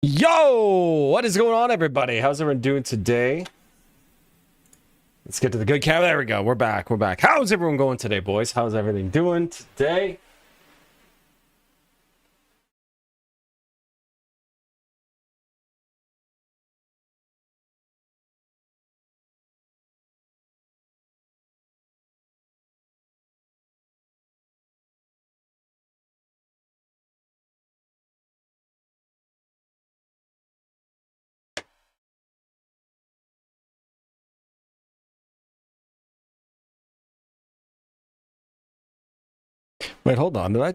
Yo, what is going on, everybody? How's everyone doing today? Let's get to the good camera. There we go. We're back. How's everyone going today, boys? How's everything doing today? Wait, hold on. Did I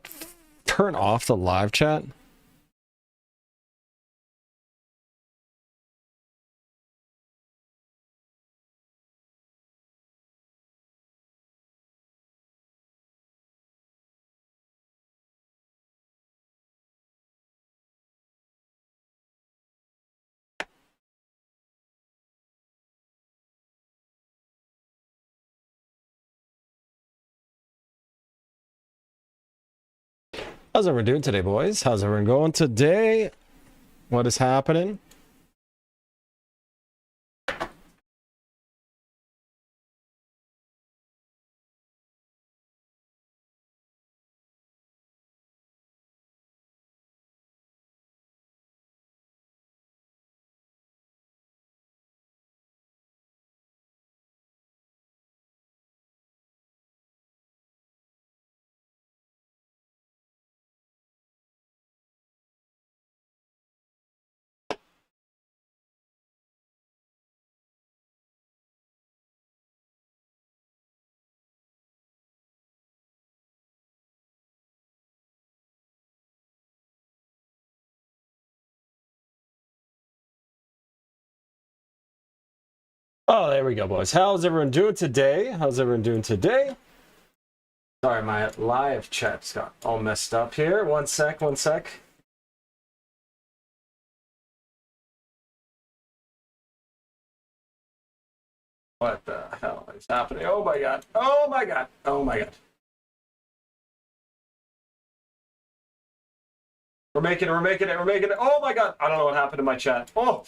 turn off the live chat? How's everyone doing today, boys? How's everyone going today? What is happening? Oh, there we go, boys. How's everyone doing today? Sorry, my live chat's got all messed up here. One sec. What the hell is happening? Oh my god. We're making it. Oh my god. I don't know what happened to my chat. Oh,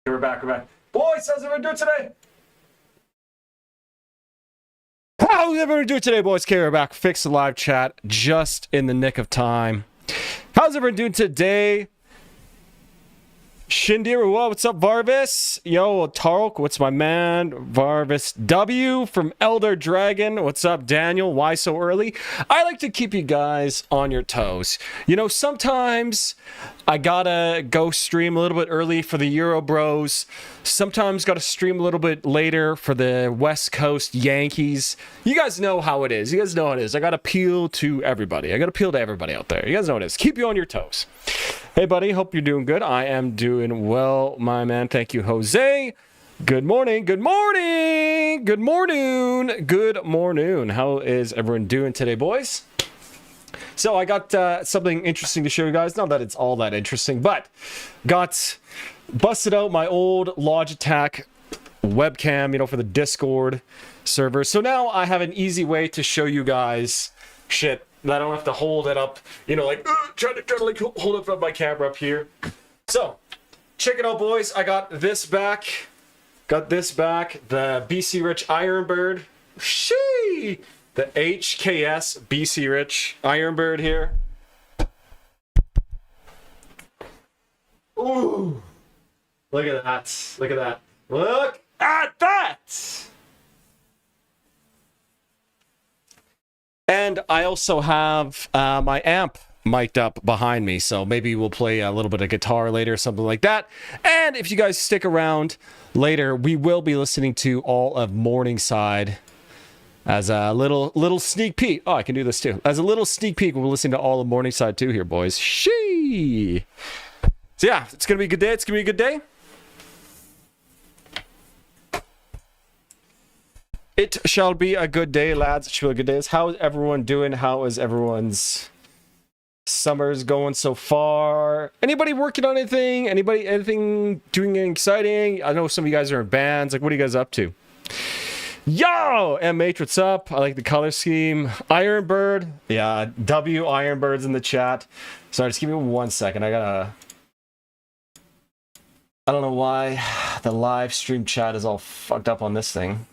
we're back. Boys, how's everyone doing today? How's everyone doing today, boys? Okay, we're back. Fix the live chat just in the nick of time. How's everyone doing today? Shindir, what's up, Varvis? Yo, Tark, what's my man? Varvis W from Elder Dragon. What's up, Daniel? Why so early? I like to keep you guys on your toes. You know, sometimes I gotta go stream a little bit early for the Euro Bros. Sometimes gotta stream a little bit later for the West Coast Yankees. You guys know how it is. I gotta appeal to everybody. Out there. You guys know what it is. Keep you on your toes. Hey, buddy. Hope you're doing good. I am doing well, my man. Thank you, Jose. Good morning. How is everyone doing today, boys? So I got something interesting to show you guys. Not that it's all that interesting, but busted out my old Logitech webcam, you know, for the Discord server. So now I have an easy way to show you guys shit. I don't have to hold it up, you know, like trying to like hold up my camera up here. So check it out, boys. I got this back. The BC Rich Ironbird. Shee! The HKS BC Rich Ironbird here. Ooh! Look at that. Look at that! And I also have my amp mic'd up behind me, so maybe we'll play a little bit of guitar later, something like that. And if you guys stick around later, we will be listening to all of Morningside as a little sneak peek. Oh, I can do this too. As a little sneak peek, we'll listen to all of Morningside too here, boys. Shee! So yeah, it's gonna be a good day. It shall be a good day, lads. It shall be a good day. How is everyone doing? How is everyone's summers going so far? Anybody working on anything? Anything doing anything exciting? I know some of you guys are in bands. Like, what are you guys up to? Yo, MH, what's up? I like the color scheme. Ironbird. Yeah, W Ironbird's in the chat. Sorry, just give me 1 second. I gotta I don't know why the live stream chat is all fucked up on this thing.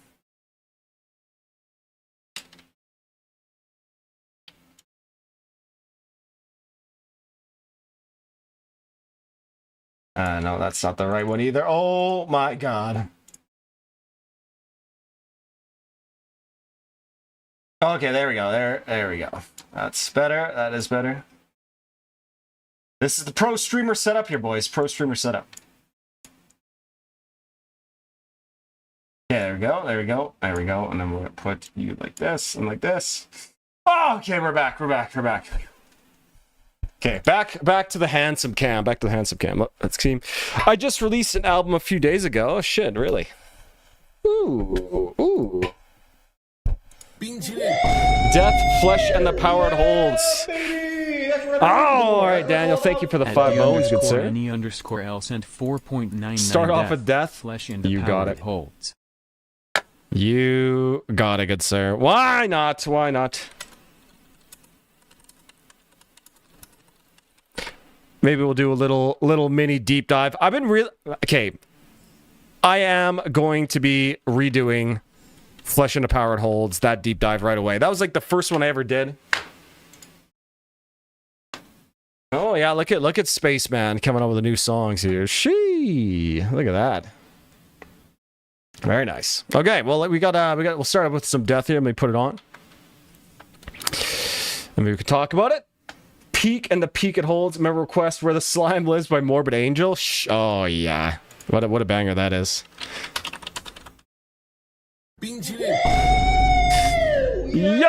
No, that's not the right one either. Oh my god. Okay, there we go. There we go. That's better. That is better. This is the pro streamer setup here, boys. Pro streamer setup. Okay, there we go. There we go. There we go. And then we're gonna put you like this and like this. Oh, okay, we're back. We're back. We're back. Okay, back to the handsome cam. Back to the handsome cam. Let's see. I just released an album a few days ago. Oh shit, really? Ooh. Death, flesh, and the power it holds. Oh, all right, Daniel. Thank you for the 5 bones, good sir. _L sent 4.99. Start off with death. Flesh and the you power got it. Holds. You got it, good sir. Why not? Why not? Maybe we'll do a little mini deep dive. I've been okay. I am going to be redoing Flesh and the Power It Holds, that deep dive right away. That was like the first one I ever did. Oh yeah, look at Spaceman coming up with the new songs here. Look at that. Very nice. Okay, well we'll start up with some death here. Let me put it on. And maybe we can talk about it. Peak and the Peak It Holds. Remember Request Where the Slime Lives by Morbid Angel? Oh yeah. What a banger that is. Yo!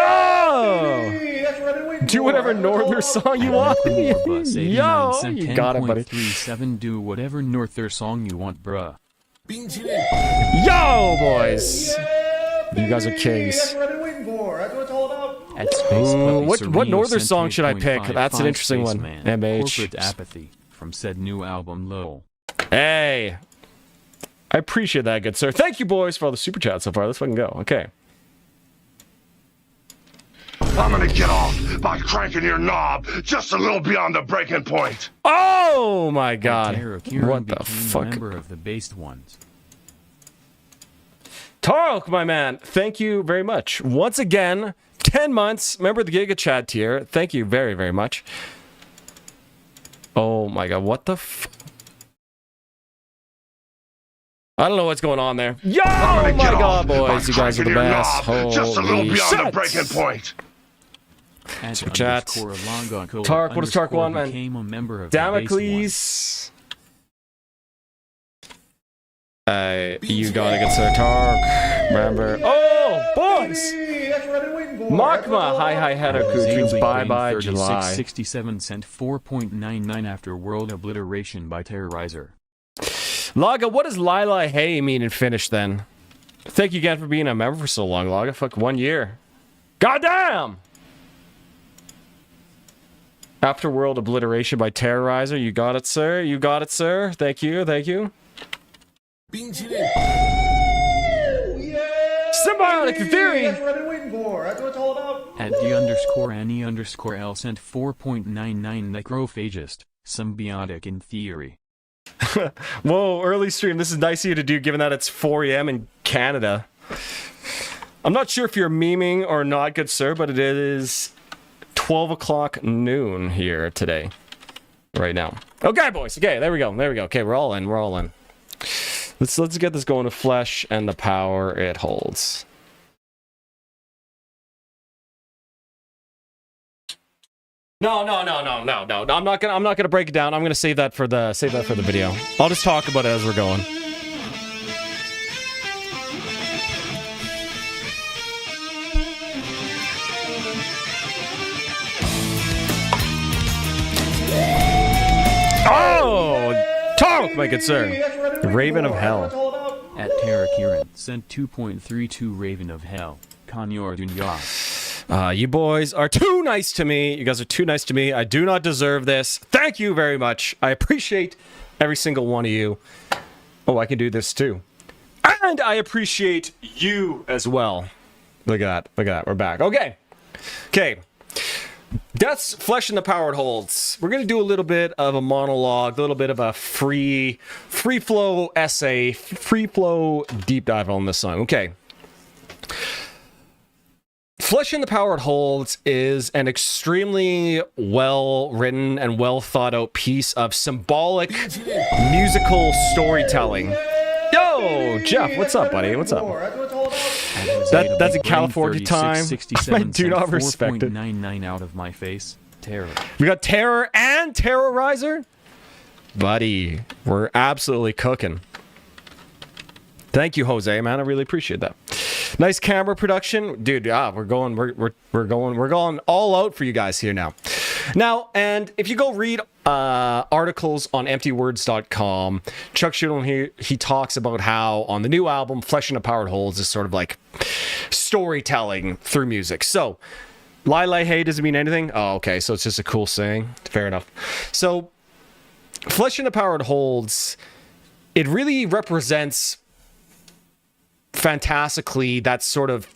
Do whatever Norther song you want. Yo! You got it, buddy. 37, do whatever Norther song you want, bruh. Yo, boys! You guys are kings. At Space what Norther song should I pick? That's an interesting one. MH. Corporate apathy from said new album, lol. Hey! I appreciate that, good sir. Thank you, boys, for all the super chats so far. Let's fucking go. Okay. I'm gonna get off by cranking your knob just a little beyond the breaking point. Oh my god. What the fuck? Member of the based ones. Tarok, my man, thank you very much. Once again, 10 months. Remember the Giga Chat tier. Thank you very, very much. Oh my god, what the f... I don't know what's going on there. Yo, my god, boys, you guys are the best. Holy just a little beyond shit. the breaking point. Super chat. Tark, what is Tark one, man? Damocles. You gotta get Sir Tark. Remember. Oh, boys! Makma, hi, Hadaku, dreams bye, July. 67 cent 4.99 after World Obliteration by Terrorizer. Laga, what does Lila Hey mean in Finnish then? Thank you again for being a member for so long, Laga. Fuck, 1 year. Goddamn! After World Obliteration by Terrorizer. You got it, sir. You got it, sir. Thank you, thank you. Symbiotic Theory! That's what I've been waiting for. That's what it's all about. At D_Annie_L sent 4.99 necrophagist. Symbiotic in theory. Whoa, early stream. This is nice of you to do, given that it's 4 a.m. in Canada. I'm not sure if you're memeing or not, good sir, but it is 12 o'clock noon here today. Right now. Okay, boys. Okay, there we go. There we go. Okay, we're all in. We're all in. Let's get this going with Flesh and the Power It Holds. No. I'm not gonna break it down. I'm gonna save that for the video. I'll just talk about it as we're going. Oh, talk, my good sir. Raven of Hell. At Terra Kiran sent 2.32 Raven of Hell. Kanyor Dunya. You boys are too nice to me. You guys are too nice to me. I do not deserve this. Thank you very much. I appreciate every single one of you. Oh, I can do this too. And I appreciate you as well. Look at that. Look at that. We're back. Okay. Okay. That's Flesh in the Power It Holds. We're going to do a little bit of a monologue, a little bit of a free flow essay, free flow deep dive on this song. Okay. Flesh in the Power It Holds is an extremely well written and well thought out piece of symbolic musical storytelling. Yo, Jeff, what's up, buddy? What's up? That's in California time. I do not respect it. 4.99 out of my face. Terror. We got Terror and Terrorizer. Buddy, we're absolutely cooking. Thank you, Jose, man. I really appreciate that. Nice camera production. Dude, we're going all out for you guys here now. Now, and if you go read articles on emptywords.com, Chuck Schuldiner here, he talks about how on the new album, Flesh in the Power It Holds is sort of like storytelling through music. So, Lila Hey doesn't mean anything? Oh, okay, so it's just a cool saying. Fair enough. So, Flesh in the Power It Holds, it really represents fantastically that sort of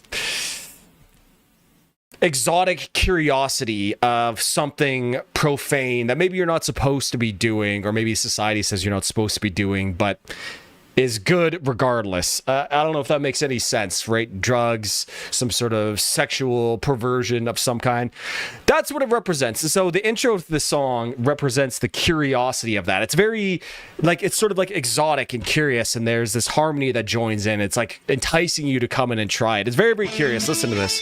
exotic curiosity of something profane that maybe you're not supposed to be doing, or maybe society says you're not supposed to be doing, but is good regardless. I don't know if that makes any sense, right? Drugs, some sort of sexual perversion of some kind. That's what it represents. So the intro to the song represents the curiosity of that. It's very, like, it's sort of like exotic and curious, and there's this harmony that joins in. It's like enticing you to come in and try it. It's very, very curious. Listen to this.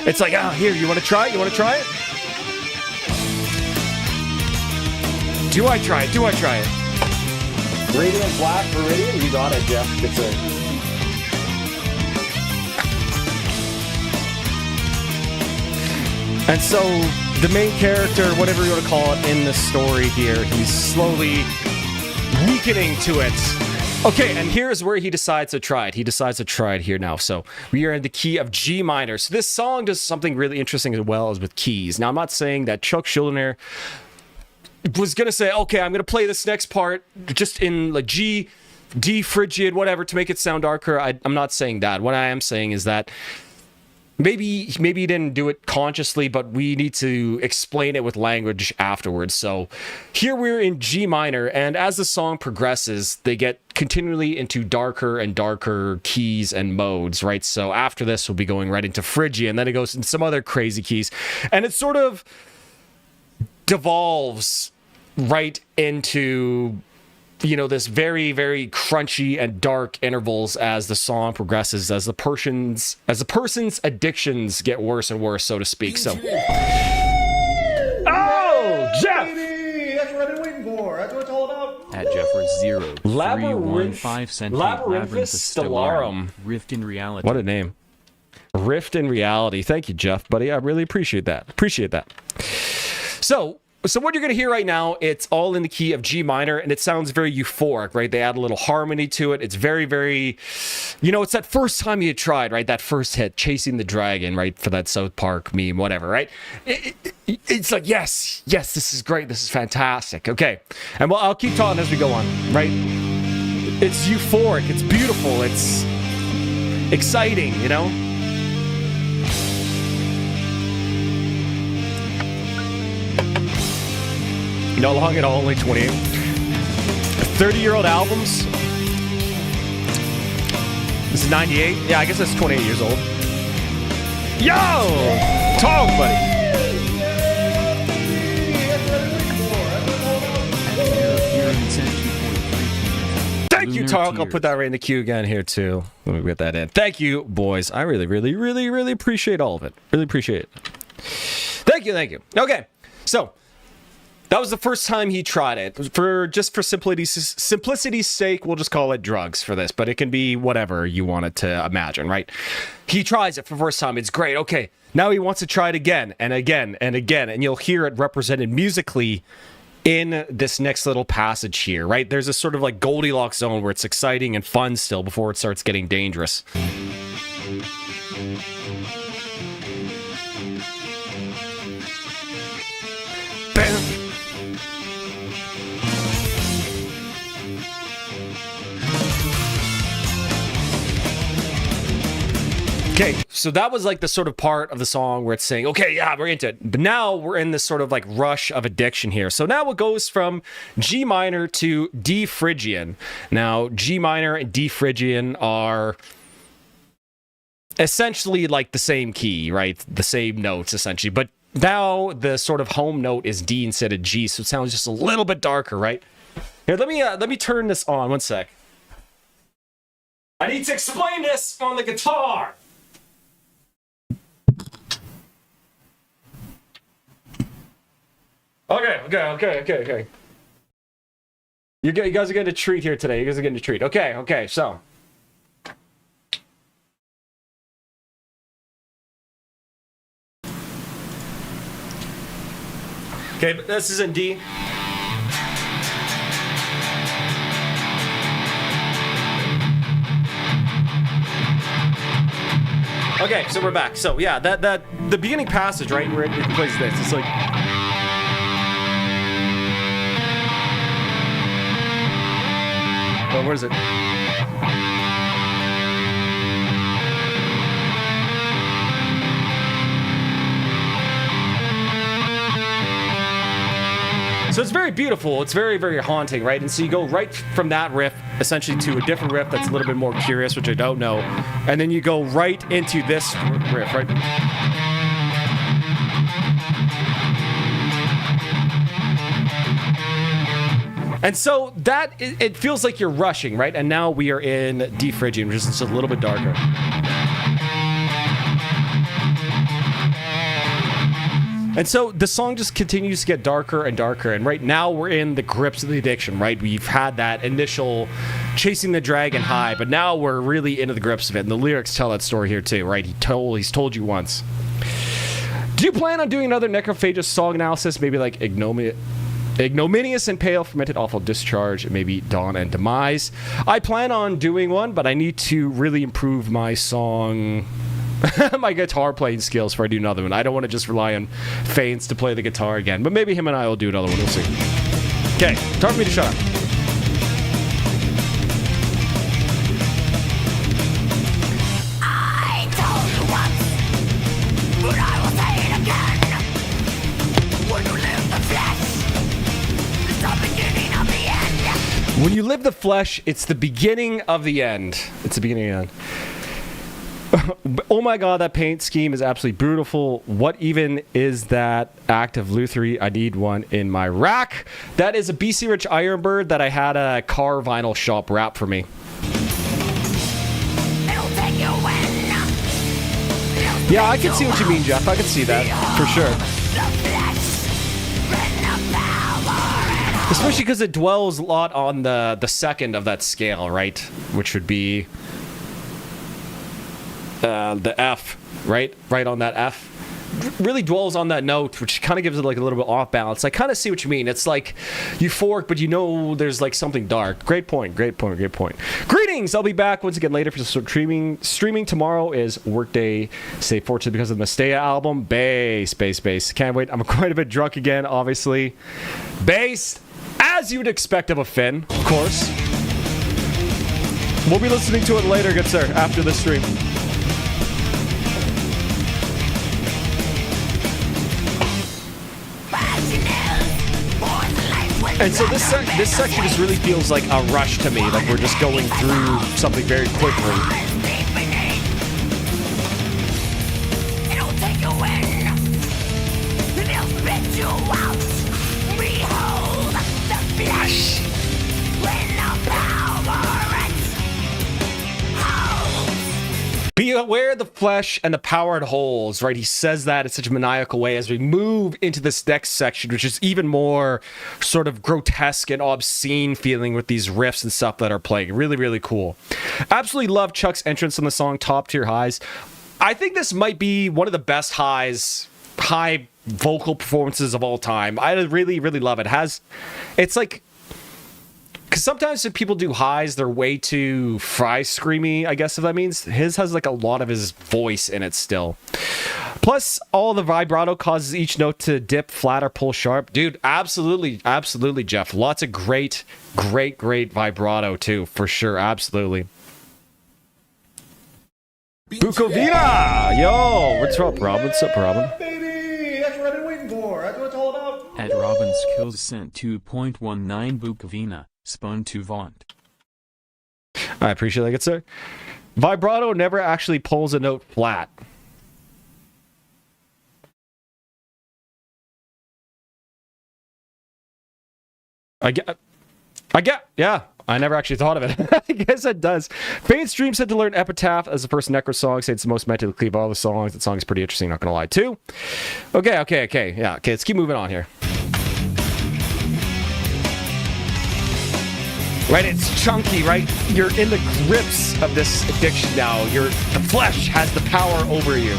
It's like, here, you want to try it? You want to try it? Do I try it? Do I try it? Radiant Black Viridian? You got it, Jeff. Good sir. And so, the main character, whatever you want to call it, in the story here, he's slowly weakening to it. Okay, and here's where he decides to try it. He decides to try it here now. So we are in the key of G minor. So this song does something really interesting as well as with keys. Now, I'm not saying that Chuck Schuldiner was going to say, okay, I'm going to play this next part just in like G, D, frigid, whatever, to make it sound darker. I'm not saying that. What I am saying is that maybe he didn't do it consciously, but we need to explain it with language afterwards. So here we're in G minor, and as the song progresses, they get continually into darker and darker keys and modes, right? So after this, we'll be going right into Phrygian, and then it goes into some other crazy keys, and it sort of devolves right into, you know, this very, very crunchy and dark intervals as the song progresses, as the person's addictions get worse and worse, so to speak. So, oh, Jeff! Baby, that's what I've been waiting for. That's what it's all about. At Jeffers 0 Labyrinthus Stellarum. Rift in Reality. What a name. Rift in Reality. Thank you, Jeff, buddy. I really appreciate that. So what you're going to hear right now, it's all in the key of G minor, and it sounds very euphoric, right? They add a little harmony to it. It's very, very, you know, it's that first time you tried, right? That first hit, Chasing the Dragon, right? For that South Park meme, whatever, right? It's like, yes, this is great. This is fantastic. Okay. And well, I'll keep talking as we go on, right? It's euphoric. It's beautiful. It's exciting, you know? No long at all, only 28. 30-year-old albums. This is 98. Yeah, I guess that's 28 years old. Yo! Talk, buddy. Thank you, Tark. I'll put that right in the queue again here, too. Let me get that in. Thank you, boys. I really, really, really, really appreciate all of it. Really appreciate it. Thank you. Okay, so that was the first time he tried it. For simplicity's sake, we'll just call it drugs for this, but it can be whatever you want it to imagine, right? He tries it for the first time. It's great. Okay, now he wants to try it again and again and again, and you'll hear it represented musically in this next little passage here, right? There's a sort of like Goldilocks zone where it's exciting and fun still before it starts getting dangerous. Bam. Okay, so that was like the sort of part of the song where it's saying, okay, yeah, we're into it. But now we're in this sort of like rush of addiction here. So now it goes from G minor to D Phrygian. Now, G minor and D Phrygian are essentially like the same key, right? The same notes, essentially. But now the sort of home note is D instead of G, so it sounds just a little bit darker, right? Here, let me turn this on. One sec. I need to explain this on the guitar. Okay. You guys are getting a treat here today. You guys are getting a treat. Okay, so. Okay, but this is in D. Okay, so we're back. So yeah, that the beginning passage, right, where it plays this, it's like. Oh, where is it? So it's very beautiful. It's very, very haunting, right? And so you go right from that riff, essentially, to a different riff that's a little bit more curious, which I don't know. And then you go right into this riff, right? And so that, it feels like you're rushing, right? And now we are in D Phrygian, which is just a little bit darker. And so the song just continues to get darker and darker. And right now we're in the grips of the addiction, right? We've had that initial chasing the dragon high, but now we're really into the grips of it. And the lyrics tell that story here too, right? He's told you once. Do you plan on doing another Necrophagous song analysis? Maybe like Ignominious and Pale, Fermented Awful Discharge, and maybe Dawn and Demise. I plan on doing one, but I need to really improve my song... my guitar playing skills before I do another one. I don't want to just rely on Faints to play the guitar again. But maybe him and I will do another one. We'll see. Okay, time for me to shut up. I told you once, but I will say it again. When you live the flesh, it's the beginning of the end. When you live the flesh, it's the beginning of the end. It's the beginning of the end. Oh my god, that paint scheme is absolutely beautiful. What even is that active Luthery? I need one in my rack. That is a BC Rich Ironbird that I had a car vinyl shop wrap for me. Yeah, I can see what you mean, Jeff. I can see that, for sure. Especially because it dwells a lot on the second of that scale, right? Which would be... the F, right on that F, really dwells on that note, which kind of gives it like a little bit off balance. I kind of see what you mean. It's like euphoric, but you know there's like something dark. Great point. Greetings. I'll be back once again later for streaming tomorrow is workday. Say fortunate because of the Mestea album. Bass. Can't wait. I'm quite a bit drunk again, obviously. Bass, as you would expect of a Finn, of course. We'll be listening to it later, good sir, after the stream. And so this section just really feels like a rush to me, like we're just going through something very quickly. It'll take you in, and they'll spit you out. Behold the flesh, when the power be aware of the flesh and the power it holds, right? He says that in such a maniacal way as we move into this next section, which is even more sort of grotesque and obscene feeling with these riffs and stuff that are playing. Really, really cool. Absolutely love Chuck's entrance in the song, top tier highs. I think this might be one of the best high vocal performances of all time. I really, really love it. It's like, because sometimes when people do highs, they're way too fry screamy, I guess if that means. His has like a lot of his voice in it still. Plus, all the vibrato causes each note to dip, flat, or pull sharp. Dude, absolutely, Jeff. Lots of great vibrato too, for sure, absolutely. Bukovina! Yo, what's up, Robin? What's up, Robin? Baby, that's what I've been waiting for. That's what it's all about. At Robin Skills sent 2.19 Bukovina, spun to vaunt. I appreciate that, good sir. Vibrato never actually pulls a note flat. I get, yeah. I never actually thought of it. I guess it does. Fade Stream said to learn Epitaph as the first Necro song. Say it's the most mentally cleave of all the songs. That song is pretty interesting, not gonna lie, too. Okay. Yeah, okay, let's keep moving on here. Right, it's chunky, right? You're in the grips of this addiction now. The flesh has the power over you.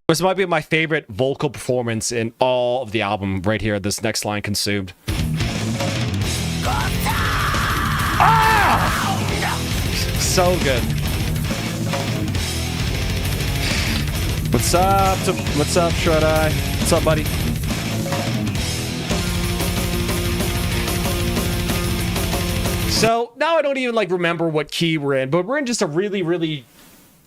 This might be my favorite vocal performance in all of the album right here, this next line consumed. Ah! So good. What's up, Shred Eye? What's up, buddy? So now I don't even remember what key we're in, but we're in just a really, really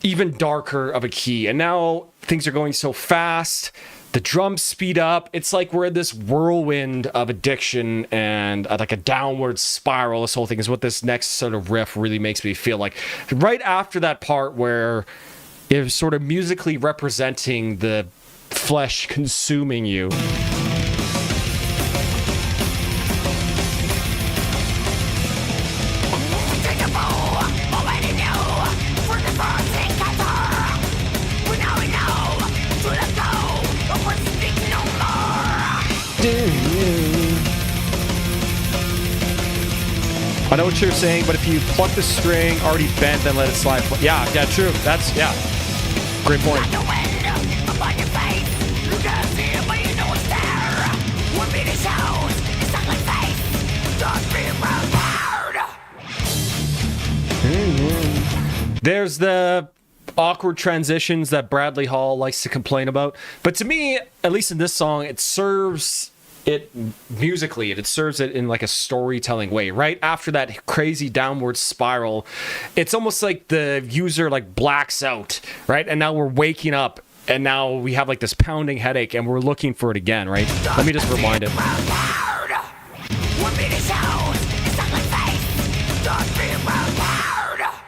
even darker of a key. And now things are going so fast. The drums speed up. It's like we're in this whirlwind of addiction and like a downward spiral. This whole thing is what this next sort of riff really makes me feel like. Right after that part where it's sort of musically representing the flesh consuming you. I know what you're saying, but if you pluck the string already bent, then let it slide. Yeah, true. That's, yeah. Great point. There's the awkward transitions that Bradley Hall likes to complain about. But to me, at least in this song, it serves it musically, it serves it in like a storytelling way. Right after that crazy downward spiral, it's almost like the user blacks out, right? And now we're waking up, and now we have this pounding headache, and we're looking for it again, right? Let me just rewind it.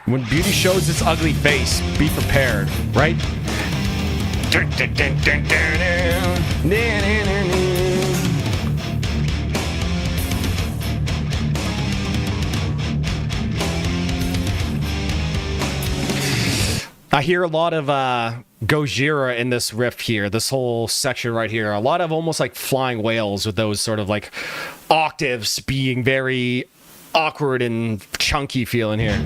When beauty shows its ugly face, be prepared, right? I hear a lot of Gojira in this riff here, this whole section right here. A lot of almost like flying whales with those sort of octaves being very awkward and chunky feeling here.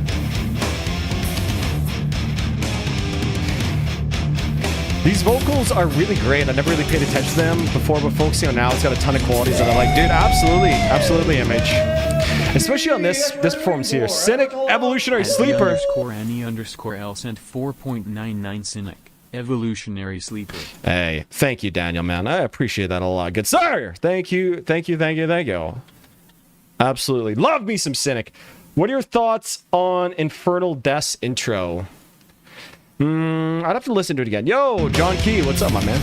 These vocals are really great. I never really paid attention to them before, but focusing on now, it's got a ton of qualities that I like. Dude, absolutely, MH. Especially on this performance here. Cynic, Evolutionary Sleeper. _Annie_L sent 4.99 Cynic, Evolutionary Sleeper. Hey, thank you, Daniel, man. I appreciate that a lot. Good sir. Thank you. Absolutely. Love me some Cynic. What are your thoughts on Infernal Death's intro? I'd have to listen to it again. Yo, John Key, what's up, my man?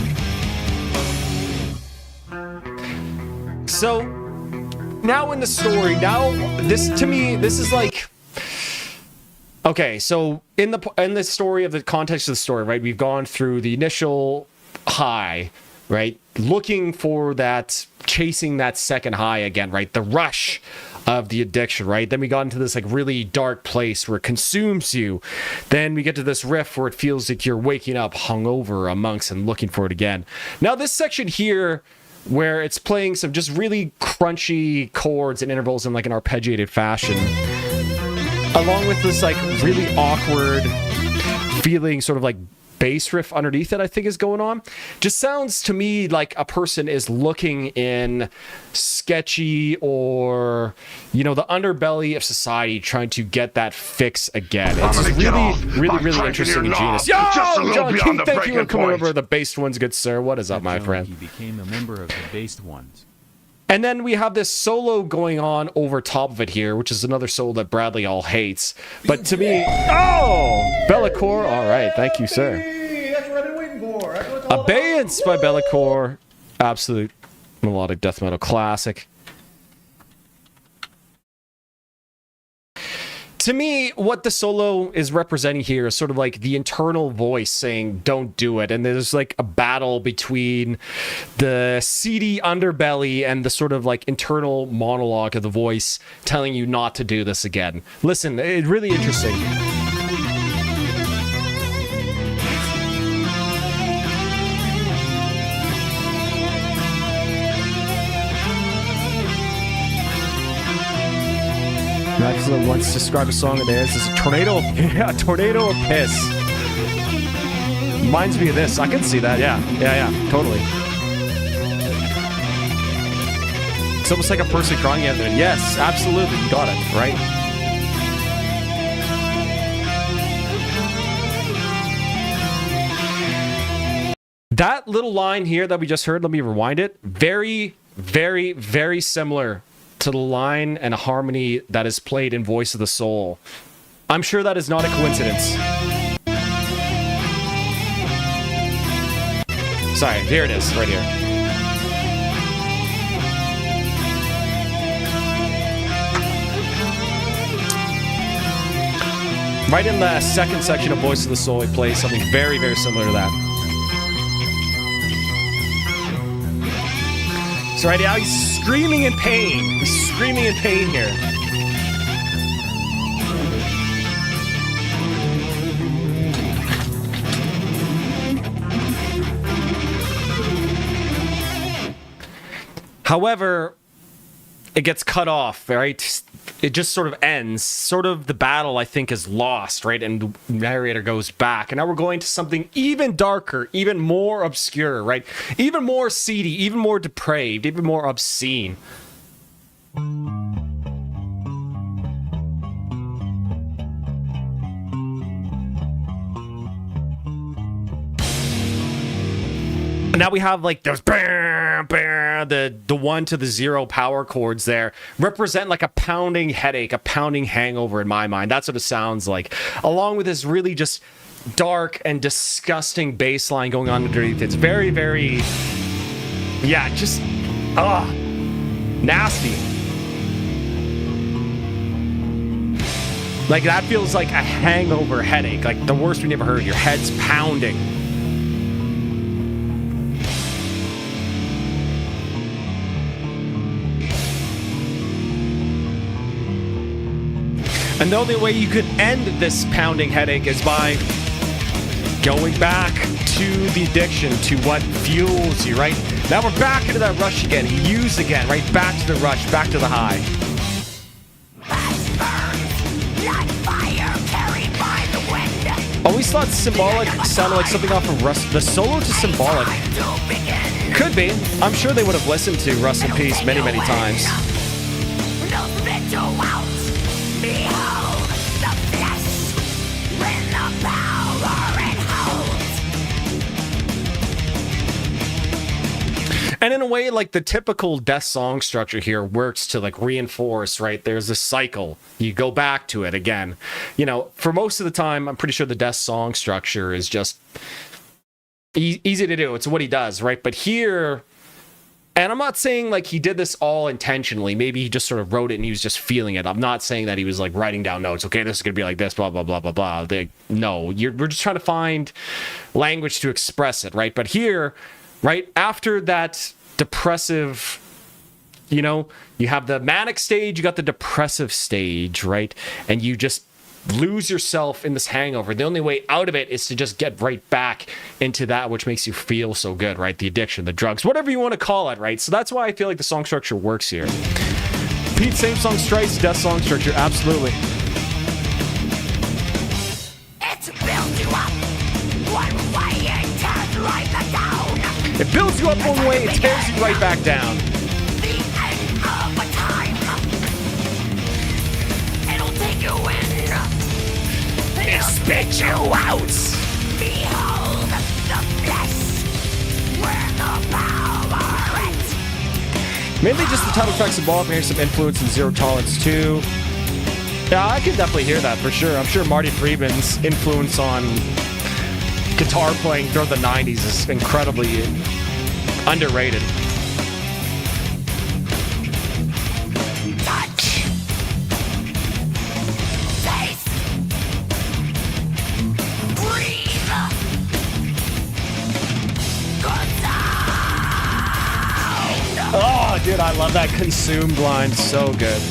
So, now in the story, this is like... Okay, so in the story of the context of the story, right, we've gone through the initial high, right, looking for that, chasing that second high again, right, the rush of the addiction, right? Then we got into this really dark place where it consumes you. Then we get to this riff where it feels like you're waking up hungover amongst and looking for it again. Now this section here, where it's playing some just really crunchy chords and intervals in an arpeggiated fashion, along with this really awkward feeling, sort of bass riff underneath it, I think, is going on. Just sounds to me like a person is looking in sketchy or, you know, the underbelly of society, trying to get that fix again. It's just really interesting and genius. Yo, John Keith, thank you for coming over the Based Ones, good sir. What is up, my friend? He became a member of the Based Ones. And then we have this solo going on over top of it here, which is another solo that Bradley all hates. But to me, Bellacore, all right, thank you, sir. Hey, that's what I've been waiting for. That's what it's all Abeyance by Bellacore, absolute melodic death metal classic. To me, what the solo is representing here is sort of like the internal voice saying, don't do it. And there's like a battle between the seedy underbelly and the sort of like internal monologue of the voice telling you not to do this again. Listen, it's really interesting. Excellent. Once describe a song of theirs as a tornado, a tornado of piss. Reminds me of this. I can see that. Yeah, totally. It's almost like a person crying out there. Yes, absolutely. You got it right. That little line here that we just heard. Let me rewind it. Very, very, very similar to the line and a harmony that is played in Voice of the Soul. I'm sure that is not a coincidence. Sorry, here it is, right here. Right in the second section of Voice of the Soul, he plays something very, very similar to that. So right now, he's screaming in pain. He's screaming in pain here. However, it gets cut off, right? It just sort of ends. Sort of the battle, I think, is lost, right? And the narrator goes back. And now we're going to something even darker, even more obscure, right? Even more seedy, even more depraved, even more obscene. And now we have like those the 1 to the 0 power chords there represent like a pounding headache, a pounding hangover in my mind. That's what it sounds like. Along with this really just dark and disgusting bass line going on underneath. It's very, very, yeah, just, nasty. Like that feels like a hangover headache, like the worst we ever heard. Your head's pounding. And the only way you could end this pounding headache is by going back to the addiction, to what fuels you, right? Now we're back into that rush again. Use again, right? Back to the rush, back to the high. Always thought Symbolic sounded like something off of Rust. The solo to Symbolic could be. I'm sure they would have listened to Rust in Peace many, many times. And in a way, like the typical death song structure here works to like reinforce, right? There's a cycle. You go back to it again. You know, for most of the time, I'm pretty sure the death song structure is just easy to do. It's what he does, right? But here, and I'm not saying like he did this all intentionally. Maybe he just sort of wrote it and he was just feeling it. I'm not saying that he was like writing down notes. Okay, this is going to be like this, blah, blah, blah, blah, blah. No, we're just trying to find language to express it, right? But here, right after that depressive, you know, you have the manic stage, you got the depressive stage, right? And you just lose yourself in this hangover. The only way out of it is to just get right back into that which makes you feel so good, right? The addiction, the drugs, whatever you want to call it, right? So that's why I feel like the song structure works here. Pete, same song strikes, death song structure, absolutely. It's built you up. One It builds you up one way, it tears you right back down. The end of a time. It'll take you in. It spit you out. Behold the flesh. Where the power is. Mainly just the title track symbolic, maybe some influence in Zero Tolerance too. Yeah, I can definitely hear that for sure. I'm sure Marty Friedman's influence on guitar playing throughout the 90s is incredibly underrated. Touch. Taste. Breathe. Good sound. Oh, dude, I love that consumed line. So good.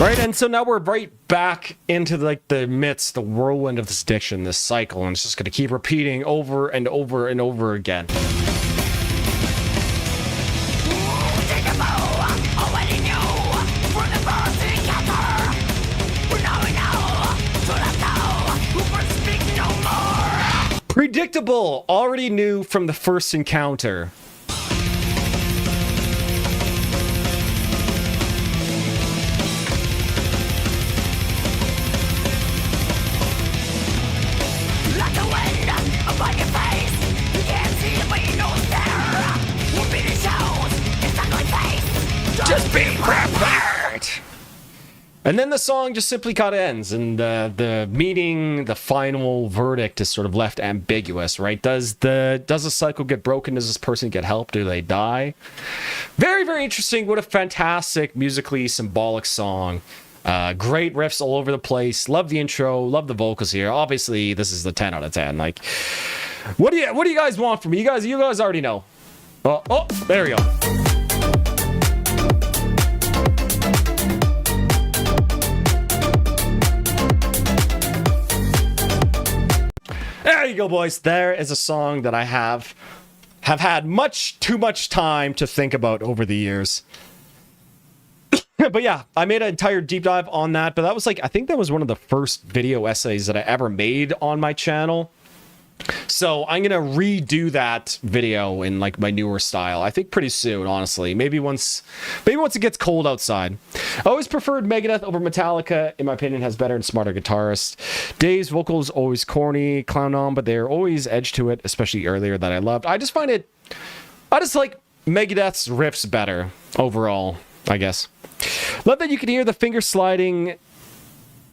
Right, and so now we're right back into like the midst, the whirlwind of this addiction, this cycle, and it's just going to keep repeating over and over and over again. Predictable, already knew from the first encounter. Just be prepared. And then the song just simply kind of ends, and the meaning, the final verdict is sort of left ambiguous, right? Does the cycle get broken? Does this person get help? Do they die? Very, very interesting. What a fantastic, musically symbolic song. Great riffs all over the place. Love the intro. Love the vocals here. Obviously, this is the 10 out of 10. Like, what do you guys want from me? You guys already know. Oh, there we go. There you go, boys. There is a song that I have had much too much time to think about over the years. But yeah, I made an entire deep dive on that. But that was like, I think that was one of the first video essays that I ever made on my channel. So I'm gonna redo that video in like my newer style. I think pretty soon, honestly. Maybe once it gets cold outside. I always preferred Megadeth over Metallica. In my opinion, has better and smarter guitarists. Dave's vocals always corny, clown on, but they're always edge to it, especially earlier that I loved. I just like Megadeth's riffs better overall, I guess. Love that you can hear the finger sliding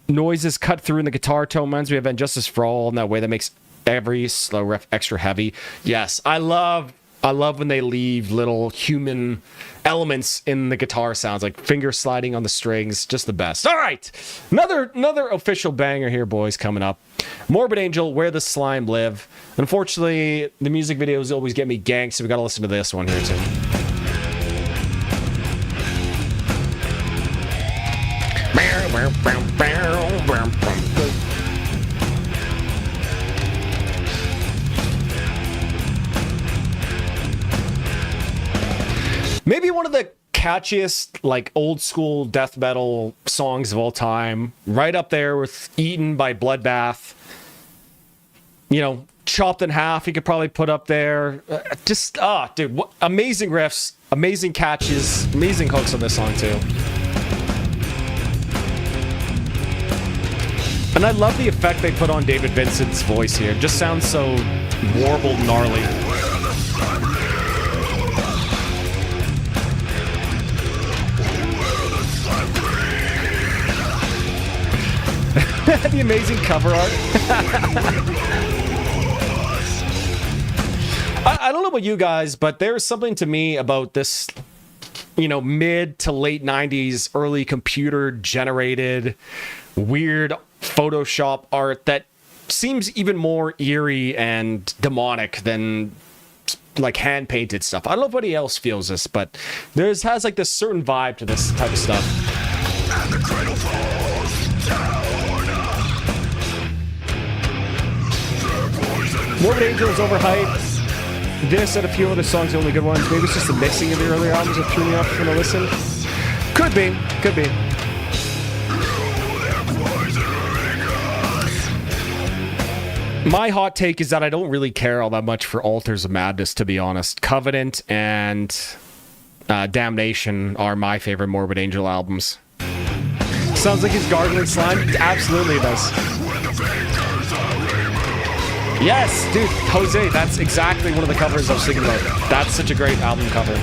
noises cut through in the guitar tone. Reminds me of Injustice for All in that way that makes every slow riff extra heavy. Yes, I love when they leave little human elements in the guitar sounds, like finger sliding on the strings. Just the best. All right, another official banger here, boys, coming up. Morbid Angel, Where the Slime Live. Unfortunately, the music videos always get me ganked, so we gotta listen to this one here too. Maybe one of the catchiest, like, old school death metal songs of all time. Right up there with Eaten by Bloodbath. You know, Chopped in Half, you could probably put up there. Dude, amazing riffs, amazing catches, amazing hooks on this song, too. And I love the effect they put on David Vincent's voice here. It just sounds so warbled, gnarly. The amazing cover art. I don't know about you guys, but there's something to me about this, you know, mid to late 90s, early computer generated, weird Photoshop art that seems even more eerie and demonic than like hand painted stuff. I don't know if anybody else feels this, but has like this certain vibe to this type of stuff. And the cradle falls down. Morbid Angel is overhyped. this and a few other songs, the only good ones. Maybe it's just the mixing of the earlier albums that threw me off when I listen. Could be. Could be. My hot take is that I don't really care all that much for Altars of Madness, to be honest. Covenant and Damnation are my favorite Morbid Angel albums. Sounds like he's gargling slime. Absolutely it does. Yes, dude, Jose, that's exactly one of the covers I was thinking about. That's such a great album cover.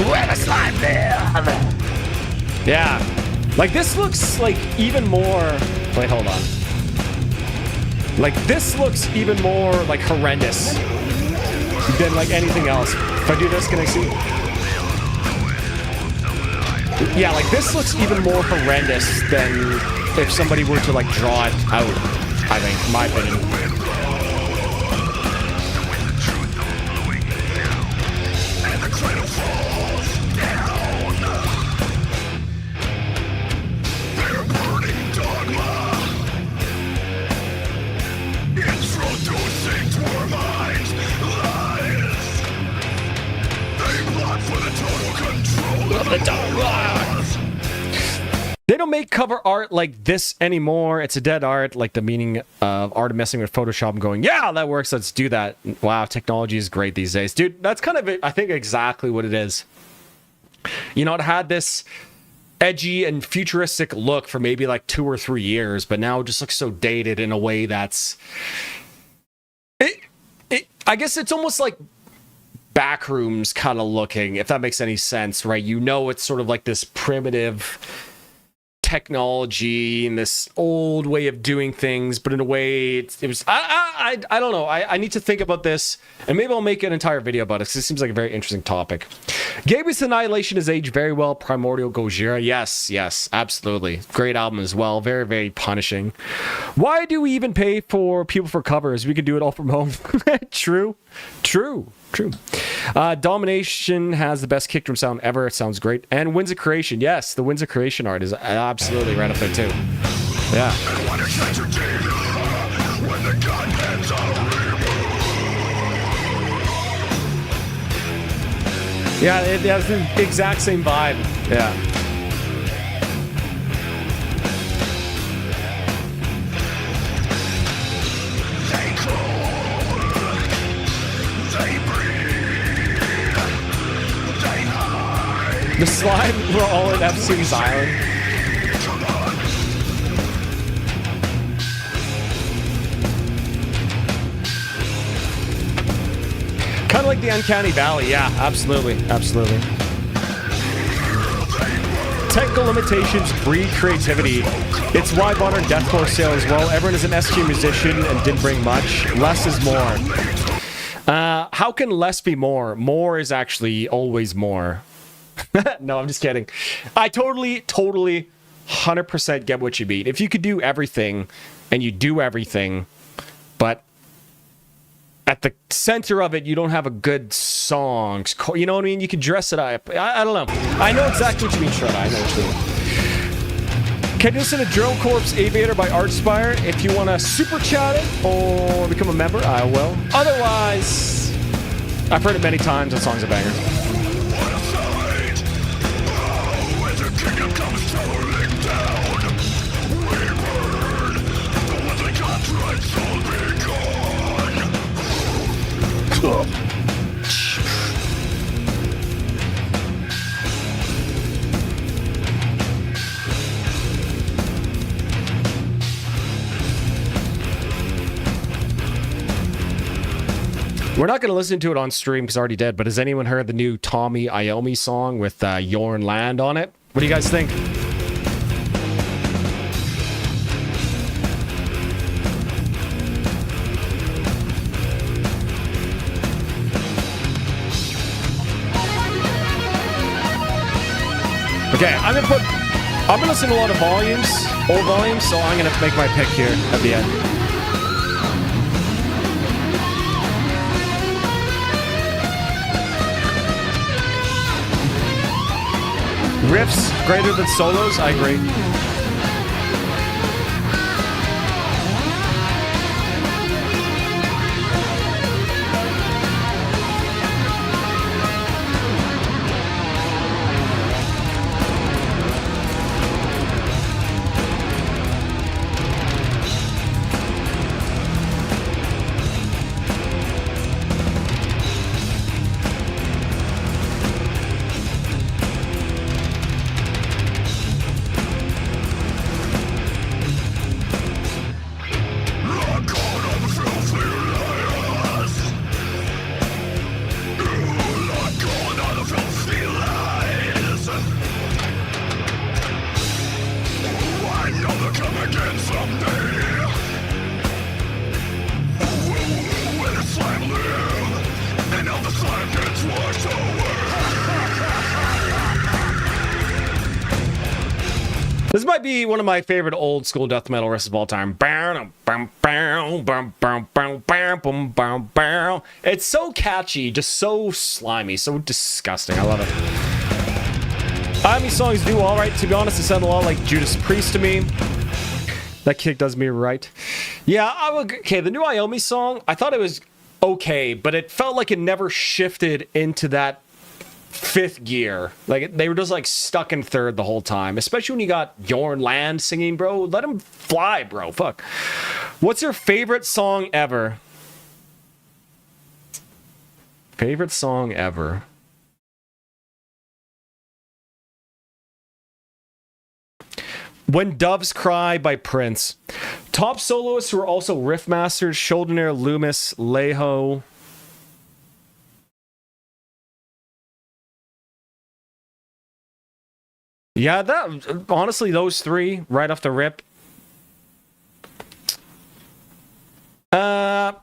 Where the slime live. Yeah. Like, this looks like even more... Wait, hold on. Like, this looks even more, like, horrendous than, like, anything else. If I do this, can I see? Yeah, like, this looks even more horrendous than if somebody were to, like, draw it out, I think, in my opinion. They don't make cover art like this anymore. It's a dead art, like the meaning of art messing with Photoshop and going, yeah, that works, let's do that. Wow, technology is great these days. Dude, that's kind of, I think, exactly what it is. You know, it had this edgy and futuristic look for maybe like 2 or 3 years, but now it just looks so dated in a way that's... I guess it's almost like Backrooms kind of looking, if that makes any sense, right? You know, it's sort of like this primitive technology and this old way of doing things, but in a way it was I don't know. I need to think about this, and maybe I'll make an entire video about it, because it seems like a very interesting topic. Gabe's Annihilation has aged very well. Primordial Gojira, yes, absolutely, great album as well. Very, very punishing. Why do we even pay for people for covers? We could do it all from home. True. Domination has the best kick drum sound ever. It sounds great. And Winds of Creation, yes, the Winds of Creation art is absolutely right up there too. Yeah. Yeah, it has the exact same vibe. Yeah. The slime were all in Epstein's Island. Kind of like the Uncanny Valley, yeah, absolutely. Technical limitations breed creativity. It's why modern deathcore sales, well, everyone is an SQ musician and didn't bring much. Less is more. How can less be more? More is actually always more. No, I'm just kidding. I totally 100% get what you mean. If you could do everything and you do everything, but at the center of it you don't have a good song, you know what I mean? You can dress it up. I don't know. I know exactly what you mean, Shredder. I know what you mean. Can you listen to Drill Corpse Aviator by Archspire? If you want to super chat it or become a member, I will. Otherwise, I've heard it many times. That song's a banger. We're not going to listen to it on stream because I already did, but has anyone heard the new Tommy Iommi song with Yorn Land on it? What do you guys think? Okay, I'm gonna listen to a lot of volumes, old volumes, so I'm gonna make my pick here at the end. Riffs greater than solos, I agree. This might be one of my favorite old school death metal riffs of all time. It's so catchy, just so slimy, so disgusting. I love it. Iommi songs do alright. To be honest, it sound a lot like Judas Priest to me. That kick does me right. Yeah, okay, the new Iommi song, I thought it was okay, but it felt like it never shifted into that fifth gear. Like, they were just, like, stuck in third the whole time. Especially when you got Jorn Land singing, bro. Let him fly, bro. Fuck. What's your favorite song ever? Favorite song ever? When Doves Cry by Prince. Top soloists who are also riff masters: Schuldiner, Loomis, Leho. Yeah, that honestly, those three right off the rip. Yeah,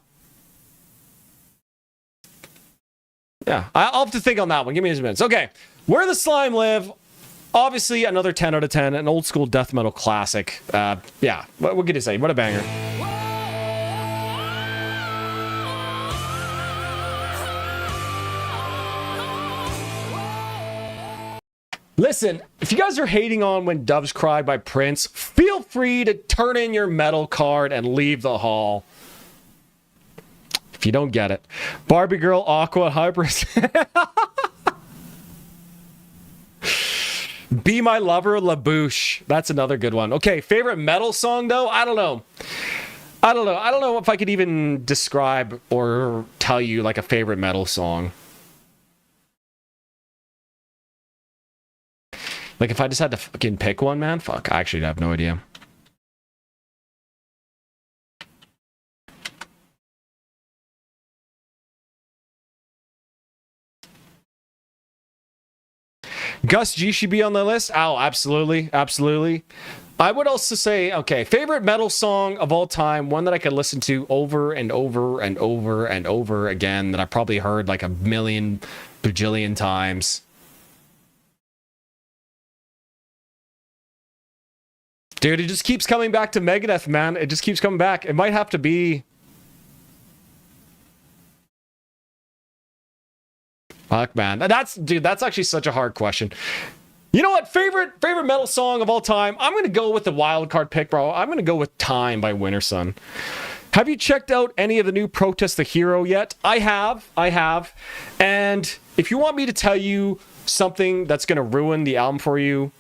I'll have to think on that one. Give me a minute. Okay, Where the Slime Live. Obviously, another 10 out of 10, an old school death metal classic. Yeah, what can you say? What a banger. Listen, if you guys are hating on When Doves Cry by Prince, feel free to turn in your metal card and leave the hall. If you don't get it. Barbie Girl, Aqua, Hybris. Be My Lover, La Bouche. That's another good one. Okay, favorite metal song, though? I don't know. I don't know if I could even describe or tell you, like, a favorite metal song. Like, if I just had to fucking pick one, man, fuck, I actually have no idea. Gus G should be on the list. Oh, absolutely, absolutely. I would also say, okay, favorite metal song of all time, one that I could listen to over and over and over and over again, that I probably heard like a million bajillion times. Dude, it just keeps coming back to Megadeth, man. It just keeps coming back. It might have to be... Fuck, man. Dude, that's actually such a hard question. You know what? Favorite metal song of all time? I'm going to go with the wild card pick, bro. I'm going to go with Time by Wintersun. Have you checked out any of the new Protest the Hero yet? I have. And if you want me to tell you something that's going to ruin the album for you,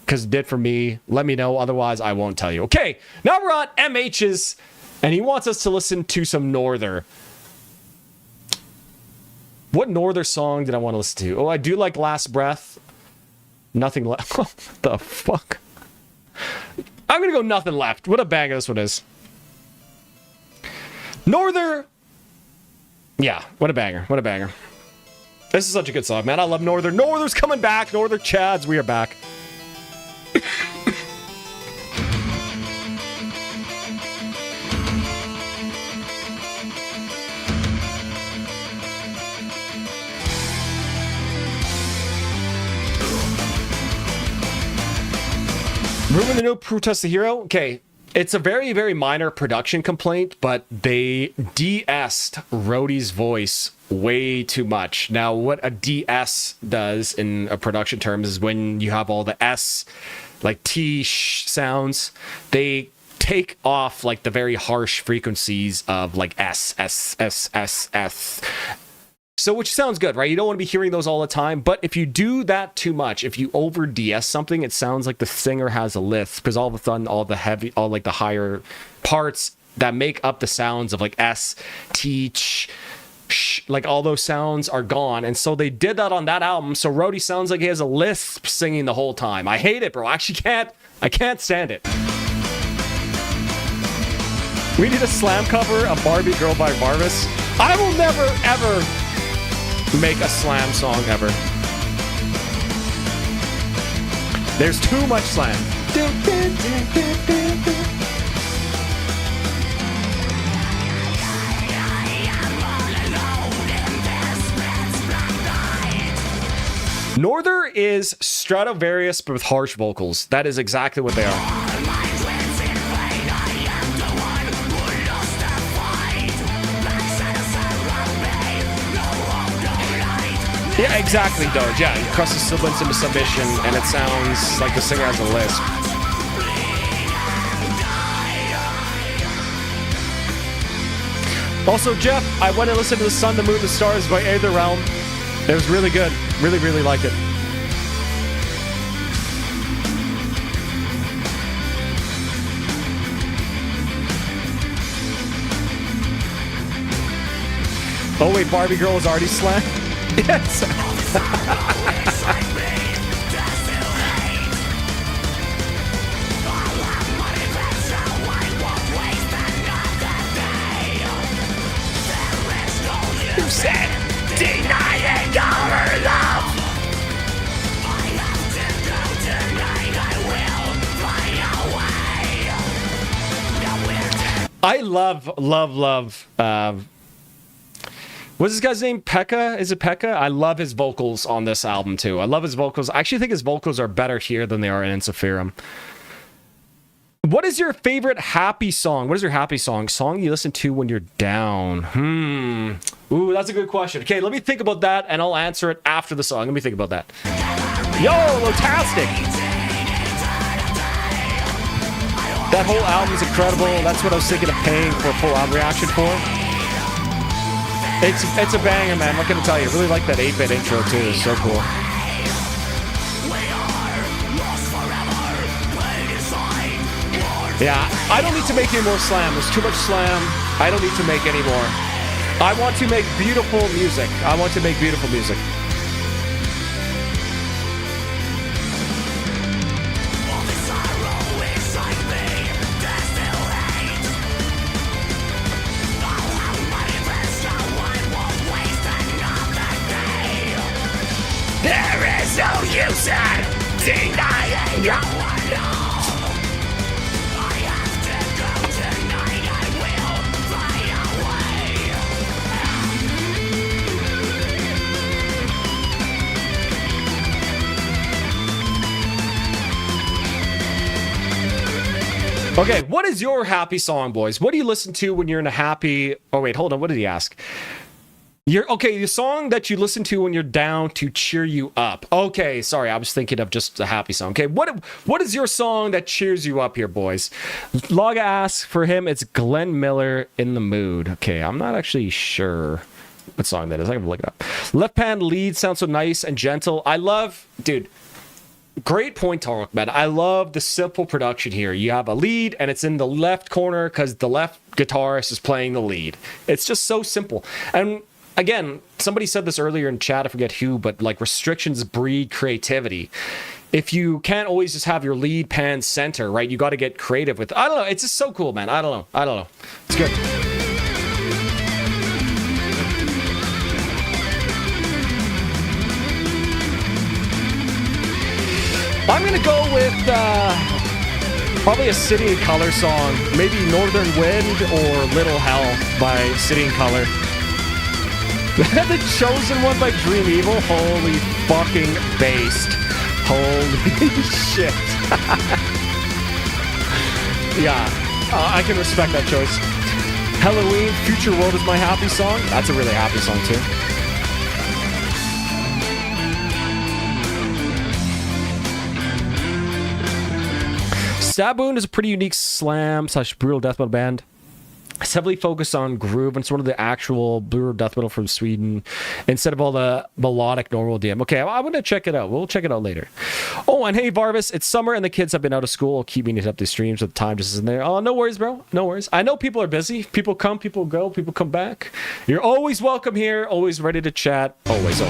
because it did for me, let me know. Otherwise, I won't tell you. Okay, now we're on MH's, and he wants us to listen to some Norther. What Norther song did I want to listen to? Oh, I do like Last Breath. Nothing Left. What the fuck? I'm going to go Nothing Left. What a banger this one is. Norther. Yeah, what a banger. What a banger. This is such a good song, man. I love Norther. Norther's coming back. Norther Chads, we are back. Ruben the No Protest the Hero. Okay, it's a very, very minor production complaint, but they de-essed Rhodey's voice way too much. Now, what a de-ess does in a production terms is when you have all the S, like T-sh sounds, they take off like the very harsh frequencies of like S, S, S, S, S. So, which sounds good, right? You don't want to be hearing those all the time, but if you do that too much, if you over DS something, it sounds like the singer has a lisp, because all of a sudden, all like the higher parts that make up the sounds of like S, T, ch, sh, like all those sounds are gone, and so they did that on that album. So Rhodey sounds like he has a lisp singing the whole time. I hate it, bro. I actually can't stand it. We need a slam cover of Barbie Girl by Varvis. I will never ever make a slam song ever. There's too much slam. Norther is Stradivarius, but with harsh vocals. That is exactly what they are. Yeah, exactly, Doge. Yeah, he crosses sibilants into submission, and it sounds like the singer has a lisp. Also, Jeff, I went and listened to The Sun, the Moon, the Stars by Aether Realm. It was really good. Really, really liked it. Oh, wait, Barbie Girl was already slammed? Yes. You said denying our love. I love. What's this guy's name? Pekka? Is it Pekka? I love his vocals on this album too. I love his vocals. I actually think his vocals are better here than they are in Insephirum. What is your favorite happy song? What is your happy song? Song you listen to when you're down? Ooh, that's a good question. Okay, let me think about that, and I'll answer it after the song. Let me think about that. Yo, Lotastic! That whole album is incredible. That's what I was thinking of paying for a full album reaction for. It's a banger, man. What can I tell you? I really like that 8-bit intro, too. It's so cool. Yeah, I don't need to make any more slam. There's too much slam. I don't need to make any more. I want to make beautiful music. I want to make beautiful music. There is no use in denying your love. I have to go tonight. I will fly away. Okay, what is your happy song, boys? What do you listen to when you're in a happy... Oh, wait, hold on. What did he ask? The song that you listen to when you're down to cheer you up. Okay, sorry, I was thinking of just a happy song. Okay, what is your song that cheers you up here, boys? Laga asks for him, it's Glenn Miller, In the Mood. Okay, I'm not actually sure what song that is. I can look it up. Left hand lead sounds so nice and gentle. I love, dude, great point, Tarek, man. I love the simple production here. You have a lead, and it's in the left corner because the left guitarist is playing the lead. It's just so simple. And again, somebody said this earlier in chat, I forget who, but like restrictions breed creativity. If you can't always just have your lead pan center, right? You got to get creative with, I don't know. It's just so cool, man. I don't know. It's good. I'm going to go with probably a City in Color song. Maybe Northern Wind or Little Hell by City in Color. The Chosen One by Dream Evil. Holy fucking based. Holy shit. Yeah, I can respect that choice. Halloween, Future World is my happy song. That's a really happy song too. Stabboon is a pretty unique slam / brutal death metal band. It's heavily focused on groove, and it's one of the actual brutal death metal from Sweden instead of all the melodic normal DM. Okay, I'm going to check it out. We'll check it out later. Oh, and hey, Varvis, it's summer and the kids have been out of school. Keep meaning to up these streams, but the time just isn't there. Oh, no worries, bro. No worries. I know people are busy. People come, people go, people come back. You're always welcome here, always ready to chat. Always.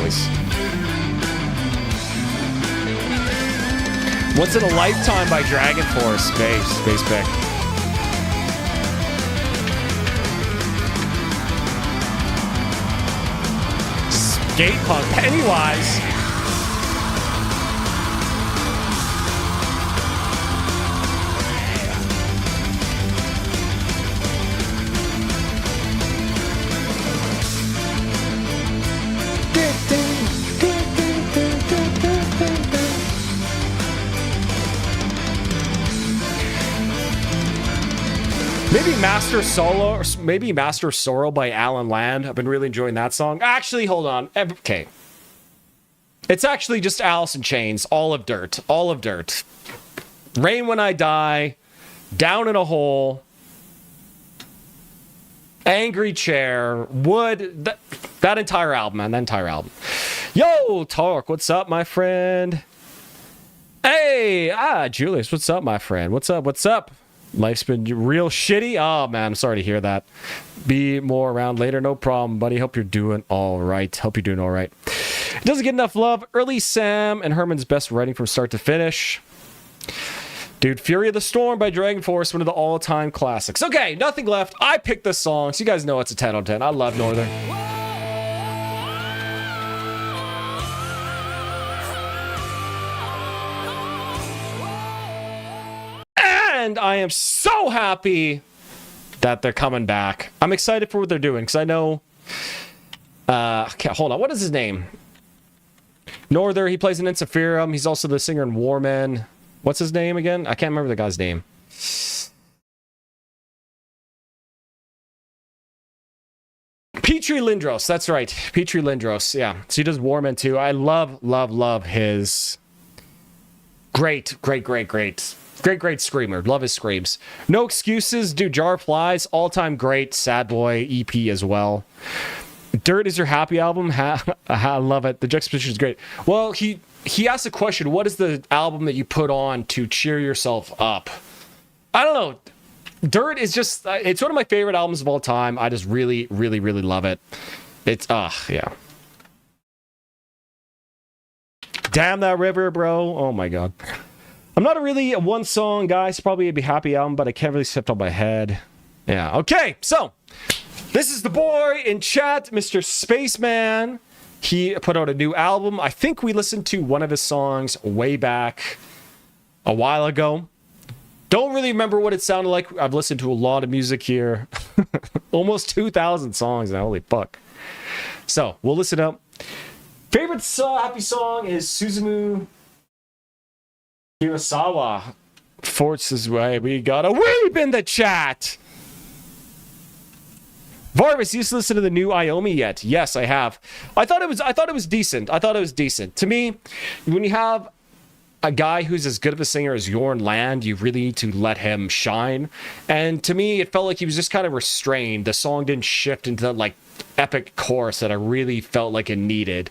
Once in a Lifetime by Dragon Force. Space pick. Skate Punk, Pennywise. Master Solo, or maybe Master Sorrow by Alan Land. I've been really enjoying that song. Actually, hold on. Okay. It's actually just Alice in Chains, All of Dirt. All of Dirt. Rain When I Die, Down in a Hole, Angry Chair, Wood, that entire album, man, that entire album. Yo, Tark, what's up, my friend? Hey, Julius, what's up, my friend? What's up, what's up? Life's been real shitty. Oh, man, I'm sorry to hear that. Be more around later, no problem, buddy. Hope you're doing all right. Hope you're doing all right. It doesn't get enough love. Early Sam and Herman's best writing from start to finish. Dude, Fury of the Storm by Dragon Force, one of the all-time classics. Okay, nothing left. I picked this song, so you guys know it's a 10 out of 10. I love Northern. And I am so happy that they're coming back. I'm excited for what they're doing, because I know... okay, hold on. What is his name? Northern, he plays in Insephirum. He's also the singer in Warman. What's his name again? I can't remember the guy's name. Petri Lindros. That's right. Petri Lindros. Yeah. So he does Warman too. I love his great screamer. Love his screams. No Excuses. Dude, Jar of Flies. All-time great. Sad Boy EP as well. Dirt is your happy album. I love it. The juxtaposition is great. Well, he asked a question. What is the album that you put on to cheer yourself up? I don't know. Dirt is just, it's one of my favorite albums of all time. I just really love it. It's, yeah. Damn That River, bro. Oh my God. I'm not really a one song guy. It's probably a happy album, but I can't really step on my head. Yeah. Okay. So this is the boy in chat, Mr. Spaceman. He put out a new album. I think we listened to one of his songs way back a while ago. Don't really remember what it sounded like. I've listened to a lot of music here. Almost 2,000 songs now. Holy fuck. So, we'll listen up. Favorite happy song is Suzumu Hirasawa. Forces way. We got a weep in the chat. Varvis, you used to listen to the new Iomi yet? Yes, I have. I thought it was decent. To me, when you have a guy who's as good of a singer as Jorn Land, you really need to let him shine. And to me, it felt like he was just kind of restrained. The song didn't shift into that like epic chorus that I really felt like it needed.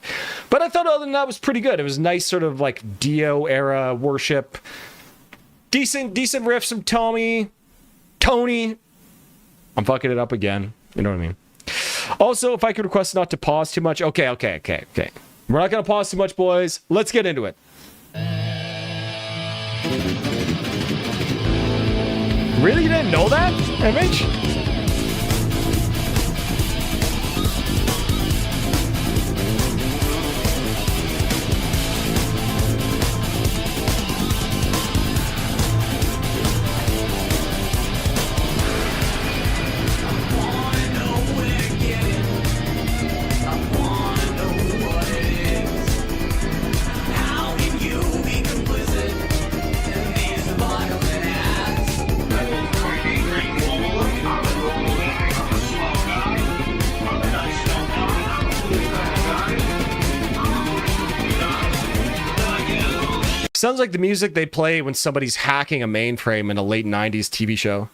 But I thought other than that it was pretty good. It was nice sort of like Dio era worship. Decent riffs from Tony. I'm fucking it up again. You know what I mean? Also, if I could request not to pause too much. Okay. We're not going to pause too much, boys. Let's get into it. Really? You didn't know that, MH? Sounds like the music they play when somebody's hacking a mainframe in a late 90s TV show.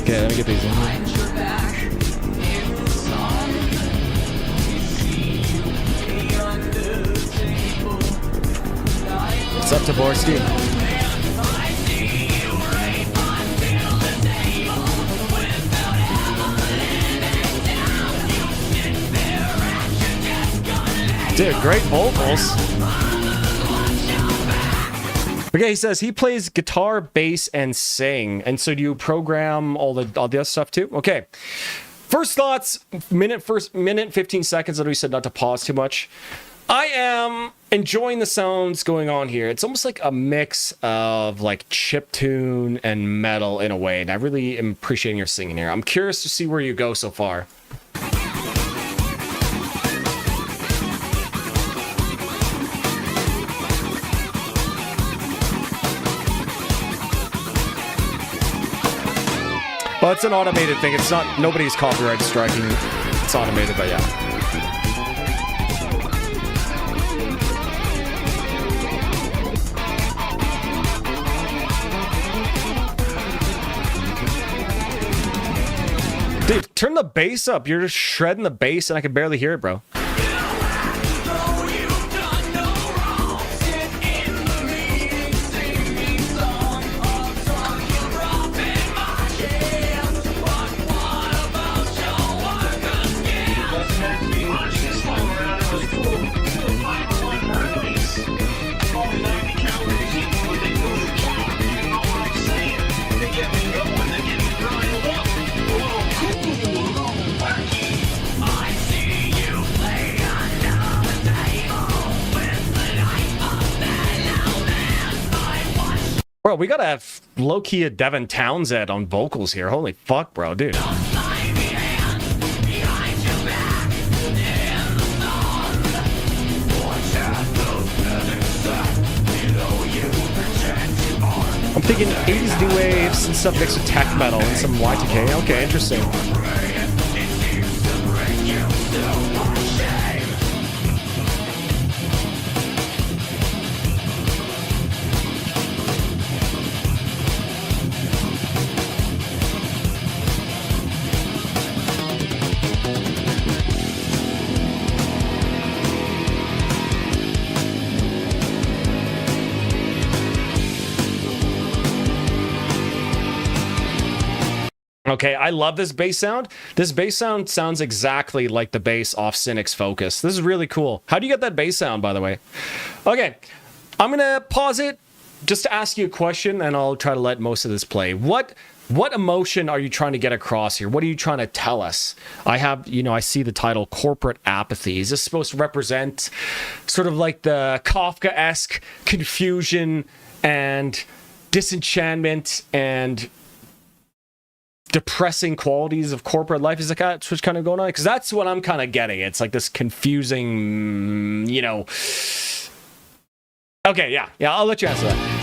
Okay, let me get these in here. What's up, Taborski? Dude, great vocals. Okay, he says he plays guitar, bass, and sing. And so do you program all the other stuff too? Okay. First thoughts, minute 15 seconds that we said not to pause too much. I am enjoying the sounds going on here. It's almost like a mix of like chiptune and metal in a way. And I really am appreciating your singing here. I'm curious to see where you go so far. Well, it's an automated thing. It's not, nobody's copyright striking. It's automated, but yeah. Dude, turn the bass up. You're just shredding the bass and I can barely hear it, bro. Bro, we gotta have low-key a Devin Townsend on vocals here. Holy fuck, bro, dude. I'm thinking 80s new waves and stuff mixed with tech metal and some Y2K. Okay, interesting. Okay, I love this bass sound. This bass sound sounds exactly like the bass off Cynic's Focus. This is really cool. How do you get that bass sound, by the way? Okay, I'm gonna pause it just to ask you a question, and I'll try to let most of this play. What emotion are you trying to get across here? What are you trying to tell us? I have, you know, I see the title Corporate Apathy. Is this supposed to represent sort of like the Kafka-esque confusion and disenchantment and depressing qualities of corporate life? Is that what's kind of going on? Because that's what I'm kind of getting. It's like this confusing, you know. Okay, yeah, I'll let you answer that.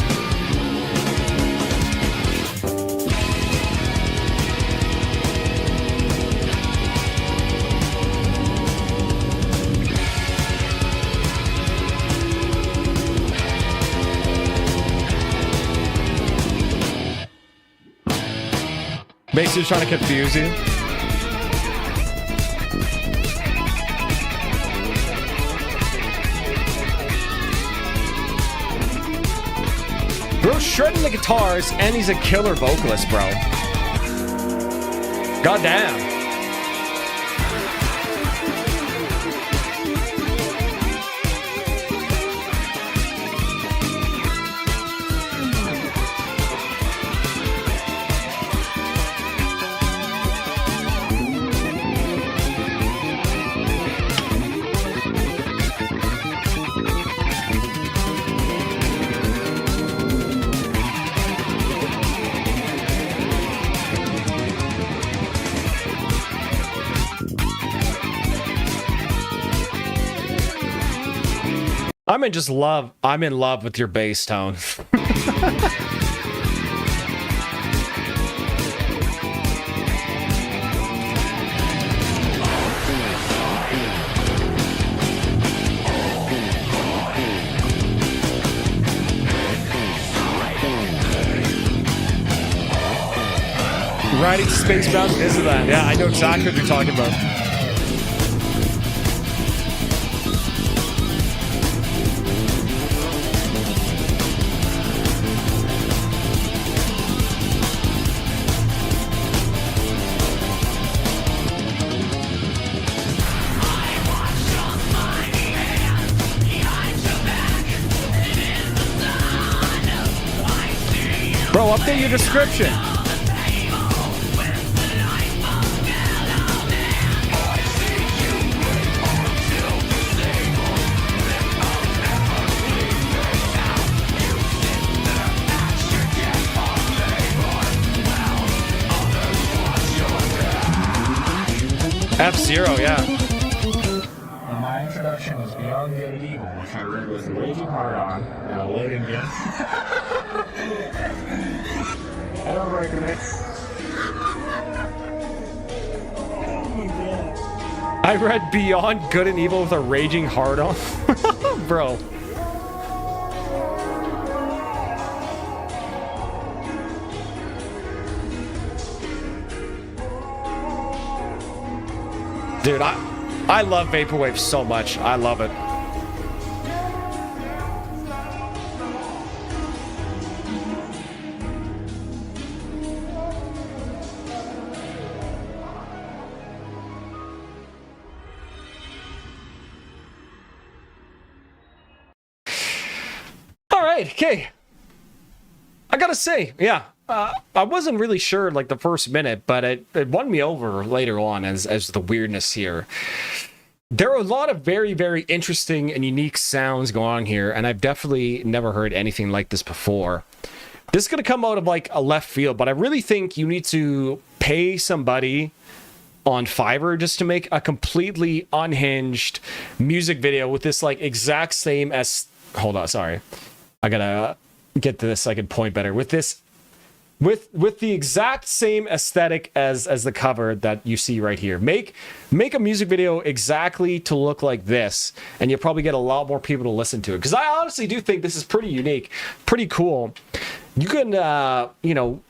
Basically trying to confuse you. Bro's shredding the guitars and he's a killer vocalist, bro. Goddamn. I'm in love with your bass tone. Riding Spacebound is that. Yeah, I know exactly what you're talking about. Bro, update your description. F-Zero, yeah. My introduction was Beyond Good and Evil, which I read was raging hard on, and I'll load again. I don't recommend. I read Beyond Good and Evil with a raging heart on. Bro. Dude, I love Vaporwave so much. I love it. Okay, I gotta say, yeah, I wasn't really sure like the first minute, but it won me over later on as the weirdness here. There are a lot of very, very interesting and unique sounds going on here, and I've definitely never heard anything like this before. This is gonna come out of like a left field, but I really think you need to pay somebody on Fiverr just to make a completely unhinged music video with this like exact same as. Hold on, sorry. I gotta get to this so I can point better. With this, with the exact same aesthetic as the cover that you see right here. Make a music video exactly to look like this, and you'll probably get a lot more people to listen to it. Because I honestly do think this is pretty unique, pretty cool. You can, you know,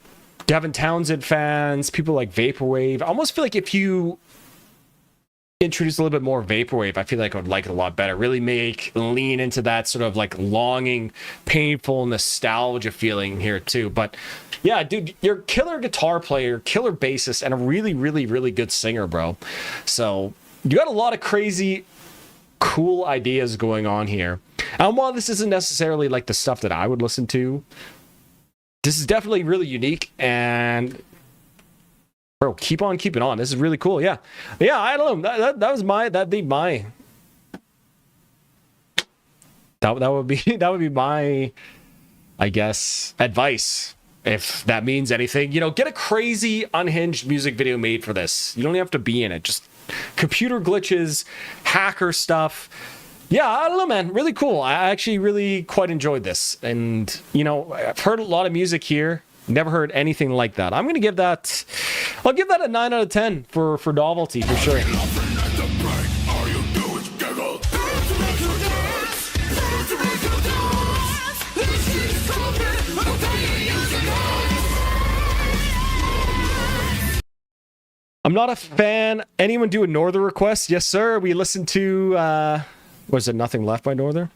Devin Townsend fans, people like Vaporwave. I almost feel like if you introduce a little bit more Vaporwave, I feel like I would like it a lot better. Really lean into that sort of like longing, painful nostalgia feeling here too. But yeah, dude, you're a killer guitar player, killer bassist, and a really, really, really good singer, bro. So you got a lot of crazy, cool ideas going on here. And while this isn't necessarily like the stuff that I would listen to, this is definitely really unique. And bro, keep on keeping on. This is really cool. Yeah, I don't know. That'd be my I guess advice, if that means anything. You know, get a crazy unhinged music video made for this. You don't have to be in it. Just computer glitches, hacker stuff. Yeah, I don't know, man. Really cool. I actually really quite enjoyed this. And you know, I've heard a lot of music here. Never heard anything like that. I'm gonna give that. I'll give that a 9 out of 10 for novelty for sure. I'm not a fan. Anyone do a Northern request? Yes, sir. We listened to. Was it Nothing Left by Northern?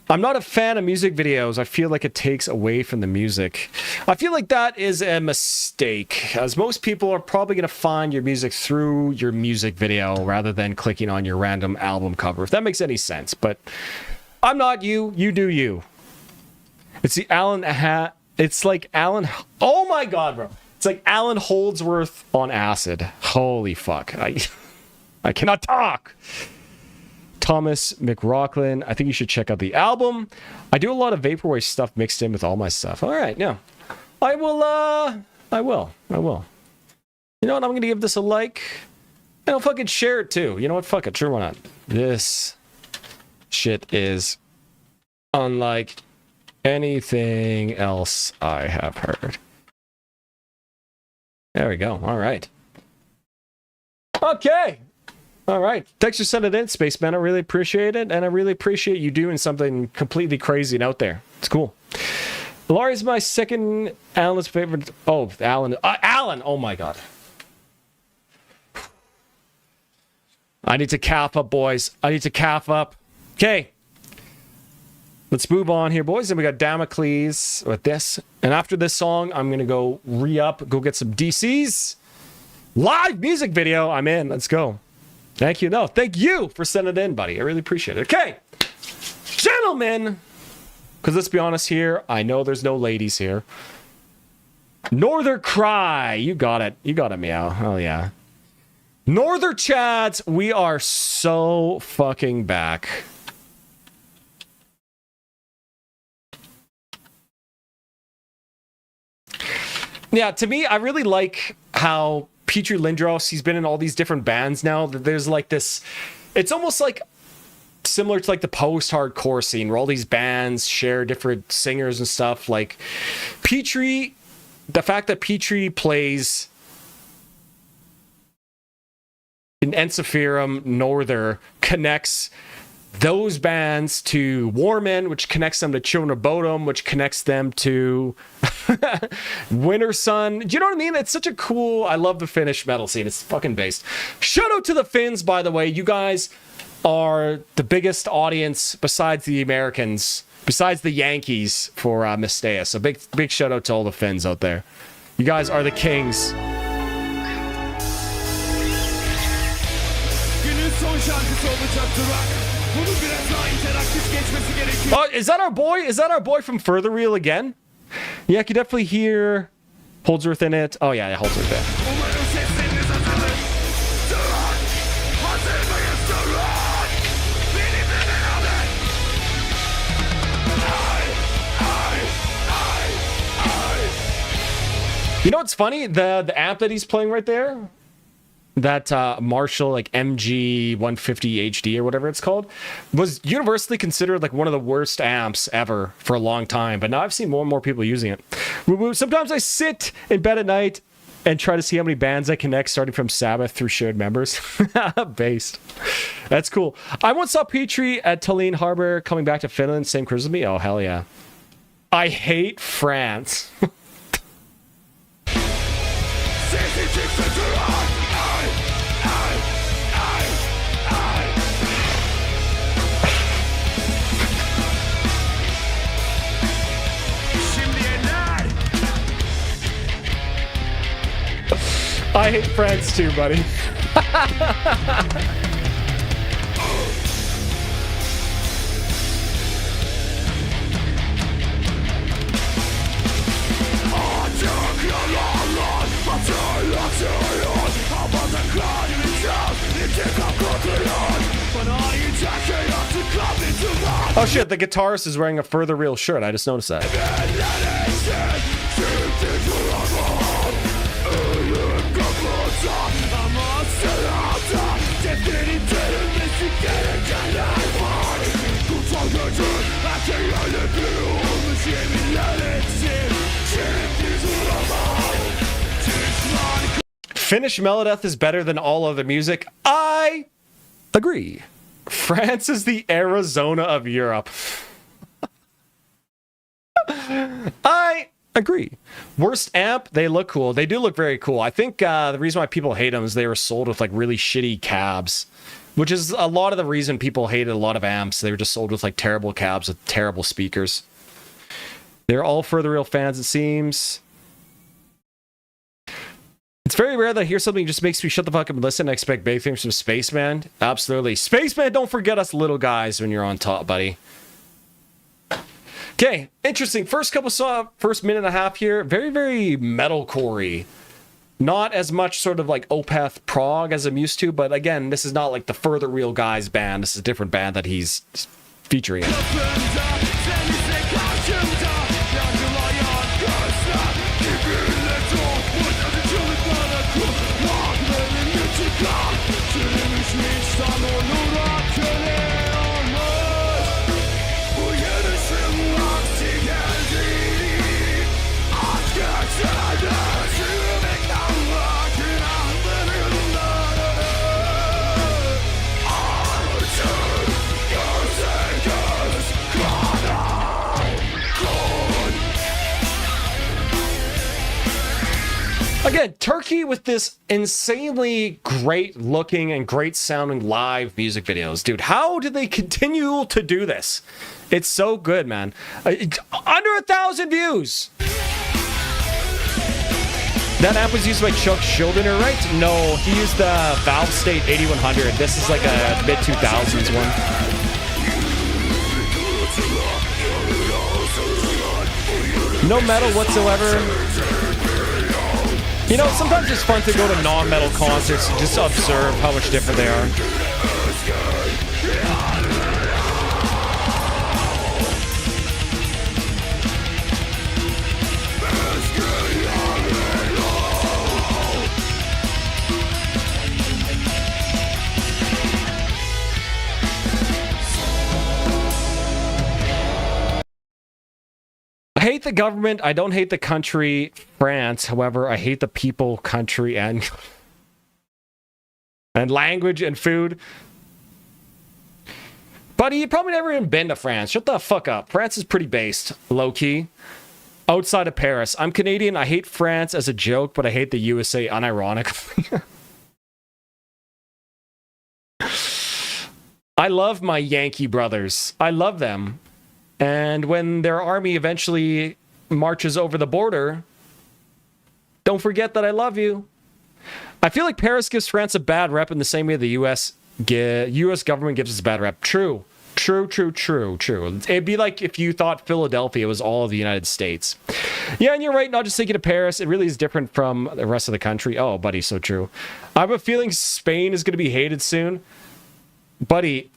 I'm not a fan of music videos. I feel like it takes away from the music. I feel like that is a mistake, as most people are probably going to find your music through your music video rather than clicking on your random album cover, if that makes any sense. But I'm not you. You do you. It's the It's like Alan. Oh my God, bro. It's like Alan Holdsworth on acid. Holy fuck. I cannot talk. Thomas McRocklin. I think you should check out the album. I do a lot of Vaporwave stuff mixed in with all my stuff. All right, yeah. I will. You know what? I'm going to give this a like. And I'll fucking share it too. You know what? Fuck it. Sure, why not? This shit is unlike anything else I have heard. There we go. All right. Okay. All right. Thanks for sending it in, Spaceman. I really appreciate it. And I really appreciate you doing something completely crazy and out there. It's cool. Laurie's my second Alan's favorite. Oh, Alan. Alan. Oh, my God. I need to calf up, boys. I need to calf up. Okay. Let's move on here, boys. And we got Damocles with this. And after this song, I'm going to go re-up, go get some DCs. Live music video. I'm in. Let's go. Thank you. No, thank you for sending it in, buddy. I really appreciate it. Okay. Gentlemen. Because let's be honest here. I know there's no ladies here. Northern Cry. You got it. You got it, meow. Oh, yeah. Northern Chads. We are so fucking back. Yeah, to me, I really like how Petri Lindros, he's been in all these different bands now. There's like this, it's almost like similar to like the post-hardcore scene where all these bands share different singers and stuff. Like Petri, the fact that Petri plays, in Ensiferum Norther connects those bands to Warman, which connects them to Children of Bodom, which connects them to Winter Sun. Do you know what I mean? It's such a cool... I love the Finnish metal scene. It's fucking based. Shout out to the Finns, by the way. You guys are the biggest audience besides the Americans, besides the Yankees for Mystea. So big shout out to all the Finns out there. You guys are the kings. Oh, is that our boy? Is that our boy from Further Real again? Yeah, I can definitely hear Holdsworth in it. Oh yeah, Holdsworth there. You know what's funny? The amp that he's playing right there, that Marshall like MG 150 HD or whatever it's called, was universally considered like one of the worst amps ever for a long time. But now I've seen more and more people using it. Sometimes I sit in bed at night and try to see how many bands I connect, starting from Sabbath through shared members. Based. That's cool. I once saw Petrie at Tallinn Harbor coming back to Finland. Same cruise as me. Oh, hell yeah. I hate France. I hate France too, buddy. Oh shit, the guitarist is wearing a Further Real shirt. I just noticed that. Finnish Melodeth is better than all other music. I agree. France is the Arizona of Europe. I agree. Worst amp, they look cool. They do look very cool. I think the reason why people hate them is they were sold with like really shitty cabs, which is a lot of the reason people hated a lot of amps. They were just sold with like terrible cabs with terrible speakers. They're all Further Real fans, it seems. It's very rare that I hear something just makes me shut the fuck up and listen. I expect big things from Spaceman. Absolutely. Spaceman, don't forget us little guys when you're on top, buddy. Okay, interesting. First minute and a half here. Very, very metalcore-y. Not as much sort of like Opeth prog as I'm used to, but again, this is not like the Further Real guys band. This is a different band that he's featuring in. Again, Turkey with this insanely great looking and great sounding live music videos. Dude, how do they continue to do this? It's so good, man. Under 1,000 views. That app was used by Chuck Schuldiner, right? No, he used the Valve State 8100. This is like a mid-2000s one. No metal whatsoever. You know, sometimes it's fun to go to non-metal concerts and just observe how much different they are. I hate the government. I don't hate the country, France. However, I hate the people, country, and And language and food. Buddy, you probably never even been to France. Shut the fuck up. France is pretty based, low-key. Outside of Paris. I'm Canadian. I hate France as a joke, but I hate the USA unironically. I love my Yankee brothers. I love them. And when their army eventually marches over the border, don't forget that I love you. I feel like Paris gives France a bad rep in the same way the US government gives us a bad rep. True. It'd be like if you thought Philadelphia was all of the United States. Yeah, and you're right, not just thinking of Paris. It really is different from the rest of the country. Oh, buddy, so true. I have a feeling Spain is going to be hated soon. Buddy,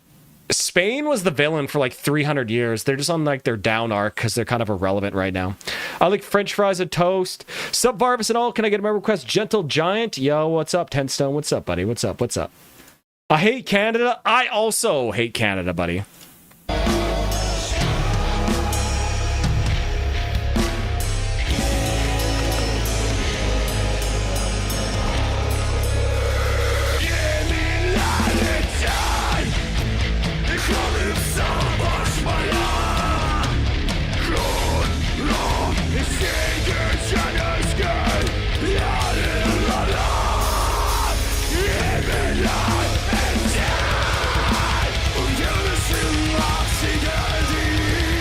Spain was the villain for like 300 years. They're just on like their down arc because they're kind of irrelevant right now. I like French fries and toast. Sup, Varvis and all. Can I get a member request? Gentle Giant. Yo, what's up? 10 Stone. What's up, buddy? What's up? I hate Canada. I also hate Canada, buddy.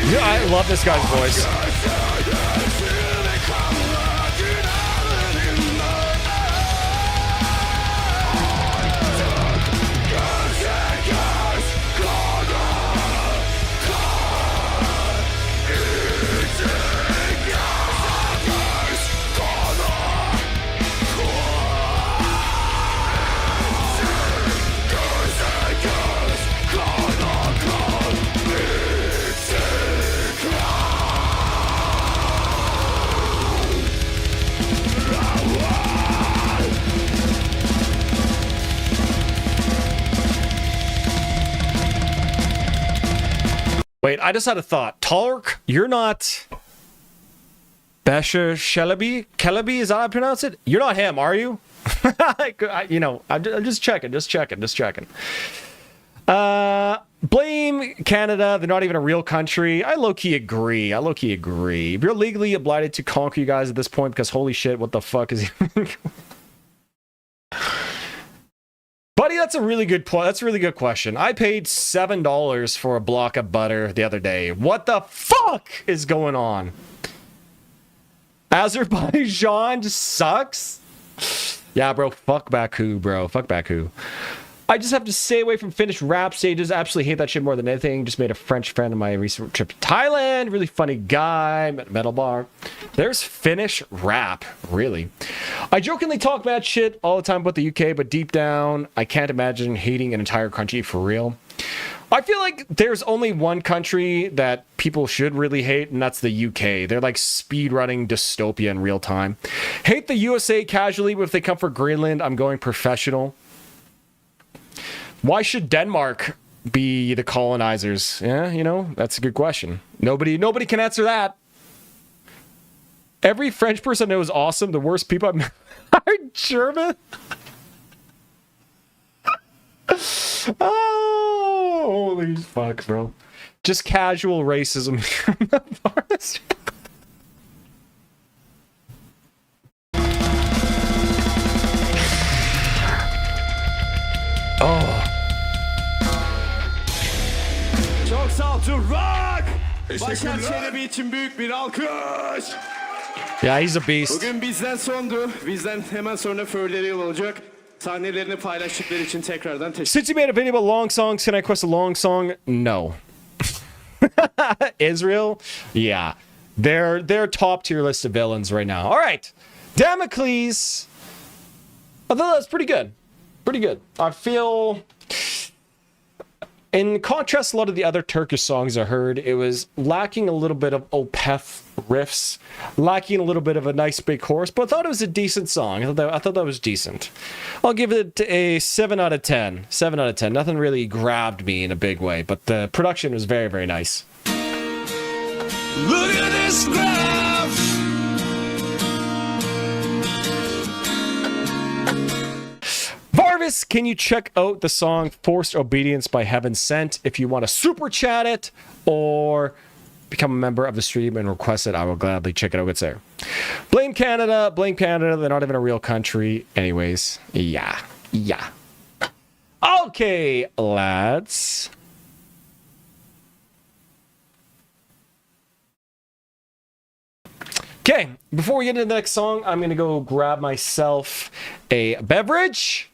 Yeah, I love this guy's voice. Wait, I just had a thought. Talk, you're not Besher Shelaby? Kelebi, is that how I pronounce it? You're not him, are you? You know, I'm just checking. Blame Canada. They're not even a real country. I low-key agree. If you're legally obliged to conquer you guys at this point, because holy shit, what the fuck is even... Buddy, that's a really good point. That's a really good question. I paid $7 for a block of butter the other day. What the fuck is going on? Azerbaijan just sucks? Yeah, bro. Fuck Baku, bro. Fuck Baku. I just have to stay away from Finnish rap stages. Absolutely hate that shit more than anything. Just made a French friend on my recent trip to Thailand. Really funny guy. Met Metal Bar. There's Finnish rap. Really. I jokingly talk bad shit all the time about the UK, but deep down, I can't imagine hating an entire country for real. I feel like there's only one country that people should really hate, and that's the UK. They're like speedrunning dystopia in real time. Hate the USA casually, but if they come for Greenland, I'm going professional. Why should Denmark be the colonizers? Yeah, you know, that's a good question. Nobody can answer that. Every French person I know is awesome. The worst people I've met are German. Oh, holy fuck, bro. Just casual racism. Oh. Çok sağ ol Rock. Başar Çelebi için büyük bir alkış. Yeah, he's a beast. Bugün bizden sondu. Bizden hemen sonra Furleri olacak. Sahnelerini paylaştıkları için tekrardan teşekkür. Since you made a video about long songs, can I request a long song? No. Israel? Yeah. They're top tier list of villains right now. All right. Damocles. I thought that was pretty good. Pretty good. I feel, in contrast to a lot of the other Turkish songs I heard, it was lacking a little bit of Opeth riffs, lacking a little bit of a nice big chorus, but I thought it was a decent song. I thought that was decent. I'll give it a 7 out of 10. 7 out of 10. Nothing really grabbed me in a big way, but the production was very, very nice. Look at this graph. Varvis, can you check out the song Forced Obedience by Heaven Sent? If you want to super chat it or become a member of the stream and request it, I will gladly check it out. It's there. Blame Canada. Blame Canada. They're not even a real country. Anyways, yeah. Okay, lads. Okay, before we get into the next song, I'm going to go grab myself a beverage.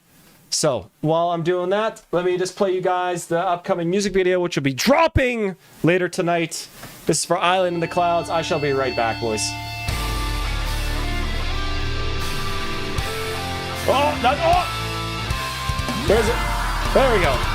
So, while I'm doing that, let me just play you guys the upcoming music video, which will be dropping later tonight. This is for Island in the Clouds. I shall be right back, boys. There's it. There we go.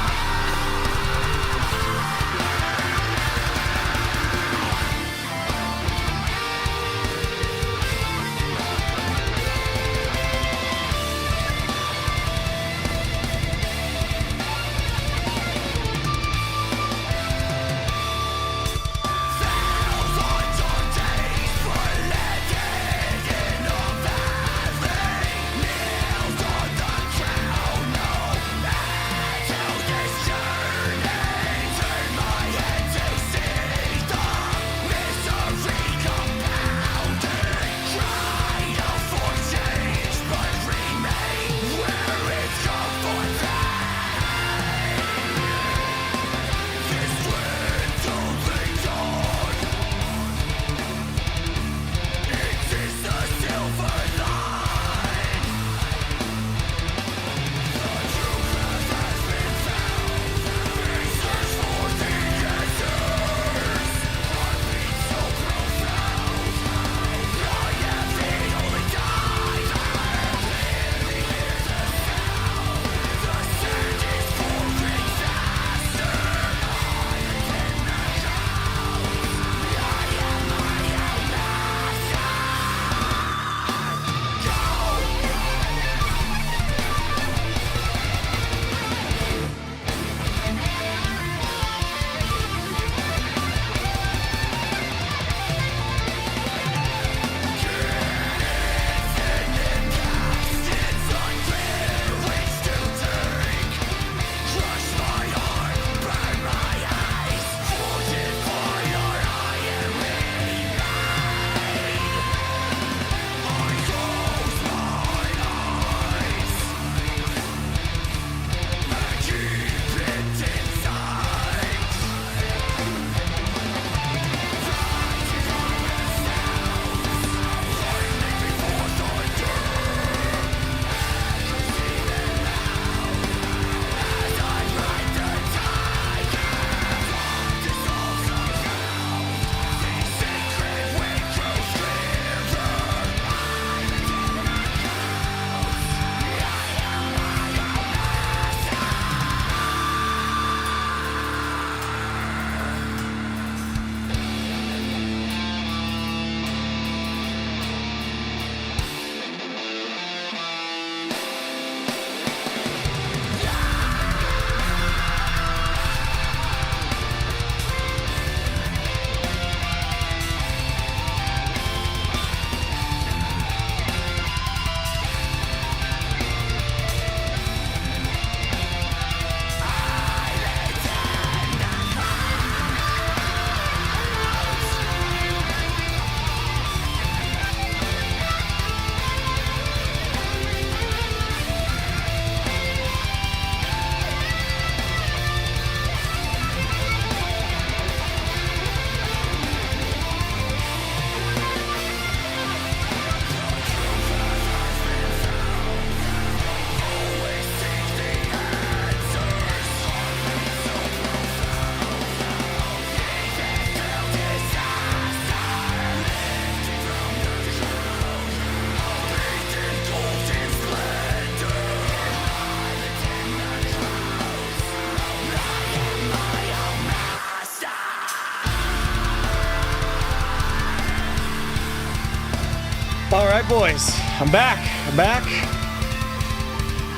All right, boys. I'm back.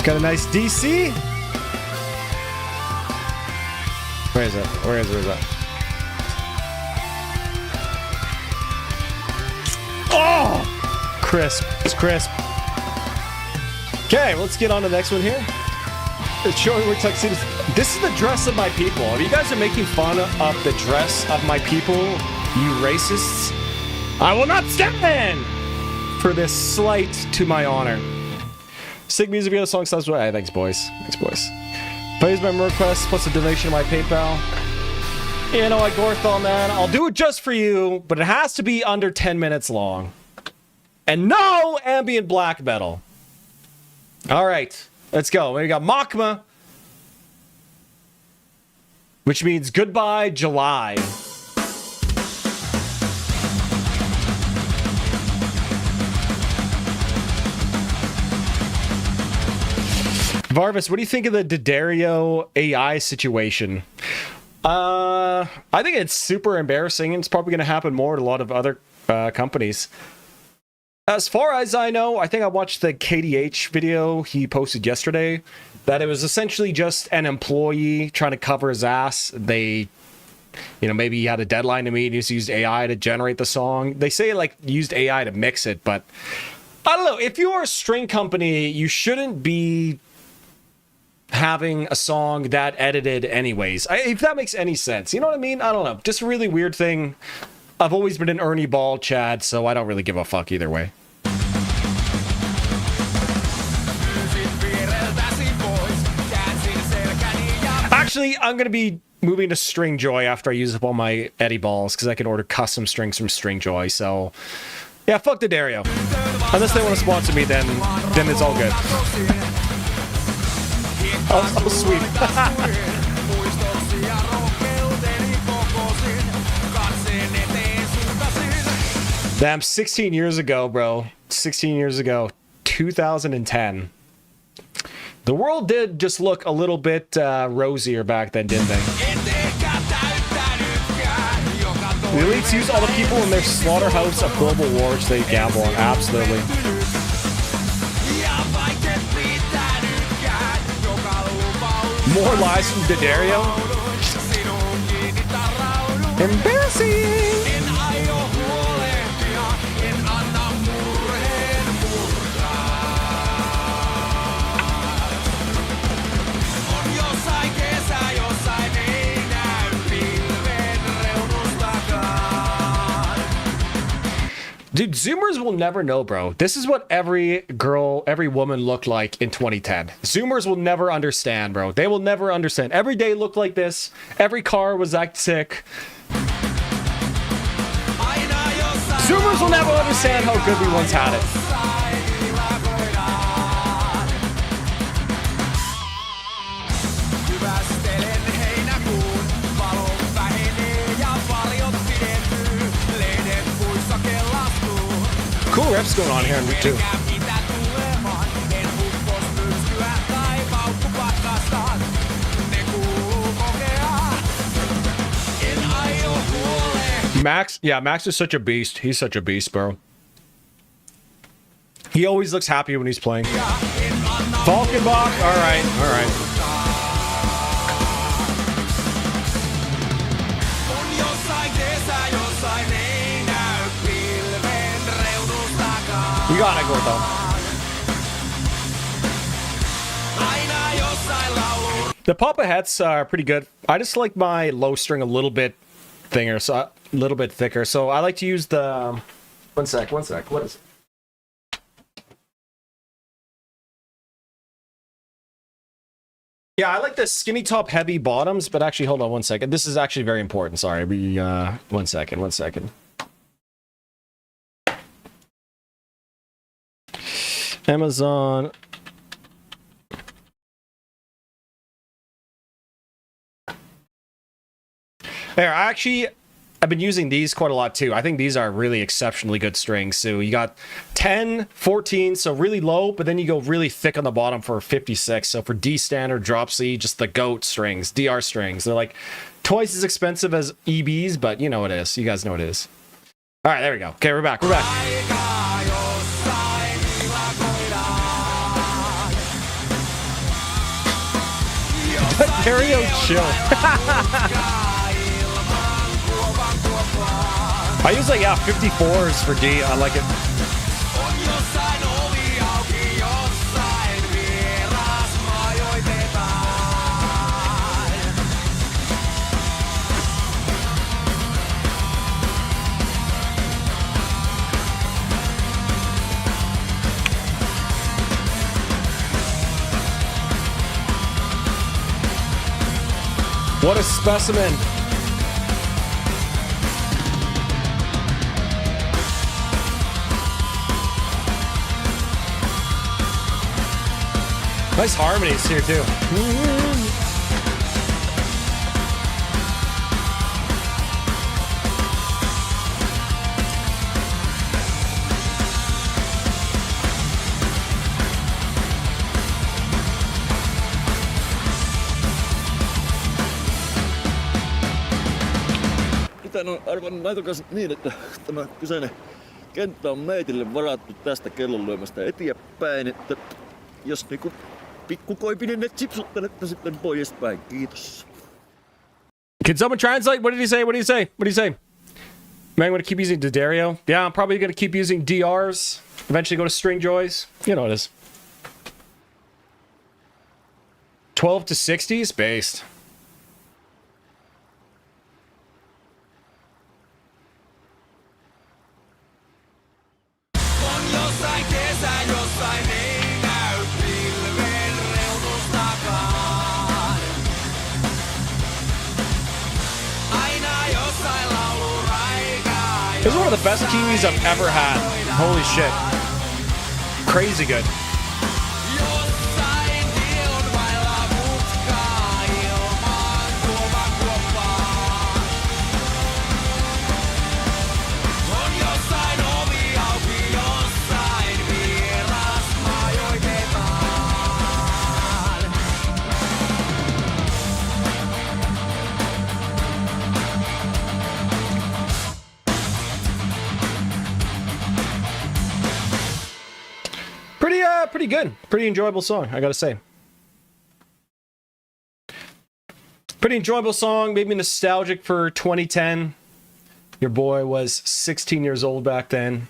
Got a nice DC. Where is it? Where is it? Oh! Crisp. It's crisp. Okay, let's get on to the next one here. It's showing where tuxedos. This is the dress of my people. If you guys are making fun of the dress of my people, you racists, I will not stand for this slight to my honor. Sick music video song sounds right. Thanks, boys. Thanks, boys. Pays my request plus a donation to my PayPal. You know what, Gorthal, man? I'll do it just for you, but it has to be under 10 minutes long. And no ambient black metal. All right, let's go. We got Makma, which means goodbye, July. Varvis, what do you think of the D'Addario AI situation? I think it's super embarrassing, and it's probably going to happen more to a lot of other companies. As far as I know, I think I watched the KDH video he posted yesterday, that it was essentially just an employee trying to cover his ass. They, you know, maybe he had a deadline to meet, he just used AI to generate the song. They say, like, used AI to mix it, but I don't know. If you're a string company, you shouldn't be having a song that edited anyways. If that makes any sense. You know what I mean? I don't know. Just a really weird thing. I've always been an Ernie Ball Chad, so I don't really give a fuck either way. Actually, I'm going to be moving to Stringjoy after I use up all my Eddie balls, because I can order custom strings from Stringjoy, so yeah, fuck D'Addario. Unless they want to sponsor me, then it's all good. Oh, sweet. Damn, 16 years ago, bro. 16 years ago. 2010. The world did just look a little bit rosier back then, didn't they? The elites use all the people in their slaughterhouse of global wars they gamble on. Absolutely. More lies from D'Addario. Embarrassing. Dude, Zoomers will never know, bro. This is what every girl, every woman looked like in 2010. Zoomers will never understand, bro. They will never understand. Every day looked like this. Every car was act sick. Zoomers will never understand how good we once had it. Cool riffs going on here in Route 2. Max, yeah, Max is such a beast. He's such a beast, bro. He always looks happy when he's playing. Falkenbach, all right, all right. You got it, Gordo. The Papa hats are pretty good. I just like my low string a little bit thicker, so I like to use the. One sec. What is it? Yeah, I like the skinny top, heavy bottoms, but actually, hold on one second. This is actually very important. Sorry, one second. Amazon. There, I've been using these quite a lot too. I think these are really exceptionally good strings. So you got 10, 14, so really low, but then you go really thick on the bottom for 56. So for D standard, drop C, just the GOAT strings, DR strings. They're like twice as expensive as EBs, but you know what it is. You guys know what it is. All right, there we go. Okay, we're back. Ontario chill. I use like 54s for D. I like it. What a specimen. Nice harmonies here too. Miten on arvannut näitokas niin, että tämä kyseinen kenttä on meitille varattu tästä kellonlyömästä eteenpäin, että jos niinku pikkukoipinen ne chipsuttelette sitten poispäin. Kiitos. Can someone translate? What did he say? What did he say? What did he say? Am I going to keep using D'Addario? Yeah, I'm probably going to keep using DRs. Eventually go to string joys. You know what it is. 12 to 60s? Based. This is one of the best Kiwis I've ever had. Holy shit. Crazy good. Pretty good. Pretty enjoyable song, I gotta say. Pretty enjoyable song, made me nostalgic for 2010. Your boy was 16 years old back then.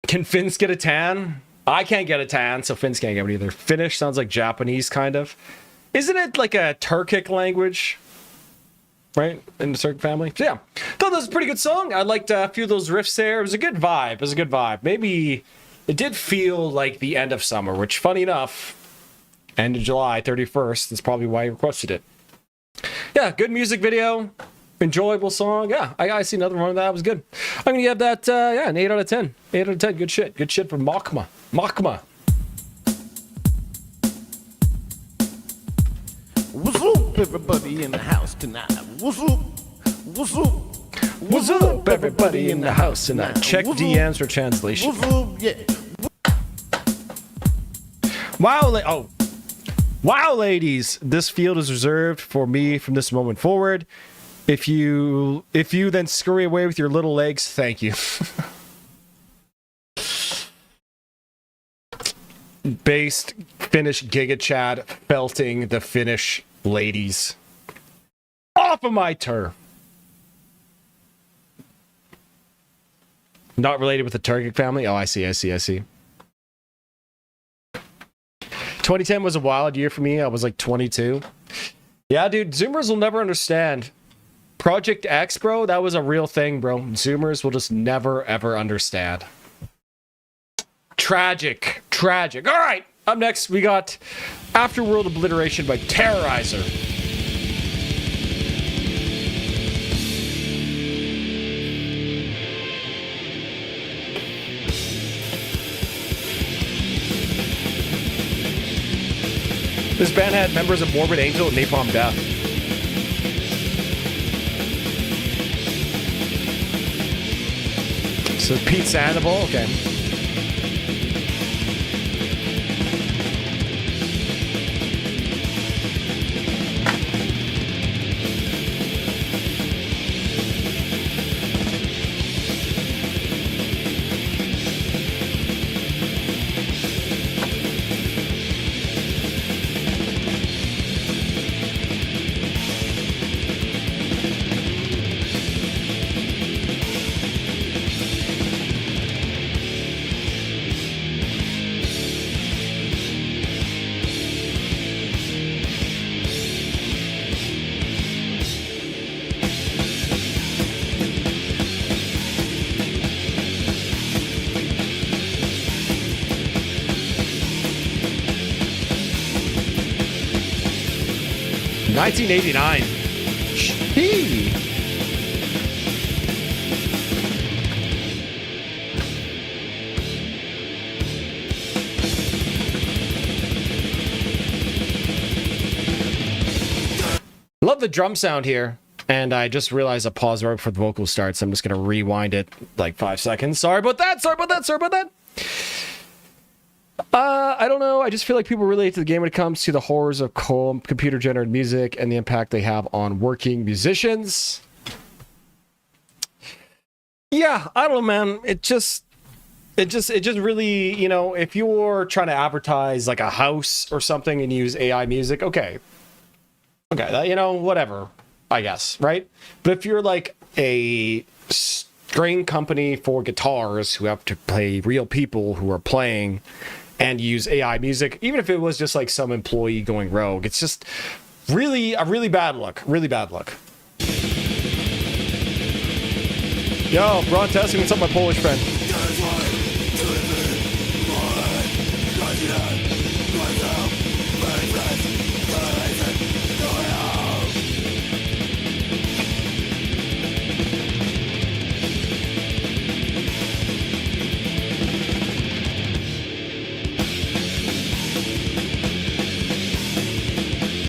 Can Finns get a tan? I can't get a tan, so Finns can't get it either. Finnish sounds like Japanese, kind of. Isn't it like a Turkic language? Right? In the Turk family. So yeah. Thought that was a pretty good song. I liked a few of those riffs there. It was a good vibe. It was a good vibe. Maybe it did feel like the end of summer, which, funny enough, end of July 31st. That's probably why you requested it. Yeah, good music video. Enjoyable song. Yeah, I see another one of that. It was good. I'm going to give that, an 8 out of 10. 8 out of 10. Good shit. Good shit from Makma. Makma. What's up, everybody in the house tonight? What's up? What's up? What's up, everybody in the house tonight? Check DMs for translation. What's up? Yeah. Wow, ladies! This field is reserved for me from this moment forward. If you then scurry away with your little legs, thank you. Based Finnish Giga Chad belting the Finnish ladies. Off of my turf! Not related with the Turkic family? Oh, I see. 2010 was a wild year for me. I was like 22. Yeah, dude, Zoomers will never understand. Project X, bro, that was a real thing, bro. Zoomers will just never, ever understand. Tragic. All right, up next, we got Afterworld Obliteration by Terrorizer. This band had members of Morbid Angel and Napalm Death. So Pete Sandoval, okay. 1989. Gee. Love the drum sound here. And I just realized I paused right before the vocal starts. I'm just going to rewind it like 5 seconds. Sorry about that. Sorry about that. Sorry about that. I don't know. I just feel like people relate to the game when it comes to the horrors of computer-generated music and the impact they have on working musicians. Yeah, I don't know, man. It just really, you know, if you're trying to advertise like a house or something and use AI music, okay, that, you know, whatever, I guess, right? But if you're like a string company for guitars who have to play real people who are playing and use AI music, even if it was just like some employee going rogue, it's just really a really bad look. Really bad look. Yo, Braun testing, what's up, my Polish friend?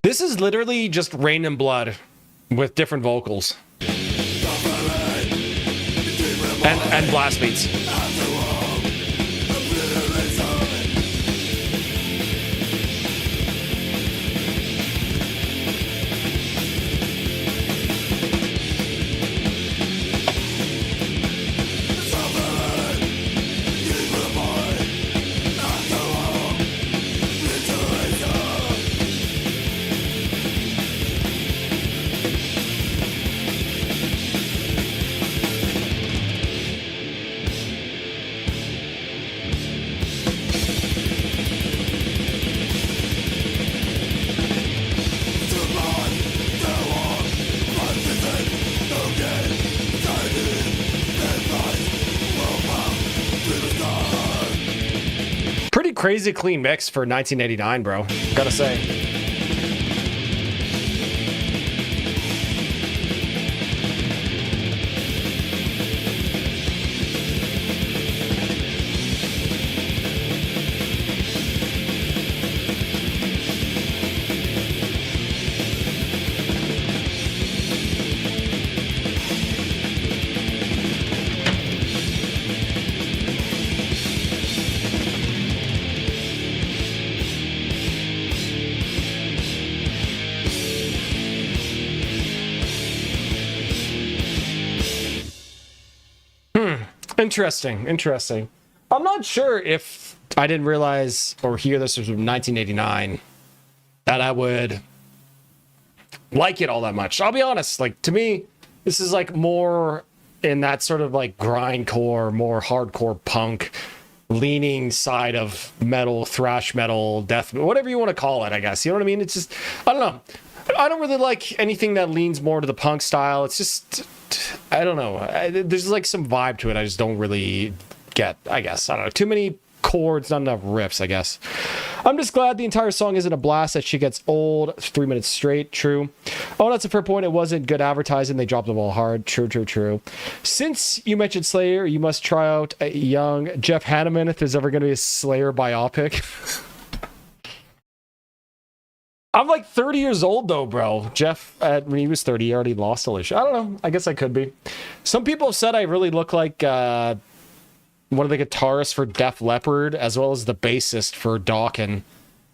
This is literally just Rain and Blood with different vocals. And blast beats. Pretty crazy clean mix for 1989, bro. Gotta say. Interesting. I'm not sure if I didn't realize or hear this was from 1989 that I would like it all that much. I'll be honest, like to me, this is like more in that sort of like grindcore, more hardcore punk leaning side of metal, thrash metal, death, whatever you want to call it, I guess. You know what I mean? It's just, I don't know. I don't really like anything that leans more to the punk style. It's just, I don't know. There's like some vibe to it I just don't really get, I guess. I don't know. Too many chords, not enough riffs, I guess. I'm just glad the entire song isn't a blast that she gets old 3 minutes straight. True. Oh, that's a fair point. It wasn't good advertising. They dropped the ball hard. True. Since you mentioned Slayer, you must try out a young Jeff Hanneman if there's ever going to be a Slayer biopic. I'm like 30 years old though, bro. Jeff, when he was 30, he already lost all his shit. I don't know. I guess I could be. Some people have said I really look like one of the guitarists for Def Leppard, as well as the bassist for Dawkins.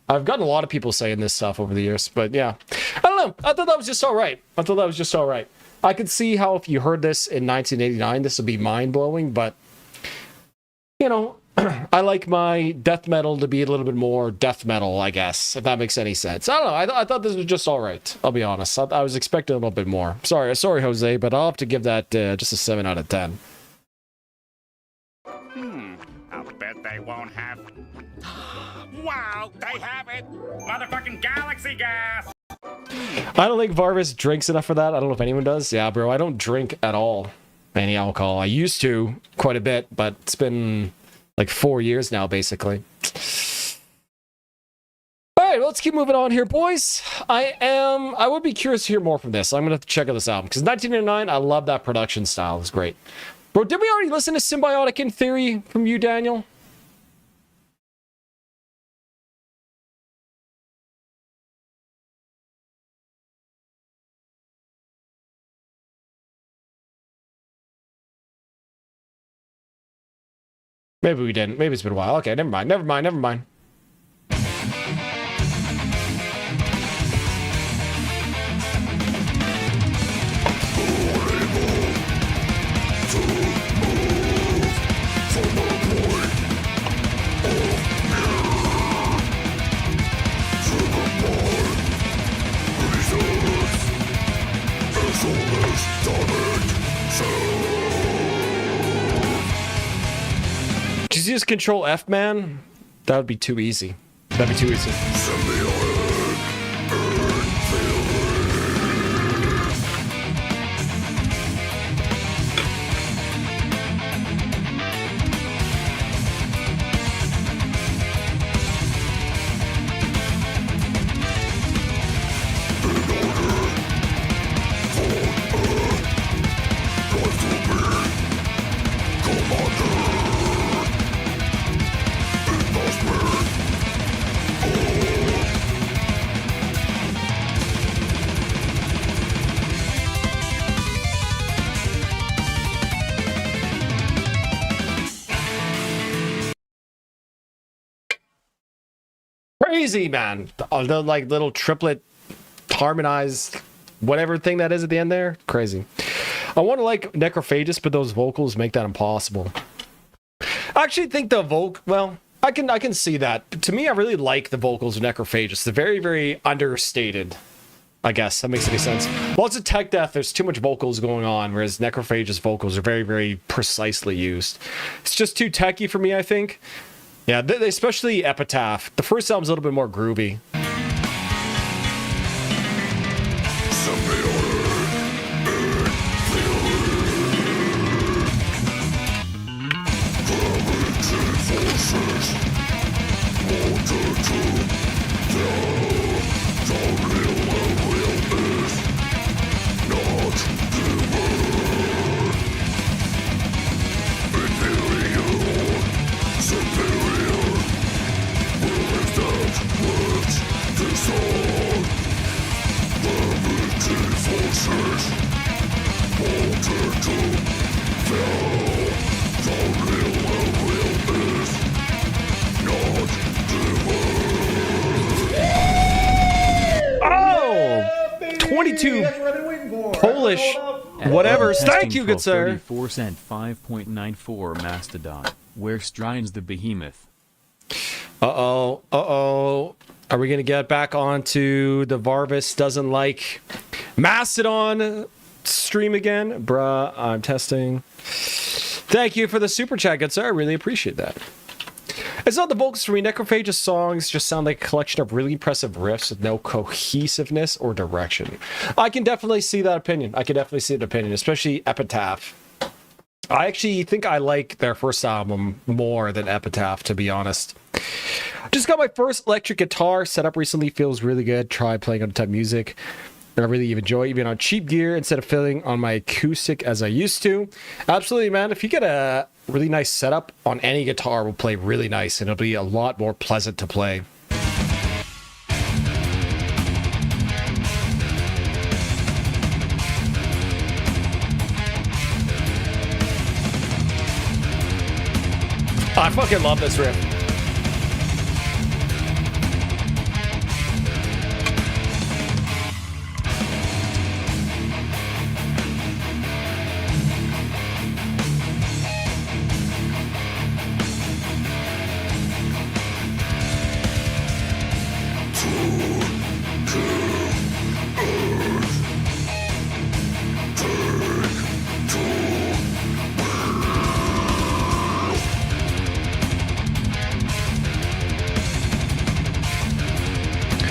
I've gotten a lot of people saying this stuff over the years, but yeah. I don't know. I thought that was just all right. I could see how if you heard this in 1989, this would be mind-blowing, but, you know, I like my death metal to be a little bit more death metal, I guess, if that makes any sense. I don't know. I thought this was just all right. I'll be honest. I was expecting a little bit more. Sorry, Jose, but I'll have to give that just a 7 out of 10. I'll bet they won't have... Wow, they have it! Motherfucking galaxy gas! I don't think Varvis drinks enough for that. I don't know if anyone does. Yeah, bro, I don't drink at all any alcohol. I used to quite a bit, but it's been like 4 years now, basically. All right, let's keep moving on here, boys. I would be curious to hear more from this. I'm gonna have to check out this album because 1989, I love that production style. It's great. Bro, did we already listen to Symbiotic in Theory from you, Daniel? Maybe we didn't. Maybe it's been a while. Okay, never mind. Never mind. Never mind. Did you just control F, man? That would be too easy. That'd be too easy. Crazy, man. The like little triplet harmonized whatever thing that is at the end there. Crazy. I want to like Necrophagus, but those vocals make that impossible. I actually think the well, I can see that. But to me, I really like the vocals of Necrophagus. They're very, very understated. I guess that makes any sense. Well, it's a tech death. There's too much vocals going on, whereas Necrophagus vocals are very, very precisely used. It's just too techy for me, I think. Yeah, especially Epitaph. The first album's a little bit more groovy. Polish, whatever. Thank you, good sir. 34 cent 5.94 Mastodon, where Strine's the behemoth. Uh-oh. Are we going to get back onto the Varvis doesn't like Mastodon stream again? Bruh, I'm testing. Thank you for the super chat, good sir. I really appreciate that. It's not the vocals for me. Necrophagus songs just sound like a collection of really impressive riffs with no cohesiveness or direction. I can definitely see that opinion. Especially Epitaph. I actually think I like their first album more than Epitaph, to be honest. Just got my first electric guitar set up recently. Feels really good. Try playing on type music. And I really enjoy even on cheap gear instead of filling on my acoustic as I used to. Absolutely, man. If you get a really nice setup on any guitar, will play really nice and it'll be a lot more pleasant to play. I fucking love this riff.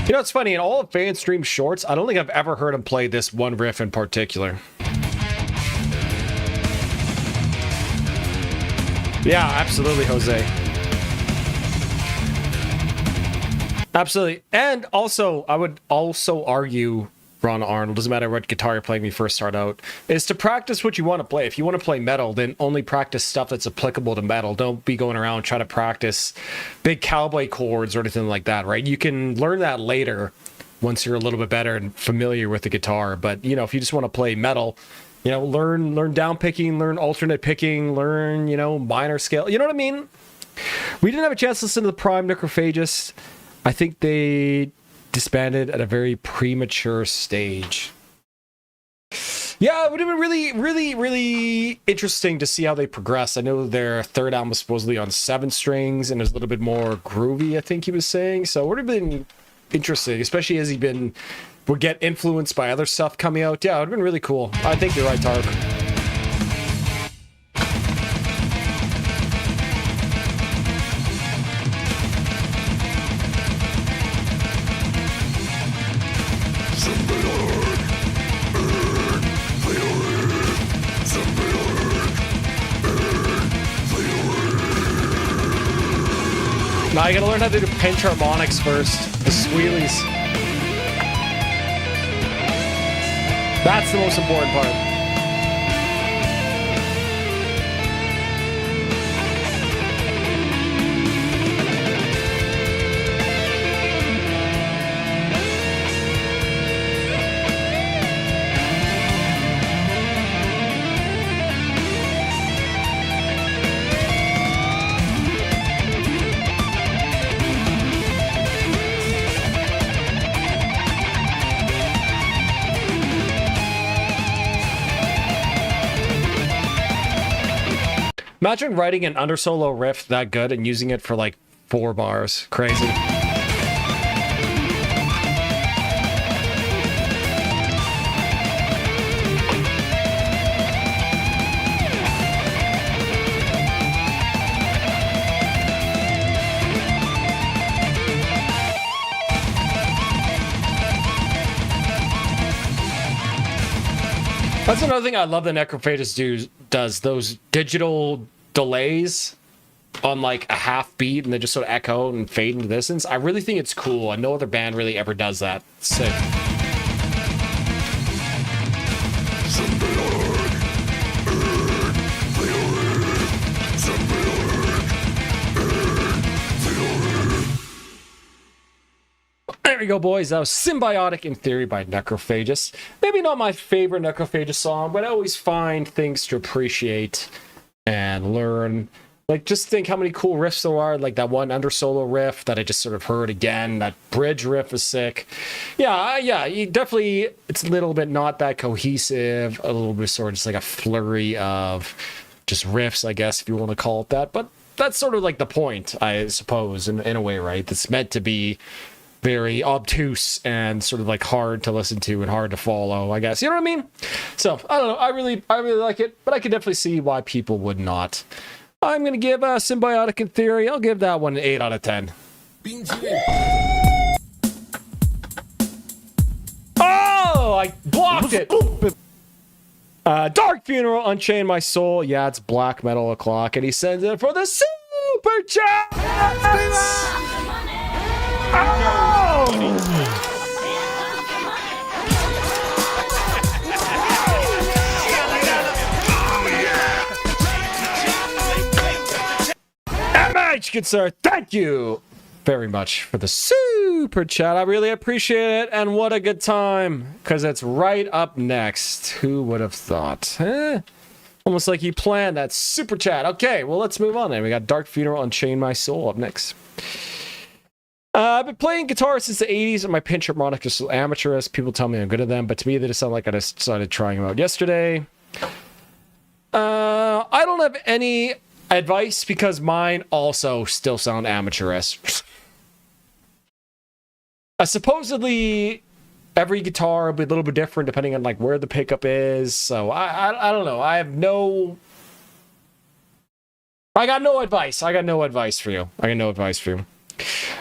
You know, it's funny, in all of fan stream shorts, I don't think I've ever heard him play this one riff in particular. Yeah, absolutely, Jose. Absolutely. And also, I would also argue, Ron Arnold, doesn't matter what guitar you're playing when you first start out, is to practice what you want to play. If you want to play metal, then only practice stuff that's applicable to metal. Don't be going around trying to practice big cowboy chords or anything like that, right? You can learn that later once you're a little bit better and familiar with the guitar. But, you know, if you just want to play metal, you know, learn down picking, learn alternate picking, learn, you know, minor scale. You know what I mean? We didn't have a chance to listen to the Prime Necrophagist. I think they disbanded at a very premature stage. Yeah, it would have been really interesting to see how they progress. I know their third album was supposedly on 7 strings and it was a little bit more groovy, I think he was saying. So it would have been interesting, especially as would get influenced by other stuff coming out. Yeah, it would have been really cool. I think you're right, Tark. Now you gotta learn how to do pinch harmonics first. The squealies. That's the most important part. Imagine writing an undersolo riff that good and using it for like 4 bars. Crazy. That's another thing I love the Necrophagist does. Those digital delays on like a half beat and they just sort of echo and fade into distance. I really think it's cool, and no other band really ever does that. It's sick. There we go, boys. That was Symbiotic in Theory by Necrophagist. Maybe not my favorite Necrophagist song, but I always find things to appreciate and learn. Like, just think how many cool riffs there are. Like that one under solo riff that I just sort of heard again. That bridge riff is sick. Yeah, you definitely, it's a little bit not that cohesive. A little bit sort of just like a flurry of just riffs, I guess, if you want to call it that. But that's sort of like the point, I suppose, in a way, right? It's meant to be very obtuse and sort of like hard to listen to and hard to follow, I guess. You know what I mean? So, I don't know. I really like it, but I can definitely see why people would not. I'm going to give Symbiotic in Theory, I'll give that one an 8 out of 10. Oh, I blocked it. Dark Funeral, Unchain My Soul. Yeah, it's black metal o'clock, and he sends it for the super chat. MH, good sir, thank you very much for the super chat. I really appreciate it, and what a good time, because it's right up next. Who would have thought? Almost like he planned that super chat. Okay, well, let's move on then. We got Dark Funeral, Unchain My Soul up next. I've been playing guitar since the 80s, and my pinch harmonica is still amateurish. People tell me I'm good at them, but to me, they just sound like I just started trying them out yesterday. I don't have any advice because mine also still sound amateurish. Supposedly, every guitar will be a little bit different depending on like where the pickup is. So I don't know. I got no advice. I got no advice for you.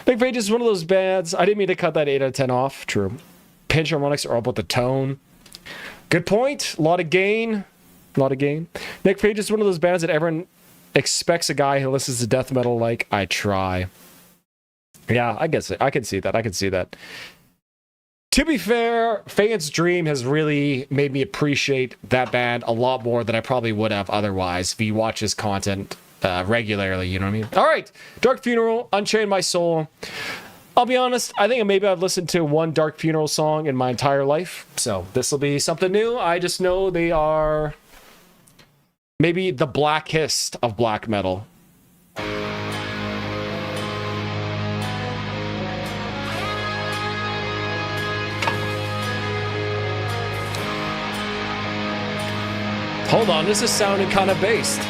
Necrophagist is one of those bands. I didn't mean to cut that 8 out of 10 off. True. Pinch harmonics are all about the tone. Good point. A lot of gain. Necrophagist is one of those bands that everyone expects a guy who listens to death metal like I try. Yeah, I guess I can see that. I can see that. To be fair, Faye's Dream has really made me appreciate that band a lot more than I probably would have otherwise if you watch his content regularly, you know what I mean? All right, Dark Funeral, Unchain My Soul. I'll be honest, I think maybe I've listened to one Dark Funeral song in my entire life, so this will be something new. I just know they are maybe the blackest of black metal. Hold on, this is sounding kind of based.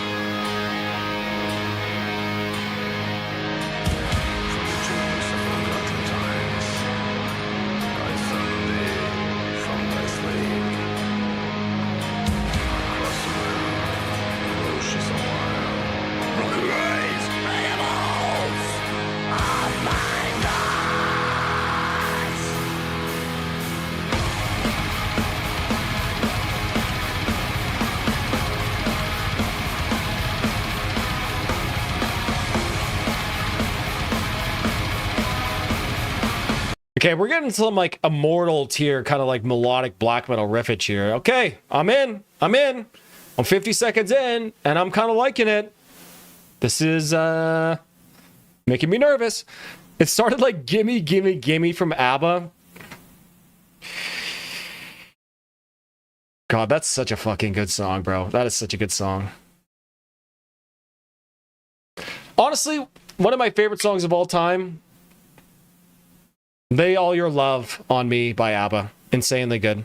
Okay, we're getting some like immortal tier, kind of like melodic black metal riffage here. Okay, I'm in. I'm 50 seconds in, and I'm kind of liking it. This is making me nervous. It started like Gimme, Gimme, Gimme from ABBA. God, that's such a fucking good song, bro. That is such a good song. Honestly, one of my favorite songs of all time, Lay All Your Love on Me by ABBA. Insanely good.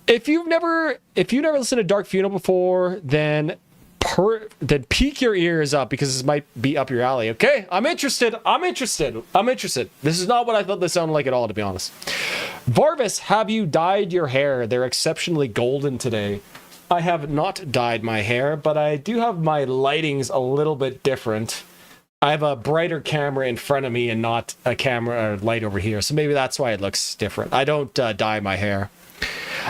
If you've never listened to Dark Funeral before, then peek your ears up because this might be up your alley. Okay, I'm interested. This is not what I thought this sounded like at all, to be honest. Varvis, have you dyed your hair? They're exceptionally golden today. I have not dyed my hair, but I do have my lightings a little bit different. I have a brighter camera in front of me and not a camera or light over here, so maybe that's why it looks different. I don't dye my hair.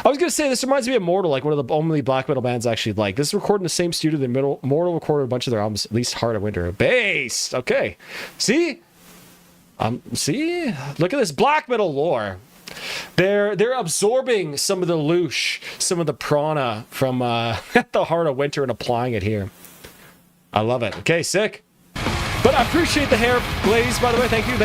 I was going to say, this reminds me of Mortal, like one of the only black metal bands I actually like. This is recorded in the same studio that Mortal recorded a bunch of their albums, at least Heart of Winter. Based! Okay. See? See? Look at this black metal lore. They're absorbing some of the loosh, some of the prana from the Heart of Winter and applying it here. I love it. Okay, sick. But I appreciate the hair glaze, by the way. Thank you.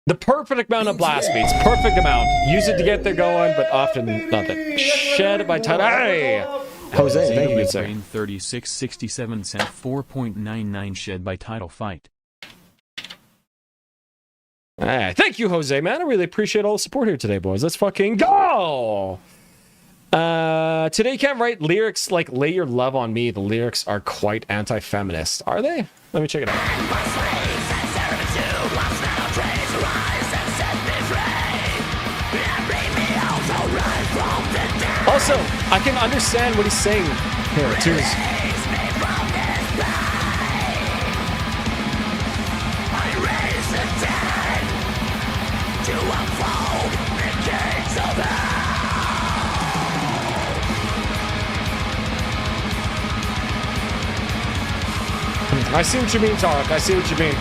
The perfect amount of blast beats. Perfect amount. Use it to get there going, but often nothing. Shed by title. Hey! Jose, thank you, good sir. 3667 cent 4.99 shed by title fight. Hey, thank you, Jose, man. I really appreciate all the support here today, boys. Let's fucking go! Today you can't write lyrics like Lay Your Love on Me. The lyrics are quite anti-feminist. Are they? Let me check it out. Also, I can understand what he's saying here, too. I see what you mean, Tarek. I see what you mean.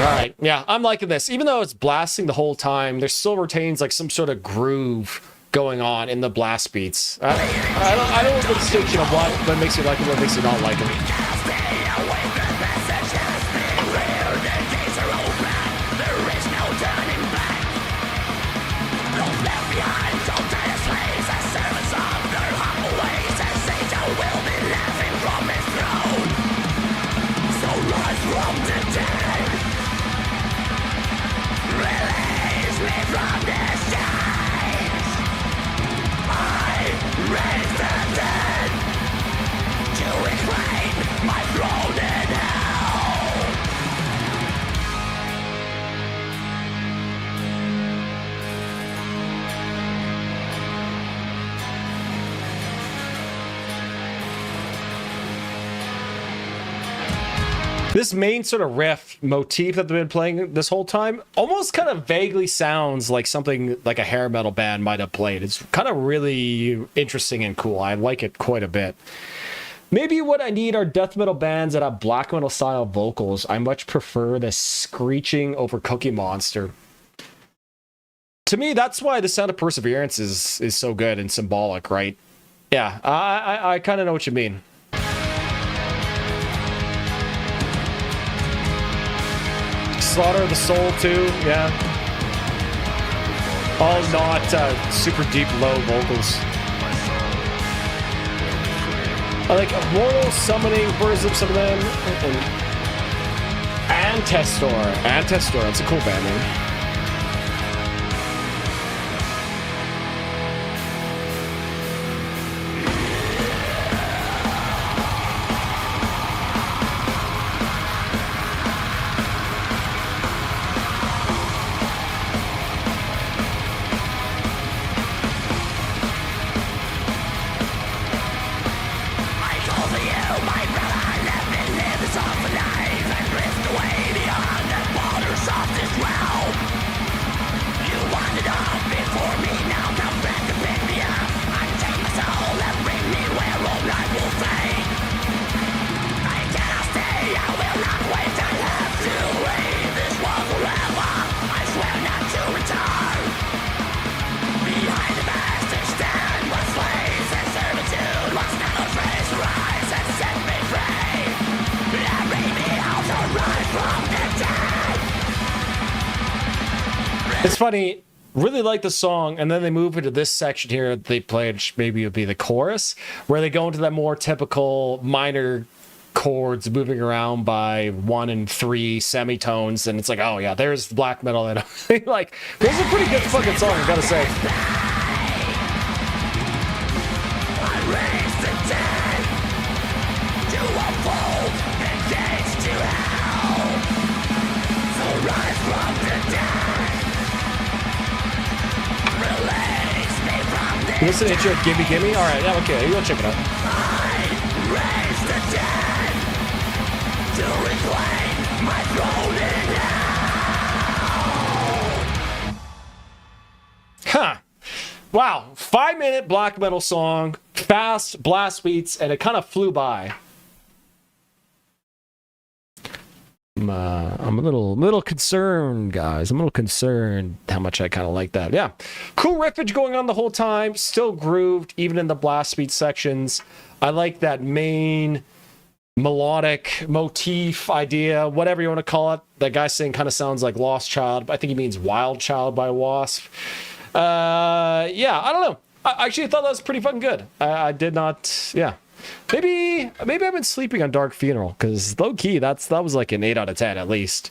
Alright, yeah, I'm liking this. Even though it's blasting the whole time, there still retains like some sort of groove going on in the blast beats. I don't know the distinction of what makes you like it, what makes you not like it. This main sort of riff motif that they've been playing this whole time almost kind of vaguely sounds like something like a hair metal band might have played. It's kind of really interesting and cool. I like it quite a bit. Maybe what I need are death metal bands that have black metal style vocals. I much prefer the screeching over Cookie Monster. To me, that's why the Sound of Perseverance is so good and symbolic, right? Yeah, I kind of know what you mean. Slaughter of the Soul too, yeah. All not super deep, low vocals. I like Mortal Summoning, Birds of some of them, and Testor. That's a cool band name. It's funny, really like the song, and then they move into this section here they played, maybe it would be the chorus, where they go into that more typical minor chords moving around by 1 and 3 semitones, and it's like, oh yeah, there's black metal. And like, this is a pretty good fucking song, I gotta say. You listen to intro, Gimme Gimme? Alright, yeah, okay, you'll check it out. Huh. Wow, 5-minute black metal song, fast blast beats, and it kind of flew by. I'm a little concerned, guys. I'm a little concerned how much I kind of like that. Yeah, cool riffage going on the whole time. Still grooved, even in the blast beat sections. I like that main melodic motif idea, whatever you want to call it. That guy saying kind of sounds like Lost Child. I think he means Wild Child by Wasp. Yeah, I don't know. I actually thought that was pretty fucking good. I did not. Yeah. Maybe I've been sleeping on Dark Funeral, because low key that was like an 8 out of 10 at least,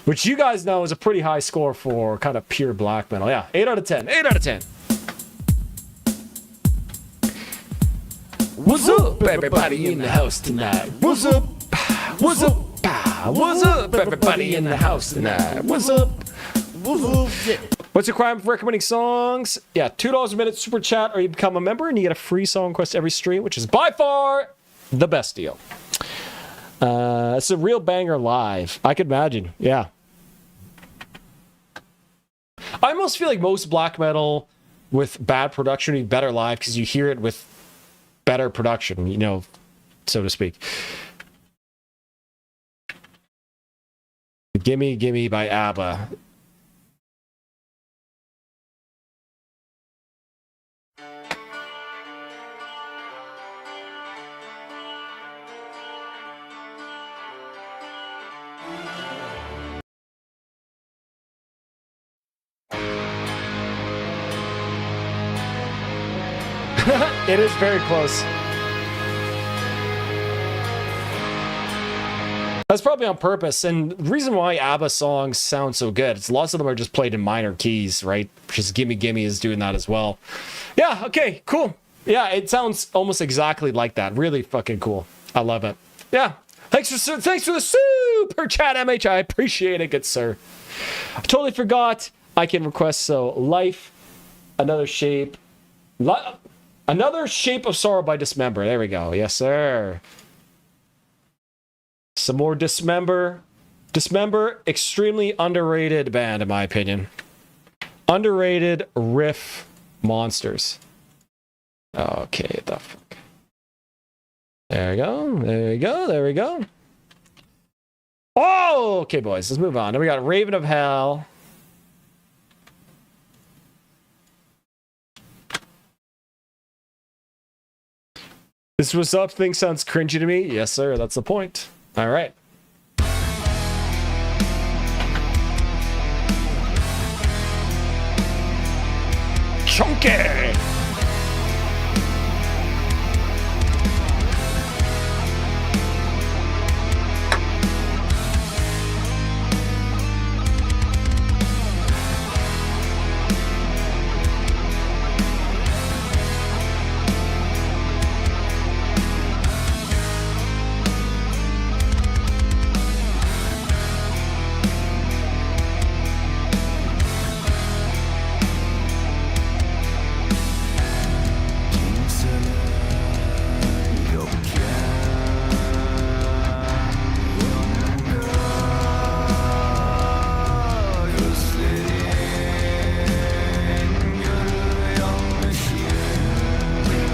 which you guys know is a pretty high score for kind of pure black metal. Yeah, 8 out of 10. 8 out of 10. What's up, everybody in the house tonight? What's up? What's up? What's up, everybody in the house tonight? What's up? What's up? Yeah. What's your crime for recommending songs? Yeah, $2 a minute super chat, or you become a member and you get a free song request every stream, which is by far the best deal. It's a real banger live. I could imagine. Yeah. I almost feel like most black metal with bad production would be better live, because you hear it with better production, you know, so to speak. Gimme Gimme by ABBA. It is very close. That's probably on purpose, and the reason why ABBA songs sound so good, it's lots of them are just played in minor keys, right? Just Gimme Gimme is doing that as well. Yeah, okay, cool. Yeah, it sounds almost exactly like that. Really fucking cool. I love it. Yeah, thanks for the super chat, MH. I appreciate it, good sir. I totally forgot. I can request so life, another shape of sorrow by Dismember. There we go. Yes, sir. Some more Dismember. Dismember, extremely underrated band, in my opinion. Underrated riff monsters. Okay, the fuck. There we go. There we go. There we go. Oh, okay, boys. Let's move on. Then we got Raven of Hell. This What's Up thing sounds cringy to me. Yes, sir. That's the point. All right. Chunky!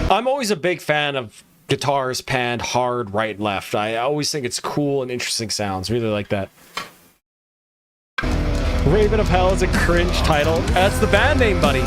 I'm always a big fan of guitars panned hard right and left. I always think it's cool and interesting sounds. Really like that. Raven of Hell is a cringe title. That's the band name, buddy.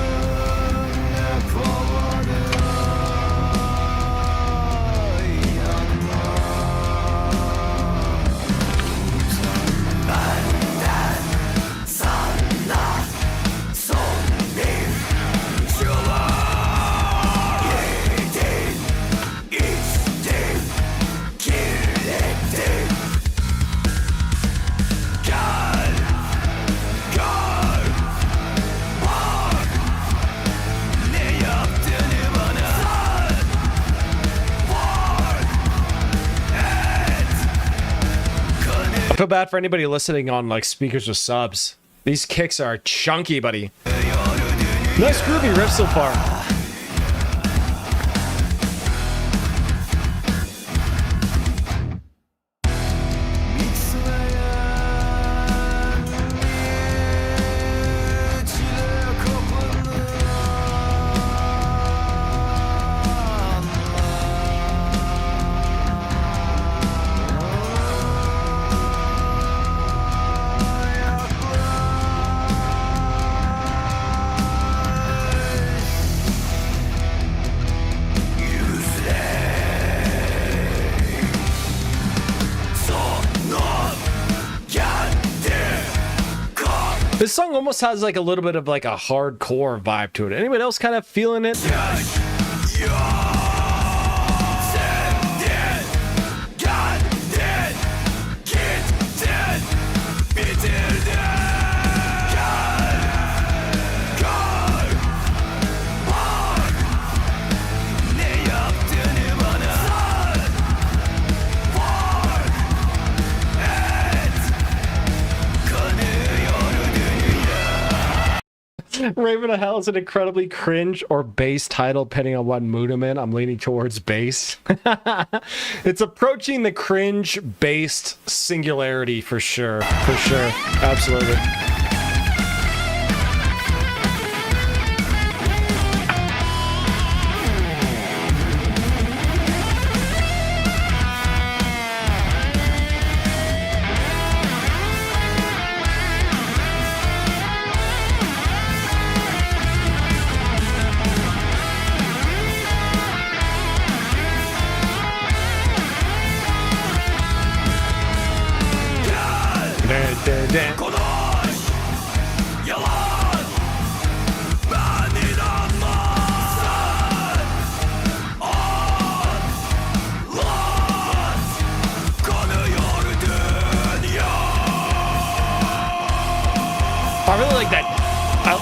I feel bad for anybody listening on like speakers with subs. These kicks are chunky, buddy. Nice groovy riff so far. This song almost has like a little bit of like a hardcore vibe to it. Anyone else kind of feeling it? Raven of Hell is an incredibly cringe or bass title, depending on what mood I'm in. I'm leaning towards bass. It's approaching the cringe-based singularity for sure. For sure. Absolutely.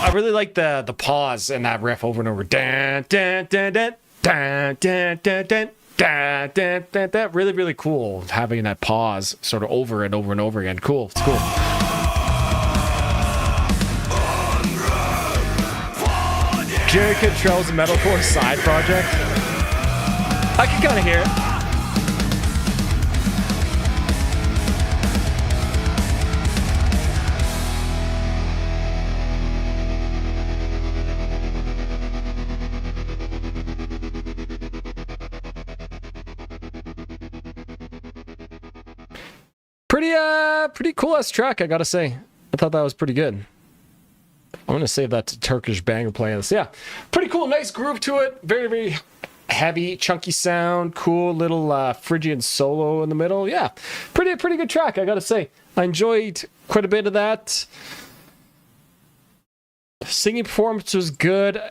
I really like the pause in that riff over and over. Dan, dan, dan, dan, dan, dan, dan, dan. Da, da, da, da. Really, really cool having that pause sort of over and over and over again. Cool. It's cool. Jerry Cantrell's metalcore side project. I can kind of hear it. Pretty cool ass track, I gotta say. I thought that was pretty good. I'm gonna save that to Turkish banger playlist. Yeah, pretty cool, nice groove to it. Very, very heavy, chunky sound. Cool little Phrygian solo in the middle. Yeah, pretty good track, I gotta say. I enjoyed quite a bit of that. Singing performance was good.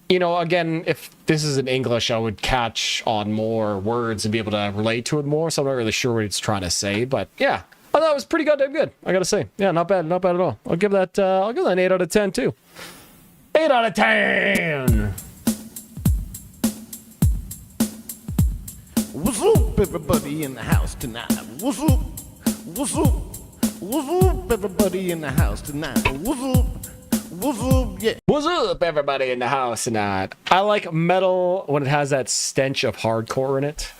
You know, again, if this is in English, I would catch on more words and be able to relate to it more. So I'm not really sure what it's trying to say, but yeah. I thought it was pretty goddamn good, I gotta say. Yeah, not bad at all. I'll give that an 8 out of 10 too. 8 out of 10! What's up, everybody in the house tonight? What's up? What's up? What's up, everybody in the house tonight? What's up? What's up? Yeah. What's up, everybody in the house tonight? I like metal when it has that stench of hardcore in it.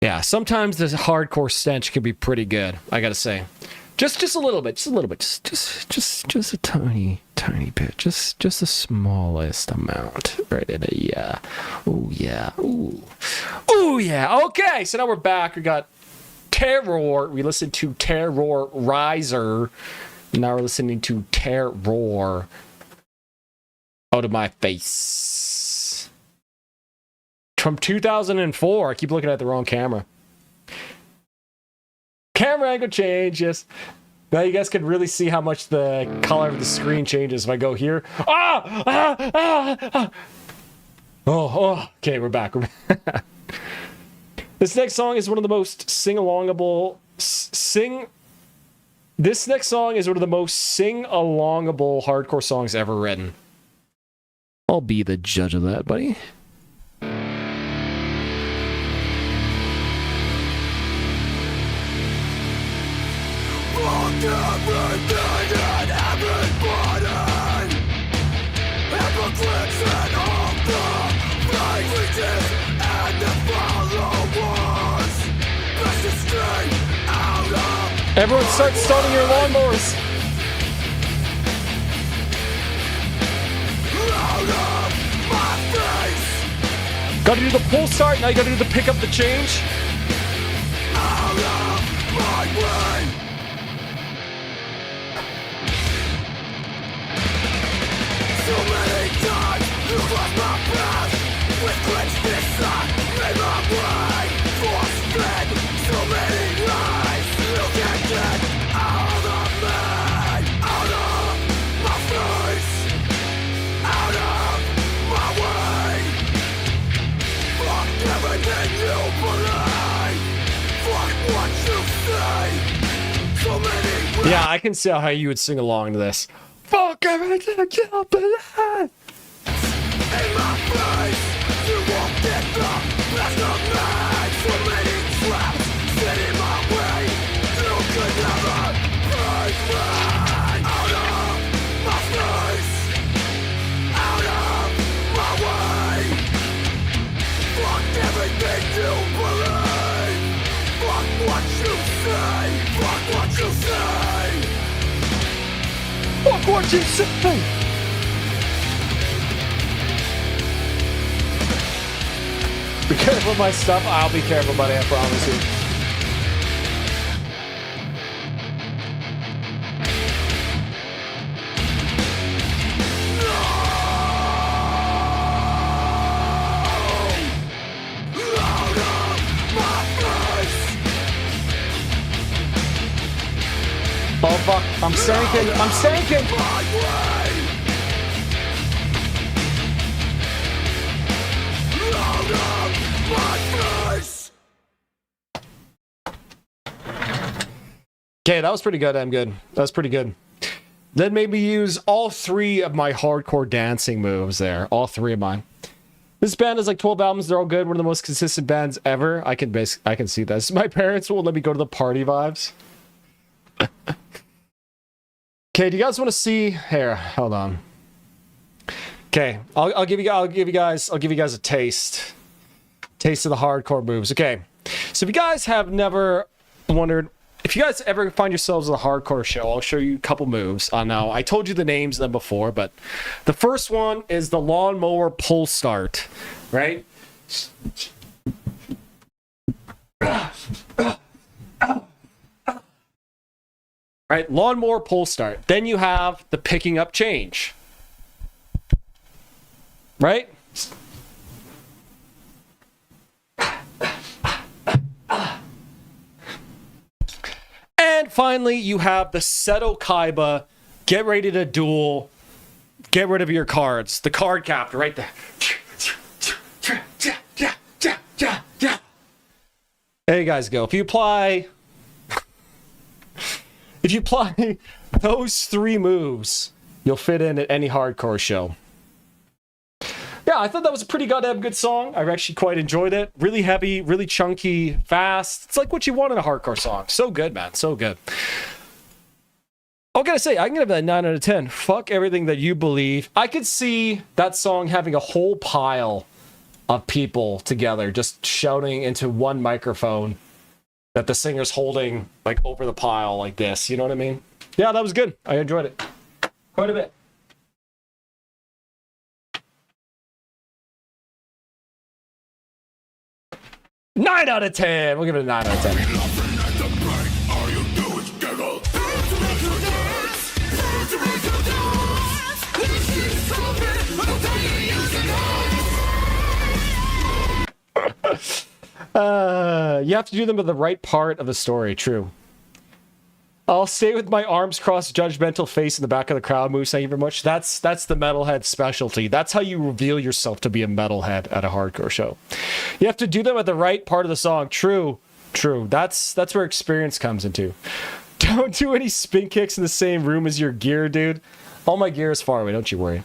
Yeah, sometimes the hardcore stench can be pretty good, I gotta say. Just a little bit, just a tiny bit, just the smallest amount, right in it. Yeah, oh yeah, ooh yeah. Okay, so now we're back. We got Terror. We listened to Terror Riser. Now we're listening to Terror Out of My Face. From 2004. I keep looking at the wrong camera. Camera angle change, yes. Now you guys can really see how much the color of the screen changes if I go here. Oh, okay, we're back. This next song is one of the most sing-alongable hardcore songs ever written. I'll be the judge of that, buddy. Everyone start starting your lawnmowers. Gotta do the pull start, now you gotta do the pick up the change. So many times you crossed my path with clenched fists I made my way force-fed. So many lies you can't get out of me, out of my face, out of my way. Fuck everything you believe, fuck what you say. So many Yeah, I can see how you would sing along to this. Fuck everything I can't believe. In my face, you won't get the best of me. So many traps set in my way. You could never break me. Out of my face, out of my way. Fuck everything you believe. Fuck what you say. Fuck what you say. Fuck what you say. Be careful with my stuff. I'll be careful, buddy. I promise you. Oh fuck, I'm sinking. Okay, that was pretty good. That was pretty good. Then maybe use all 3 of my hardcore dancing moves there. All 3 of mine. This band has like 12 albums. They're all good. One of the most consistent bands ever. I can see this. My parents won't let me go to the party vibes. Okay, do you guys want to see? Here, hold on. Okay, I'll give you guys a taste of the hardcore moves. Okay, so if you guys have never wondered, if you guys ever find yourselves at a hardcore show, I'll show you a couple moves. Now, I told you the names of them before, but the first one is the lawnmower pull start, right? Right, lawnmower pull start. Then you have the picking up change. Right? And finally, you have the Seto Kaiba, get ready to duel, get rid of your cards. The card captor right there. There you guys go. If you apply those 3 moves, you'll fit in at any hardcore show. Yeah, I thought that was a pretty goddamn good song. I actually quite enjoyed it. Really heavy, really chunky, fast. It's like what you want in a hardcore song. So good, man. So good. I gotta say, I can give that 9 out of 10. Fuck everything that you believe. I could see that song having a whole pile of people together just shouting into one microphone that the singer's holding like over the pile like this. You know what I mean? Yeah, that was good. I enjoyed it quite a bit. Nine out of 10. We'll give it a 9 out of 10. You have to do them at the right part of the story. True. I'll stay with my arms crossed, judgmental face in the back of the crowd moves. Thank you very much. That's the metalhead specialty. That's how you reveal yourself to be a metalhead at a hardcore show. You have to do them at the right part of the song. True. That's where experience comes into. Don't do any spin kicks in the same room as your gear, dude. All my gear is far away. Don't you worry.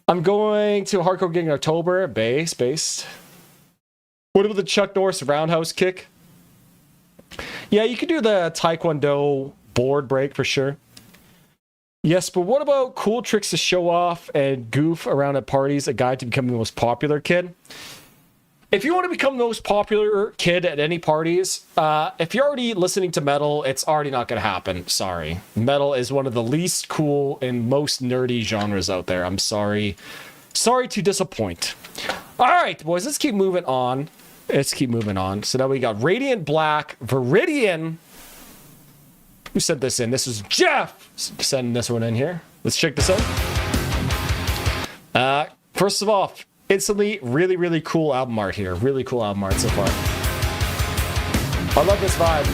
I'm going to a hardcore gig in October. Bass. What about the Chuck Norris roundhouse kick? Yeah, you could do the Taekwondo board break for sure. Yes, but what about cool tricks to show off and goof around at parties, a guide to becoming the most popular kid? If you want to become the most popular kid at any parties, if you're already listening to metal, it's already not going to happen. Sorry. Metal is one of the least cool and most nerdy genres out there. I'm sorry. Sorry to disappoint. All right, boys, let's keep moving on. So now we got Radiant Black, Viridian. Who sent this in? This is Jeff sending this one in here. Let's check this out. First of all, instantly, really, really cool album art here. Really cool album art so far. I love this vibe.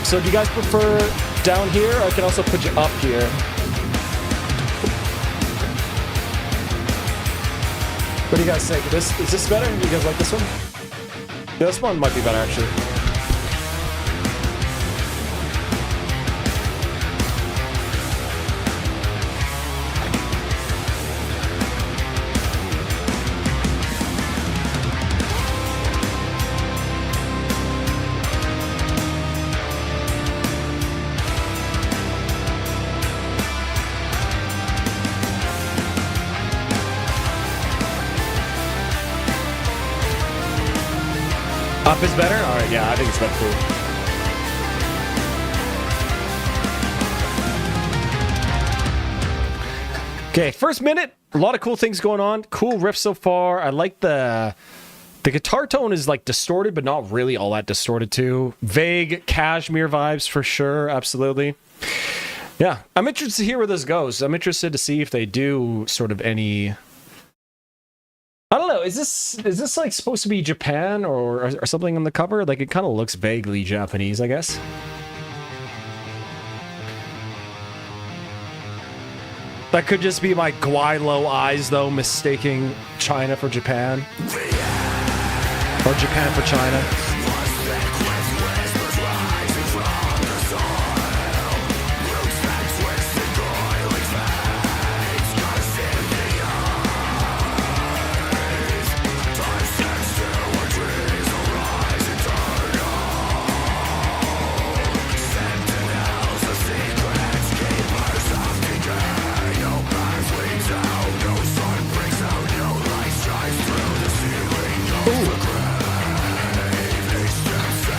So do you guys prefer down here? I can also put you up here. What do you guys think? Is this better? Do you guys like this one? Yeah, this one might be better actually. Up is better? Alright, yeah, I think it's better too. Okay, first minute, a lot of cool things going on. Cool riff so far. I like the guitar tone is like distorted, but not really all that distorted too. Vague cashmere vibes for sure, absolutely. Yeah, I'm interested to hear where this goes. I'm interested to see if they do sort of any... I don't know, is this like supposed to be Japan or something on the cover? Like it kind of looks vaguely Japanese, I guess. That could just be my Guaylo eyes though, mistaking China for Japan. Or or Japan for China.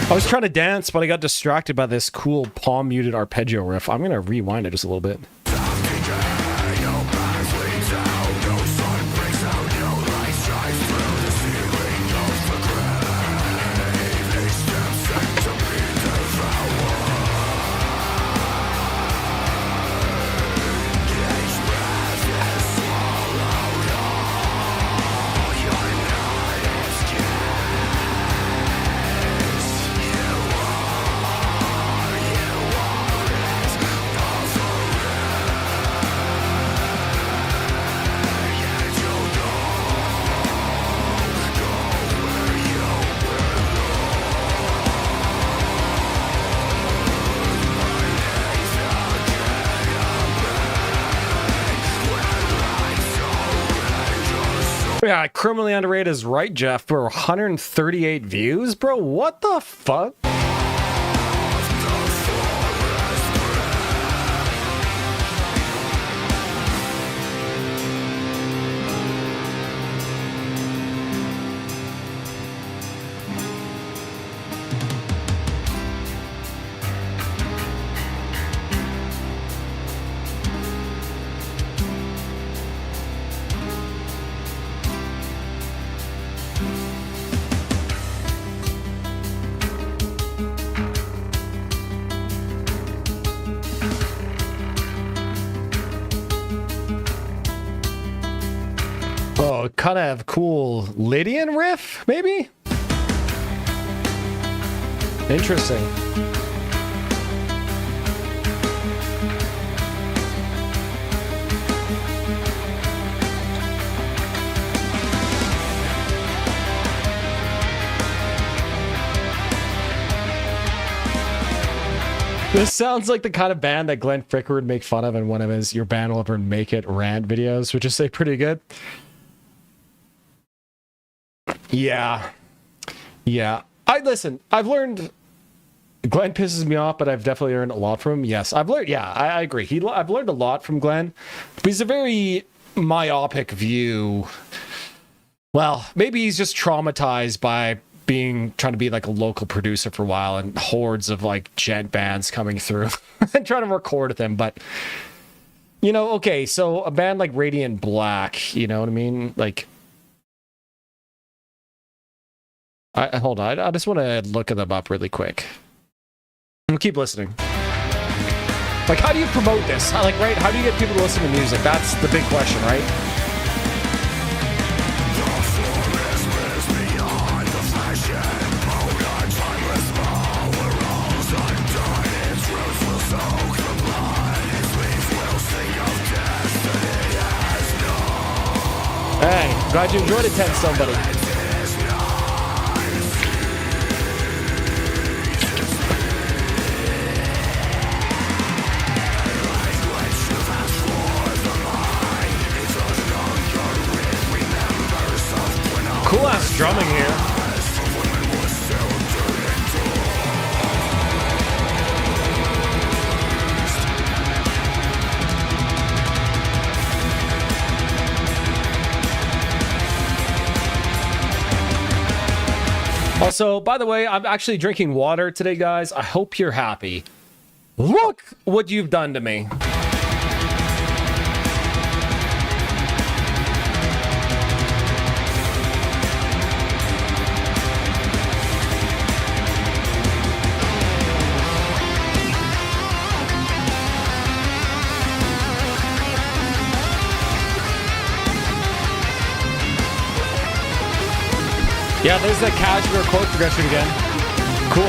I was trying to dance, but I got distracted by this cool palm muted arpeggio riff. I'm gonna rewind it just a little bit. Yeah, criminally underrated is right, Jeff. Bro, 138 views? Bro, what the fuck? Oh, kind of cool Lydian riff, maybe? Interesting. This sounds like the kind of band that Glenn Fricker would make fun of in one of his Your Band Will Ever Make It rant videos, which is say pretty good. Yeah. I've learned Glenn pisses me off, but I've definitely learned a lot from him. Yes, I've learned. Yeah, I agree. I've learned a lot from Glenn, but he's a very myopic view. Well, maybe he's just traumatized by trying to be like a local producer for a while and hordes of like gent bands coming through and trying to record with him. But okay, so a band like Radiant Black, you know what I mean? Like, hold on, I just want to look them up really quick. We'll keep listening. Like, how do you promote this? How do you get people to listen to music? That's the big question, right? Hey, glad you enjoyed it, 10 somebody. Cool ass drumming here. Also, by the way, I'm actually drinking water today, guys. I hope you're happy. Look what you've done to me. Yeah, there's that casual chord progression again. Cool.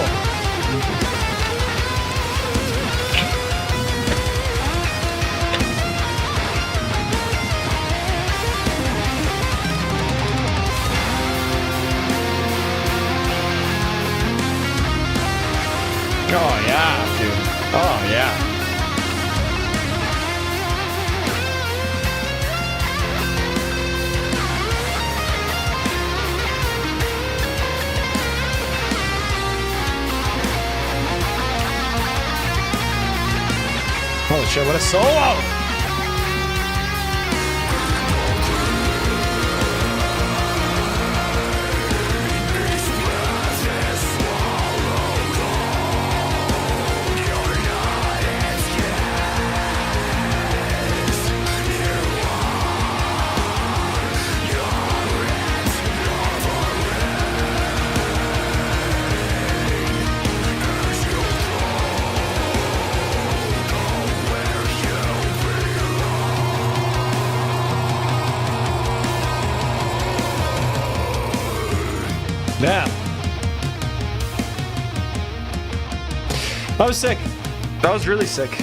shit, what a solo! Yeah. That was sick. That was really sick.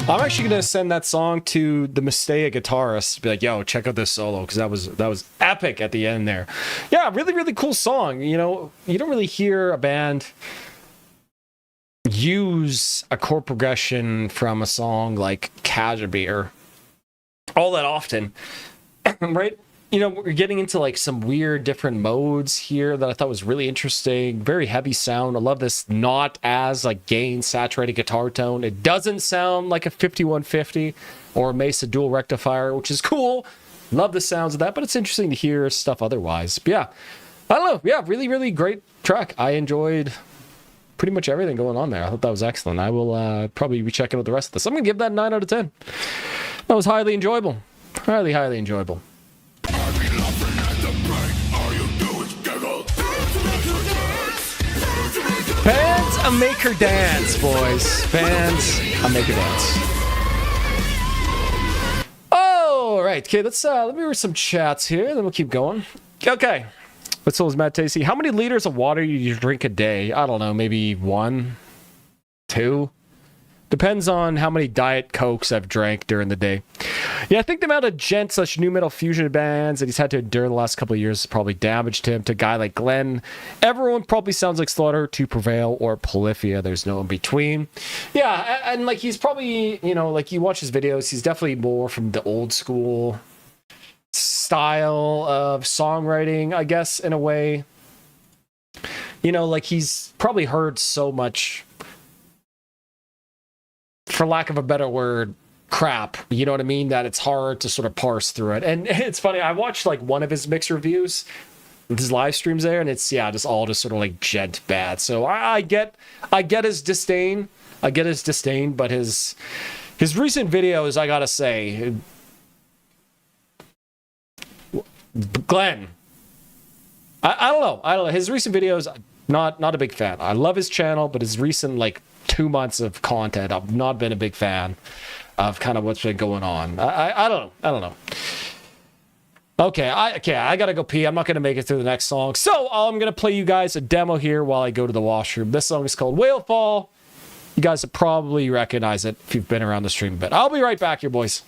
I'm actually gonna send that song to the Mistaya guitarist. Be like, yo, check out this solo, because that was epic at the end there. Yeah, really, really cool song. You know, you don't really hear a band use a chord progression from a song like Kashmir all that often, right? You know, we're getting into like some weird different modes here that I thought was really interesting. Very heavy sound. I love this not as like gain saturated guitar tone. It doesn't sound like a 5150 or a Mesa dual rectifier, which is cool. Love the sounds of that, but it's interesting to hear stuff otherwise. But yeah, I don't know. Yeah, really, really great track. I enjoyed pretty much everything going on there. I thought that was excellent. I will probably be checking out the rest of this. I'm going to give that a 9 out of 10. That was highly enjoyable. Highly, highly enjoyable. Bands make her dance, boys. Bands make her dance. All right, okay. Let me read some chats here, then we'll keep going. Okay. What's all Matt Tasty? How many liters of water do you drink a day? I don't know, maybe 1, 2. Depends on how many Diet Cokes I've drank during the day. Yeah, I think the amount of gent/new metal fusion bands that he's had to endure the last couple of years has probably damaged him. To a guy like Glenn, everyone probably sounds like Slaughter, To Prevail, or Polyphia. There's no in between. Yeah, and like he's probably, you know, like you watch his videos, he's definitely more from the old school style of songwriting, I guess, in a way. You know, like he's probably heard so much, for lack of a better word, crap, you know what I mean, that it's hard to sort of parse through it. And it's funny, I watched like one of his mix reviews with his live streams there, and it's just sort of like gent bad. So I get his disdain. I get his disdain, but his recent videos, I gotta say, Glenn, I don't know. His recent videos, not a big fan. I love his channel, but his recent like 2 months of content, I've not been a big fan of kind of what's been going on. I don't know. Okay, I gotta go pee. I'm not gonna make it through the next song. So I'm gonna play you guys a demo here while I go to the washroom. This song is called Whale Fall. You guys will probably recognize it if you've been around the stream a bit. I'll be right back here, boys.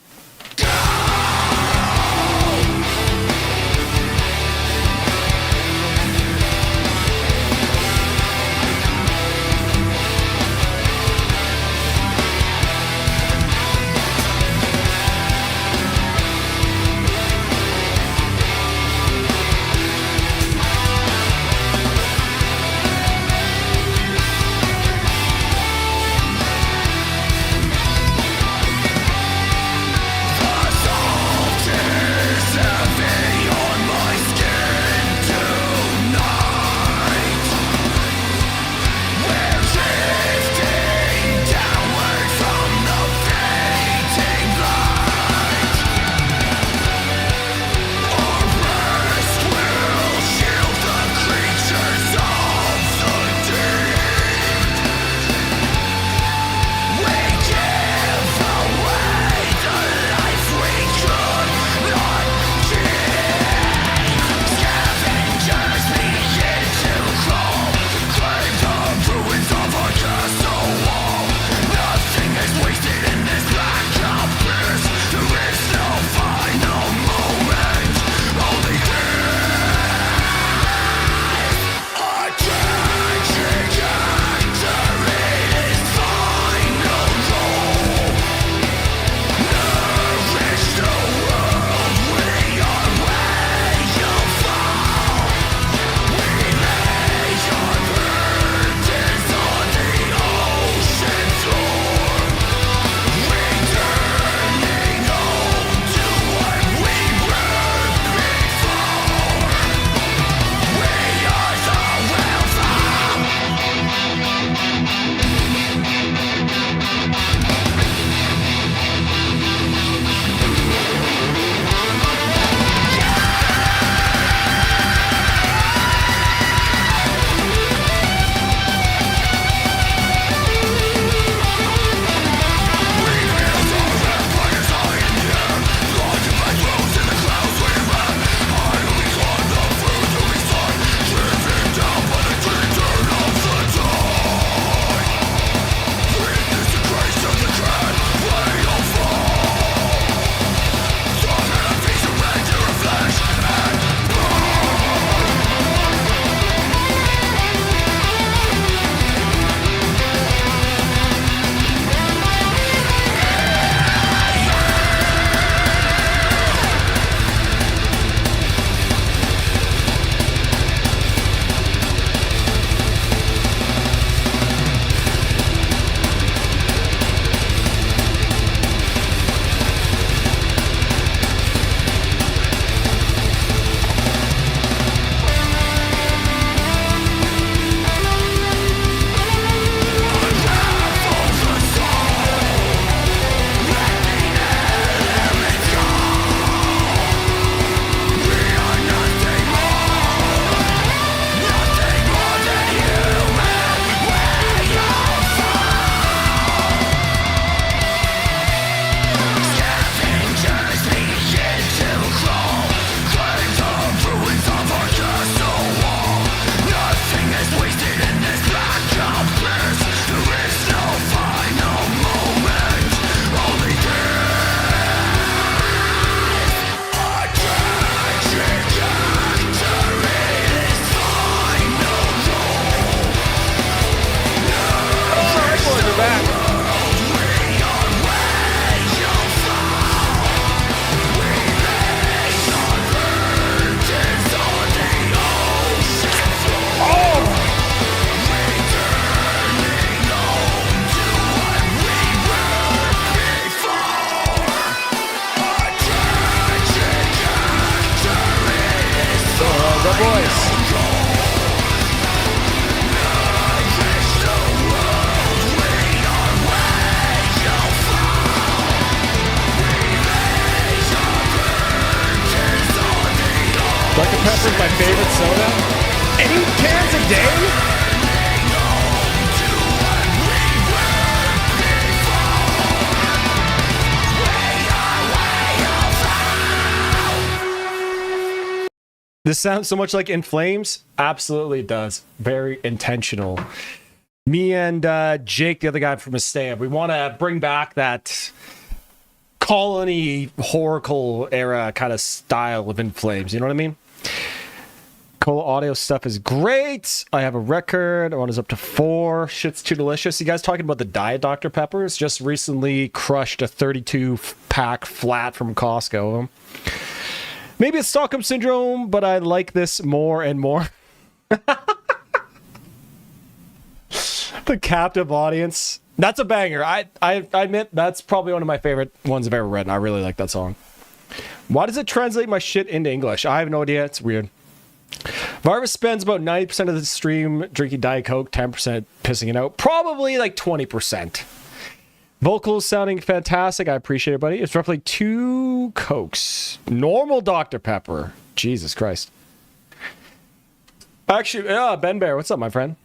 my favorite soda. 8 cans a day? This sounds so much like In Flames. Absolutely does. Very intentional. Me and Jake, the other guy from Estea, we want to bring back that colony Horacle era kind of style of In Flames. You know what I mean? Cola audio stuff is great. I have a record. One is up to 4. Shit's too delicious. You guys talking about the Diet Dr. Peppers? Just recently crushed a 32-pack flat from Costco. Maybe it's Stockholm Syndrome, but I like this more and more. The captive audience. That's a banger. I admit that's probably one of my favorite ones I've ever read, and I really like that song. Why does it translate my shit into English? I have no idea. It's weird. Varvis spends about 90% of the stream drinking Diet Coke, 10% pissing it out. Probably like 20%. Vocals sounding fantastic. I appreciate it, buddy. It's roughly 2 Cokes. Normal Dr. Pepper. Jesus Christ. Actually, Ben Bear, what's up, my friend?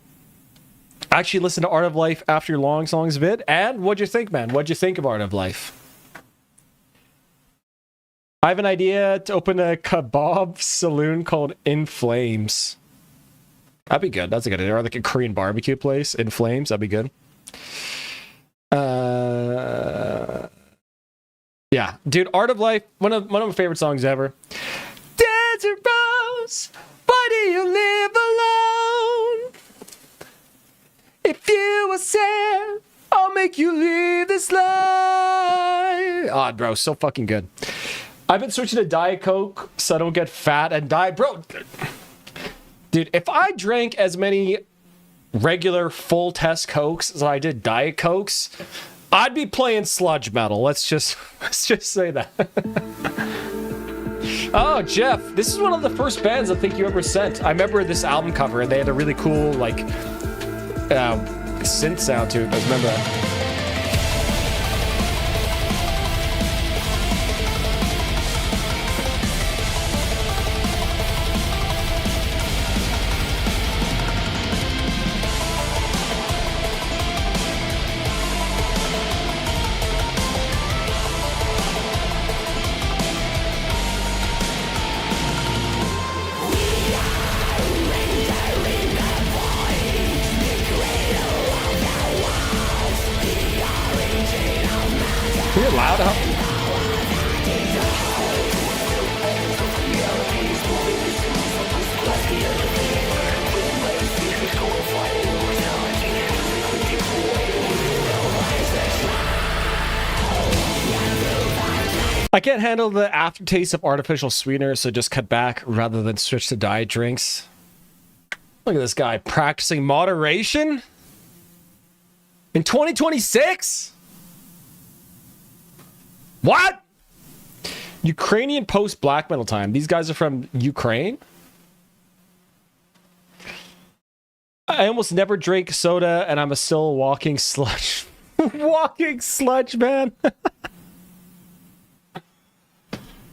Actually listened to Art of Life after your long songs vid. And what'd you think, man? What'd you think of Art of Life? I have an idea to open a kebab saloon called In Flames. That'd be good. That's a good idea. Or like a Korean barbecue place, In Flames. That'd be good. Yeah, dude, Art of Life, one of my favorite songs ever. Desert Rose, why do you live alone? If you are sad, I'll make you leave this life. Ah, bro, so fucking good. I've been switching to Diet Coke so I don't get fat and die. Bro, dude, if I drank as many regular full test Cokes as I did Diet Cokes, I'd be playing sludge metal. Let's just say that. Oh, Jeff, this is one of the first bands I think you ever sent. I remember this album cover, and they had a really cool, like, synth sound to it. I remember that. I can't handle the aftertaste of artificial sweeteners, so just cut back rather than switch to diet drinks. Look at this guy practicing moderation in 2026. What? Ukrainian post-black metal time. These guys are from Ukraine? I almost never drink soda, and I'm a still walking sludge. Walking sludge, man.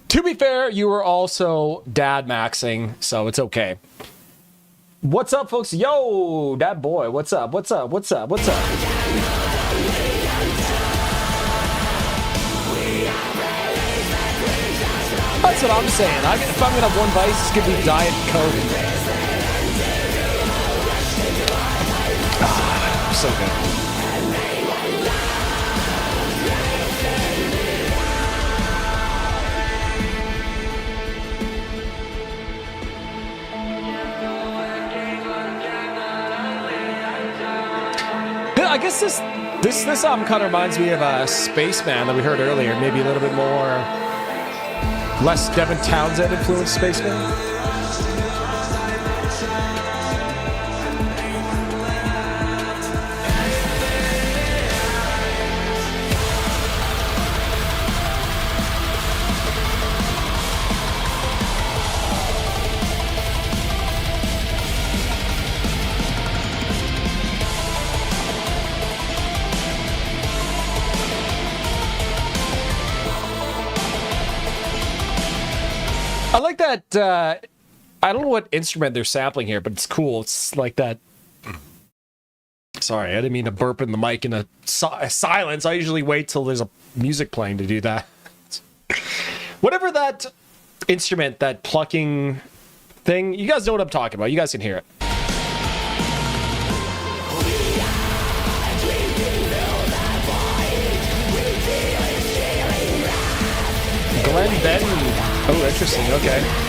To be fair, you were also dad maxing, so it's okay. What's up, folks? Yo, that boy. What's up? What's up? What's up? What's up? That's what I'm saying. If I'm gonna have one vice, it's gonna be Diet Coke. Ah, so good. I guess this album kind of reminds me of a Spaceman that we heard earlier. Maybe a little bit more, less Devin Townsend influenced Spaceman. I like that I don't know what instrument they're sampling here, but it's cool. It's like that. Sorry, I didn't mean to burp in the mic in a silence. I usually wait till there's a music playing to do that. Whatever that instrument, that plucking thing, you guys know what I'm talking about. You guys can hear it. Glenn Benton. Oh, interesting. Okay.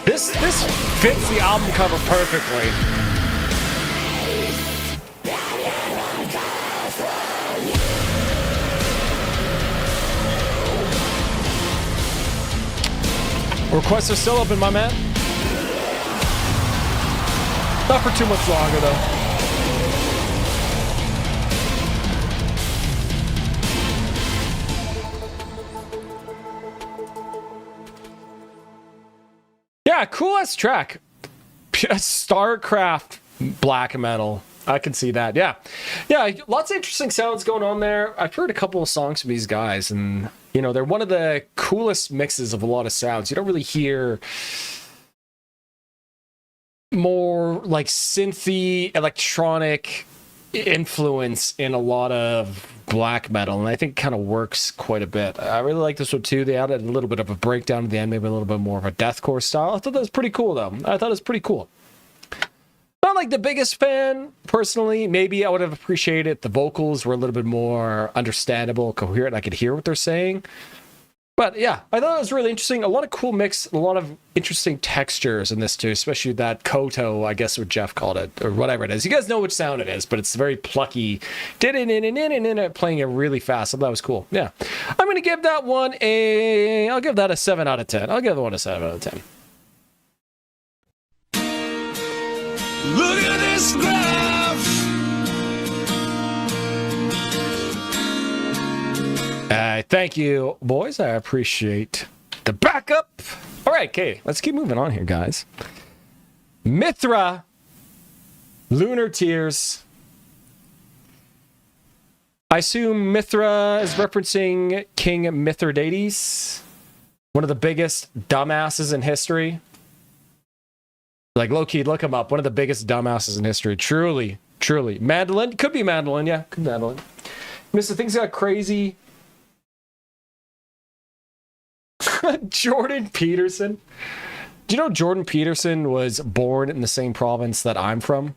This fits the album cover perfectly. Requests are still open, my man. Not for too much longer, though. Yeah, coolest track. StarCraft black metal. I can see that. Yeah. Yeah, lots of interesting sounds going on there. I've heard a couple of songs from these guys, and, you know, they're one of the coolest mixes of a lot of sounds. You don't really hear more like synthy, electronic influence in a lot of black metal, and I think it kind of works quite a bit. I really like this one too. They added a little bit of a breakdown at the end, maybe a little bit more of a deathcore style. I thought that was pretty cool, though. I thought it was pretty cool. Not like the biggest fan, personally. Maybe I would have appreciated it. The vocals were a little bit more understandable, coherent. I could hear what they're saying. But yeah, I thought it was really interesting. A lot of cool mix, a lot of interesting textures in this too, especially that koto, I guess what Jeff called it, or whatever it is. You guys know which sound it is, but it's very plucky, playing it really fast. So that was cool. Yeah. I'm going to give that one I'll give that a 7 out of 10. I'll give that one a 7 out of 10. Look at this graph. Thank you, boys. I appreciate the backup. All right, okay, let's keep moving on here, guys. Mithra, Lunar Tears. I assume Mithra is referencing King Mithridates, one of the biggest dumbasses in history. Like, low-key, look him up. One of the biggest dumbasses in history. Truly, truly. Mandolin? Could be Mandolin, yeah. Could be Mandolin. Mr. Things got crazy. Jordan Peterson. Do you know Jordan Peterson was born in the same province that I'm from?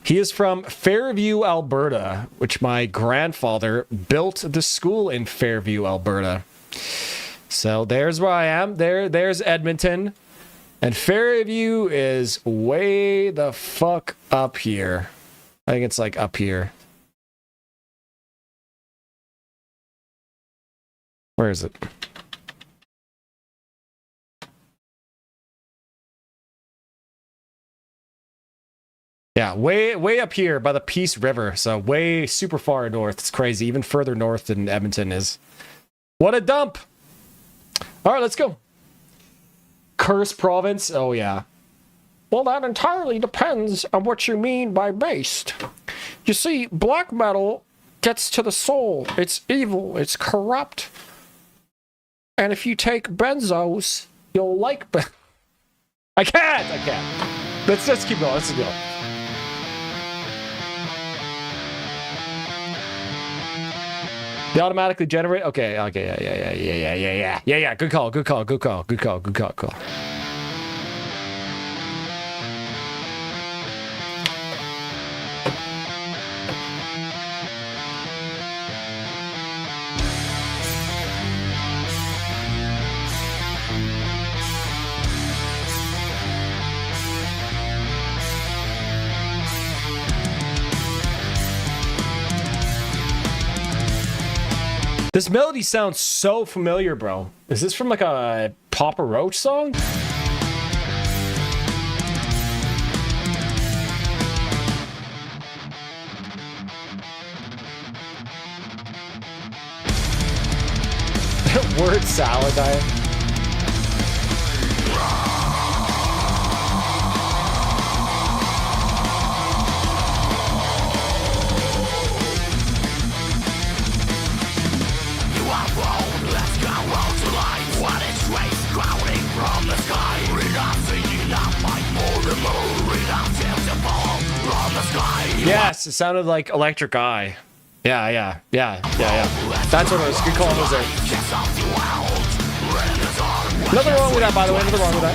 He is from Fairview, Alberta, which my grandfather built the school in Fairview, Alberta. So there's where I am. There's Edmonton. And Fairview is way the fuck up here. I think it's like up here. Where is it? Yeah, way up here by the Peace River. So way super far north. It's crazy. Even further north than Edmonton is. What a dump. All right, let's go. Curse province. Oh, yeah. Well, that entirely depends on what you mean by based. You see, black metal gets to the soul. It's evil. It's corrupt. And if you take benzos, you'll like I can't. Let's just keep going. Let's go. They automatically generate. Okay. Yeah. Good call. This melody sounds so familiar, bro. Is this from like a Papa Roach song? Word salad diet. Yes, it sounded like Electric Eye. Yeah. That's what it was. Good call, Jose. Nothing wrong with that, by the way. Nothing wrong with that.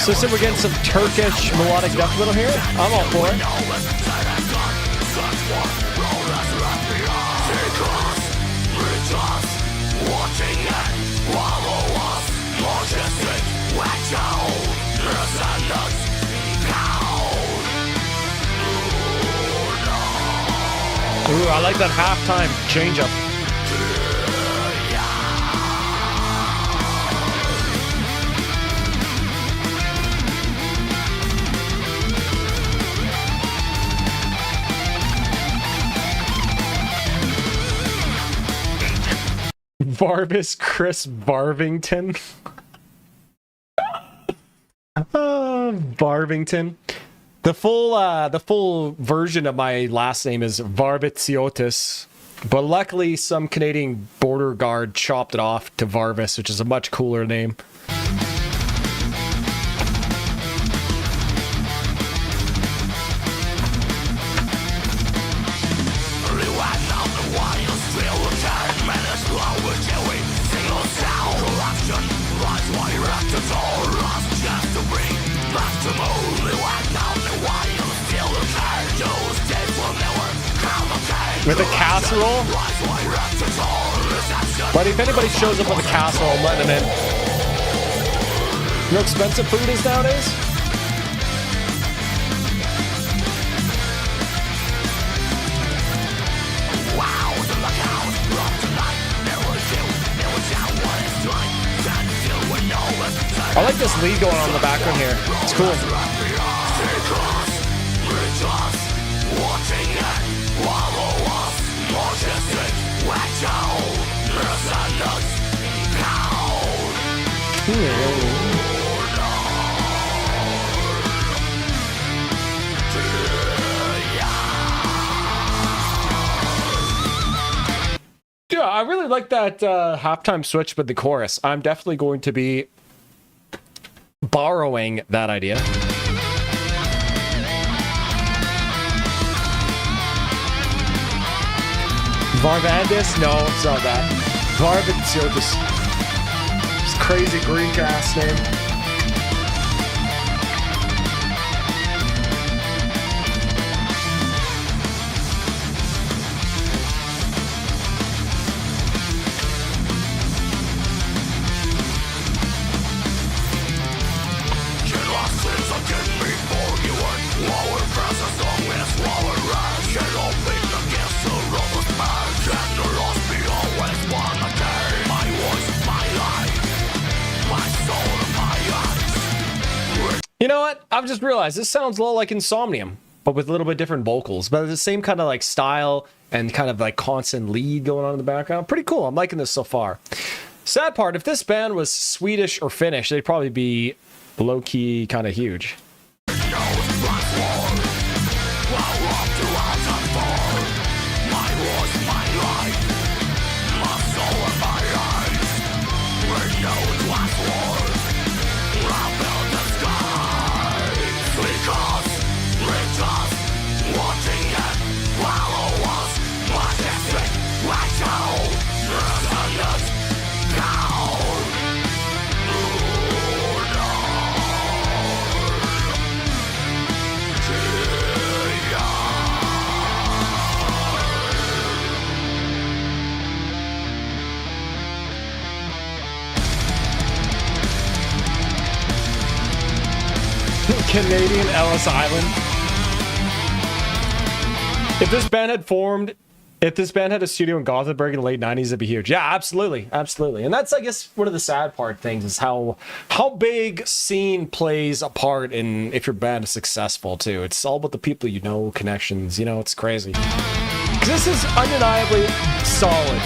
So since we're getting some Turkish melodic death metal here, I'm all for it. Ooh, I like that halftime change up. Varvis Chris Varvington. Varvington. The full version of my last name is varvis.yt, but luckily some Canadian border guard chopped it off to Varvis, which is a much cooler name. With a casserole? But if anybody shows up with a casserole, I'm letting them in. You know how expensive food is nowadays? I like this lead going on in the background here. It's cool. Yeah, I really like that halftime switch with the chorus. I'm definitely going to be borrowing that idea. Varvandis? No, it's not that. Varvis. It's crazy Greek ass name. You know what? I've just realized this sounds a little like Insomnium, but with a little bit different vocals, but the same kind of like style and kind of like constant lead going on in the background. Pretty cool. I'm liking this so far. Sad part, if this band was Swedish or Finnish, they'd probably be low-key kind of huge. Canadian Ellis Island. If this band had a studio in Gothenburg in the late 90s, it'd be huge. Yeah, absolutely. Absolutely. And that's, I guess, one of the sad things is how big scene plays a part in if your band is successful, too. It's all about the people you know, connections. You know, it's crazy. This is undeniably solid.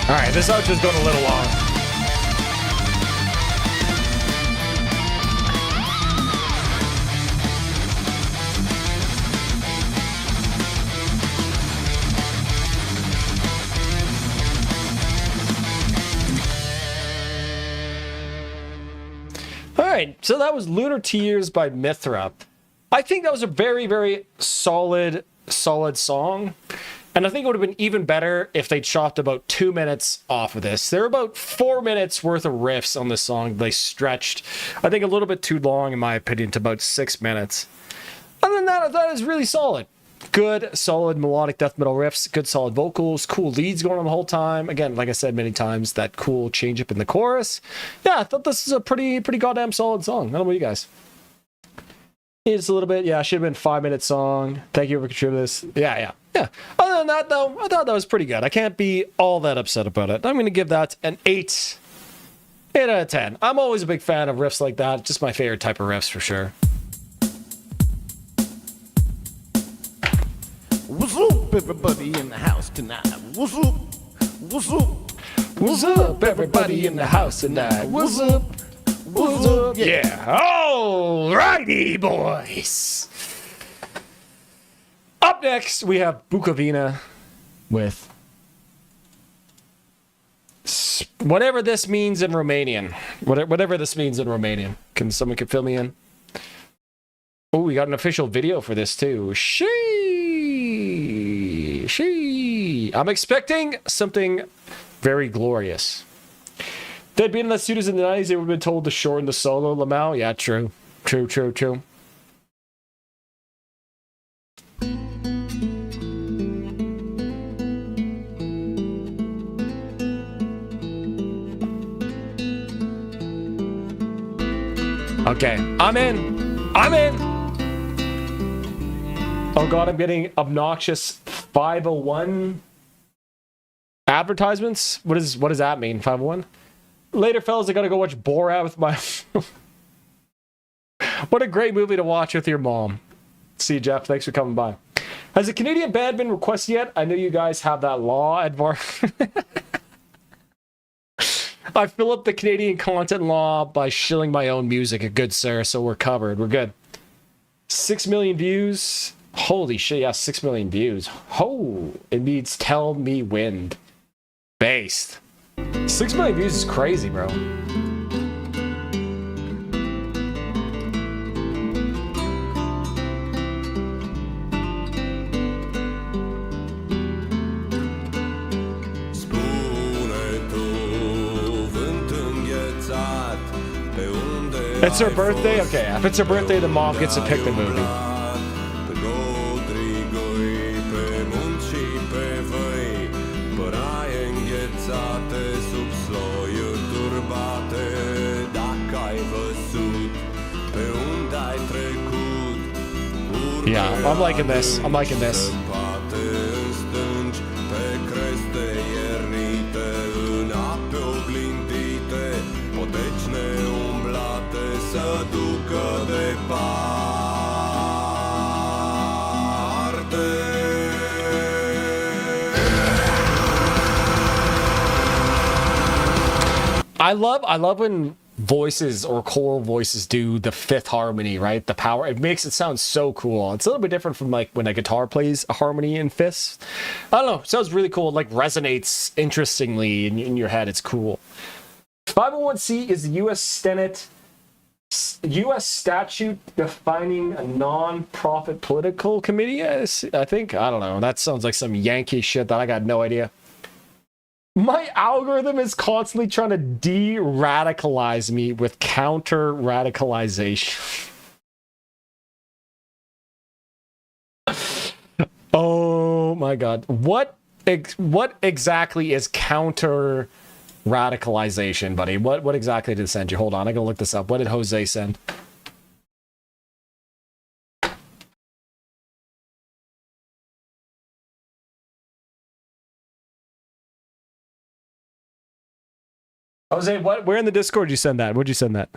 All right, this outro's going a little long. All right, so that was Lunar Tears by Mithra. I think that was a very, very solid song. And I think it would have been even better if they chopped about 2 minutes off of this. There are about 4 minutes worth of riffs on this song. They stretched, I think, a little bit too long, in my opinion, to about 6 minutes. Other than that, that is really solid. Good, solid melodic death metal riffs, good solid vocals, cool leads going on the whole time. Again, like I said many times, that cool change up in the chorus. Yeah, I thought this is a pretty goddamn solid song. I don't know about you guys. It's a little bit, yeah, should have been 5 minute song. Thank you for contributing this. Yeah. Other than that, though, I thought that was pretty good. I can't be all that upset about it. I'm going to give that an 8 out of 10. I'm always a big fan of riffs like that. Just my favorite type of riffs for sure. What's up, everybody in the house tonight? What's up? What's up? What's up, everybody in the house tonight? What's up? What's up? Yeah. Alrighty, boys. Up next, we have Bukovina with whatever this means in Romanian. Whatever this means in Romanian. Can someone fill me in? Oh, we got an official video for this too. She. I'm expecting something very glorious. If they'd been in the studios in the 90s, they would have been told to shorten the solo, LMAO. Yeah, true. Okay, I'm in. Oh god, I'm getting obnoxious 501 advertisements. What does that mean? 501? Later, fellas, I gotta go watch Borat with my... What a great movie to watch with your mom. See you, Jeff. Thanks for coming by. Has a Canadian band been requested yet? I know you guys have that law at I fill up the Canadian content law by shilling my own music, good sir, so we're covered. We're good. 6 million views. Holy shit, yeah, 6 million views. Oh, it needs Tell Me Wind. Based. 6 million views is crazy, bro. It's her birthday? Okay, if it's her birthday, the mom gets to pick the movie. Yeah, I'm liking this. I'm liking this. I love when voices or choral voices do the fifth harmony, right? The power, it makes it sound so cool. It's a little bit different from like when a guitar plays a harmony in fifths. I don't know, it sounds really cool. It like resonates interestingly in your head. It's cool. 501c is the U.S. Senate U.S. statute defining a non-profit political committee. I think, I don't know, that sounds like some Yankee shit that I got no idea. My algorithm is constantly trying to de-radicalize me with counter-radicalization. Oh my god. What exactly is counter-radicalization, buddy? What exactly did it send you? Hold on, I gotta look this up. What did Jose send? Jose, where in the Discord did you send that? Where'd you send that?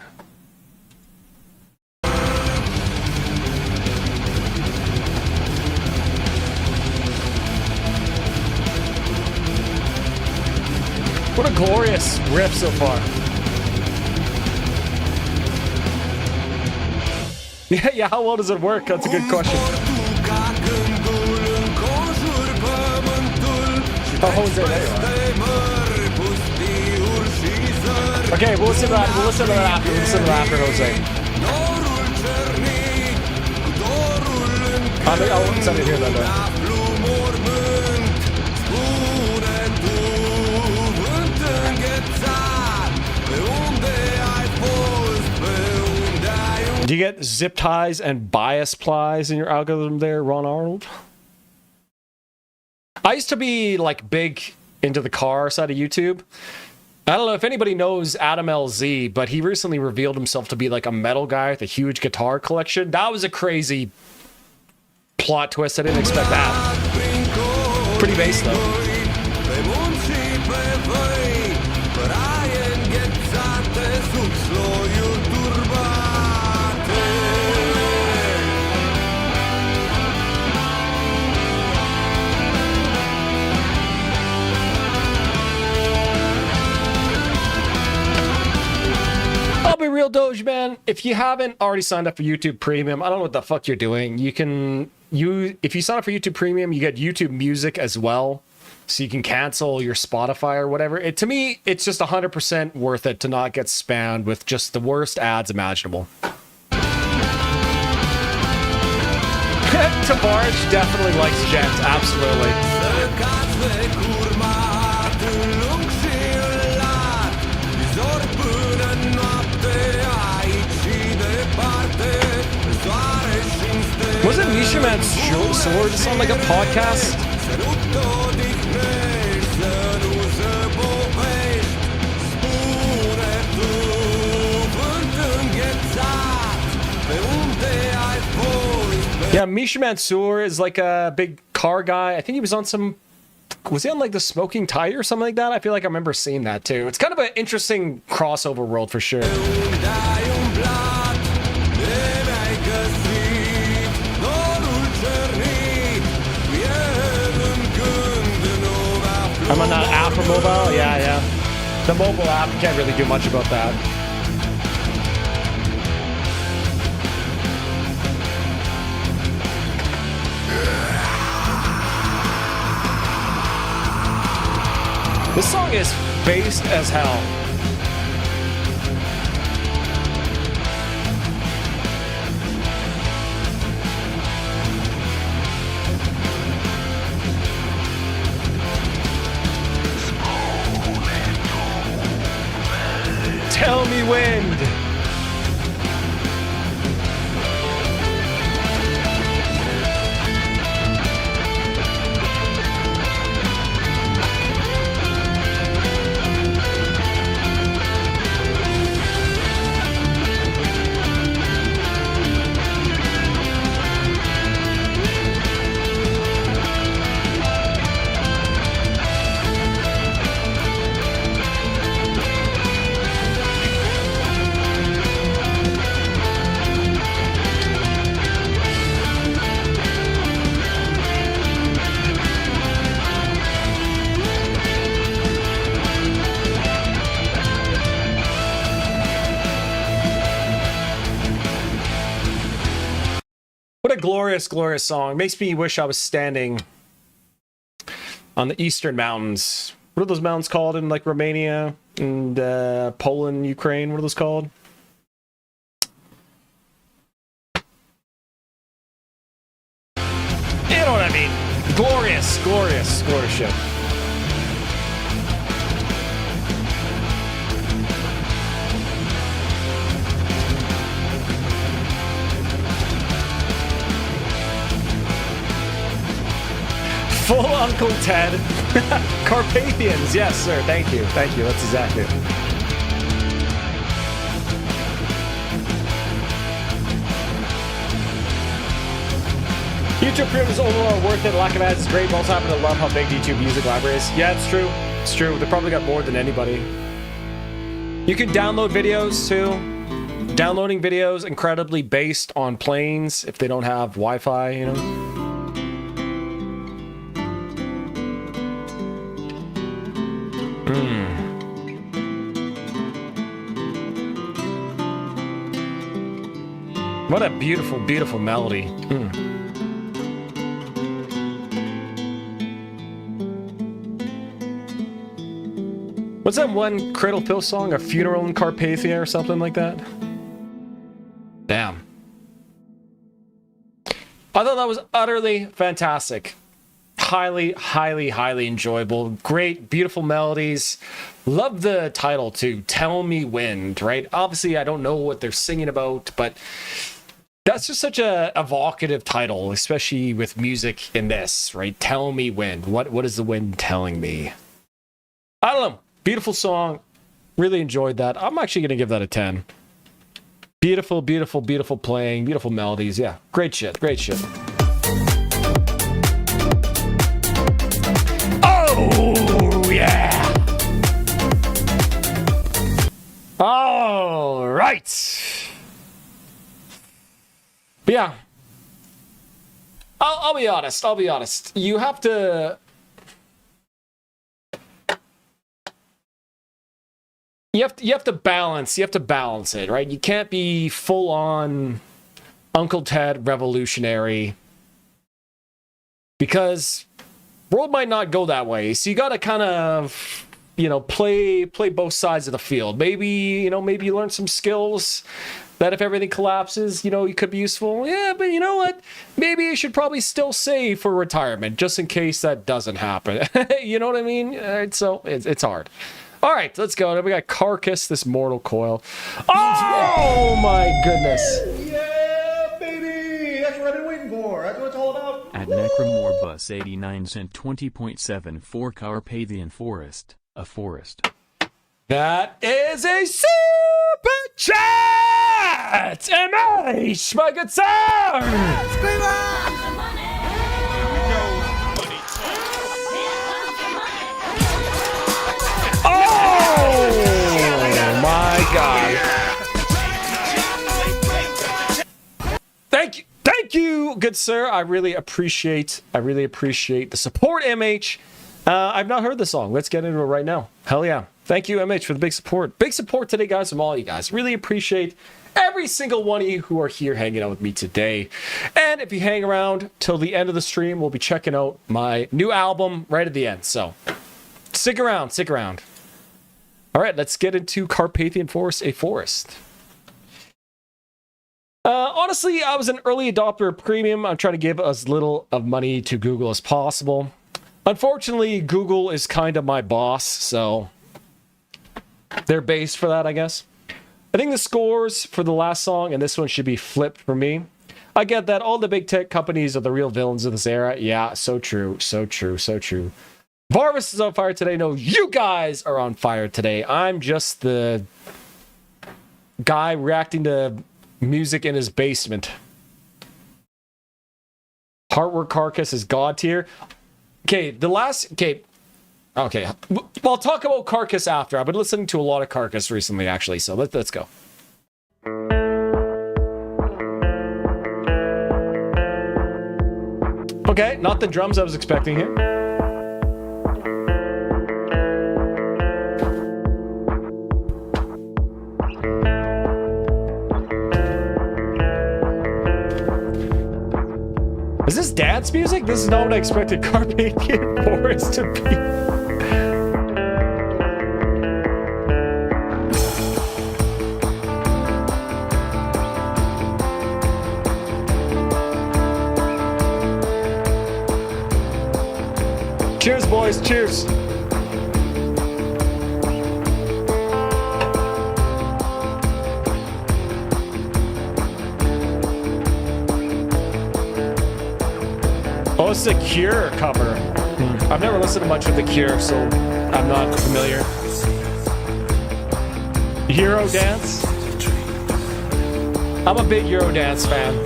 What a glorious riff so far. Yeah, how well does it work? That's a good question. Oh, Jose, there you are. Okay, we'll listen to that. We'll listen to that after. We'll listen to that after, Jose. I'll send it here then. Do you get zip ties and bias plies in your algorithm there, Ron Arnold? I used to be like big into the car side of YouTube. I don't know if anybody knows Adam LZ, but he recently revealed himself to be like a metal guy with a huge guitar collection. That was a crazy plot twist. I didn't expect that. Pretty bass though. I'll be real, Doge man. If you haven't already signed up for YouTube Premium, I don't know what the fuck you're doing. If you sign up for YouTube Premium, you get YouTube Music as well, so you can cancel your Spotify or whatever. To me, it's just 100% worth it to not get spammed with just the worst ads imaginable. Tavarich definitely likes Gent, absolutely. Wasn't Misha Man's sword just on like a podcast? Yeah, Misha Mansour is like a big car guy. I think he was on some... Was he on like the Smoking Tire or something like that? I feel like I remember seeing that too. It's kind of an interesting crossover world for sure. I'm on that app for mobile? Yeah. The mobile app, can't really do much about that. This song is based as hell. Tell me wind. glorious, glorious song. Makes me wish I was standing on the Eastern Mountains. What are those mountains called in like Romania and Poland, Ukraine? What are those called? You know what I mean? Glorious, glorious, glorious shit. Full Uncle Ted. Carpathians, yes, sir. Thank you. Thank you. That's exactly it. YouTube Premium is overall worth it. Lack of ads is great. Also happen to love how big YouTube music library is. Yeah, it's true. It's true. They probably got more than anybody. You can download videos too. Downloading videos incredibly based on planes if they don't have Wi-Fi, you know. What a beautiful, beautiful melody. What's that one Cradle Pill song? A Funeral in Carpathia or something like that? Damn. I thought that was utterly fantastic. Highly, highly, highly enjoyable. Great, beautiful melodies. Love the title too, Tell Me When, right? Obviously, I don't know what they're singing about, but that's just such a evocative title, especially with music in this, right? Tell me when. What is the wind telling me? I don't know. Beautiful song. Really enjoyed that. I'm actually going to give that a 10. Beautiful, beautiful, beautiful playing. Beautiful melodies. Yeah. Great shit. Great shit. Oh, yeah. All right. But yeah, I'll be honest. I'll be honest. You have to balance. You have to balance it, right? You can't be full on Uncle Ted revolutionary because world might not go that way. So you got to kind of, you know, play both sides of the field. Maybe, you know, maybe you learn some skills that if everything collapses, you know, you could be useful. Yeah, but you know what? Maybe you should probably still save for retirement just in case that doesn't happen. You know what I mean? So it's hard. All right, let's go. Then we got Carcass, this mortal coil. Oh my goodness. Yeah, baby! That's what I've been waiting for. That's what it's all about. At Necromorbus89 sent 20.7 for Carpathian Forest, a forest. That is a super chat! MH, my good sir! Oh my God! Thank you, good sir. I really appreciate the support, MH. I've not heard the song. Let's get into it right now. Hell yeah. Thank you, MH, for the big support. Big support today, guys, from all you guys. Really appreciate every single one of you who are here hanging out with me today. And if you hang around till the end of the stream, we'll be checking out my new album right at the end. So stick around, stick around. All right, let's get into Carpathian Forest, a forest. Honestly, I was an early adopter of premium. I'm trying to give as little of money to Google as possible. Unfortunately, Google is kind of my boss, so they're based for that, I guess. I think the scores for the last song and this one should be flipped for me. I get that all the big tech companies are the real villains of this era. Yeah, so true, so true, so true. Varvis is on fire today. No, you guys are on fire today. I'm just the guy reacting to music in his basement. Heartwork Carcass is God tier. Okay, okay. Well, I'll talk about Carcass after. I've been listening to a lot of Carcass recently, actually, so let's go. Okay, not the drums I was expecting here. Is this dance music? This is not what I expected Carpe Diem Forest to be. Cheers, boys. Cheers. Oh, it's the Cure cover. I've never listened to much of the Cure, so I'm not familiar. Eurodance? I'm a big Eurodance fan.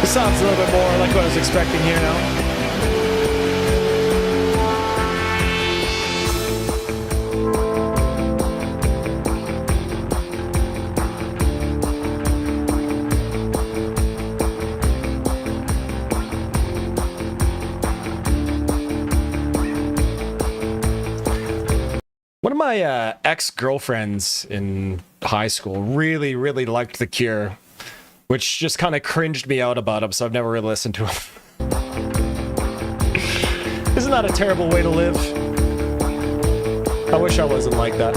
This sounds a little bit more like what I was expecting here now. One of my ex-girlfriends in high school really liked The Cure, which just kind of cringed me out about him, so I've never really listened to him. Isn't that a terrible way to live? I wish I wasn't like that.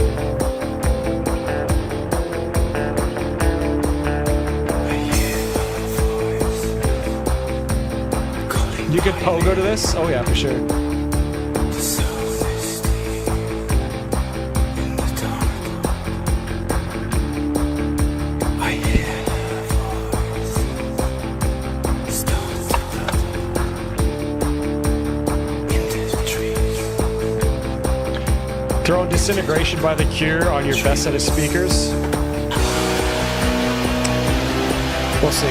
You could pogo to this? Oh yeah, for sure. Throw Disintegration by The Cure on your best set of speakers. We'll see.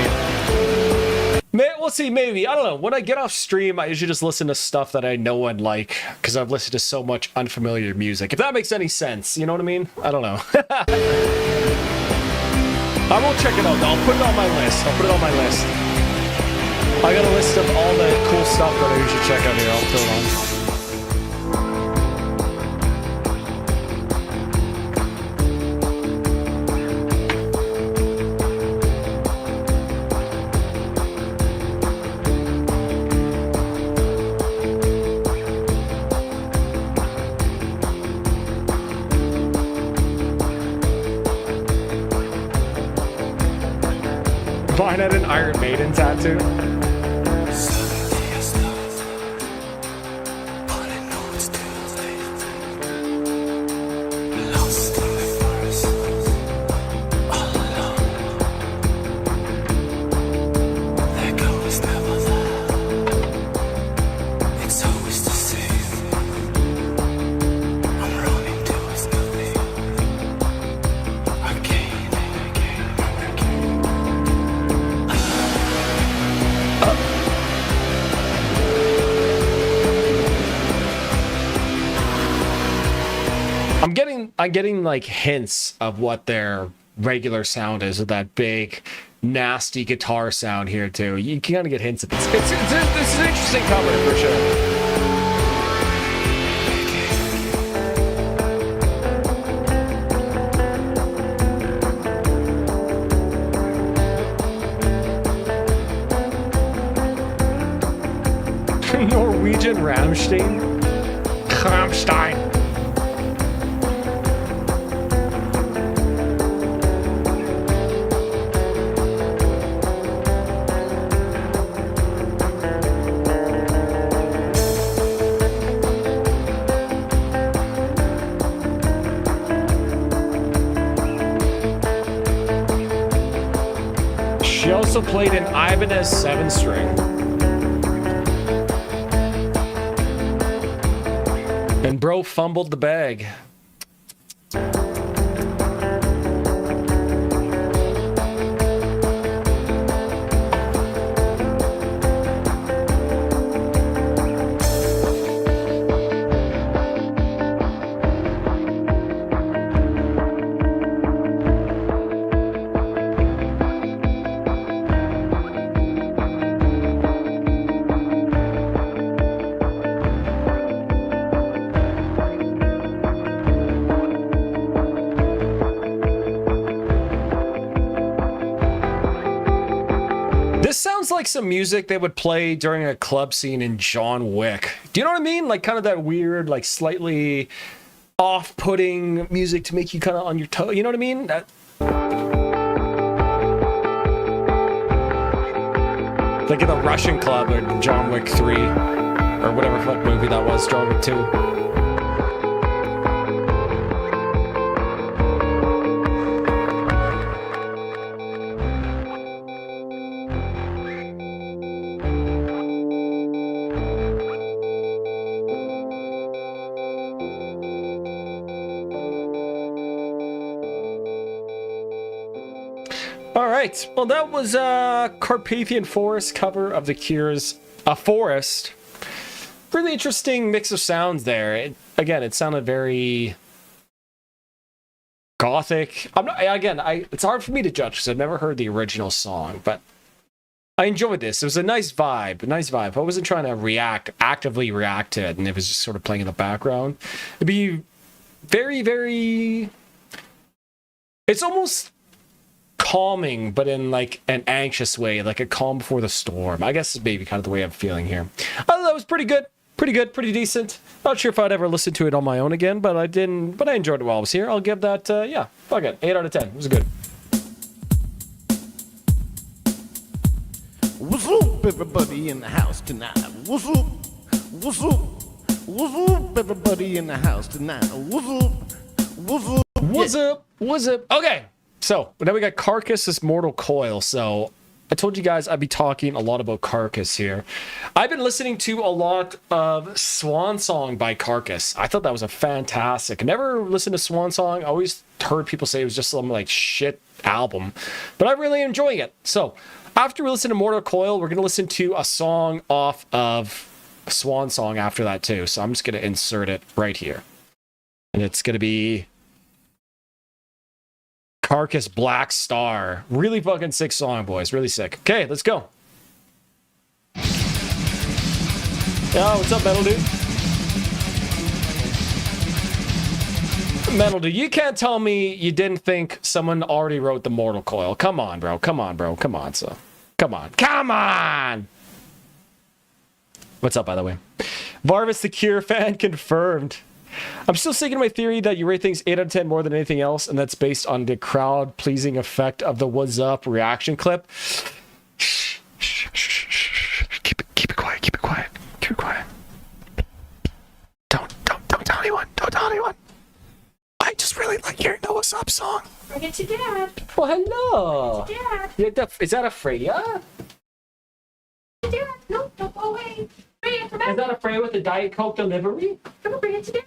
We'll see, maybe. I don't know. When I get off stream, I usually just listen to stuff that I know and like, because I've listened to so much unfamiliar music. If that makes any sense, you know what I mean? I don't know. I will check it out, though. I'll put it on my list. I got a list of all the cool stuff that I usually check out here. I'll throw it on. Vine had an Iron Maiden tattoo. I'm getting like hints of what their regular sound is, with that big, nasty guitar sound here too. You can kind of get hints of this. It's an interesting cover for sure. Norwegian Rammstein. Rammstein. She also played an Ibanez 7-string. And bro fumbled the bag. like some music they would play during a club scene in John Wick. Do you know what I mean? Like kind of that weird, like slightly off-putting music to make you kind of on your toe. You know what I mean? Like in the Russian club or John Wick 3 or whatever fuck movie that was, John Wick 2. All right. Well, that was a Carpathian Forest cover of The Cure's "A Forest." Really interesting mix of sounds there. Again, it sounded very gothic. It's hard for me to judge because I've never heard the original song, but I enjoyed this. It was a nice vibe. I wasn't trying to actively react to it, and it was just sort of playing in the background. It'd be very, very... It's almost calming, but in like an anxious way, like a calm before the storm. I guess is maybe kind of the way I'm feeling here. I thought that was pretty good, pretty decent. Not sure if I'd ever listen to it on my own again, but I didn't. But I enjoyed it while I was here. I'll give that, yeah, fuck it, 8 out of 10. It was good. What's up, everybody in the house tonight? What's up? What's up? What's up, everybody in the house tonight? What's up? What's up? What's up? What's up? Okay. So, now we got Carcass's Mortal Coil. So, I told you guys I'd be talking a lot about Carcass here. I've been listening to a lot of Swan Song by Carcass. I thought that was a fantastic. I never listened to Swan Song. I always heard people say it was just some like shit album. But I'm really enjoying it. So, after we listen to Mortal Coil, we're going to listen to a song off of Swan Song after that too. So, I'm just going to insert it right here. And it's going to be Carcass Black Star. Really fucking sick song, boys. Really sick. Okay, let's go. Yo, what's up, Metal Dude? Metal Dude, you can't tell me you didn't think someone already wrote the Mortal Coil. Come on, bro. Come on, so. Come on. What's up, by the way? Varvis the Cure fan confirmed. I'm still sticking to my theory that you rate things 8 out of 10 more than anything else, and that's based on the crowd-pleasing effect of the "What's Up" reaction clip. Keep it quiet. Don't tell anyone. I just really like hearing the "What's Up" song. Bring it to Dad. Well, hello. Bring it to Dad. Is that a Freya? Dad, no, don't go away. Bring it to Is Dad. that a Freya with the Diet Coke delivery? Bring it to Dad.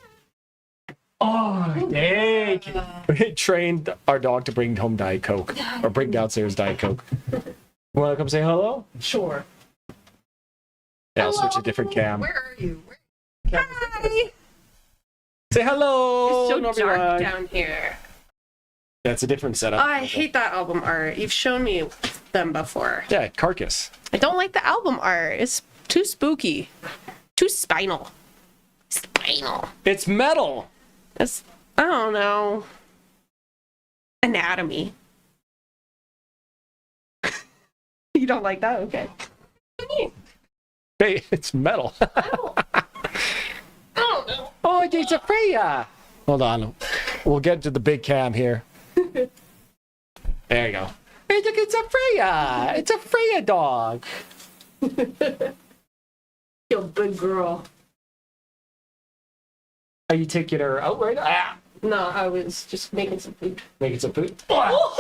Oh, dang. We trained our dog to bring home Diet Coke. Or bring downstairs Diet Coke. Want to come say hello? Sure. Yeah, I'll switch a different cam. Where are you? Hi. Say hello. It's so dark down here. That's a different setup. I hate that album art. You've shown me them before. Yeah, Carcass. I don't like the album art. It's too spooky. Too spinal. It's metal. It's, I don't know. Anatomy. You don't like that? Okay. What do you mean? Hey, it's metal. I don't know. Oh, it's a Freya. Hold on. We'll get to the big cam here. There you go. Hey, look, it's a Freya. It's a Freya dog. You big girl. Are you taking her out right now? Ah. No, I was just making some food. Making some food? I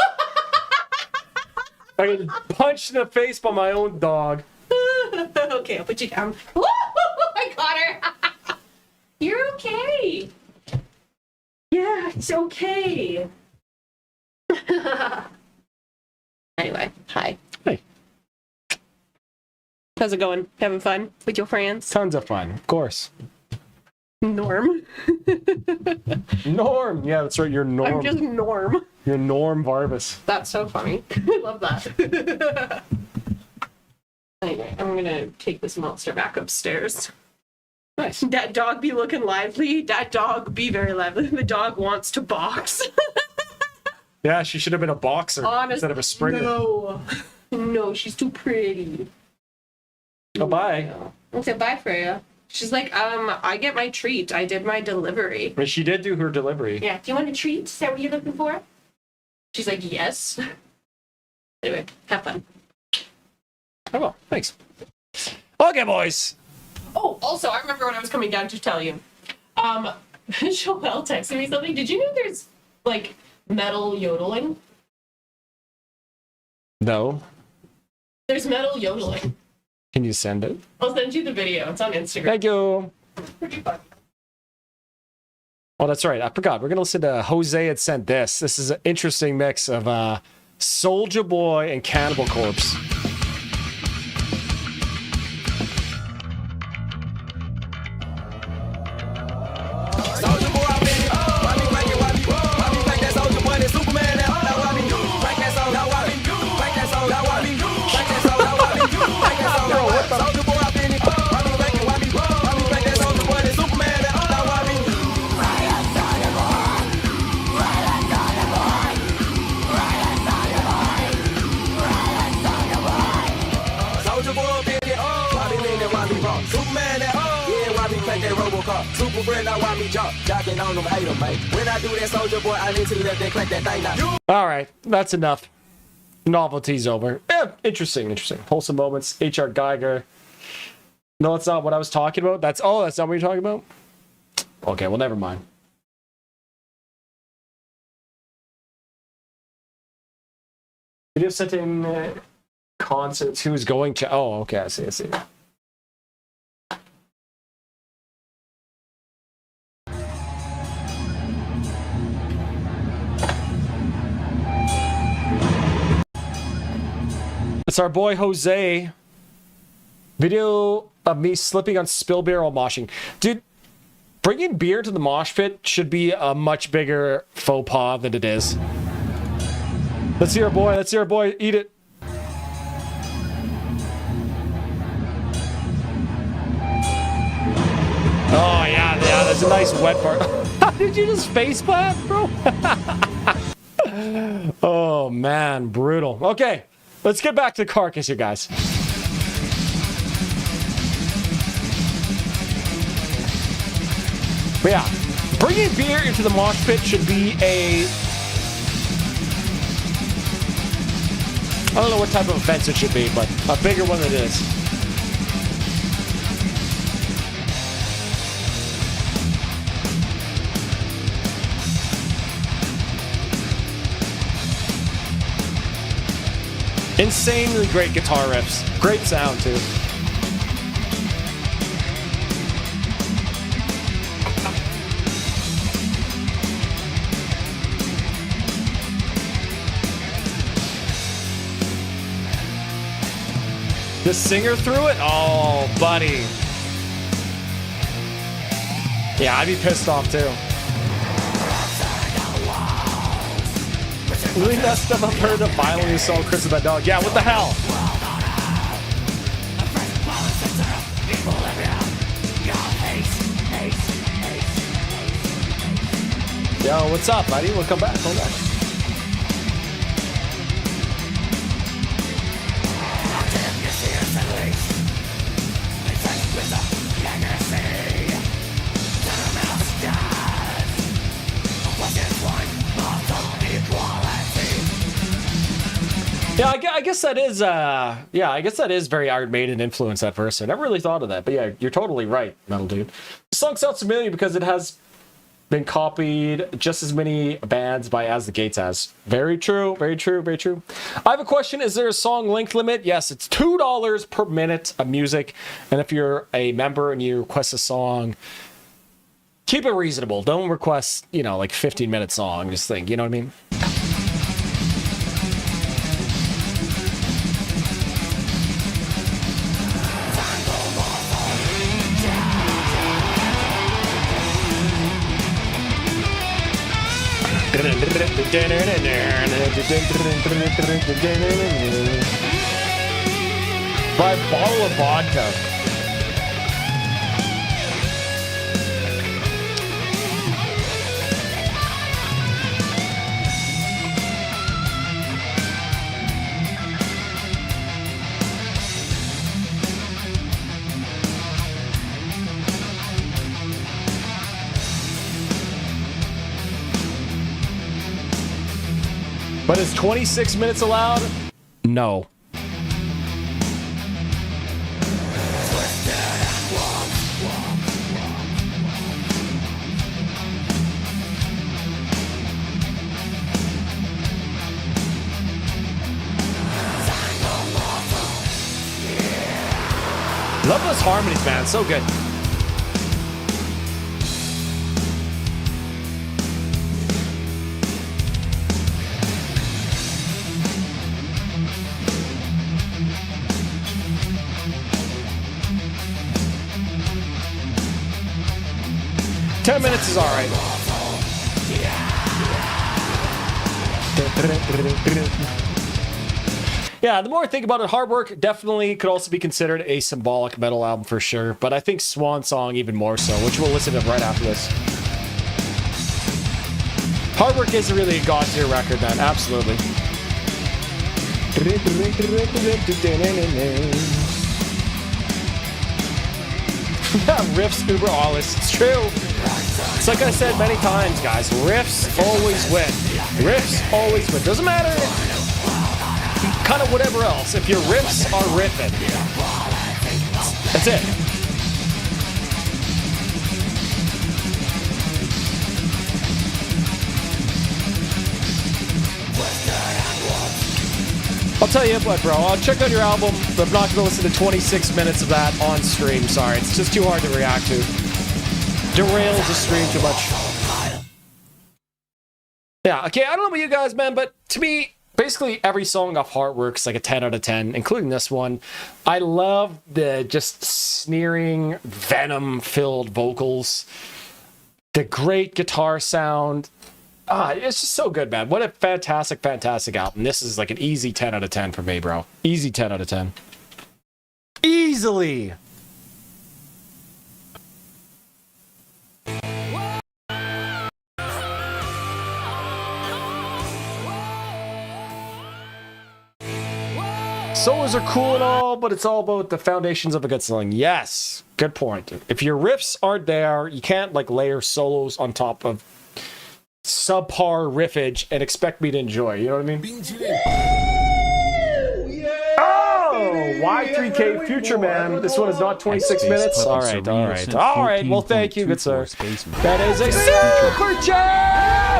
get punched in the face by my own dog. Okay, I'll put you down. I got her. You're okay. Yeah, it's okay. Anyway, hi. Hey. How's it going? Having fun with your friends? Tons of fun, of course. Norm. Norm. Yeah, that's right. You're Norm. I'm just Norm. You're Norm Varvis. That's so funny. I love that. Anyway, I'm gonna take this monster back upstairs. Nice. That dog be looking lively. That dog be very lively. The dog wants to box. Yeah, she should have been a boxer instead of a sprinter. No, she's too pretty. Oh, bye. I said bye, Freya. She's like, I get my treat. I did my delivery. But she did do her delivery. Yeah. Do you want a treat? Is that what you're looking for? She's like, yes. Anyway, have fun. Oh, well, thanks. Okay, boys. Oh, also, I remember when I was coming down to tell you. Joelle texted me something. Did you know there's, like, metal yodeling? No. There's metal yodeling. Can you send it? I'll send you the video. It's on Instagram. Thank you. It's pretty fun. Oh, that's right. I forgot. We're going to listen to Jose had sent this. This is an interesting mix of Soulja Boy and Cannibal Corpse. All right, that's enough. Novelty's over. Interesting. Wholesome moments. H.R. Geiger. No, that's not what I was talking about. That's not what you're talking about? Okay, well, never mind. Video setting concerts. Who's going to... Oh, okay, I see. It's our boy Jose. Video of me slipping on spill beer while moshing. Dude, bringing beer to the mosh pit should be a much bigger faux pas than it is. Let's see our boy. Eat it. Oh, yeah, there's a nice wet part. Did you just face plant, bro? Oh, man, brutal. Okay. Let's get back to the carcass here, guys. But yeah, bringing beer into the mosh pit should be a... I don't know what type of offense it should be, but a bigger one than it is. Insanely great guitar riffs. Great sound, too. The singer threw it? Oh, buddy. Yeah, I'd be pissed off, too. Really messed up up her to violently assault Chris about dog. Yeah, what the hell? Yo, what's up, buddy? Welcome back. Hold on. Yeah, I guess that is, I guess that is very Iron Maiden influence at first. I never really thought of that, but yeah, you're totally right, Metal Dude. The song sounds familiar because it has been copied just as many bands by As the Gates has. Very true, very true, very true. I have a question. Is there a song length limit? Yes, it's $2 per minute of music. And if you're a member and you request a song, keep it reasonable. Don't request, like 15-minute song. Just think, you know what I mean? Buy a bottle of vodka. But is 26 minutes allowed? No. Love those harmonies, man. So good. Ten minutes is all right. Yeah, the more I think about it, Hard Work definitely could also be considered a symbolic metal album for sure, but I think Swan Song even more so, which we'll listen to right after this. Hard Work is really a god tier record, man. Absolutely. Riffs uber alles. It's true. It's like I said many times, guys. Riffs always win. Riffs always win. Doesn't matter. Kind of whatever else. If your riffs are riffing, that's it. I'll tell you what, bro. I'll check out your album, but I'm not going to listen to 26 minutes of that on stream. Sorry, it's just too hard to react to. Derails the stream too much. Yeah, okay, I don't know about you guys, man, but to me, basically every song off Hard Work's like a 10 out of 10, including this one. I love the just sneering, venom-filled vocals. The great guitar sound. It's just so good, man. What a fantastic, fantastic album. This is like an easy 10 out of 10 for me, bro. Easy 10 out of 10. Easily! Solos are cool and all, but it's all about the foundations of a good song. Yes, good point. If your riffs aren't there, you can't like layer solos on top of subpar riffage and expect me to enjoy. You know what I mean? Oh, Y3K Future Man. This one is not 26 minutes. All right, all right, all right. Well, thank you, good sir. That is a super chat.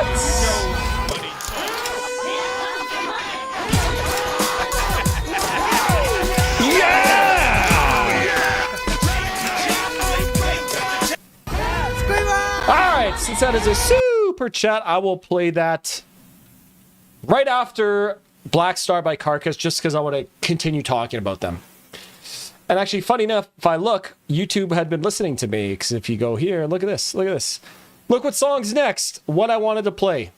Alright, since that is a super chat, I will play that right after Black Star by Carcass, just because I want to continue talking about them. And actually, funny enough, if I look, YouTube had been listening to me, because if you go here, look at this, look at this. Look what song's next, what I wanted to play.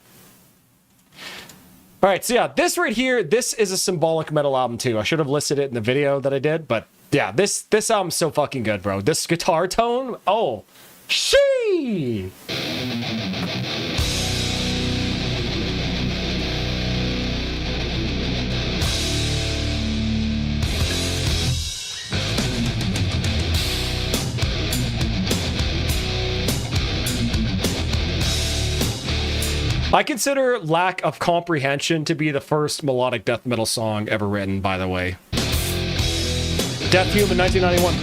Alright, so yeah, this right here, this is a symbolic metal album too. I should have listed it in the video that I did, but yeah, this album's so fucking good, bro. This guitar tone, oh. She. I consider Lack of Comprehension to be the first melodic death metal song ever written, by the way. Death Human, 1991.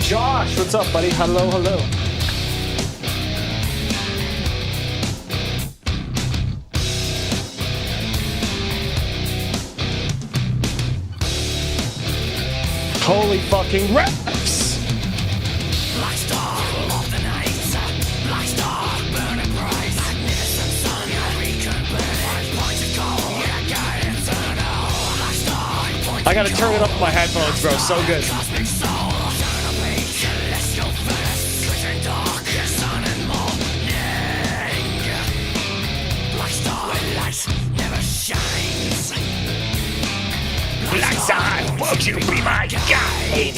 Josh, what's up, buddy? Hello, hello. Holy fucking reps! Black Star of the night, Black Star burning bright, magnificent sun, recon burning, points of gold, yeah, guidance and all. Black Star, I gotta turn it up with my headphones, bro. So good. Black Star, won't you be my guide?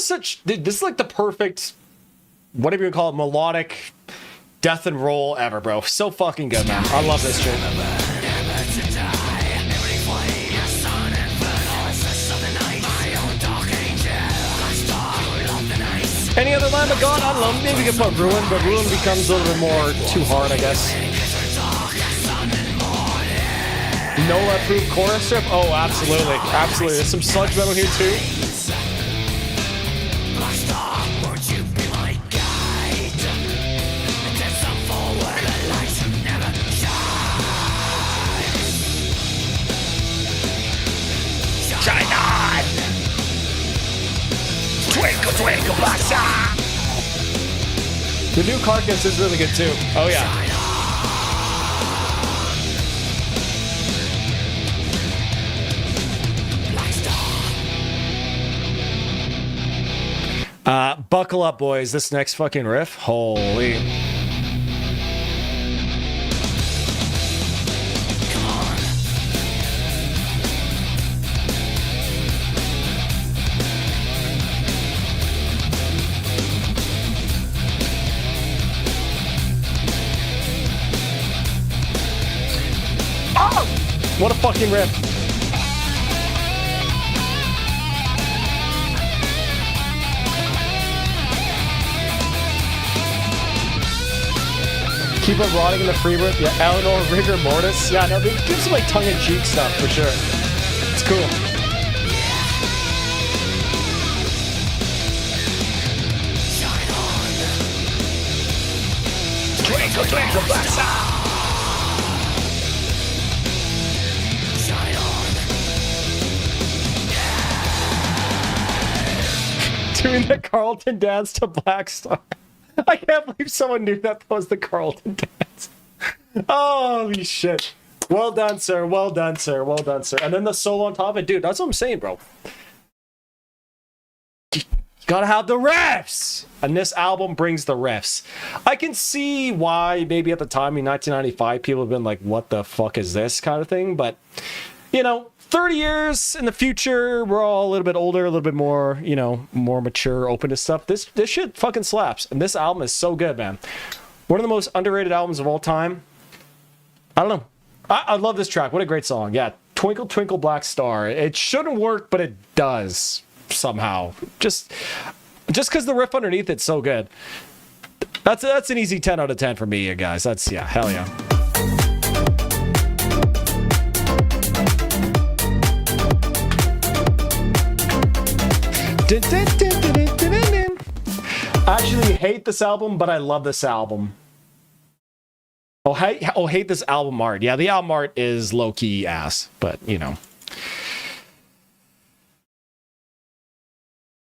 such... Dude, this is like the perfect, whatever you call it, melodic death and roll ever, bro. So fucking good, man. I love this shit. Any other Lamb of God? I don't know. Maybe we can put Ruin, but Ruin becomes a little bit more too hard, I guess. NOLA-approved chorus strip? Oh, absolutely. Absolutely. There's some sludge metal here, too. Shine on! Twinkle, twinkle, black star! The new Carcass is really good, too. Oh, yeah. Buckle up, boys. This next fucking riff, holy. Come on. Oh! What a fucking riff. Keep on rotting in the free room. Yeah, Eleanor, rigor mortis. Yeah, no, they give some like tongue-in-cheek stuff for sure. It's cool. Shine on. Twinkle, twinkle, black star. Shine on. Doing the Carlton dance to Black Star. I can't believe someone knew that was the Carlton dance. Holy shit. Well done, sir. Well done, sir. Well done, sir. And then the solo on top of it. Dude, that's what I'm saying, bro. You gotta have the riffs. And this album brings the riffs. I can see why maybe at the time in 1995 people have been like, what the fuck is this kind of thing? But, you know, 30 years in the future, we're all a little bit older, a little bit more, you know, more mature, open to stuff. This shit fucking slaps. And this album is so good, man. One of the most underrated albums of all time. I don't know. I love this track. What a great song. Yeah. Twinkle, Twinkle, Black Star. It shouldn't work, but it does somehow. Just because the riff underneath it's so good. That's an easy 10 out of 10 for me, you guys. That's, yeah, hell yeah. I actually hate this album, but I love this album. Hate this album art. Yeah, the album art is low-key ass, but, you know.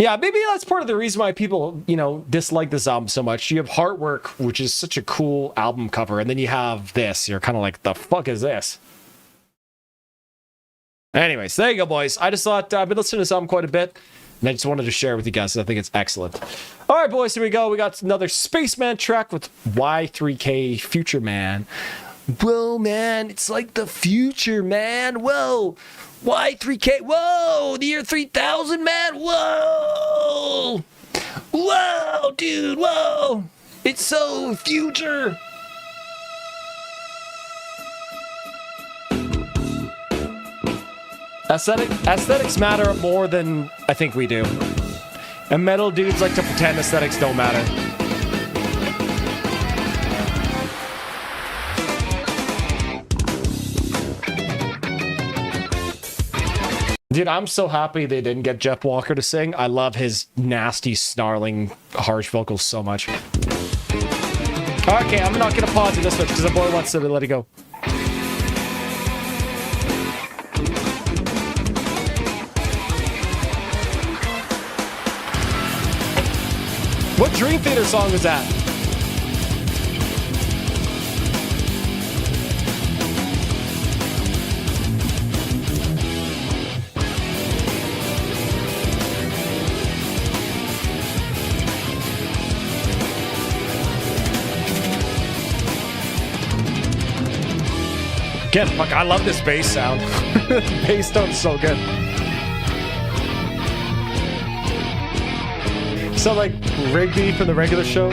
Yeah, maybe that's part of the reason why people, you know, dislike this album so much. You have Heartwork, which is such a cool album cover, and then you have this. You're kind of like, the fuck is this? Anyways, there you go, boys. I just thought I've been listening to this album quite a bit, and I just wanted to share with you guys. I think it's excellent. All right, boys, here we go. We got another Spaceman track with Y3K Future Man. Whoa, man, it's like the future, man. Whoa, Y3K. Whoa, the year 3000, man. Whoa. Whoa, dude, whoa. It's so future. Aesthetics matter more than I think we do. And metal dudes like to pretend aesthetics don't matter. Dude, I'm so happy they didn't get Jeff Walker to sing. I love his nasty, snarling, harsh vocals so much. Okay, I'm not gonna pause in this one because the boy wants to let it go. What Dream Theater song was that? Again, fuck, I love this bass sound. The bass sounds so good. sound like Rigby from the regular show.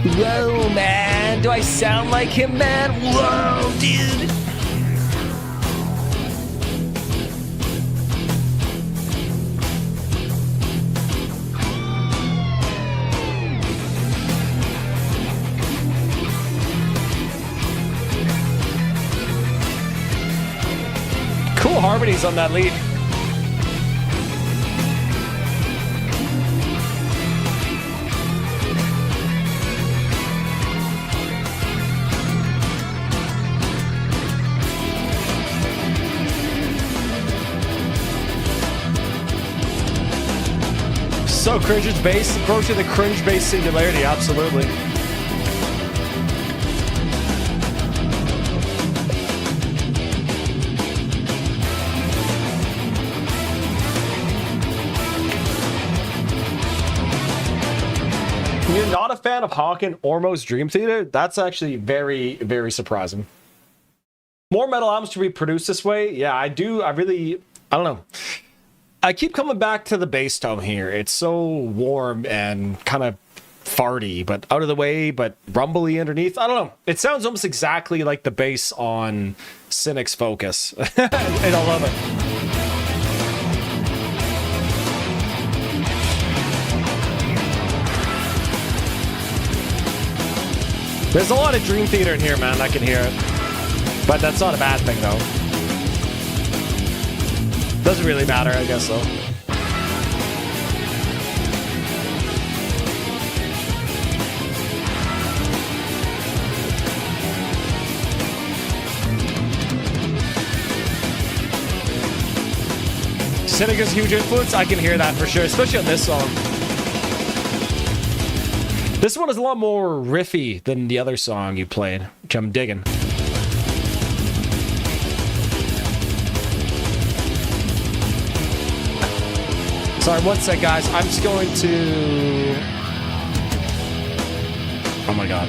Whoa, man. Do I sound like him, man? Whoa, dude. Cool harmonies on that lead. So cringe bass, approaching the cringe bass singularity, absolutely. You're not a fan of Hawken or Mo's Dream Theater? That's actually very, very surprising. More metal albums to be produced this way? Yeah, I do. I don't know. I keep coming back to the bass tone here. It's so warm and kind of farty, but out of the way, but rumbly underneath. I don't know. It sounds almost exactly like the bass on Cynic's Focus. And I love it. There's a lot of Dream Theater in here, man. I can hear it. But that's not a bad thing, though. Doesn't really matter, I guess, though. Cynica's huge influence. I can hear that for sure, especially on this song. This one is a lot more riffy than the other song you played, which I'm digging. Sorry, one sec, guys. I'm just going to... Oh my god.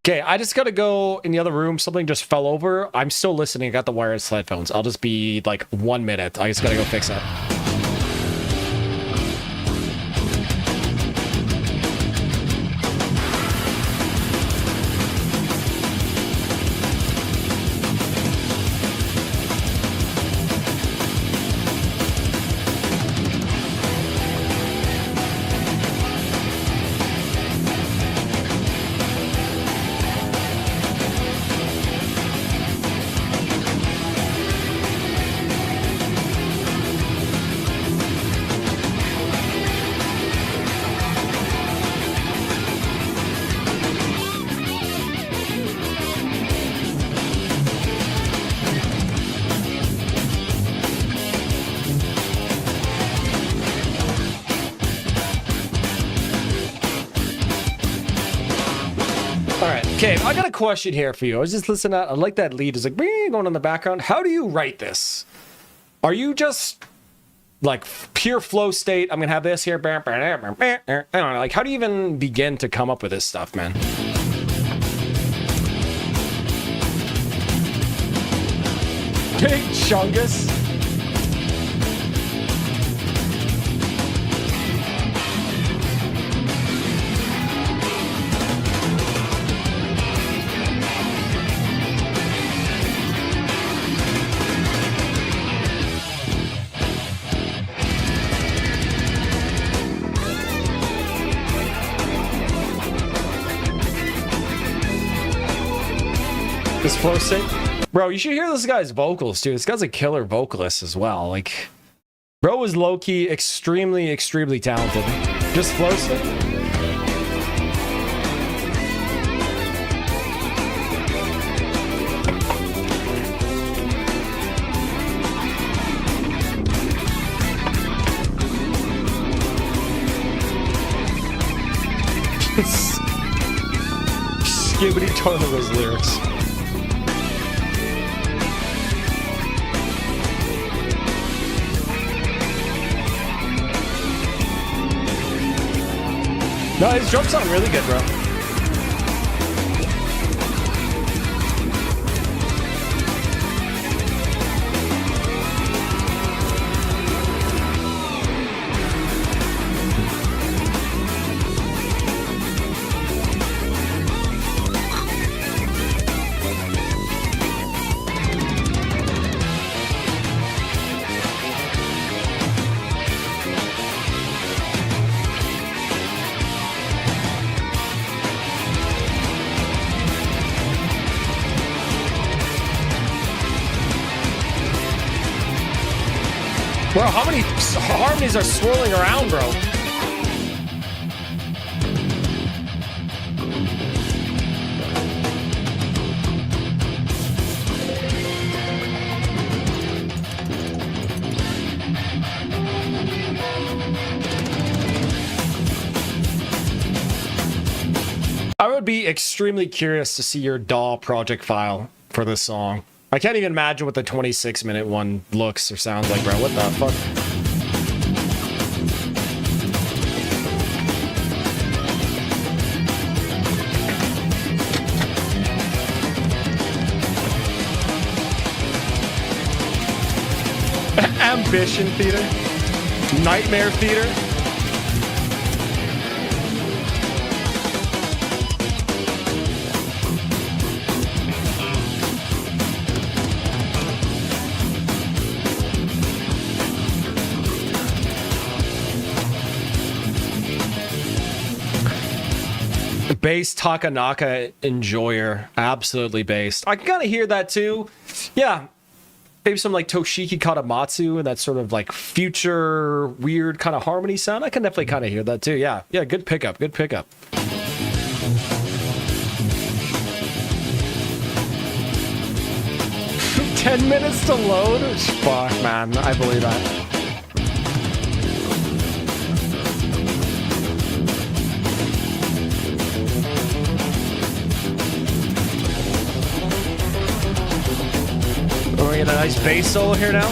Okay, I just gotta go in the other room. Something just fell over. I'm still listening. I got the wireless headphones. I'll just be like 1 minute. I just gotta go fix that. Okay, I got a question here for you. I was just listening. I like that lead. It's like going on in the background. How do you write this? Are you just like pure flow state? I'm gonna have this here. I don't know. Like, how do you even begin to come up with this stuff, man? Big Chungus. This flow state? Bro, you should hear this guy's vocals, dude. This guy's a killer vocalist as well. Like, bro is low-key extremely, extremely talented. Just flow state? Skibbity ton of those lyrics. No, his drums sound really good, bro. Bro, how many harmonies are swirling around, bro? I would be extremely curious to see your DAW project file for this song. I can't even imagine what the 26-minute one looks or sounds like, bro. What the fuck? Ambition Theater? Nightmare Theater? Bass Takanaka enjoyer. Absolutely based. I can kind of hear that too. Yeah. Maybe some like Toshiki Katamatsu and that sort of like future weird kind of harmony sound. I can definitely kind of hear that too. Yeah. Yeah. Good pickup. Good pickup. "10 minutes to load?" Fuck, man. I believe that. We're gonna get a nice bass solo here now.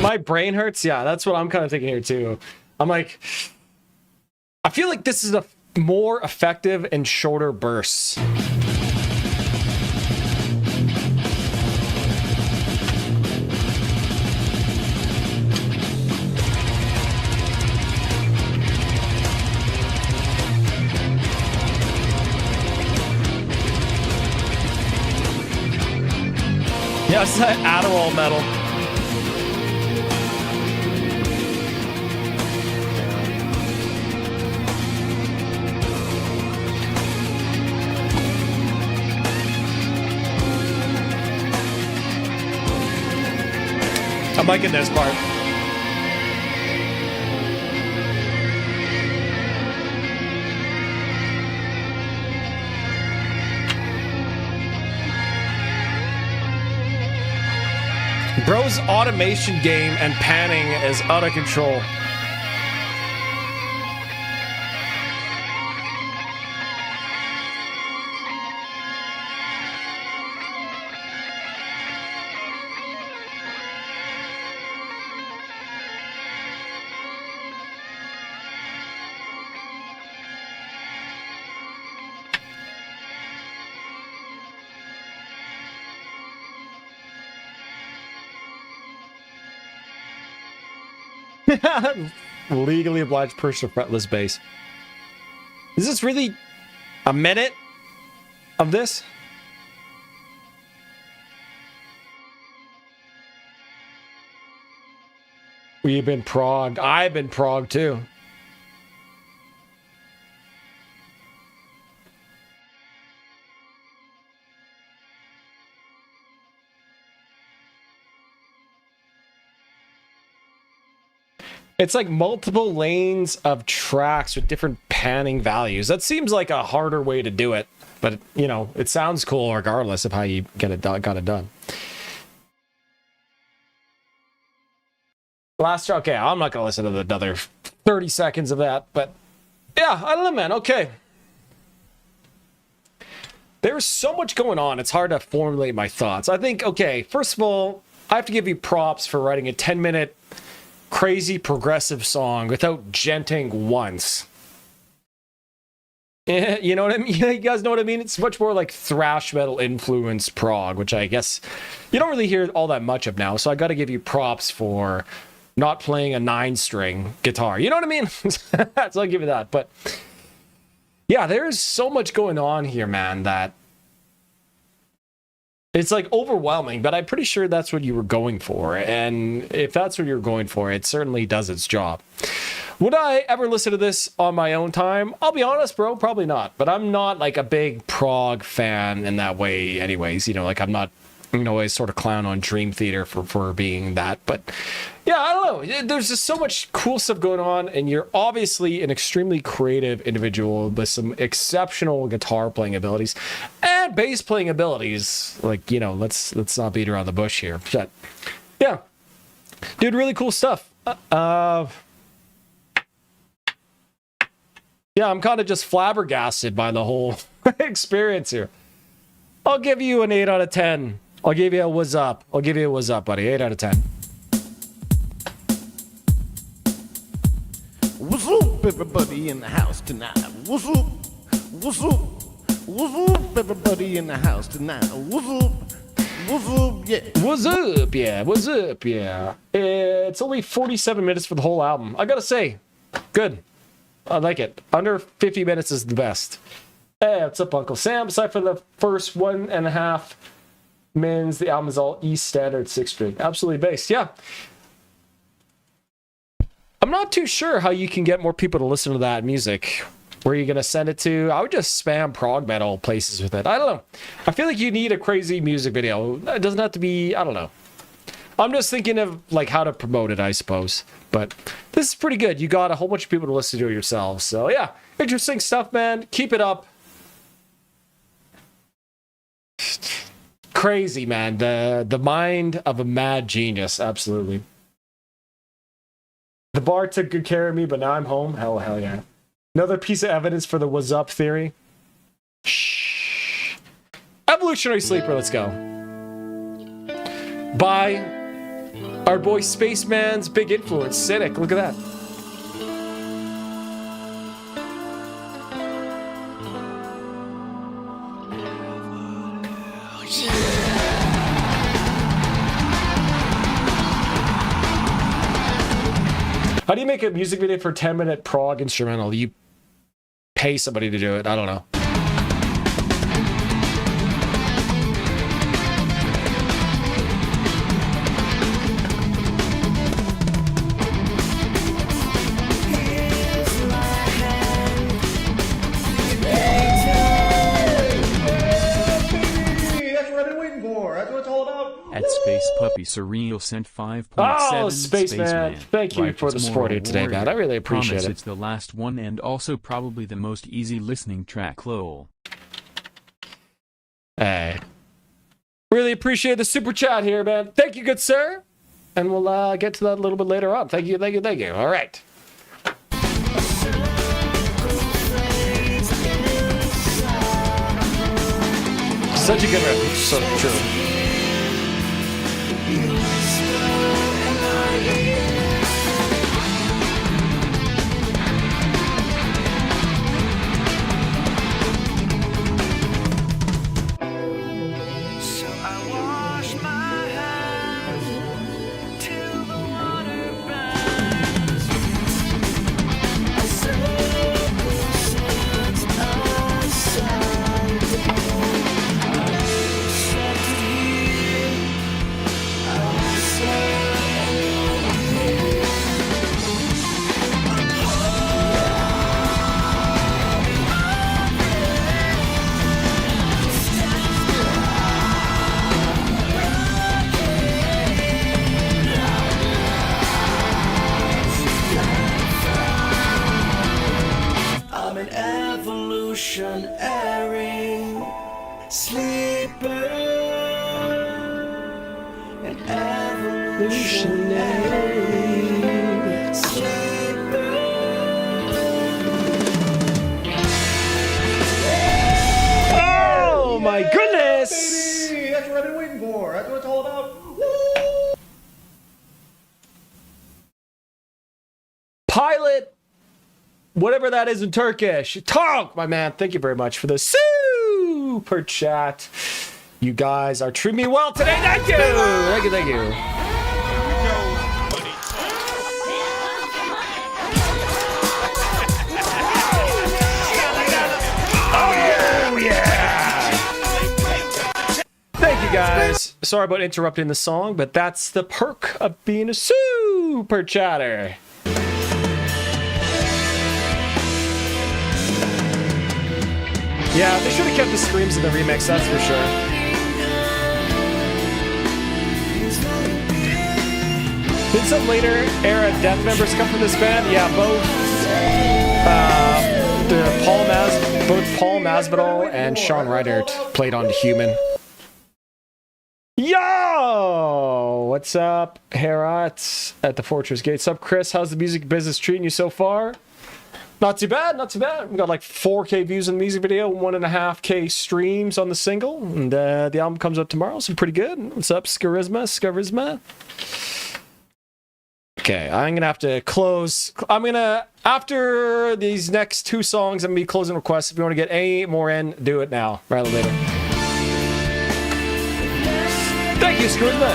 My brain hurts. Yeah, that's what I'm kind of thinking here too. I'm like, I feel like this is a more effective and shorter bursts. Yeah, it's that Adderall metal. I'm liking this part. Bro's automation game and panning is out of control. Legally obliged person of fretless bass. Is this really a minute of this? We've been progged. I've been progged too. It's like multiple lanes of tracks with different panning values. That seems like a harder way to do it, but you know, it sounds cool regardless of how you got it done. Last track, okay, I'm not gonna listen to another 30 seconds of that, but yeah, I don't know, man. Okay. There's so much going on, it's hard to formulate my thoughts. I think, okay, first of all, I have to give you props for writing a 10-minute crazy progressive song without genting once. You know what I mean? You guys know what I mean? It's much more like thrash metal influenced prog, which I guess you don't really hear all that much of now. So I got to give you props for not playing a 9-string guitar. You know what I mean? So I'll give you that. But yeah, there's so much going on here, man, that it's like overwhelming, but I'm pretty sure that's what you were going for. And if that's what you're going for, it certainly does its job. Would I ever listen to this on my own time? I'll be honest, bro, probably not. But I'm not like a big prog fan in that way anyways. You know, like I'm not, you know, I sort of clown on Dream Theater for being that. But yeah, I don't know. There's just so much cool stuff going on. And you're obviously an extremely creative individual with some exceptional guitar playing abilities and bass playing abilities. Like, you know, let's not beat around the bush here. But yeah, dude, really cool stuff. Yeah, I'm kind of just flabbergasted by the whole experience here. I'll give you an 8 out of 10. I'll give you a what's up. I'll give you a what's up, buddy. 8 out of 10. What's up, everybody in the house tonight? What's up? What's up? What's up, everybody in the house tonight? What's up? What's up? Yeah. What's up? Yeah. What's up? Yeah. It's only 47 minutes for the whole album. I gotta say, good. I like it. Under 50 minutes is the best. Hey, what's up, Uncle Sam? Aside from the first 1.5 minutes, the album is all E standard 6-string. Absolutely based. Yeah. I'm not too sure how you can get more people to listen to that music. Where are you going to send it to? I would just spam prog metal places with it. I don't know. I feel like you need a crazy music video. It doesn't have to be, I don't know. I'm just thinking of like how to promote it, I suppose. But this is pretty good. You got a whole bunch of people to listen to it yourselves. So yeah, interesting stuff, man. Keep it up. Crazy, man. The mind of a mad genius. Absolutely. The bar took good care of me, but now I'm home. Hell yeah. Another piece of evidence for the was up theory. Shh. Evolutionary Sleeper, let's go. By our boy Spaceman's big influence, Cynic. Look at that. How do you make a music video for a 10-minute prog instrumental? You pay somebody to do it. I don't know. At Space Puppy Surreal sent 5.7. Oh, Spaceman. Thank you for the support here today, man. I really appreciate it. It's the last one and also probably the most easy listening track, lol. Hey. Really appreciate the super chat here, man. Thank you, good sir. And we'll get to that a little bit later on. Thank you, thank you, thank you. All right. Such a good riff. So true. Oh my goodness! Baby, that's what I've been waiting for. That's what it's all about. Pilot, whatever that is in Turkish. Talk, my man. Thank you very much for the super chat. You guys are treating me well today. Thank you. Thank you. Thank you. Oh yeah. Thank you guys. Sorry about interrupting the song, but that's the perk of being a super chatter. Yeah, they should have kept the screams in the remix, that's for sure. Did some later era death members come from this band? Yeah, both Paul Masvidal and Sean Reitert played on Human. Yo! What's up, Herat at the Fortress Gate? What's up, Chris? How's the music business treating you so far? Not too bad, not too bad. We got like 4K views on the music video, 1.5K streams on the single, and the album comes up tomorrow, so pretty good. What's up, Scarisma? Okay, I'm gonna have to close. After these next two songs, I'm gonna be closing requests. If you want to get any more in, do it now, rather than later. Thank you, Scarisma.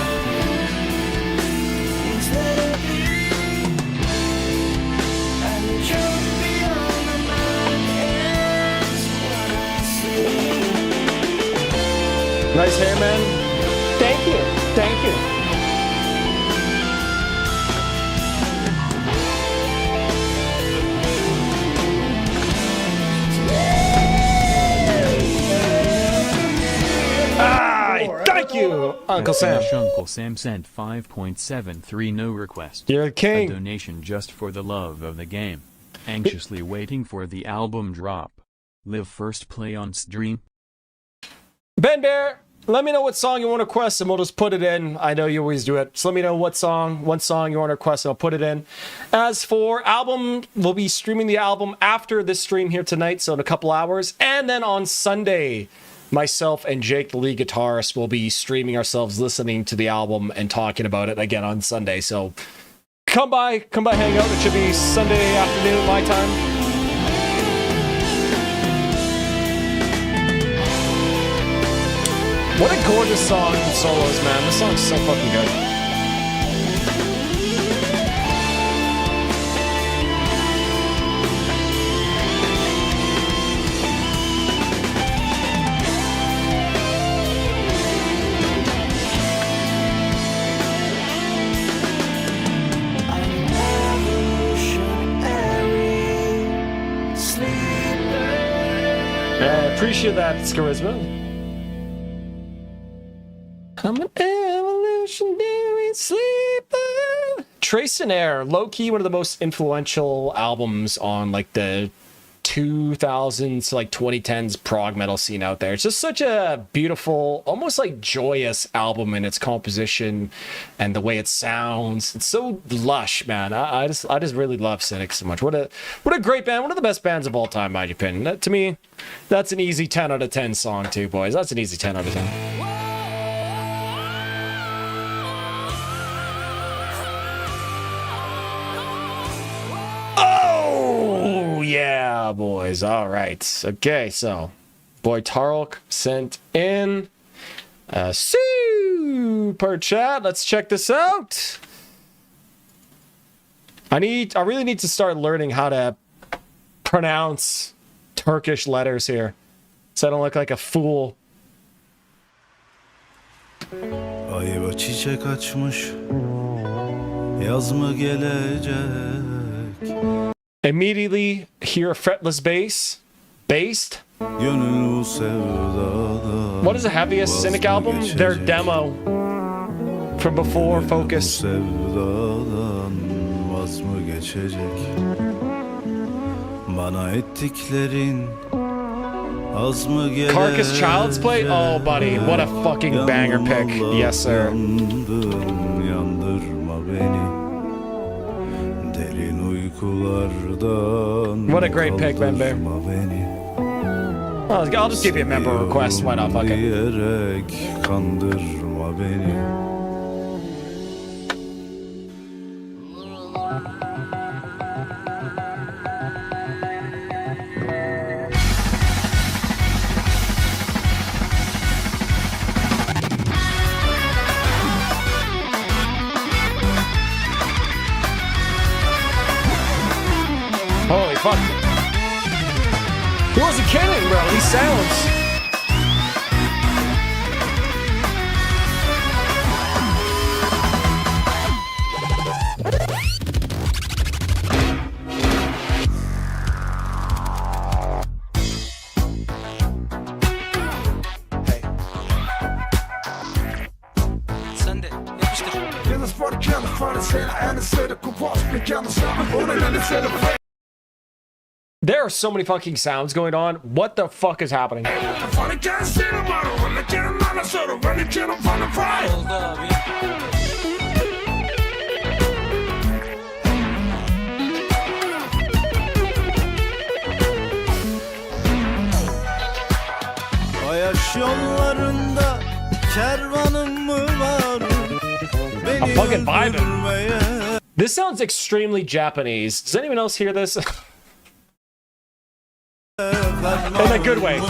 Nice hair, man. Thank you. Thank you. Thank you, Uncle Sam. Uncle Sam sent 5.73 no request. You're a king. A donation just for the love of the game. Anxiously waiting for the album drop. Live first play on stream. Ben Bear, let me know what song you want to request and we'll just put it in. I know you always do it. So let me know one song you want to request and I'll put it in. As for album, we'll be streaming the album after this stream here tonight, so in a couple hours. And then on Sunday, myself and Jake, the lead guitarist, will be streaming ourselves listening to the album and talking about it again on Sunday. So come by, hang out. It should be Sunday afternoon, my time. What a gorgeous song and solos, man. This song's so fucking good. I appreciate that, Scarisma. I'm an evolutionary sleeper. Trace and Air, low-key one of the most influential albums on like the 2000s to like 2010s prog metal scene out there. It's just such a beautiful, almost like joyous album in its composition and the way it sounds. It's so lush, man. I just really love Cynic so much. What a great band. One of the best bands of all time, in my opinion. To me, that's an easy 10 out of 10 song too, boys. That's an easy 10 out of 10. Yeah, boys. All right. Okay, so boy Tarok sent in a super chat. Let's check this out. I really need to start learning how to pronounce Turkish letters here, so I don't look like a fool. Ayva çiçek açmış, yaz mı gelecek? Immediately hear a fretless bass. Based? What is the heaviest Cynic album? Their demo from before Focus. Carcass Child's Play? Oh, buddy, what a fucking banger pick. Yes, sir. a great pick, Ben Bear. I'll just give you a member request. Why not? Fuck it. Diyerek kandırma beni. Holy fuck. He wasn't kidding, bro. These sounds. There are so many fucking sounds going on. What the fuck is happening? Ayaş yollarında kervanım mı var? I'm fucking vibing. This sounds extremely Japanese. Does anyone else hear this? In a good way.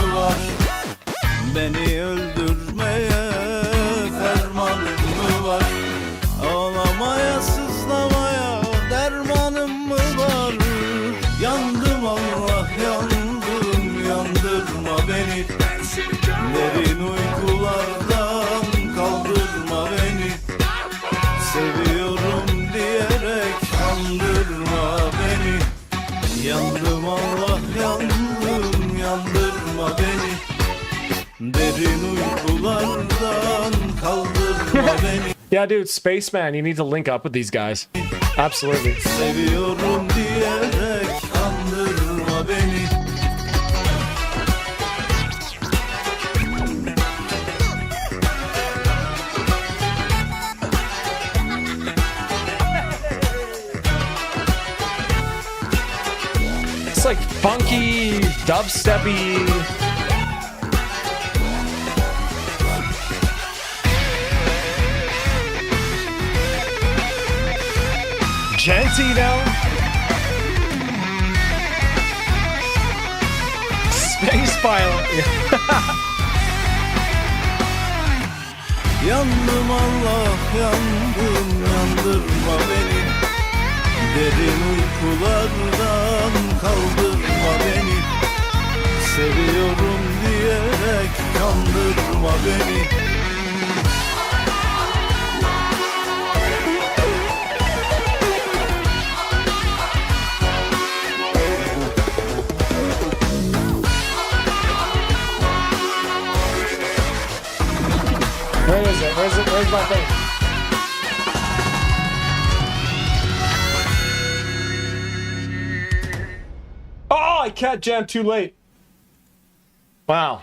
Beni öldürmeye fermanım mı var? Ağlamaya, sızlamaya dermanım mı var? Yandım Allah, yandım, yandırma beni. Derin uykulardan kaldırma beni. Seviyorum diyerek kandırma beni. Yandım Allah, yandım, yandırma beni. Derin uykulardan kaldırma beni. Yeah, dude, Spaceman, you need to link up with these guys. Absolutely. Seviyorum diyerek kandırma beni. It's like funky, dubsteppy. Genty now. Space pilot. Yandım Allah, yandım, yandırma beni. Derin uykulardan kaldırma beni. Seviyorum diyerek kandırma beni. Where is it? Where's my thing? Oh, I can't jam too late. Wow.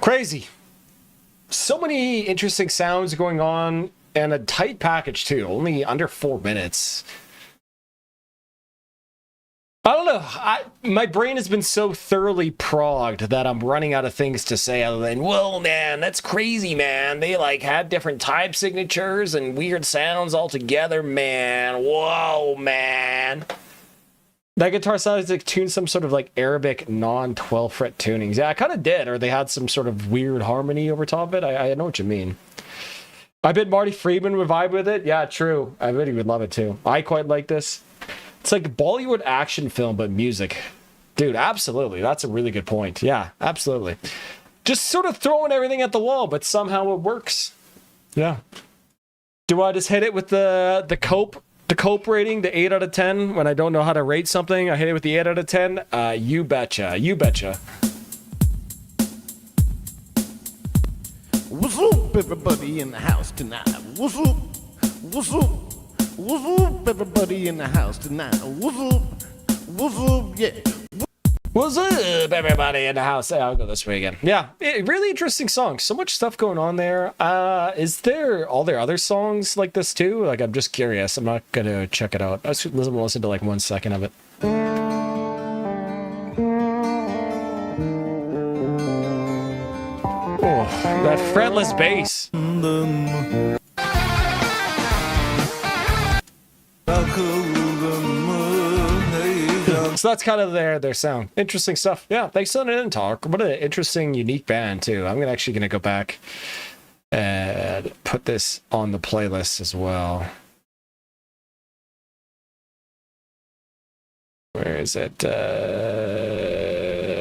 Crazy. So many interesting sounds going on and a tight package too. Only under 4 minutes. I don't know. My brain has been so thoroughly progged that I'm running out of things to say other than, well, man, that's crazy, man. They like had different type signatures and weird sounds all together, man. Whoa, man. That guitar sounds like tuned some sort of like Arabic non-12 fret tunings. Yeah, I kind of did. Or they had some sort of weird harmony over top of it. I know what you mean. I bet Marty Friedman would vibe with it. Yeah, true. I bet he would love it too. I quite like this. It's like Bollywood action film, but music. Dude, absolutely. That's a really good point. Yeah, absolutely. Just sort of throwing everything at the wall, but somehow it works. Yeah. Do I just hit it with the cope rating, the 8 out of 10, when I don't know how to rate something? I hit it with the 8 out of 10? You betcha. You betcha. What's up, everybody in the house tonight? What's up? What's up? What's up, everybody in the house tonight? What's up? What's up? Yeah. What's up, everybody in the house? I'll go this way again. Yeah, really interesting song. So much stuff going on there. Is there other songs like this too? Like, I'm just curious. I'm not gonna check it out. I was listen to like 1 second of it. That fretless bass. So that's kind of their sound. Interesting stuff. Yeah, thanks for sending in, Talk. What an interesting, unique band, too. I'm actually going to go back and put this on the playlist as well. Where is it?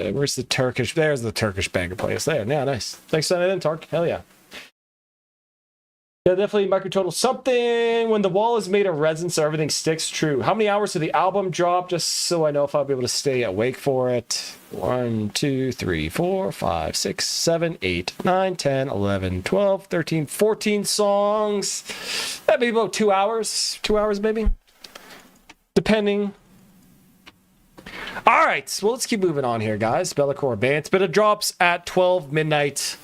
Where's the Turkish? There's the Turkish banger playlist. There. Yeah, nice. Thanks for sending in, Tark. Hell yeah. Yeah, definitely microtonal something. When the wall is made of resin so everything sticks, true. How many hours did the album drop? Just so I know if I'll be able to stay awake for it. 1, 2, 3, 4, 5, 6, 7, 8, 9, 10, 11, 12, 13, 14 songs. That'd be about 2 hours. 2 hours, maybe. Depending. All right, well, let's keep moving on here, guys. Bellacore Bands. But it drops at 12 midnight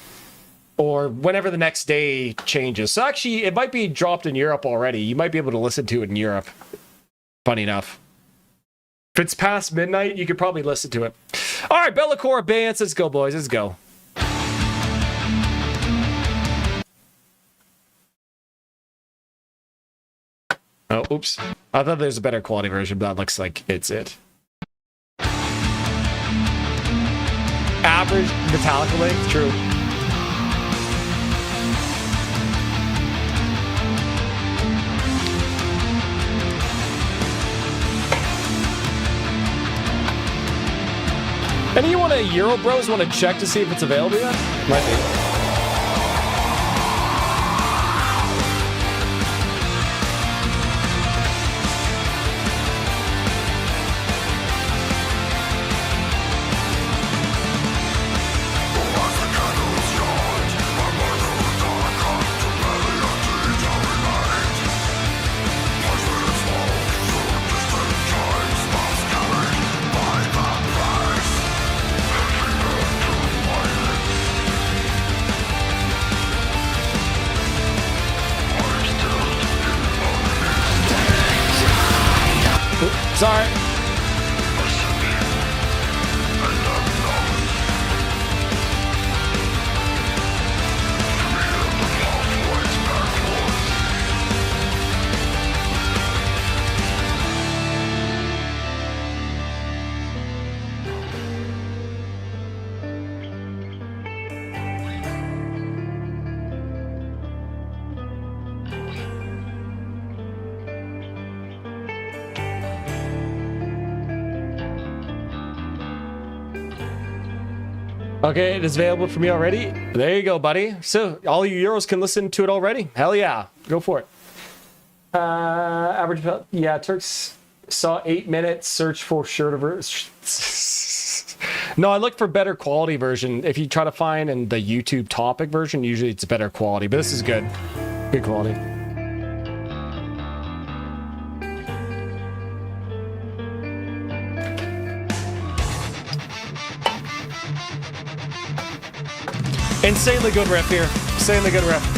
or whenever the next day changes. So actually, it might be dropped in Europe already. You might be able to listen to it in Europe. Funny enough. If it's past midnight, you could probably listen to it. All right, Bellacore Bands. Let's go, boys. Let's go. Oh, oops. I thought there's a better quality version, but that looks like it's it. Average Metallica length, true. Any of you want a Euro Bros want to check to see if it's available yet? Might be. Sorry. Okay, it is available for me already. There you go, buddy. So all you Euros can listen to it already. Hell yeah, go for it. Average, yeah, Turks saw 8 minutes. Search for shorter version. No, I look for better quality version. If you try to find in the YouTube topic version, usually it's better quality. But this is good, good quality. Insanely good riff here. Insanely good riff.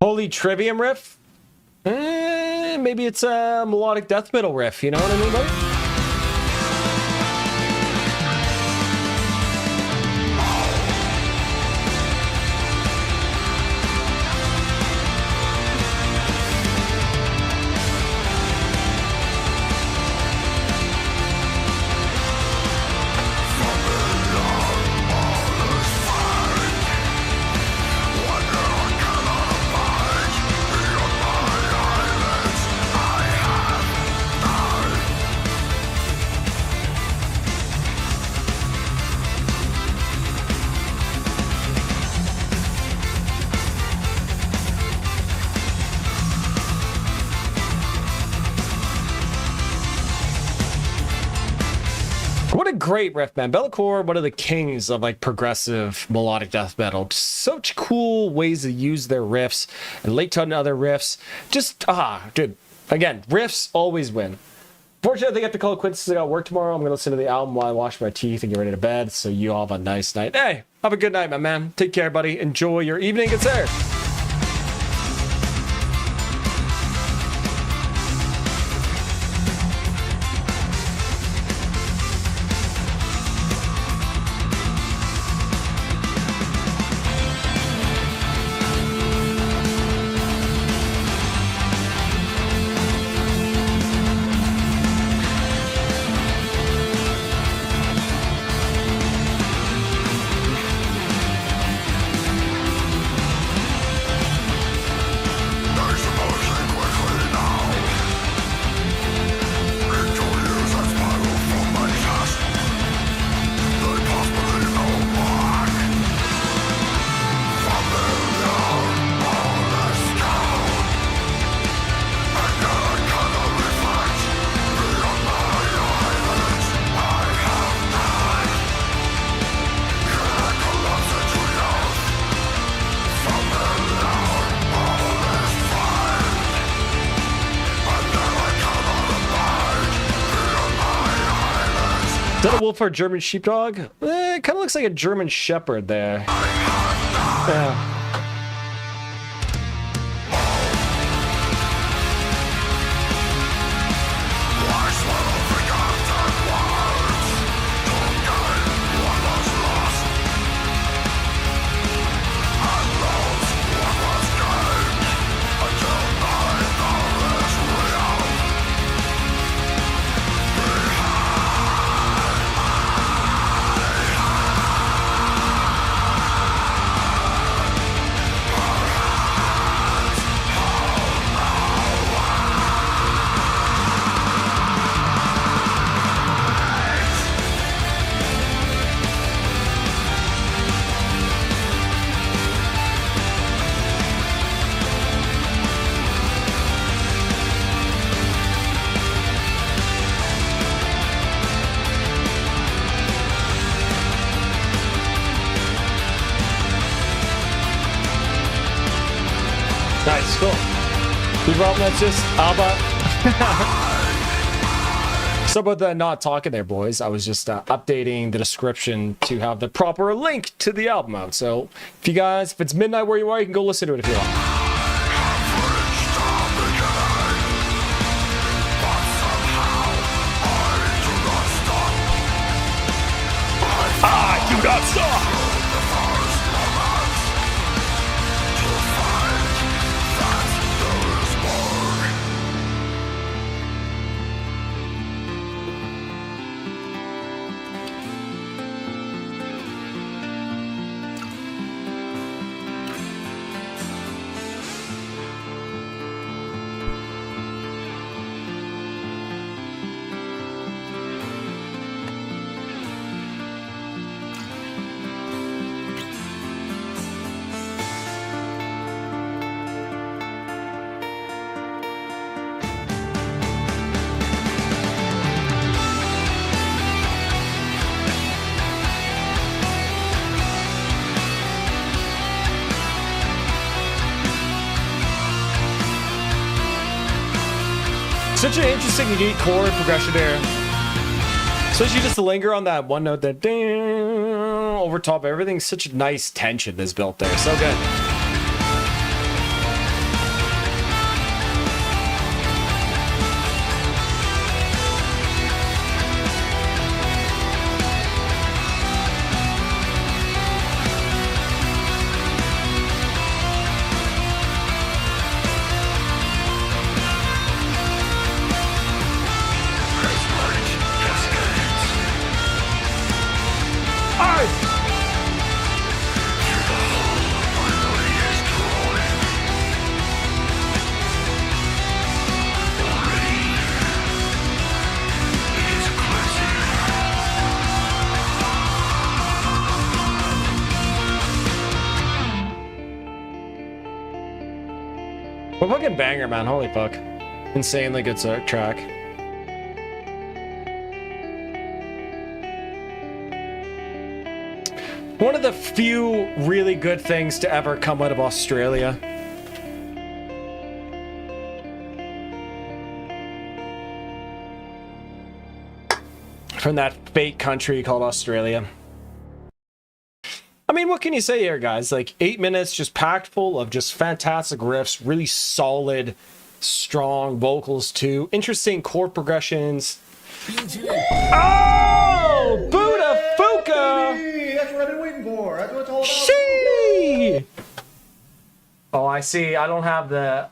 Holy Trivium riff? Maybe it's a melodic death metal riff, you know what I mean, buddy? great riff, man. Bellacore, one of the kings of like progressive melodic death metal. Such cool ways to use their riffs and Lake Tut and other riffs. Just, dude. Again, riffs always win. Fortunately, I think I have to call it quits since I got work tomorrow. I'm going to listen to the album while I wash my teeth and get ready to bed. So you all have a nice night. Hey, have a good night, my man. Take care, buddy. Enjoy your evening. It's there. Is that a wolf or a German sheepdog? It kind of looks like a German shepherd there. Yeah. Nice, cool. We brought that's just about. So about the not talking there, boys. I was just updating the description to have the proper link to the album out. So if you guys, if it's midnight where you are, you can go listen to it if you want. I do not stop. Such an interesting, unique chord progression there. Especially just to linger on that one note that over top of everything. Such a nice tension is built there. So good. Well, fucking banger, man. Holy fuck. Insanely good track. One of the few really good things to ever come out of Australia. From that fake country called Australia. I mean, what can you say here, guys? Like 8 minutes just packed full of just fantastic riffs, really solid, strong vocals too, interesting chord progressions. Oh, Buddha Fuka! Hey, that's what I've been waiting for. That's what it's all about. She. Oh, I see. I don't have the.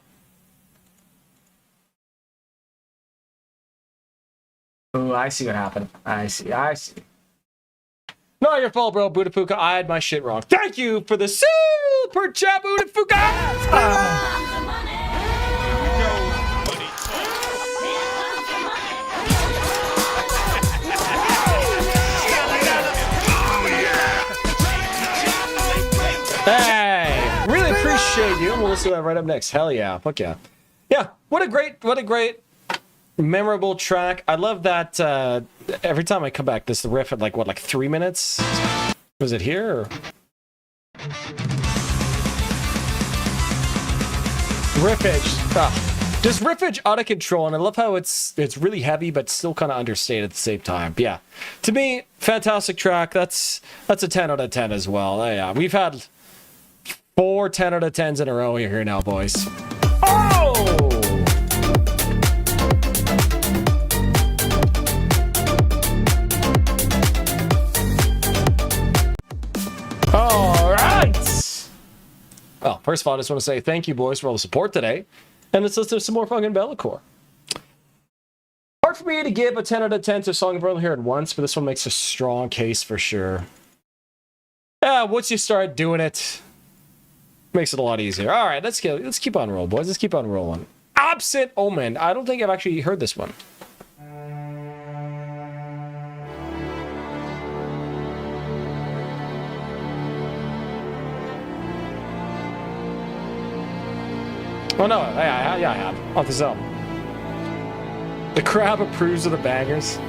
Oh, I see what happened. I see. Not your fault, bro, Buddha Fuka. I had my shit wrong. Thank you for the super chat, Buddha Fuka. Hey, really appreciate you. We'll listen to that right up next. Hell yeah, fuck yeah, yeah. What a great, memorable track. I love that. Every time I come back, this riff at like 3 minutes. Was it here? Or? Riffage, just riffage out of control, and I love how it's really heavy but still kind of understated at the same time. But yeah, to me, fantastic track. That's a 10 out of 10 as well. Yeah, we've had 4 10 out of 10s in a row here now, boys. Oh! All right. Well, first of all, I just want to say thank you, boys, for all the support today. And let's listen to some more fucking Bellacore. Hard for me to give a 10 out of 10 to a song I've only heard once, but this one makes a strong case for sure. Yeah, once you start doing it, makes it a lot easier. All right, let's keep on rolling, boys. Let's keep on rolling. Absent Omen. I don't think I've actually heard this one. Oh no, yeah, I have. Off this album. The crowd approves of the bangers.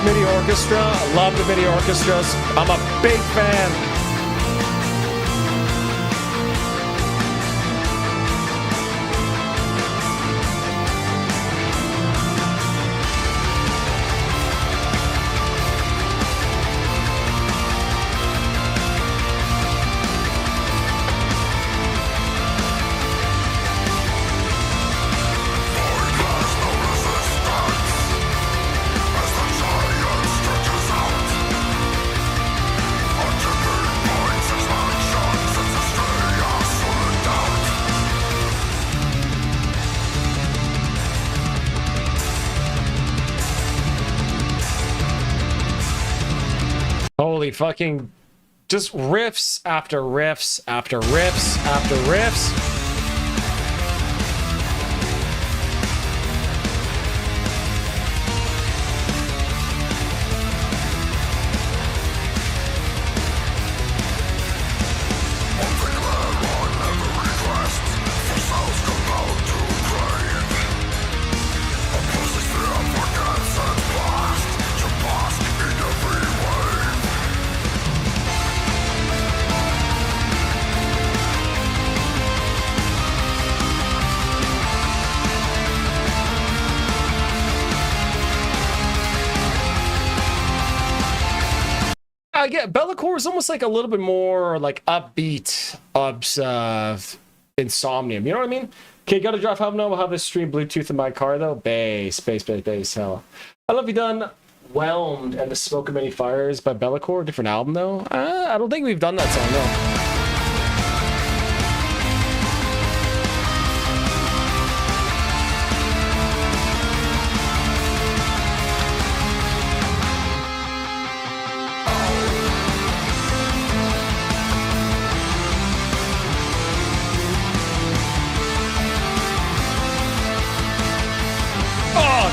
MIDI orchestra. I love the MIDI orchestras. I'm a big fan. Holy fucking, just riffs after riffs after riffs after riffs. I get Bellacore is almost like a little bit more like upbeat of Insomnium. You know what I mean? Okay, gotta drop hell no. We'll have this stream Bluetooth in my car though. Bass. Hell. I love you done Whelmed and the Smoke of Many Fires by Bellacore. Different album though. I don't think we've done that song though.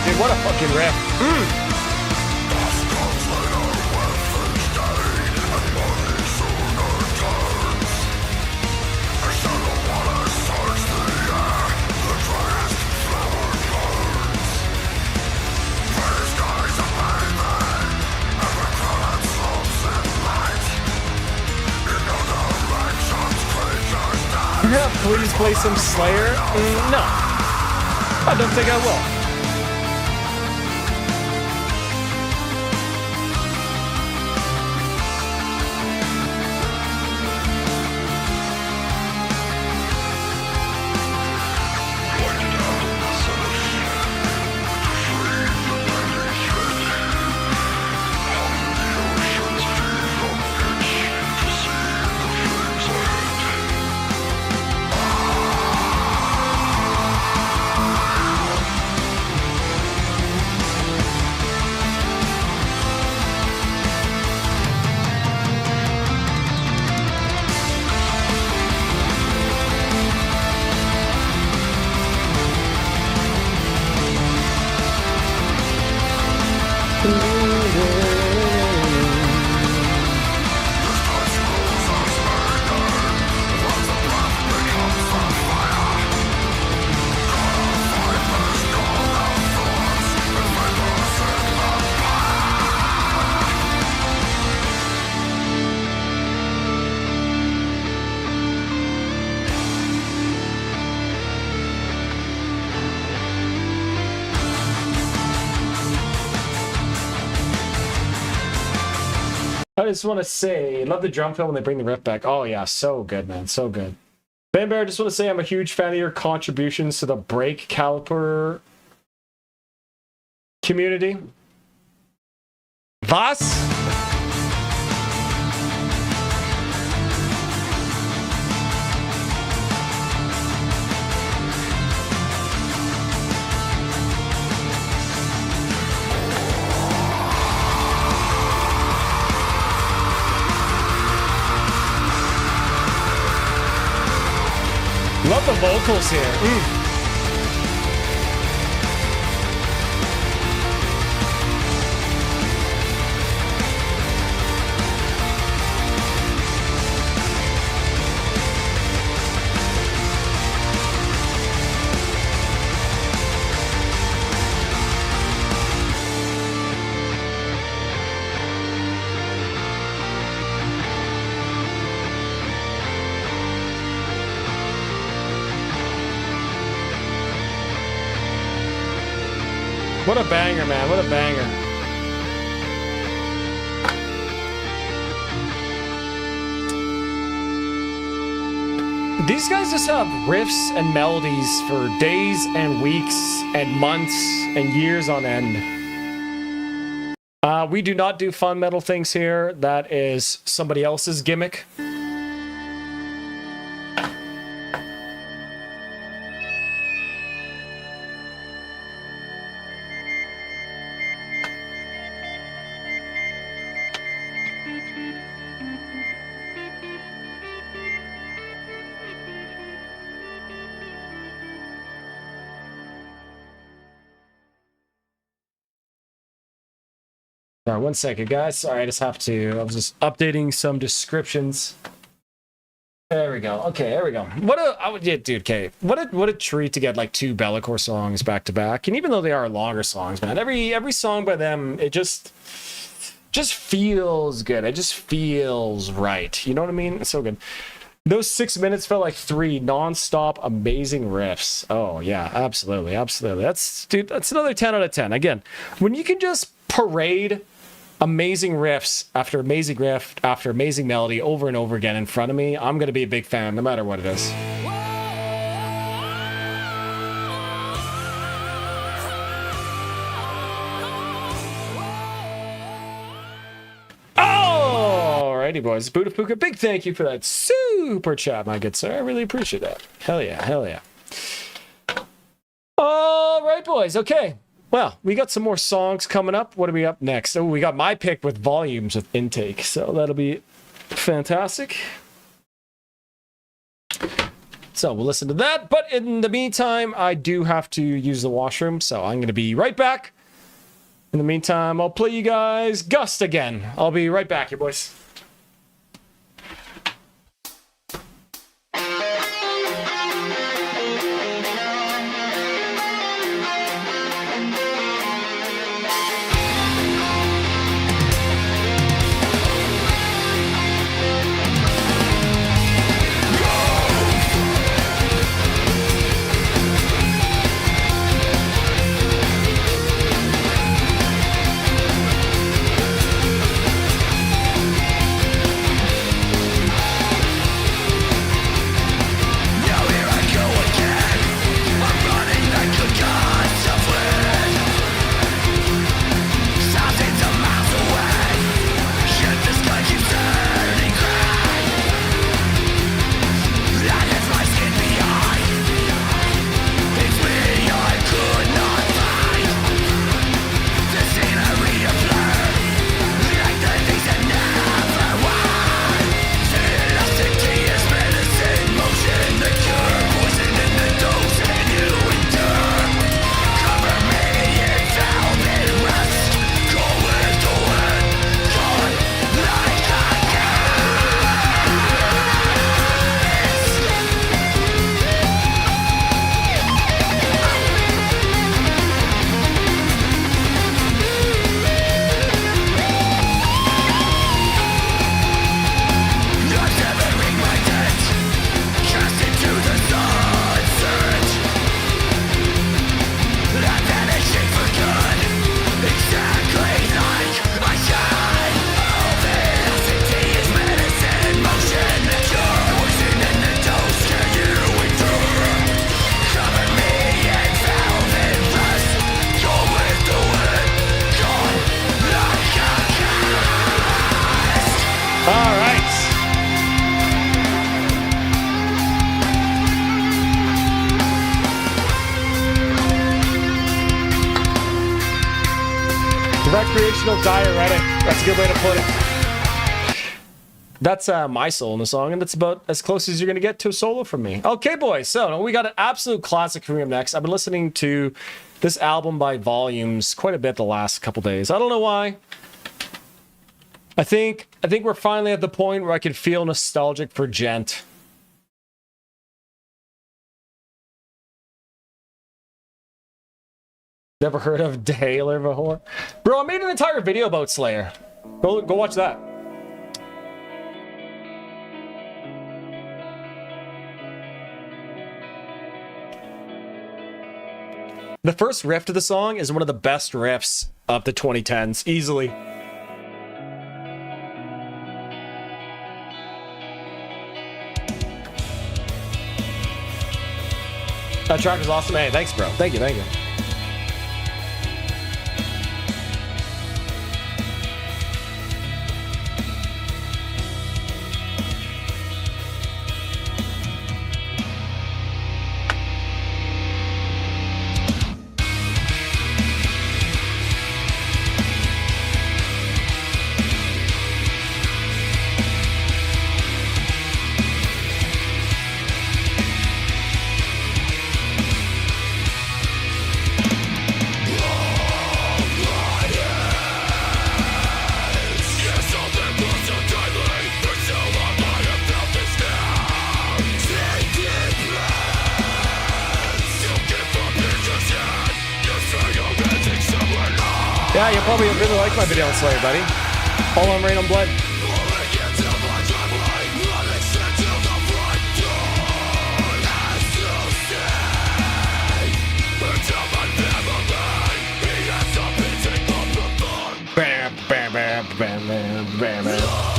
dude, what a fucking riff. Please play some Slayer? No. I don't think I will. I just want to say, love the drum fill when they bring the riff back. Oh yeah, so good, man, so good. Ben Bear, I just want to say I'm a huge fan of your contributions to the brake caliper community. Was? Love the vocals here. What a banger, man. What a banger. These guys just have riffs and melodies for days and weeks and months and years on end. We do not do fun metal things here. That is somebody else's gimmick. All right, 1 second, guys. Sorry, I just have to. I was just updating some descriptions. There we go. Okay, there we go. Yeah, dude. Okay, what a treat to get like 2 Bellacore songs back to back. And even though they are longer songs, man, every song by them, it just feels good. It just feels right. You know what I mean? It's so good. Those 6 minutes felt like 3 non-stop amazing riffs. Oh yeah, absolutely, absolutely. That's another 10 out of 10. Again, when you can just parade amazing riffs after amazing riff after amazing melody over and over again in front of me, I'm gonna be a big fan no matter what it is. Alrighty, boys. Buddha Puka, big thank you for that super chat, my good sir. I really appreciate that. Hell yeah, hell yeah. All right, boys. Okay. Well, we got some more songs coming up. What are we up next? Oh, we got my pick with volumes with intake, so that'll be fantastic. So we'll listen to that. But in the meantime, I do have to use the washroom, so I'm going to be right back. In the meantime, I'll play you guys Gust again. I'll be right back here, boys. Recreational diuretic. That's a good way to put it. That's my soul in the song, and that's about as close as you're going to get to a solo from me. Okay, boys. So we got an absolute classic coming up next. I've been listening to this album by volumes quite a bit the last couple days. I don't know why. I think we're finally at the point where I can feel nostalgic for Gent. Never heard of Taylor before? Bro, I made an entire video about Slayer. Go watch that. The first riff to the song is one of the best riffs of the 2010s, easily. That track is awesome. Hey, thanks, bro. Thank you. Yeah, you'll probably really like my video on Slayer, buddy. All on Rain on Blood. Bam, bam, bam, bam, bam, bam, bam.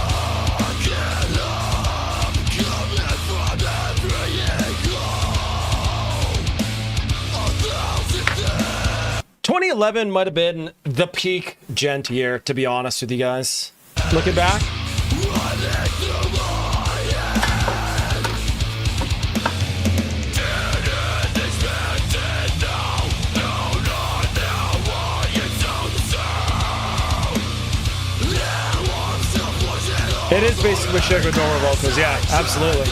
2011 might have been the peak Gent year, to be honest with you guys. Looking back. It is basically Sugar with normal vocals, yeah, absolutely.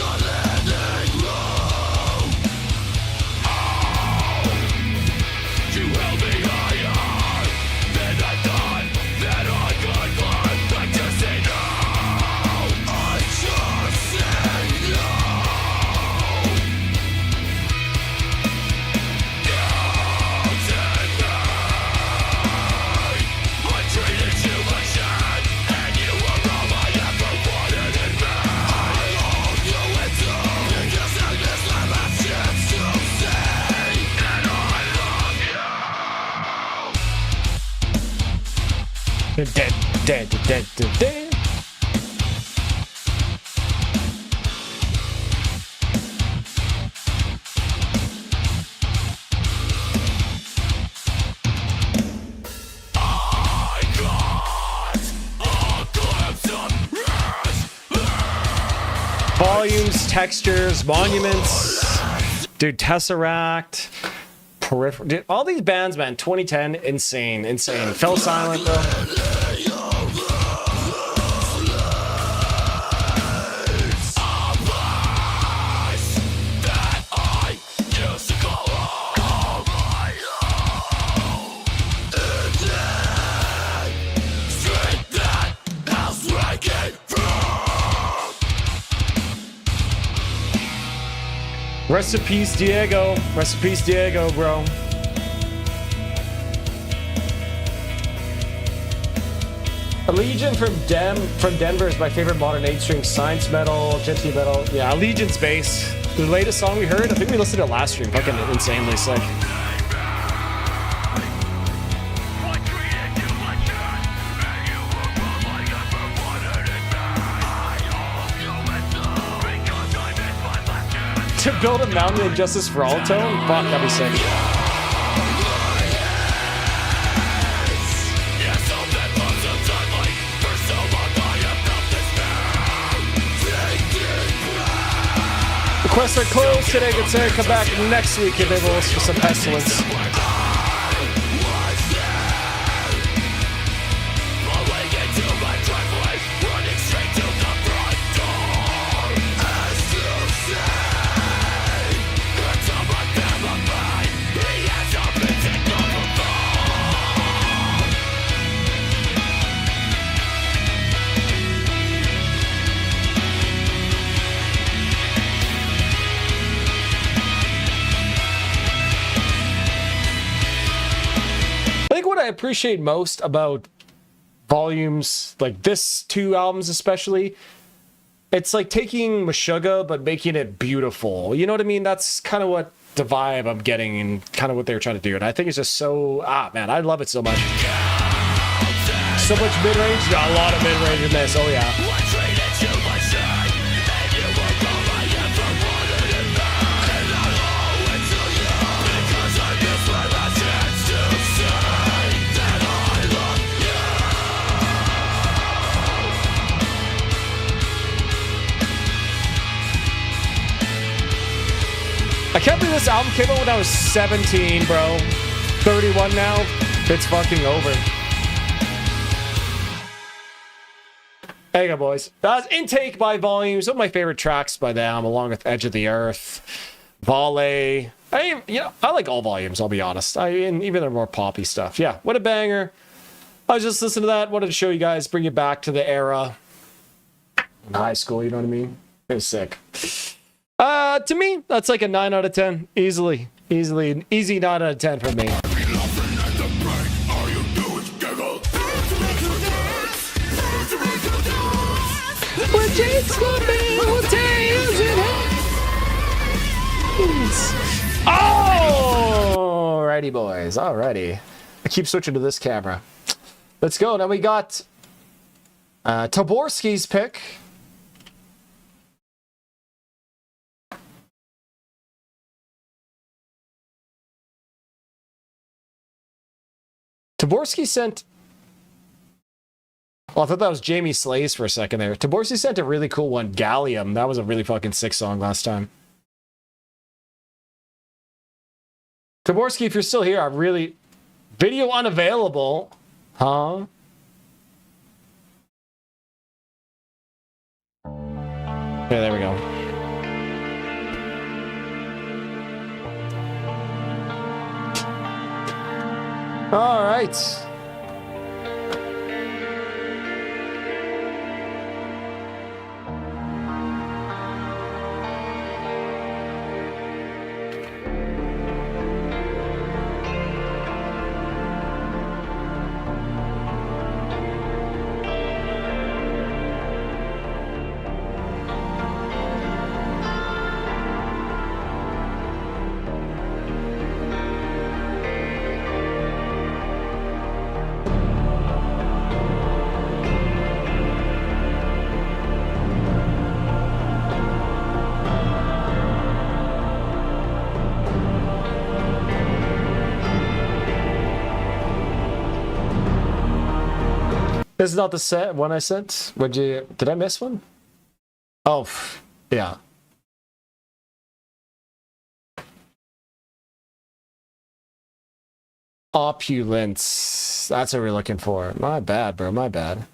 Volumes, textures, monuments, dude, Tesseract, Peripheral, dude, all these bands, man. 2010, insane. Fell Silent, bro. Rest in peace, Diego. Rest in peace, Diego, bro. Allegiant from Denver is my favorite modern 8-string science metal, genty metal. Yeah, Allegiant's bass. The latest song we heard, I think we listened to it last stream. Fucking insanely sick. To build a mountain in Justice for All tone? Fuck, that'd be sick. The quests are closed today. Good sir, come back next week and they will list for some pestilence. I appreciate most about Volumes, like this 2 albums especially, it's like taking Meshuggah but making it beautiful. You know what I mean? That's kind of what the vibe I'm getting and kind of what they were trying to do. And I think it's just so, man, I love it so much. So much mid-range, a lot of mid-range in this, oh yeah. I can't believe this album came out when I was 17, bro. 31 now. It's fucking over. There you go, boys. That was Intake by Volumes. Some of my favorite tracks by them, along with Edge of the Earth, Volley. I like all Volumes, I'll be honest. And even their more poppy stuff. Yeah, what a banger. I was just listening to that. Wanted to show you guys, bring you back to the era in high school, you know what I mean? It was sick. To me, that's like a 9 out of 10. Easily. An easy 9 out of 10 for me. Alrighty, boys. Alrighty. I keep switching to this camera. Let's go. Now we got Taborski's pick. Taborski sent... Well, I thought that was Jamie Slays for a second there. Taborski sent a really cool one, Gallium. That was a really fucking sick song last time. Taborski, if you're still here, I really... Video unavailable. Huh? Okay, there we go. All right. This is not the set one I sent. Did I miss one? Oh, yeah. Opulence. That's what we're looking for. My bad, bro. My bad.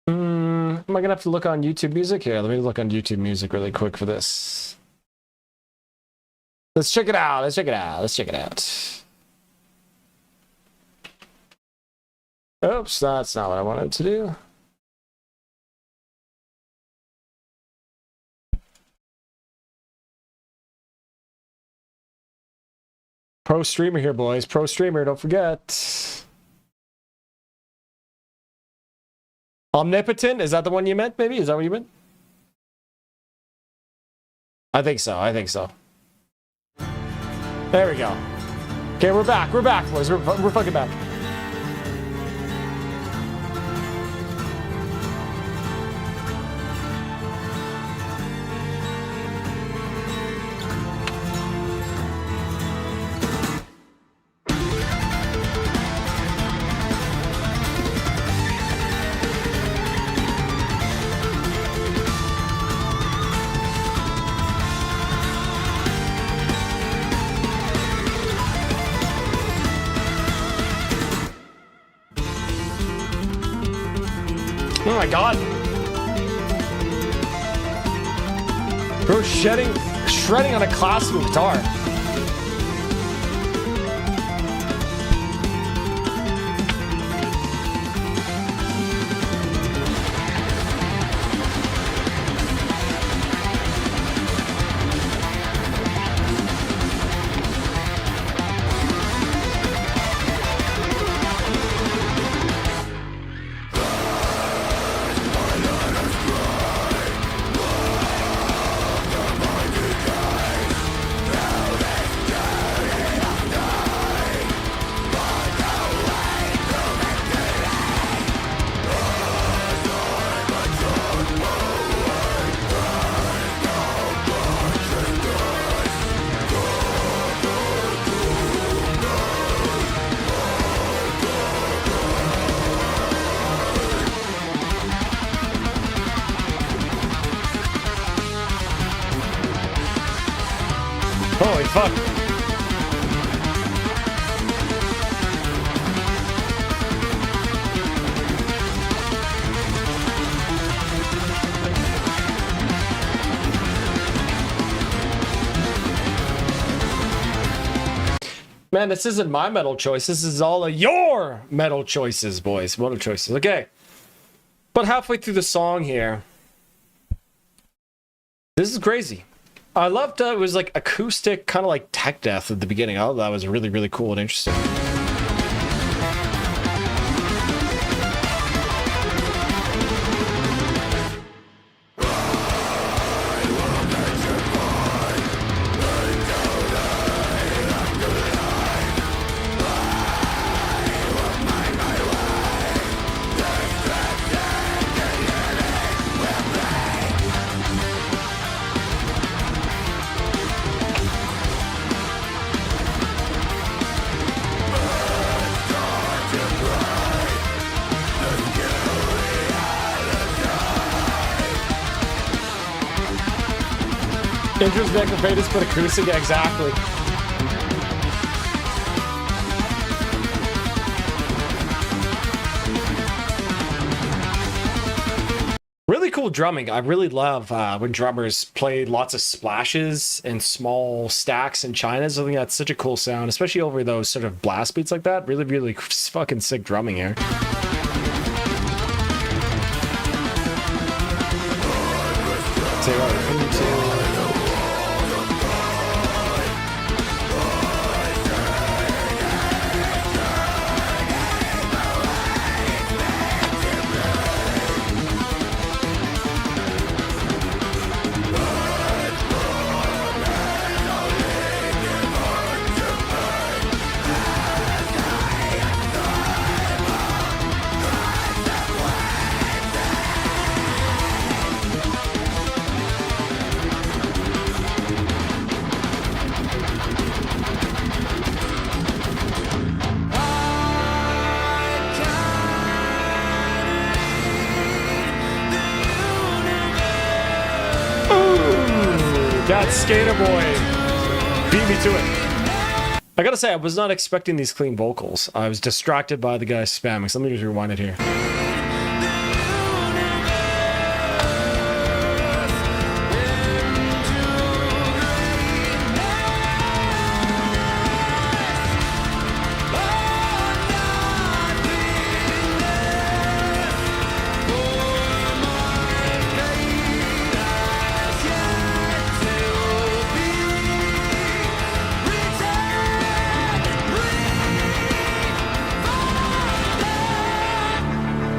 Am I gonna have to look on YouTube Music? Here, let me look on YouTube Music really quick for this. Let's check it out. Let's check it out. Let's check it out. Oops, that's not what I wanted to do. Pro streamer here, boys. Pro streamer, don't forget. Omnipotent? Is that the one you meant, maybe? Is that what you meant? I think so. I think so. There we go. Okay, we're back. We're back, boys. We're fucking back. Oh my god. Bro, shredding on a classical guitar. Holy fuck. Man, this isn't my metal choice. This is all of your metal choices, boys. Metal choices. Okay. But halfway through the song here. This is crazy. I loved it was like acoustic, kind of like tech death at the beginning. Oh, that was really, really cool and interesting. Intro's necrophagus, but acoustic, yeah, exactly. Really cool drumming. I really love when drummers play lots of splashes and small stacks and chinas. I think that's such a cool sound, especially over those sort of blast beats like that. Really, really fucking sick drumming here. That skater boy beat me to it. I gotta say, I was not expecting these clean vocals. I was distracted by the guy spamming. So let me just rewind it here.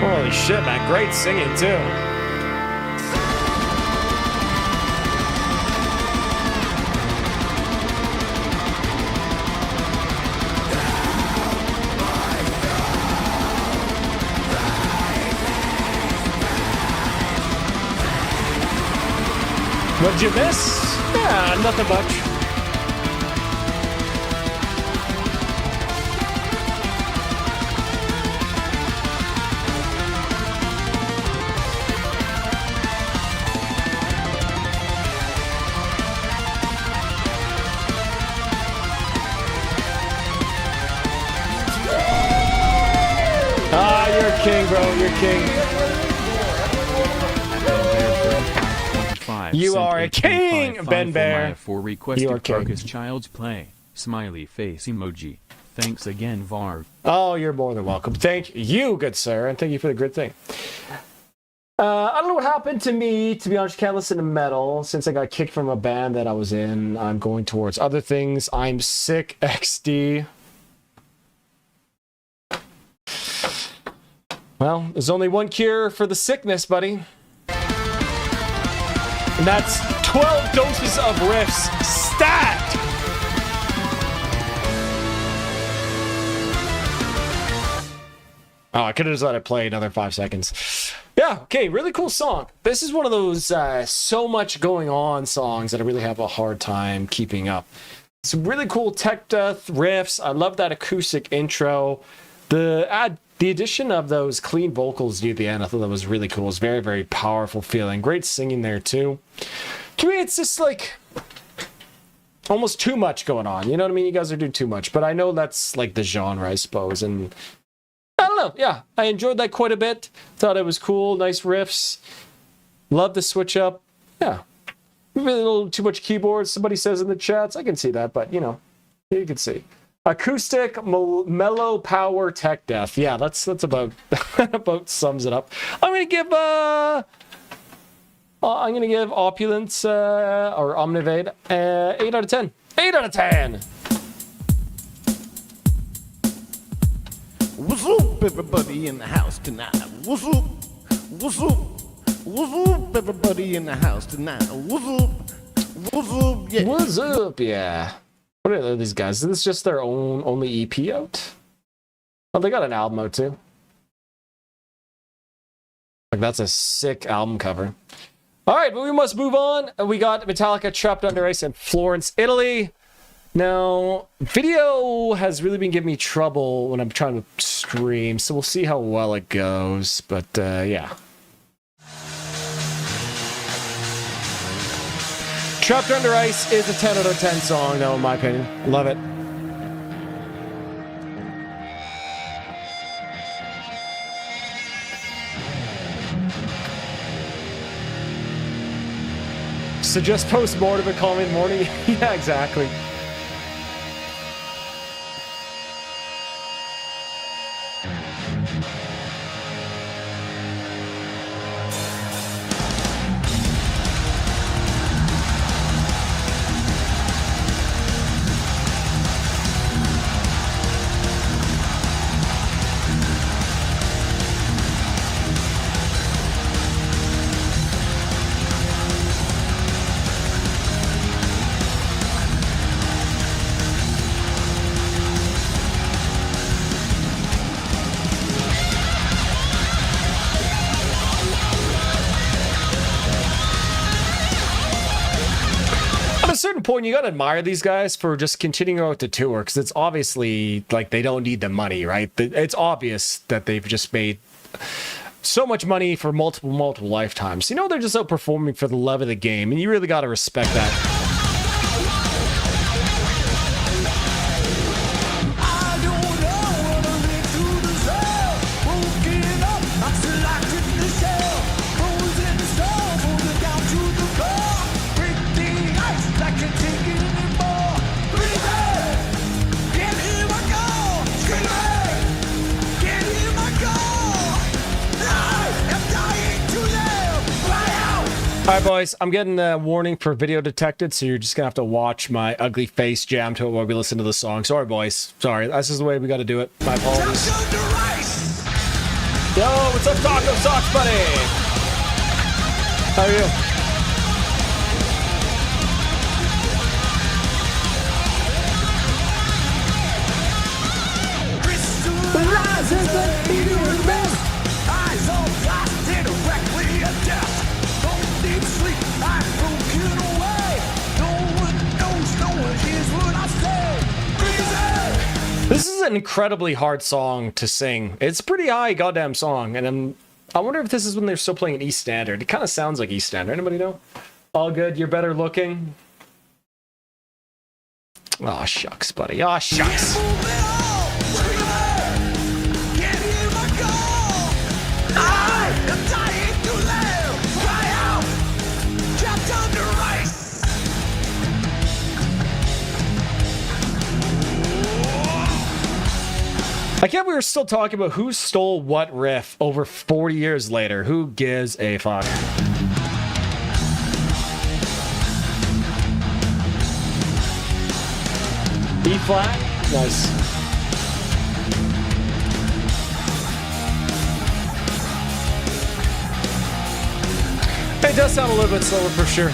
Holy shit, man. Great singing, too. What'd you miss? Yeah, nothing much. You're king, bro. You're king. You are a king, Ben Bear. For requested Carcass Child's Play. Smiley face emoji. Thanks again, Varv. Oh, you're more than welcome. Thank you, good sir, and thank you for the good thing. I don't know what happened to me. To be honest, can't listen to metal. Since I got kicked from a band that I was in, I'm going towards other things. I'm sick, XD. Well, there's only one cure for the sickness, buddy. And that's 12 doses of riffs stacked! Oh, I could have just let it play another 5 seconds. Yeah, okay, really cool song. This is one of those so much going on songs that I really have a hard time keeping up. Some really cool tech death riffs. I love that acoustic intro. The addition of those clean vocals near the end, I thought that was really cool. It's very, very powerful feeling. Great singing there, too. To me, it's just like almost too much going on. You know what I mean? You guys are doing too much. But I know that's like the genre, I suppose. And I don't know. Yeah, I enjoyed that quite a bit. Thought it was cool. Nice riffs. Love the switch up. Yeah. Maybe a little too much keyboard, somebody says in the chats. I can see that, but, you know, you can see. Acoustic, mellow power tech death. Yeah, that's about about sums it up. I'm gonna give Opulence or Omnivade 8 out of 10. 8 out of 10. What's up, everybody in the house tonight? What's up? What's up? What's up, everybody in the house tonight? What's up? What's up? Yeah. What's up? Yeah. What are these guys? Is this just their only EP out? Oh, they got an album out too. Like, that's a sick album cover. All right, but we must move on. We got Metallica, Trapped Under Ice in Florence, Italy. Now, video has really been giving me trouble when I'm trying to stream, so we'll see how well it goes. But yeah. Trapped Under Ice is a 10 out of 10 song, though, in my opinion. Love it. Suggest post-mortem and call me in the morning? Yeah, exactly. Certain point, you gotta admire these guys for just continuing out to tour, because it's obviously like they don't need the money, right? It's obvious that they've just made so much money for multiple lifetimes. You know, they're just out performing for the love of the game, and you really gotta respect that. Alright, boys, I'm getting a warning for video detected, so you're just gonna have to watch my ugly face jam to it while we listen to the song. Sorry, boys. Sorry, this is the way we gotta do it. My apologies. Yo, what's up, Taco Socks, buddy? How are you? This is an incredibly hard song to sing. It's a pretty high goddamn song, and I wonder if this is when they're still playing E standard. It kind of sounds like E standard. Anybody know? All good. You're better looking. Aw, shucks, buddy. Aw, shucks. I can't believe we're still talking about who stole what riff over 40 years later. Who gives a fuck? E flat? Nice. It does sound a little bit slower for sure.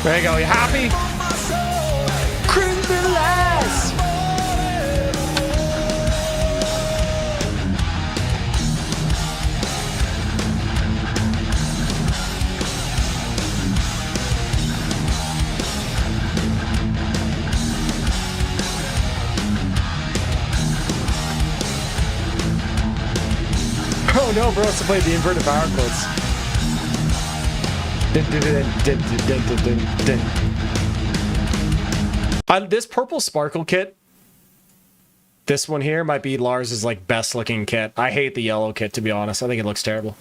There you go. You happy? Criminalize. Oh no, bro! It's to play the inverted power chords. This purple sparkle kit, this one here might be Lars's like best looking kit. I hate the yellow kit, to be honest. I think it looks terrible.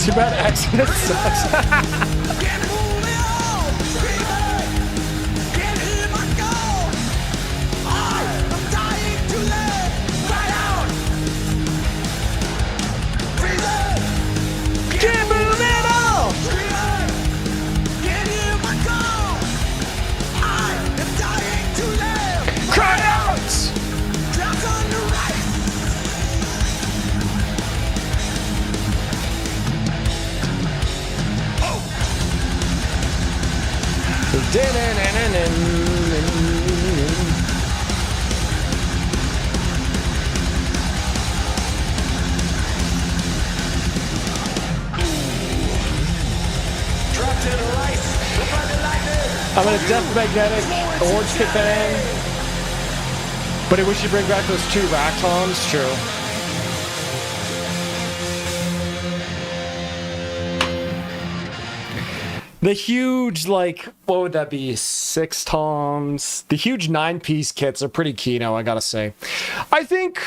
Too bad accident sucks. I'm gonna Death Magnetic, Orange Kit Bang. But I wish you bring back those two rack toms. True. The huge, like, what would that be? 6 toms. The huge 9-piece kits are pretty keyno, I gotta say. I think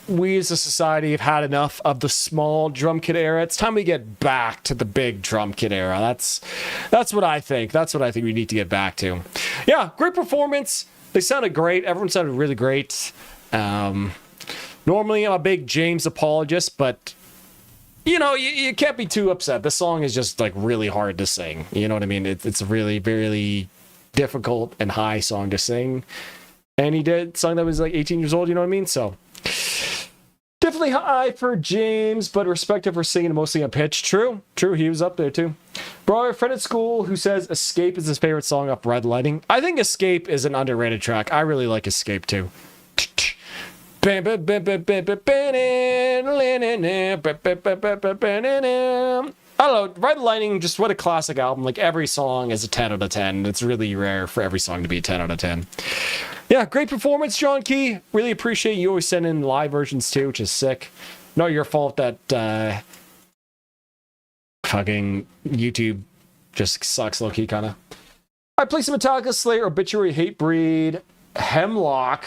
we as a society have had enough of the small drum kit era. It's time we get back to the big drum kit era. That's what I think. That's what I think we need to get back to. Yeah, great performance. They sounded great. Everyone sounded really great. Normally I'm a big James apologist, but you know, you can't be too upset. This song is just like really hard to sing. You know what I mean? It's a really, really difficult and high song to sing. And he did a song that was like 18 years old, you know what I mean? So definitely high for James, but respect him for singing mostly on pitch. True, he was up there too. Bro, a friend at school who says Escape is his favorite song off Red Lighting. I think Escape is an underrated track. I really like Escape too. I don't know, Ride the Lightning, just what a classic album. Like, every song is a 10 out of 10. It's really rare for every song to be a 10 out of 10. Yeah, great performance, John Key. Really appreciate you always sending live versions too, which is sick. Not your fault that fucking YouTube just sucks low-key, kind of. I play some Metallica, Slayer, Obituary, Hatebreed, Hemlock,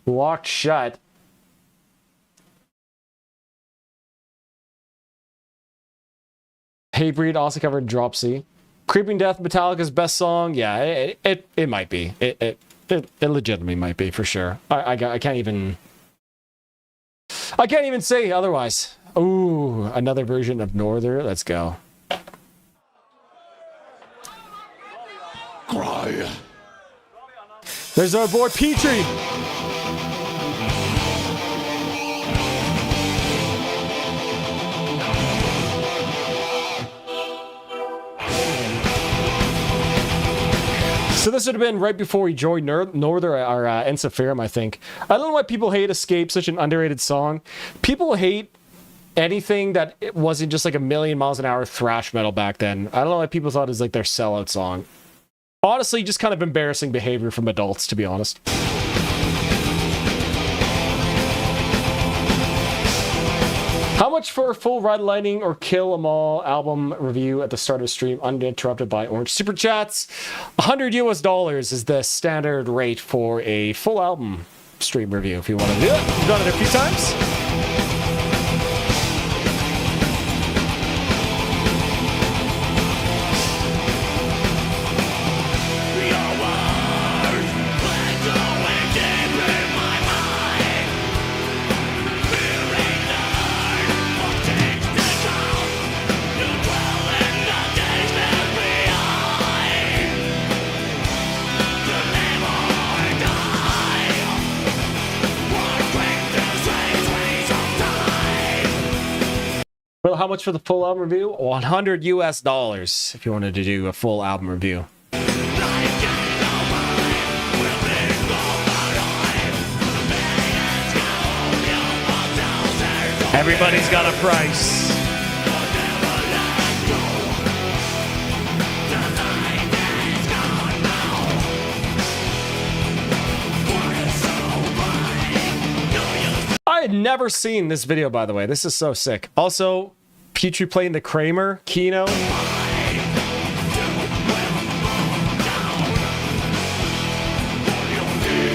Locked Shut. Hatebreed also covered Dropsy. Creeping Death, Metallica's best song. Yeah, it might be. It legitimately might be, for sure. I can't even say otherwise. Ooh, another version of Norther. Let's go. Cry. There's our boy Petrie. So this would have been right before we joined Norther or Ensiferum, I think. I don't know why people hate Escape, such an underrated song. People hate anything that it wasn't just like a million miles an hour thrash metal back then. I don't know why people thought it was like their sellout song. Honestly, just kind of embarrassing behavior from adults, to be honest. How much for a full Ride the Lightning or Kill 'Em All album review at the start of the stream, uninterrupted by orange super chats? $100 is the standard rate for a full album stream review if you want to do it. We've done it a few times. Well, how much for the full album review? $100 if you wanted to do a full album review. Everybody's got a price. I had never seen this video, by the way. This is so sick. Also, Petrie playing the Kramer keynote.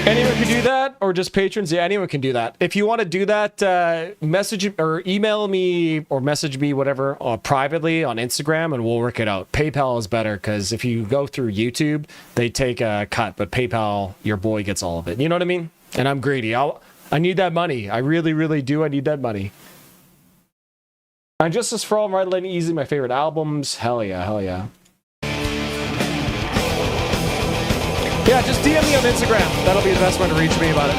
Anyone can do that, or just patrons? Yeah, anyone can do that. If you want to do that, message or email me or message me, whatever, privately on Instagram, and we'll work it out. PayPal is better, because if you go through YouTube, they take a cut, but PayPal, your boy gets all of it. You know what I mean? And I'm greedy. I need that money. I really, really do. I need that money. And Justice for All and Ride the Lightning easily my favorite albums. Hell yeah, hell yeah. Yeah, just DM me on Instagram. That'll be the best way to reach me about it.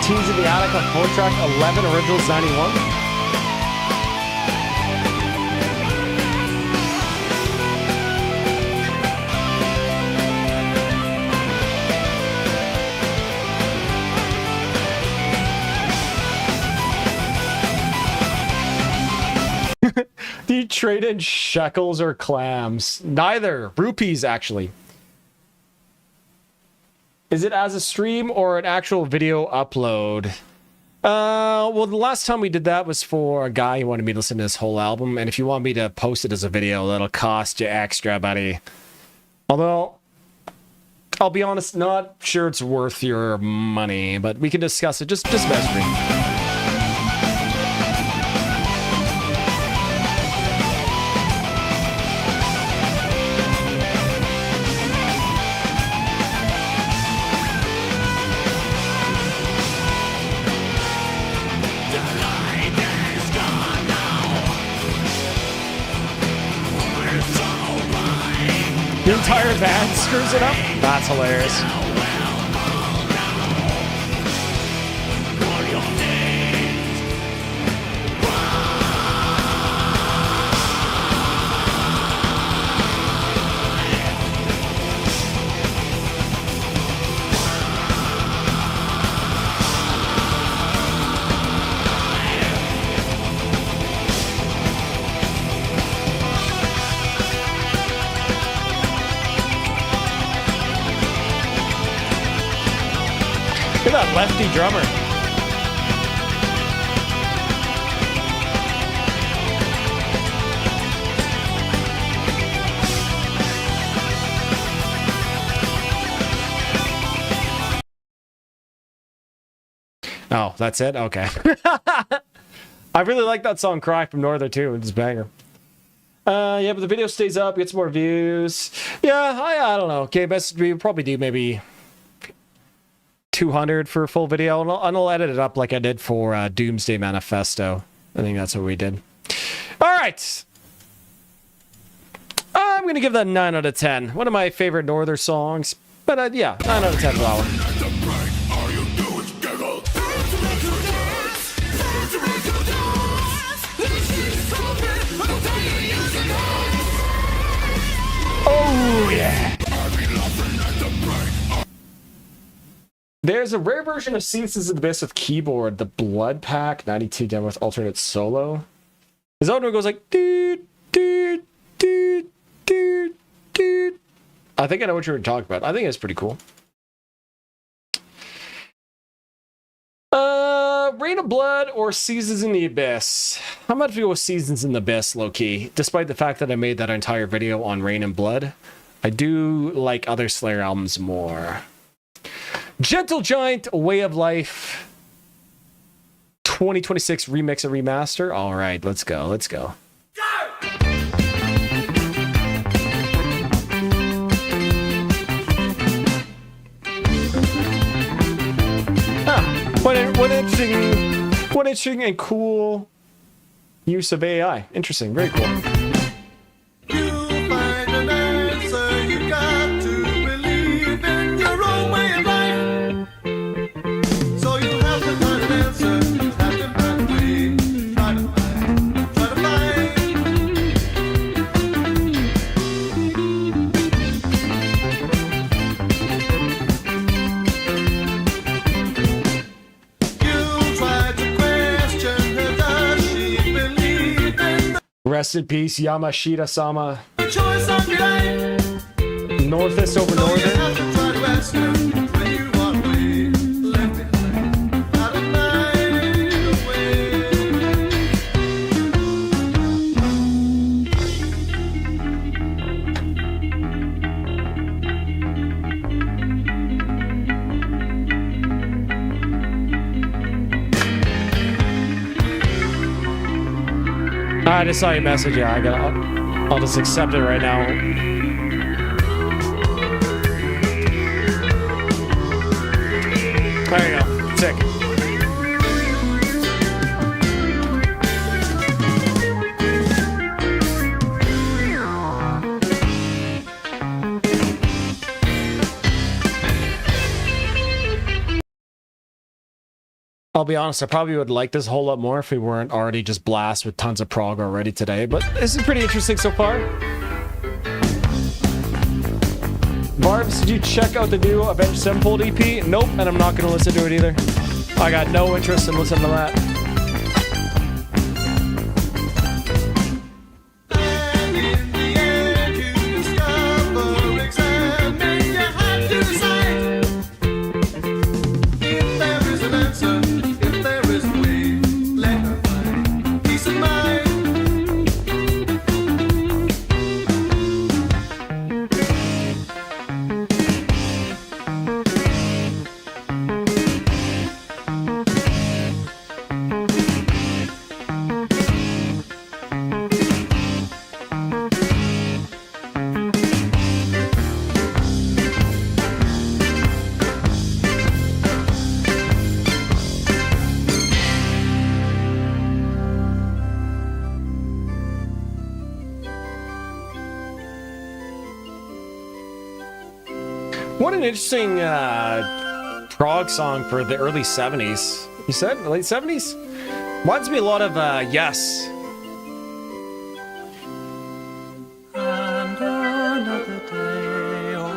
Teens in the Attic on 4-track 11, originals 91. Do you trade in shekels or clams? Neither. Rupees, actually. Is it as a stream or an actual video upload? Well, the last time we did that was for a guy who wanted me to listen to this whole album, and if you want me to post it as a video, that'll cost you extra, buddy. Although, I'll be honest, not sure it's worth your money, but we can discuss it. Just message me. The entire band screws it up? That's hilarious. Look at that lefty drummer. Oh, that's it? Okay. I really like that song Cry from Northern too. It's a banger. Yeah, but the video stays up, gets more views. Yeah, I don't know. Okay, best we probably do maybe 200 for a full video, and I'll edit it up like I did for Doomsday Manifesto. I think that's what we did. All right. I'm going to give that 9 out of 10. One of my favorite Northern songs. But yeah, 9 out of 10 for that one. Oh, yeah. There's a rare version of Seasons of the Abyss with keyboard, the Blood Pack 92 demo with alternate solo. His outro goes like, dude, dude, dude, dude, dude. I think I know what you were talking about. I think it's pretty cool. Rain of Blood or Seasons in the Abyss? I'm about to go with Seasons in the Abyss, low-key. Despite the fact that I made that entire video on Rain and Blood, I do like other Slayer albums more. Gentle Giant, Way of Life, 2026 remix and remaster. All right, let's go. Let's go. What interesting and cool use of AI. Interesting, very cool. Rest in peace, Yamashita-sama. Northist over Northern. I just saw your message. Yeah, I'll just accept it right now. There you go. Sick. I'll be honest, I probably would like this a whole lot more if we weren't already just blast with tons of prog already today, but this is pretty interesting so far. Varvis, did you check out the new Avenged Sevenfold EP? Nope, and I'm not going to listen to it either. I got no interest in listening to that. What an interesting prog song for the early 70s. You said late 70s? Reminds me a lot of Yes. And another day all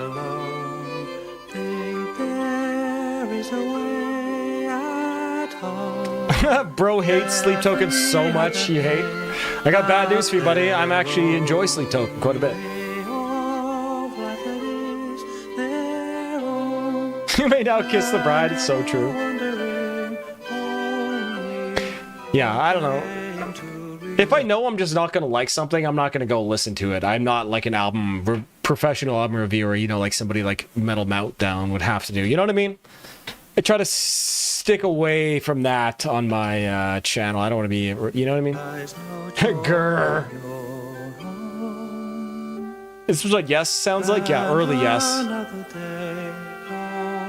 alone. Think there is a way at home. Bro hates Sleep Token so much. You hate. I got bad news for you, buddy. I'm actually enjoy Sleep Token quite a bit. You may now kiss the bride. It's so true. Yeah, I don't know. If I know I'm just not gonna like something, I'm not gonna go listen to it. I'm not like an professional album reviewer, you know, like somebody like Metal Meltdown would have to do. You know what I mean? I try to stick away from that on my channel. I don't want to be, you know what I mean? Grr. This was what Yes sounds like? Yeah, early Yes.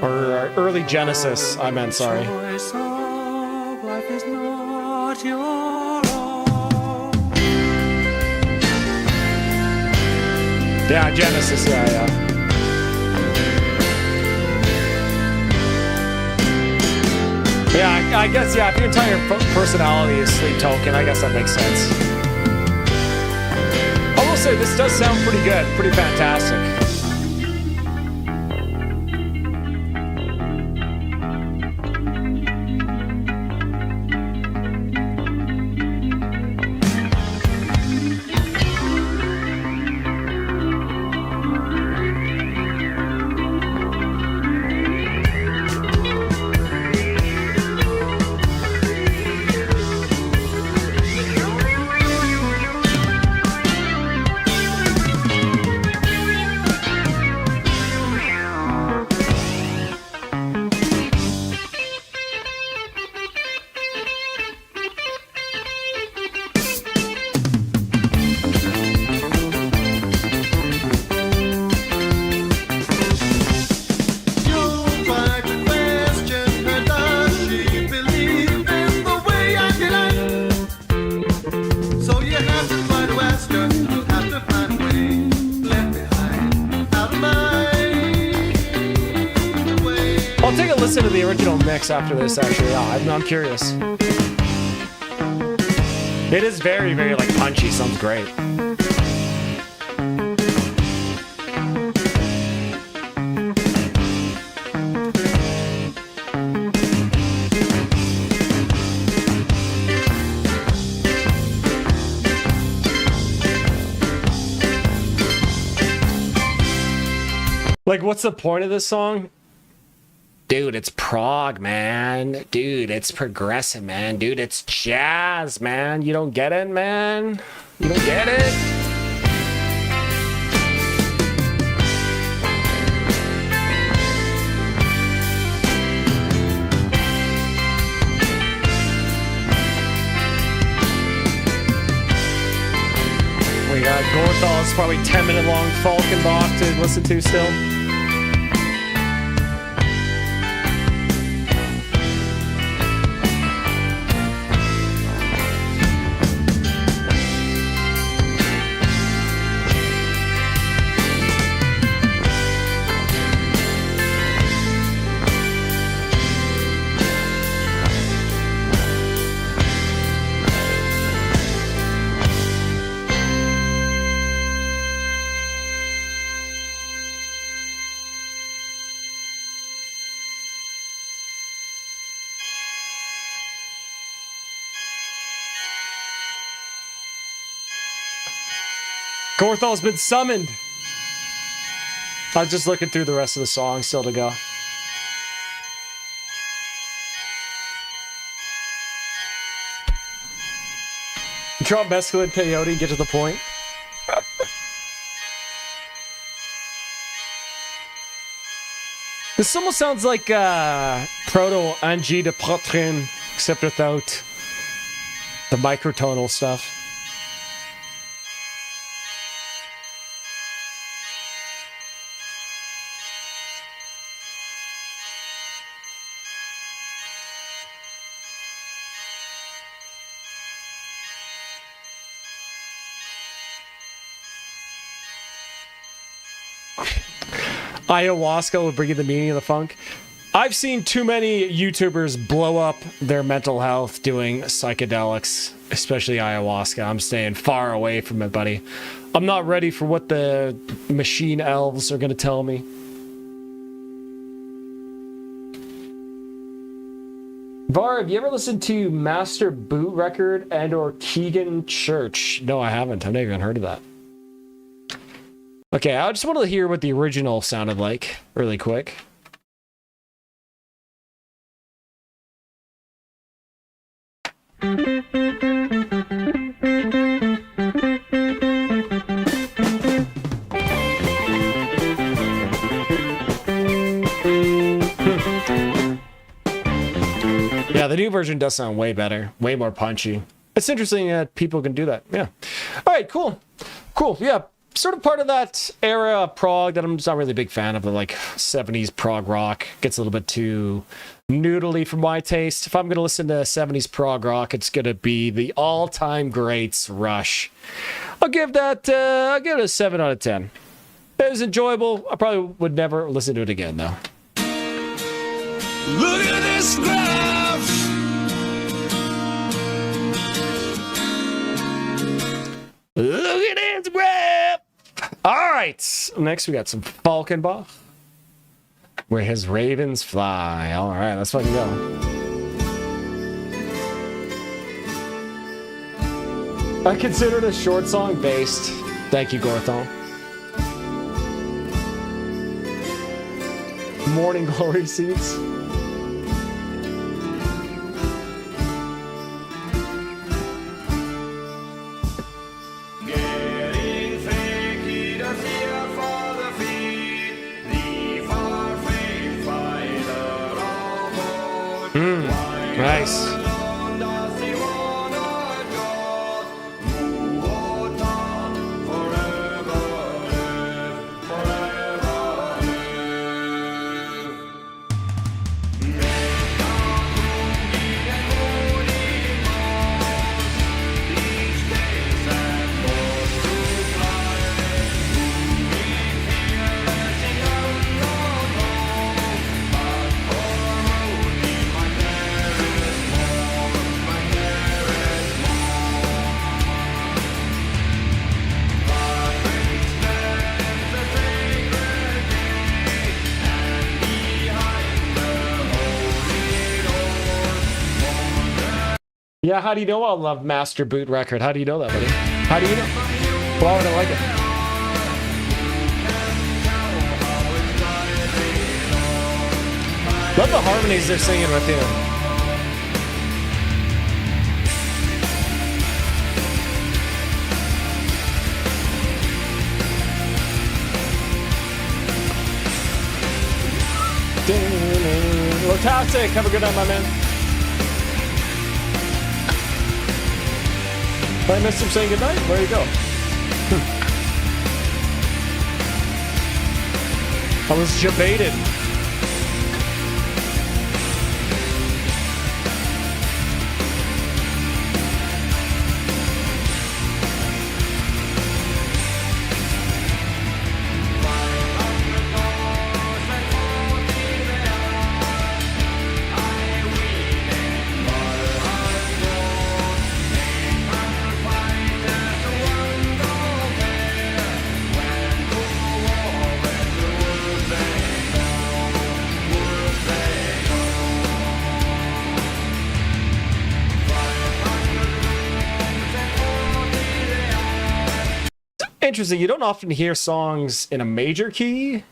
Or early Genesis, I meant, sorry. Yeah, Genesis, yeah. Yeah, I guess, yeah, if your entire personality is Sleep Token, I guess that makes sense. I will say, this does sound pretty good, pretty fantastic. Listen to the original mix after this, actually. Yeah, I'm curious. It is very, very like punchy. Sounds great. Like, what's the point of this song? Dude, it's prog, man. Dude, it's progressive, man. Dude, it's jazz, man. You don't get it, man? You don't get it? We got Gorthal's probably 10-minute long Falkenbach to listen to still. Gorthal's been summoned. I was just looking through the rest of the song still to go. Drop mescaline peyote, get to the point. This almost sounds like proto Angie de Protrin, except without the microtonal stuff. Ayahuasca will bring you the meaning of the funk. I've seen too many YouTubers blow up their mental health doing psychedelics, especially ayahuasca. I'm staying far away from it, buddy. I'm not ready for what the machine elves are going to tell me. Var, have you ever listened to Master Boot Record and or Keegan Church? No, I haven't. I've never even heard of that. Okay, I just wanted to hear what the original sounded like really quick. Yeah, the new version does sound way better, way more punchy. It's interesting that people can do that. Yeah. All right, cool. Cool. Yeah, sort of part of that era of prog that I'm just not really a big fan of, the like 70s prog rock. Gets a little bit too noodly for my taste. If I'm going to listen to 70s prog rock, it's going to be the all-time greats Rush. I'll give it a 7 out of 10. It was enjoyable. I probably would never listen to it again, though. Look at this graph. Look at this graph. All right. Next, we got some Falkenbach. Where his ravens fly. All right, let's fucking go. I consider it a short song based. Thank you, Gorthon. Morning glory seats. Nice. Yeah, how do you know I love Master Boot Record? How do you know that, buddy? How do you know? Why would I like it? Love the harmonies they're singing with here. Fantastic. Have a good night, my man. If I missed him saying goodnight, where you go? I was jebaited. Interesting. You don't often hear songs in a major key,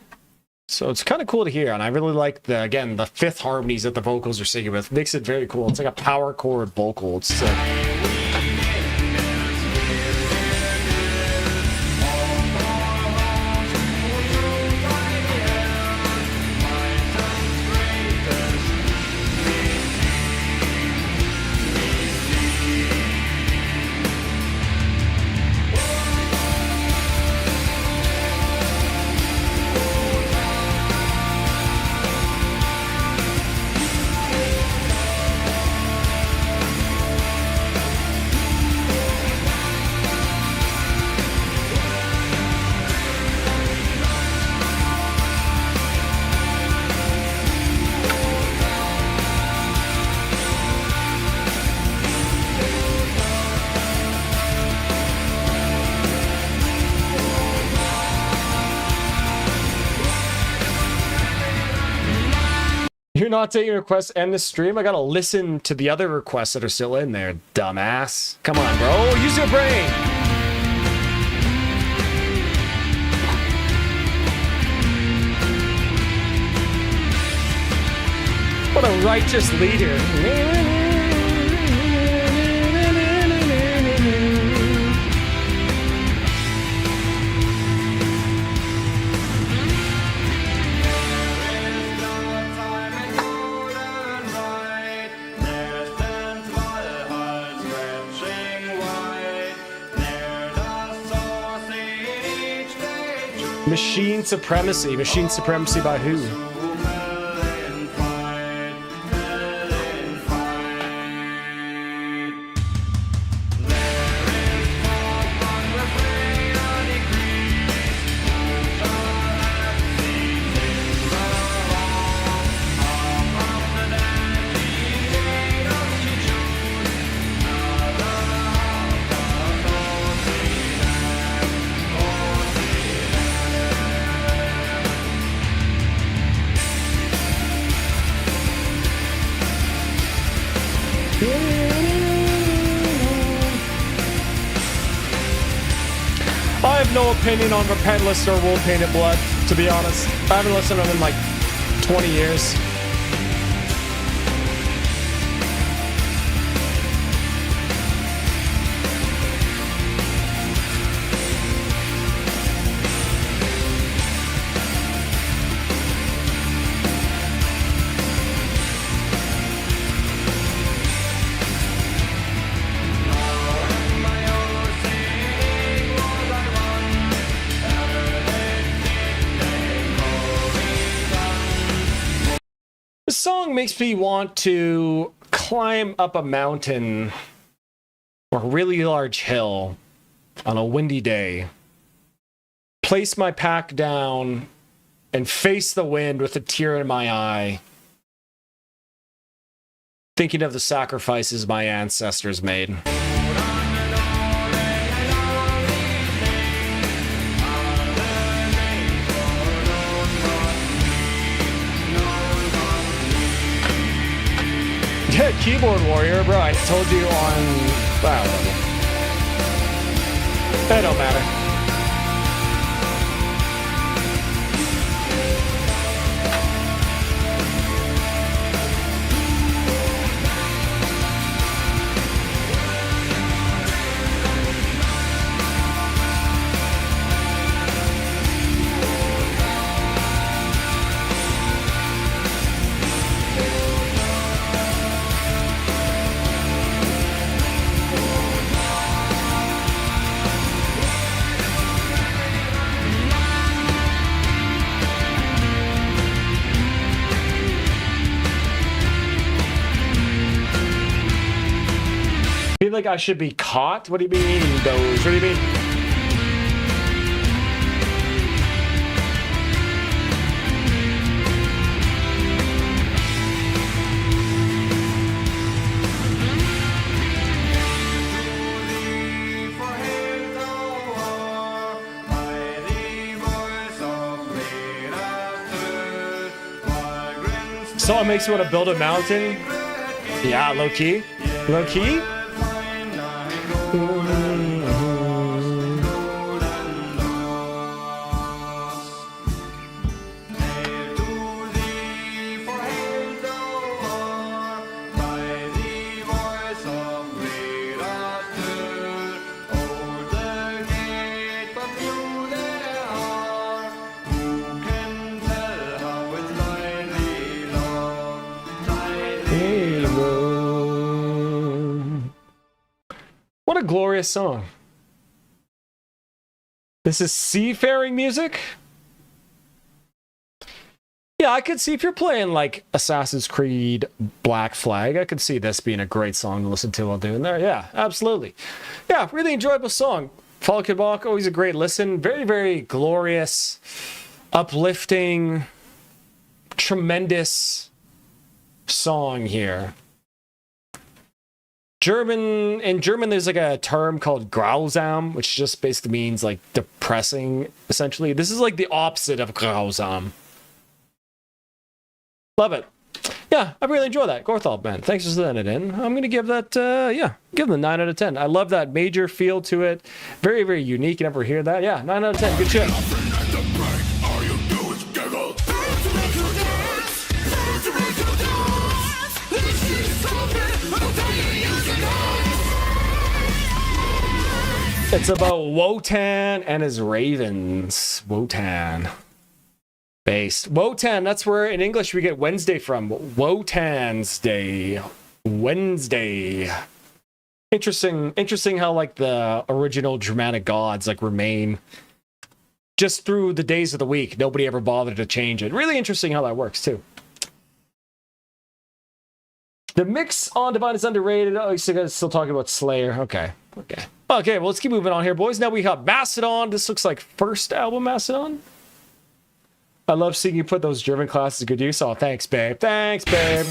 so it's kind of cool to hear. And I really like the fifth harmonies that the vocals are singing with. Makes it very cool. It's like a power chord vocal. It's sick. not taking requests and the stream? I gotta listen to the other requests that are still in there, dumbass. Come on, bro. Use your brain. What a righteous leader. Machine supremacy. Machine supremacy by who? I have no opinion on Repentless or World Painted Blood, to be honest. I haven't listened to them in like 20 years. This song makes me want to climb up a mountain or a really large hill on a windy day, place my pack down, and face the wind with a tear in my eye, thinking of the sacrifices my ancestors made. Yeah, keyboard warrior, bro. I told you on. Wow, that don't matter. I feel like I should be caught? What do you mean, Doge? What do you mean? So it makes you want to build a mountain? Yeah, low key. Low key? What a glorious song. This is seafaring music? Yeah, I could see if you're playing like Assassin's Creed Black Flag, I could see this being a great song to listen to while doing there. Yeah, absolutely. Yeah, really enjoyable song. Fall Kid Walk, always a great listen. Very, very glorious, uplifting, tremendous song here. In German, there's like a term called grausam, which just basically means like depressing, essentially. This is like the opposite of grausam. Love it. Yeah, I really enjoy that. Gorthal, man. Thanks for sending it in. I'm going to give that, give them a 9 out of 10. I love that major feel to it. Very, very unique. You never hear that. Yeah, 9 out of 10. Good shit. It's about Wotan and his ravens. Wotan. Based. Wotan, that's where in English we get Wednesday from. Wotan's Day. Wednesday. Interesting how like the original Germanic gods like remain just through the days of the week. Nobody ever bothered to change it. Really interesting how that works too. The mix on Divine is underrated. Oh, you're still talking about Slayer. Okay. Okay, well, let's keep moving on here, boys. Now we got Mastodon. This looks like first album Mastodon. I love seeing you put those German classes to good use. Oh, thanks, babe. Thanks, babe.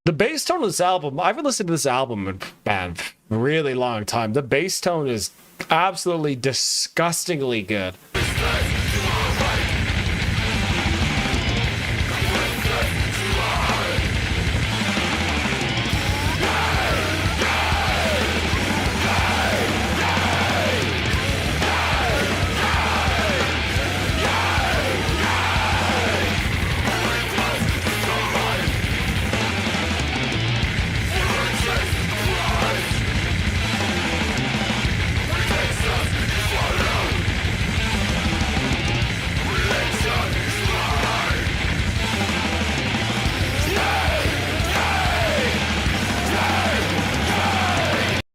The bass tone of this album, I haven't listened to this album in a really long time. The bass tone is absolutely disgustingly good.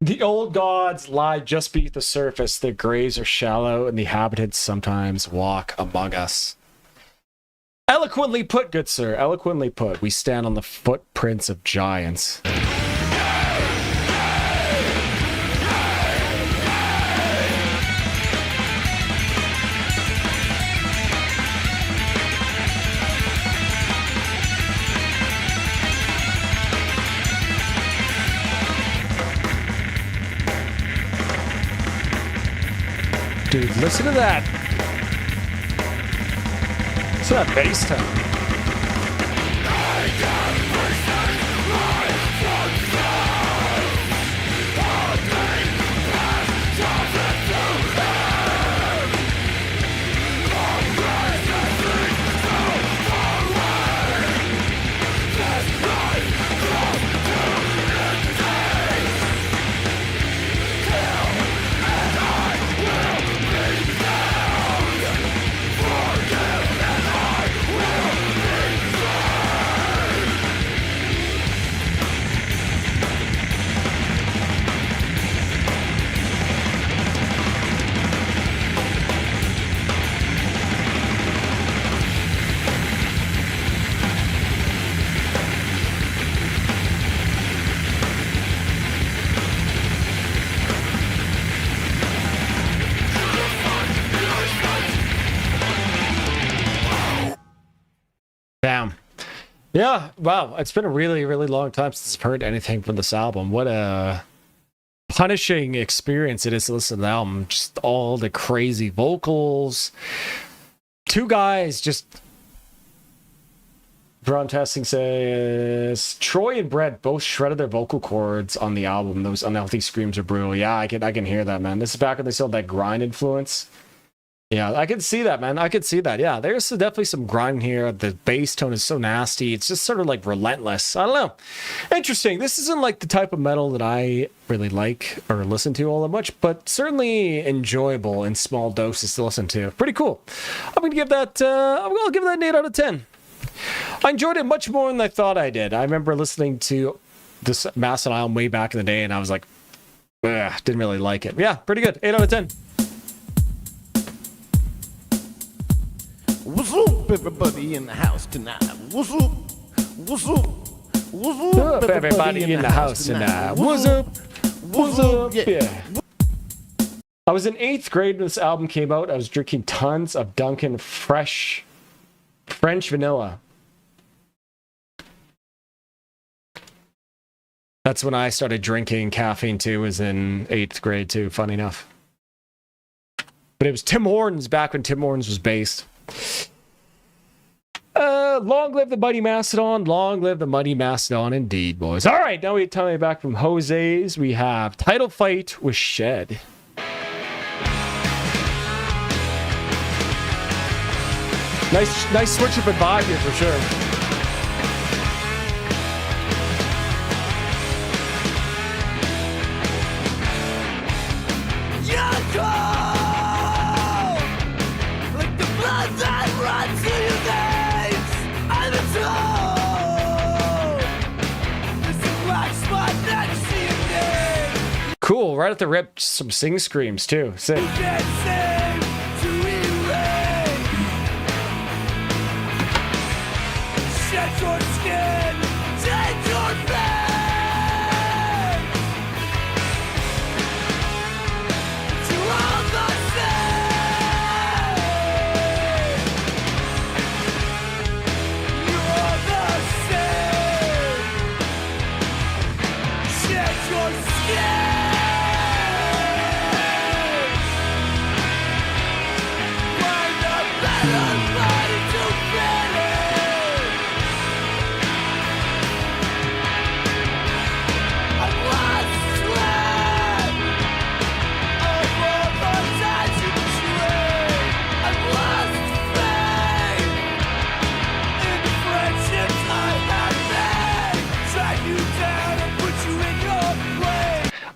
The old gods lie just beneath the surface. Their graves are shallow, and the inhabitants sometimes walk among us. Eloquently put, good sir. Eloquently put. We stand on the footprints of giants. Dude, listen to that. Listen to that bass tone. Damn. Yeah, wow. It's been a really, really long time since I've heard anything from this album. What a punishing experience it is to listen to the album. Just all the crazy vocals. Two guys just... Brown Testing says Troy and Brett both shredded their vocal cords on the album. Those unhealthy screams are brutal. Yeah, I can hear that, man. This is back when they still had that grind influence. Yeah, I can see that, man. I could see that. Yeah, there's definitely some grind here. The bass tone is so nasty. It's just sort of like relentless. I don't know. Interesting. This isn't like the type of metal that I really like or listen to all that much, but certainly enjoyable in small doses to listen to. Pretty cool. I'm gonna give that. I'll give that an 8 out of 10. I enjoyed it much more than I thought I did. I remember listening to this Mastodon album way back in the day, and I was like, didn't really like it. Yeah, pretty good. 8 out of 10. What's up, everybody in the house tonight? What's up? What's up? What's up, everybody in the house tonight? What's up? What's up? Yeah. I was in 8th grade when this album came out. I was drinking tons of Dunkin' French vanilla. That's when I started drinking caffeine too, was in 8th grade too, funny enough. But it was Tim Hortons back when Tim Hortons was based. Long live the Mighty Mastodon. Long live the Mighty Mastodon indeed, boys. All right, now we tell me back from Jose's. We have Title Fight with Shed. Nice switch up in vibe here for sure. Cool, right at the rip, some sing screams too. Sick.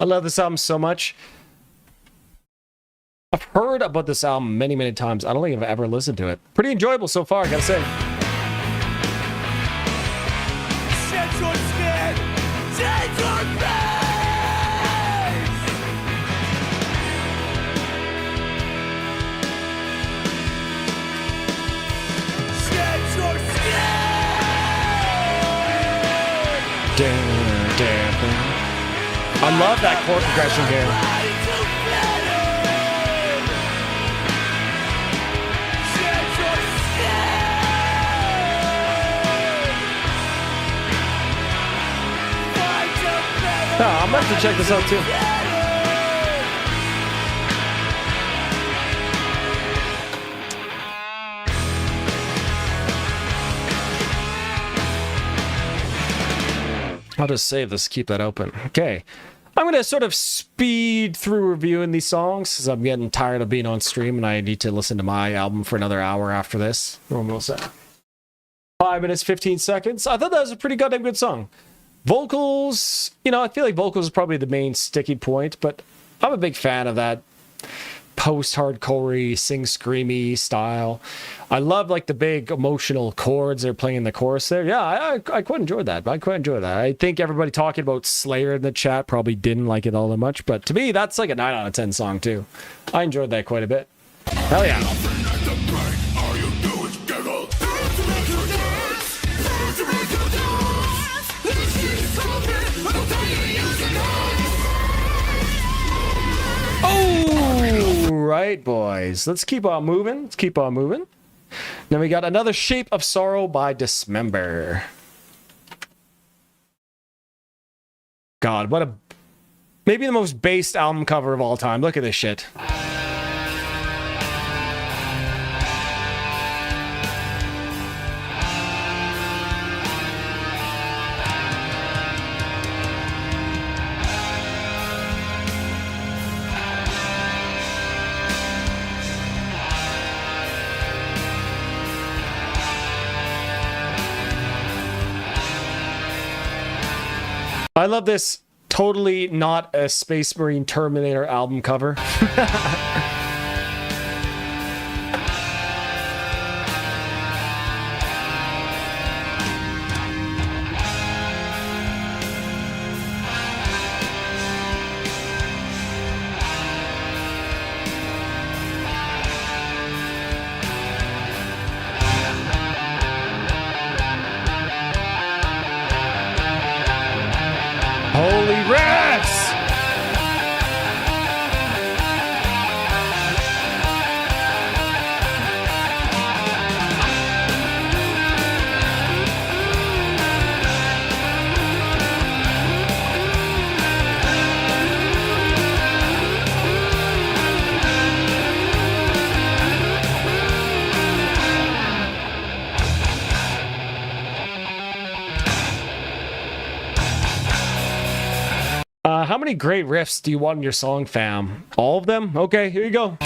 I love this album so much. I've heard about this album many, many times. I don't think I've ever listened to it. Pretty enjoyable so far, I gotta say. I love that chord progression here. Oh, I'm about to check this out too. I'll just save this, keep that open. Okay. I'm going to sort of speed through reviewing these songs because I'm getting tired of being on stream and I need to listen to my album for another hour after this. Almost 5 minutes, 15 seconds. I thought that was a pretty goddamn good song. Vocals, you know, I feel like vocals is probably the main sticky point, but I'm a big fan of that post-hardcore-y, sing-screamy style. I love like the big emotional chords they're playing in the chorus there. Yeah, I quite enjoyed that. I think everybody talking about Slayer in the chat probably didn't like it all that much, but to me, that's like a 9 out of 10 song too. I enjoyed that quite a bit. Hell yeah. Oh, right, boys. Let's keep on moving. Then we got another Shape of Sorrow by Dismember. God, what a... maybe the most based album cover of all time. Look at this shit. I love this totally not a Space Marine Terminator album cover. Holy riffs! How many great riffs do you want in your song, fam? All of them? Okay, here you go.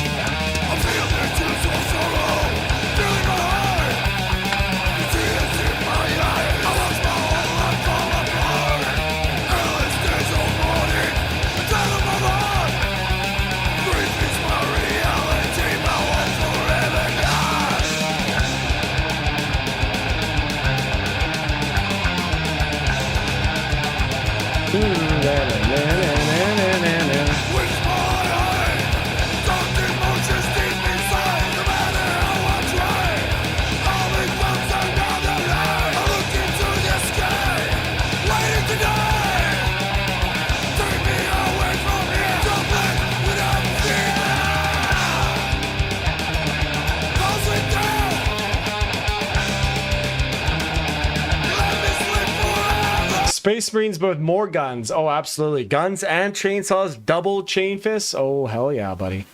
Space Marines, but with more guns. Oh, absolutely. Guns and chainsaws, double chain fists. Oh, hell yeah, buddy.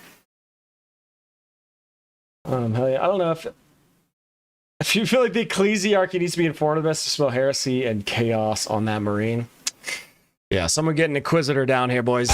Hell yeah. I don't know if you feel like the ecclesiarchy needs to be informed of this to spell heresy and chaos on that Marine. Yeah, someone get an Inquisitor down here, boys.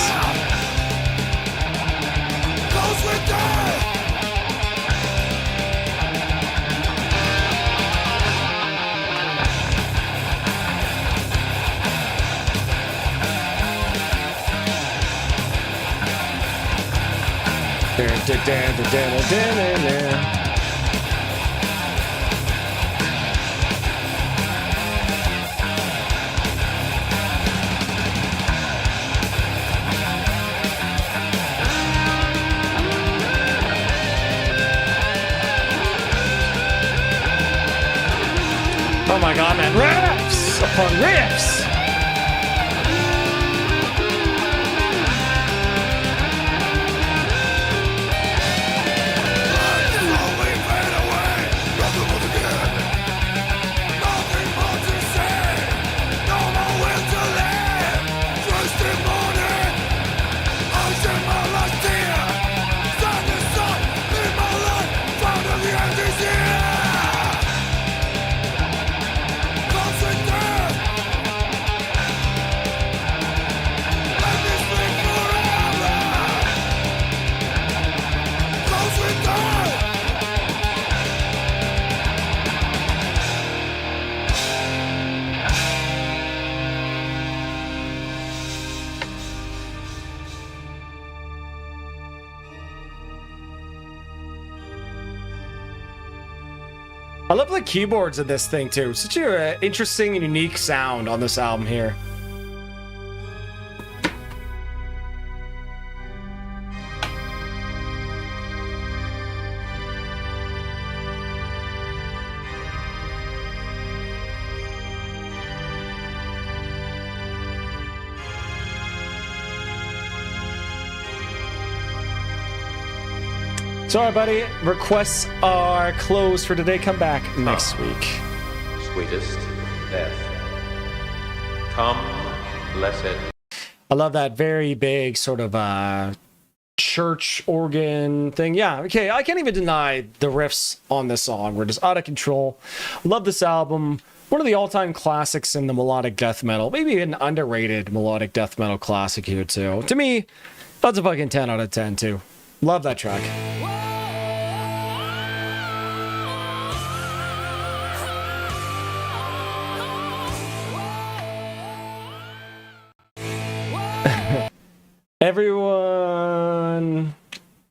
Oh my god, man. Riffs upon riffs! I love the keyboards of this thing too. Such an interesting and unique sound on this album here. Sorry, buddy. Requests are closed for today. Come back next week. Sweetest death. Come, blessed. I love that very big sort of church organ thing. Yeah, okay. I can't even deny the riffs on this song. We're just out of control. Love this album. One of the all-time classics in the melodic death metal. Maybe an underrated melodic death metal classic here, too. To me, that's a fucking 10 out of 10, too. Love that track.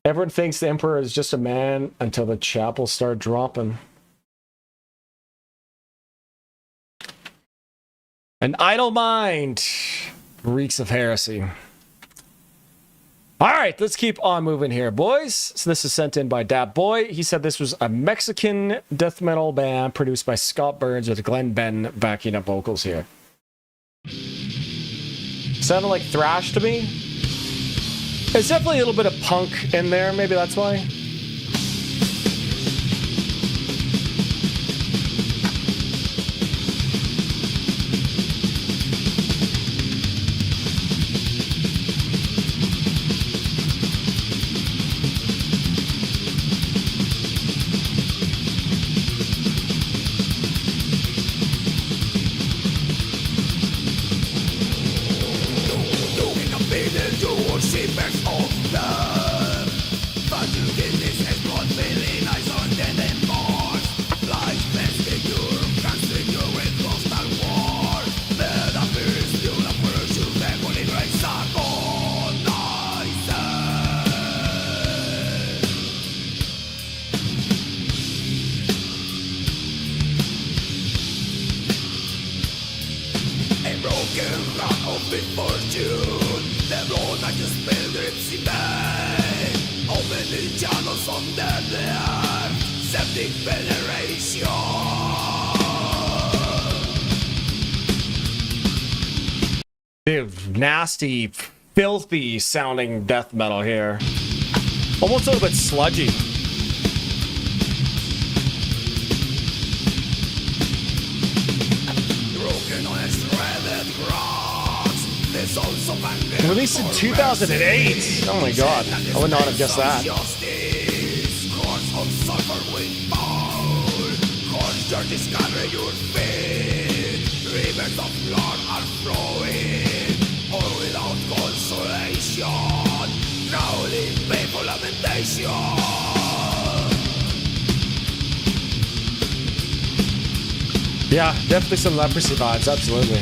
everyone thinks the Emperor is just a man until the chapels start dropping. An idle mind reeks of heresy. All right, let's keep on moving here, boys. So this is sent in by Dat Boy. He said this was a Mexican death metal band produced by Scott Burns with Glenn Benn backing up vocals here. Sounded like thrash to me. There's definitely a little bit of punk in there. Maybe that's why. Dude, nasty, filthy sounding death metal here. Almost a little bit sludgy. Released in 2008. Oh my god, I would not have guessed that. Yeah, definitely some leprosy vibes, absolutely.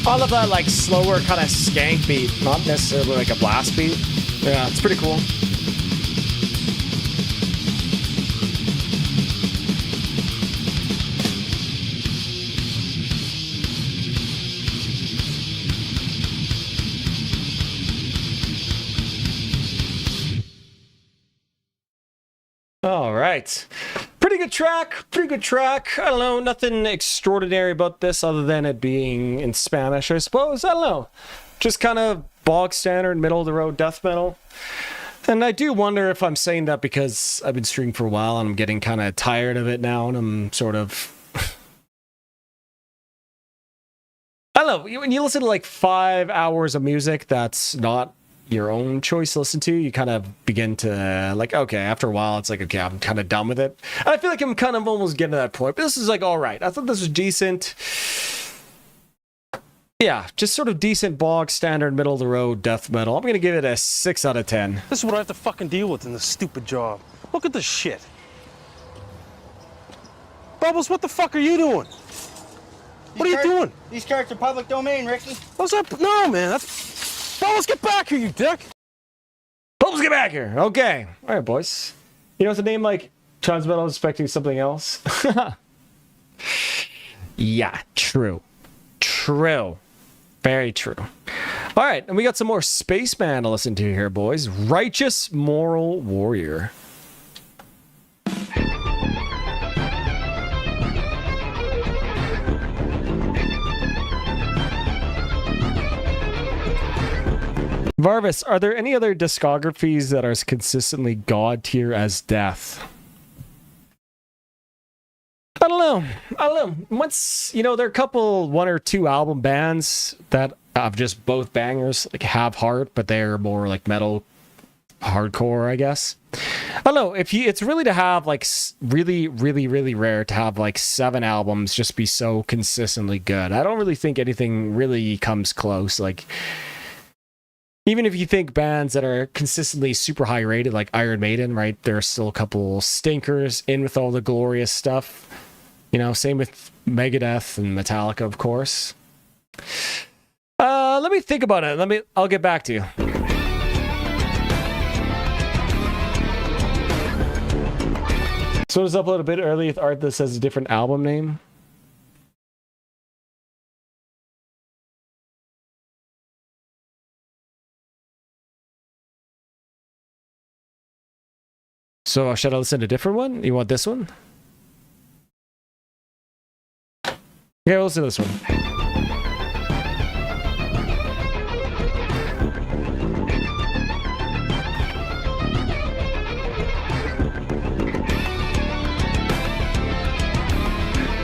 I love that like slower kind of skank beat, not necessarily like a blast beat. Yeah, it's pretty cool. All right. Pretty good track. I don't know, nothing extraordinary about this other than it being in Spanish, I suppose. I don't know. Just kind of bog standard, middle of the road death metal. And I do wonder if I'm saying that because I've been streaming for a while and I'm getting kind of tired of it now and I'm sort of... I don't know, when you listen to like 5 hours of music that's not your own choice to listen to, you kind of begin to like, okay, after a while it's like, okay, I'm kind of done with it. And I feel like I'm kind of almost getting to that point, but this is like all right. I thought this was decent. Yeah, just sort of decent bog standard middle of the road death metal. I'm gonna give it a 6 out of 10. This is what I have to fucking deal with in this stupid job. Look at this shit. Bubbles, what the fuck are you doing? What are you doing? These cards are public domain, Ricky. What's up? No, man, that's... Bubbles, get back here, you dick! Bubbles, get back here! Okay. All right, boys. You know, it's a name like Trans Metal is expecting something else. Yeah, true. True. Very true. All right, and we got some more Spaceman to listen to here, boys. Righteous Moral Warrior. Varvis, are there any other discographies that are as consistently god tier as Death? I don't know. Once, you know, there are a couple, 1 or 2 album bands that have just both bangers, like Have Heart, but they're more like metal hardcore, I guess. I don't know. It's really to have like really rare to have like 7 albums just be so consistently good. I don't really think anything really comes close. Like, even if you think bands that are consistently super high rated, like Iron Maiden, right? There are still a couple stinkers in with all the glorious stuff. You know, same with Megadeth and Metallica, of course. Let me think about it. I'll get back to you. So it was uploaded a bit early with art that says a different album name. So should I listen to a different one? You want this one? Yeah, we'll listen to this one.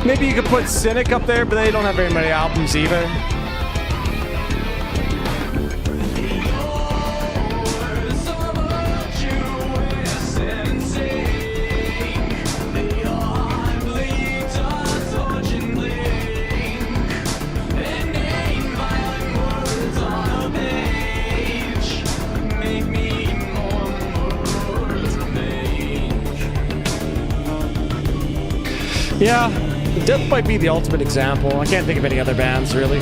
Maybe you could put Cynic up there, but they don't have very many albums either. Yeah, Death might be the ultimate example. I can't think of any other bands, really.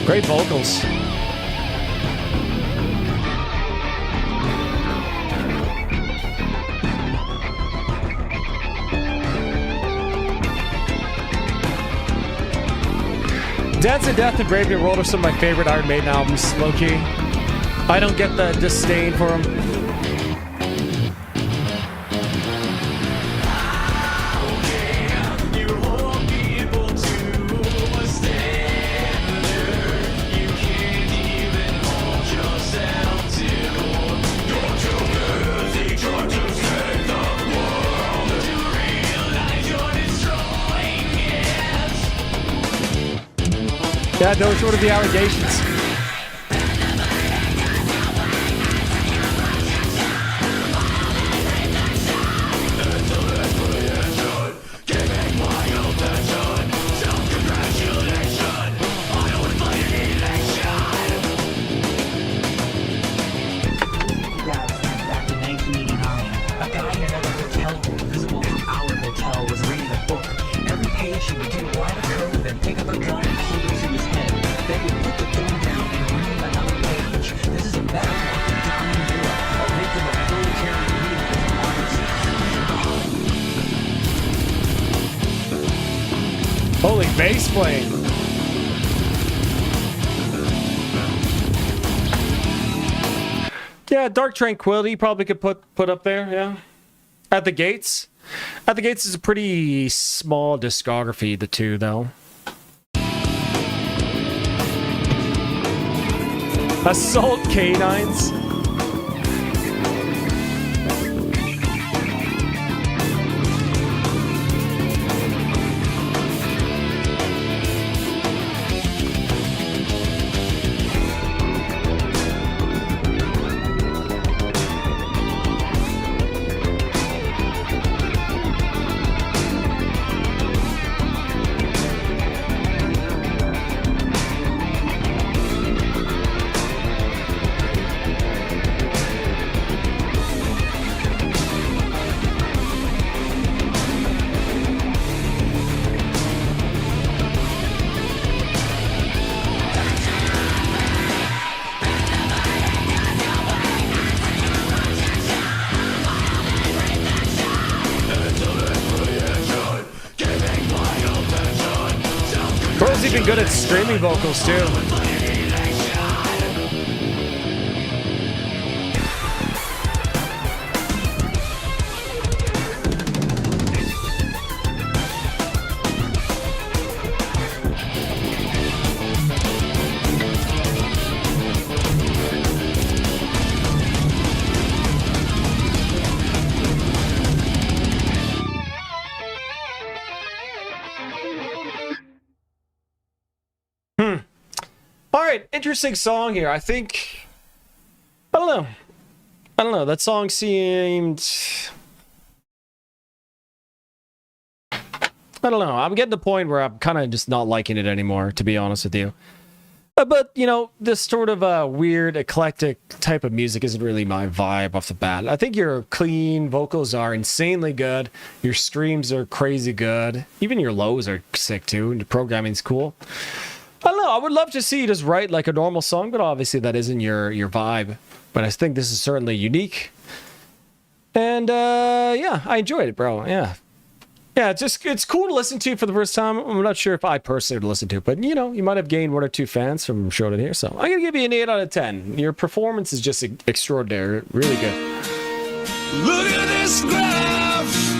Great vocals. Dance to Death and Brave New World are some of my favorite Iron Maiden albums, low-key. I don't get the disdain for them. Yeah, those were the allegations. Holy bass playing. Yeah, Dark Tranquility probably could put up there, yeah. At the Gates. At the Gates is a pretty small discography, the two, though. Assault Canines. actually been good at streaming vocals too. Alright, interesting song here. I think... I don't know. That song seemed... I don't know. I'm getting to the point where I'm kind of just not liking it anymore, to be honest with you. But, you know, this sort of weird, eclectic type of music isn't really my vibe off the bat. I think your clean vocals are insanely good. Your screams are crazy good. Even your lows are sick, too. And the programming's cool. I don't know. I would love to see you just write like a normal song, but obviously that isn't your vibe. But I think this is certainly unique. And, yeah, I enjoyed it, bro. Yeah. Yeah, it's cool to listen to for the first time. I'm not sure if I personally would listen to it, but, you know, you might have gained 1 or 2 fans from showing it here. So I'm going to give you an 8 out of 10. Your performance is just extraordinary. Really good. Look at this graph.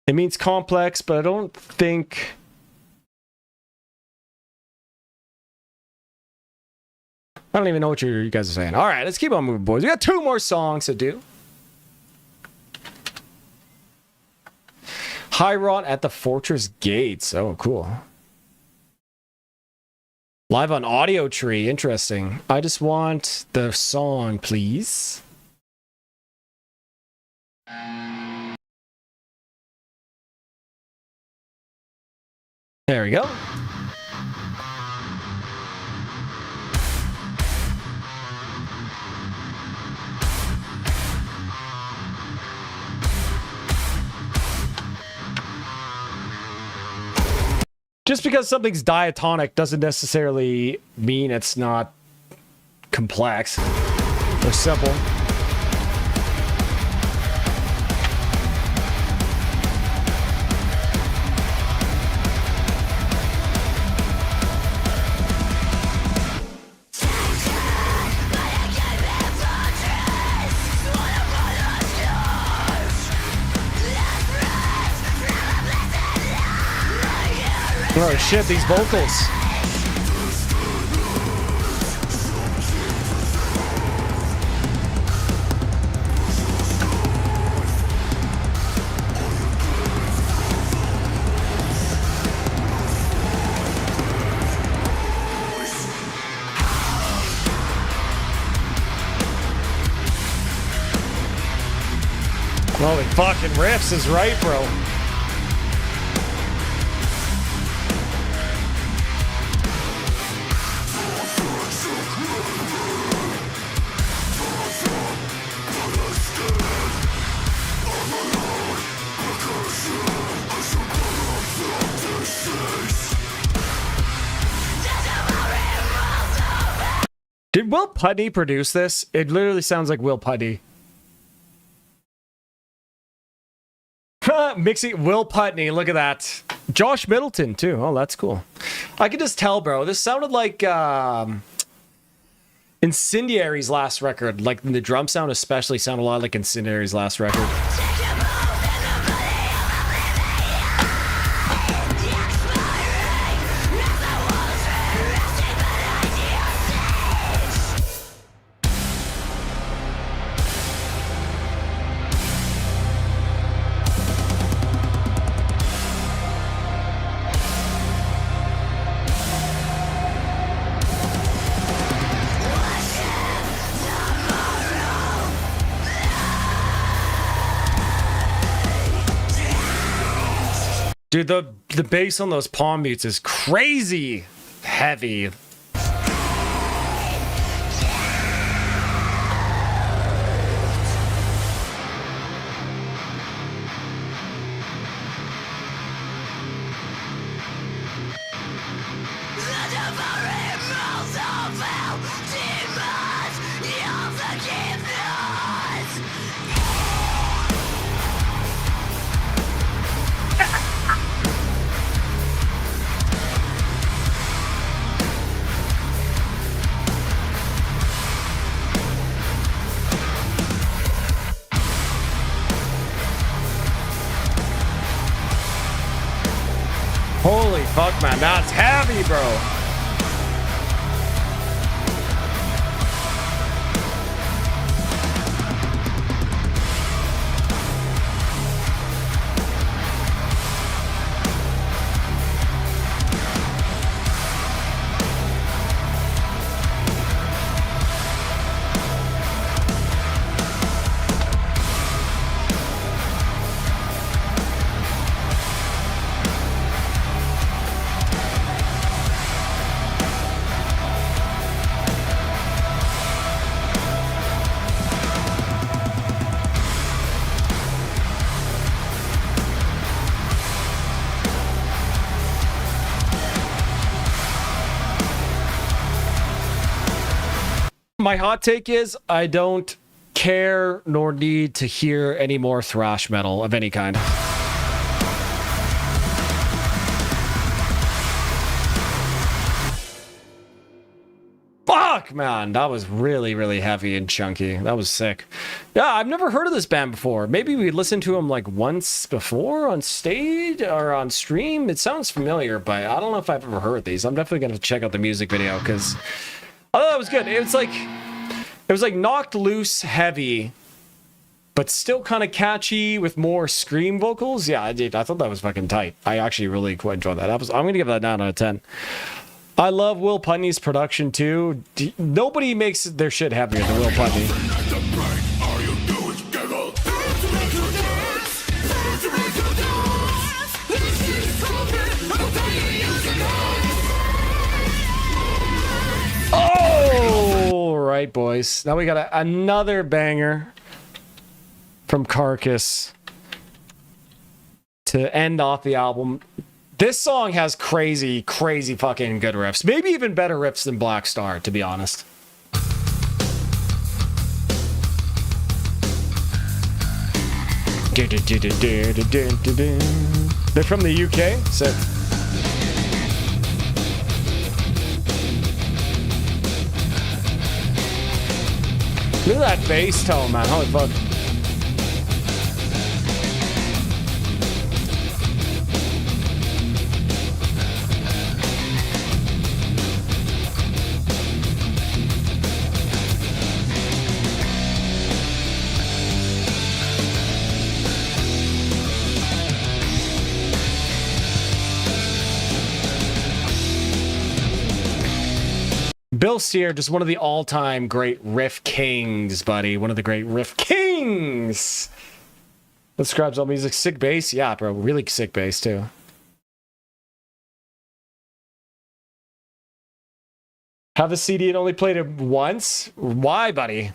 It means complex, but I don't think... I don't even know what you guys are saying. All right, let's keep on moving, boys. We got 2 more songs to do. High Rot at the Fortress Gates. Oh, cool. Live on Audio Tree. Interesting. I just want the song, please. There we go. Just because something's diatonic doesn't necessarily mean it's not complex or simple. Oh shit, these vocals. Holy fucking riffs is right, bro. Did Will Putney produce this? It literally sounds like Will Putney. Mixing Will Putney, look at that. Josh Middleton, too. Oh, that's cool. I could just tell, bro. This sounded like Incendiary's last record. Like, the drum sound especially sounded a lot like Incendiary's last record. Dude, the bass on those palm mutes is crazy heavy. fuck, man. That's heavy, bro. My hot take is I don't care nor need to hear any more thrash metal of any kind. Fuck, man, that was really, really heavy and chunky. That was sick. Yeah, I've never heard of this band before. Maybe we listened to them like once before on stage or on stream. It sounds familiar, but I don't know if I've ever heard these. I'm definitely gonna check out the music video because I thought it was good. It was like knocked loose, heavy, but still kind of catchy with more scream vocals. Yeah, I thought that was fucking tight. I actually really quite enjoyed that. I'm gonna give that 9 out of 10. I love Will Putney's production too. Nobody makes their shit heavier than Will Putney. Oh, right, boys. Now we got another banger from Carcass to end off the album. This song has crazy, crazy fucking good riffs. Maybe even better riffs than Black Star, to be honest. They're from the UK? Sick. Look at that bass tone, man. Holy fuck. Bill Steer, just one of the all-time great riff kings, buddy. One of the great riff kings. Describes all music. Sick bass. Yeah, bro. Really sick bass, too. Have the CD and only played it once? Why, buddy?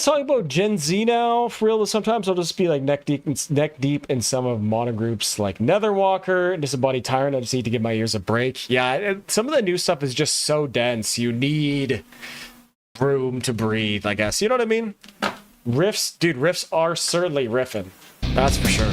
Talking about Gen Z now, for real. Sometimes I'll just be like neck deep in some of Monogroups like Netherwalker and Disembodied Tyrant. I just need to give my ears a break. Yeah, some of the new stuff is just so dense. You need room to breathe, I guess. You know what I mean? Riffs, dude, riffs are certainly riffing. That's for sure.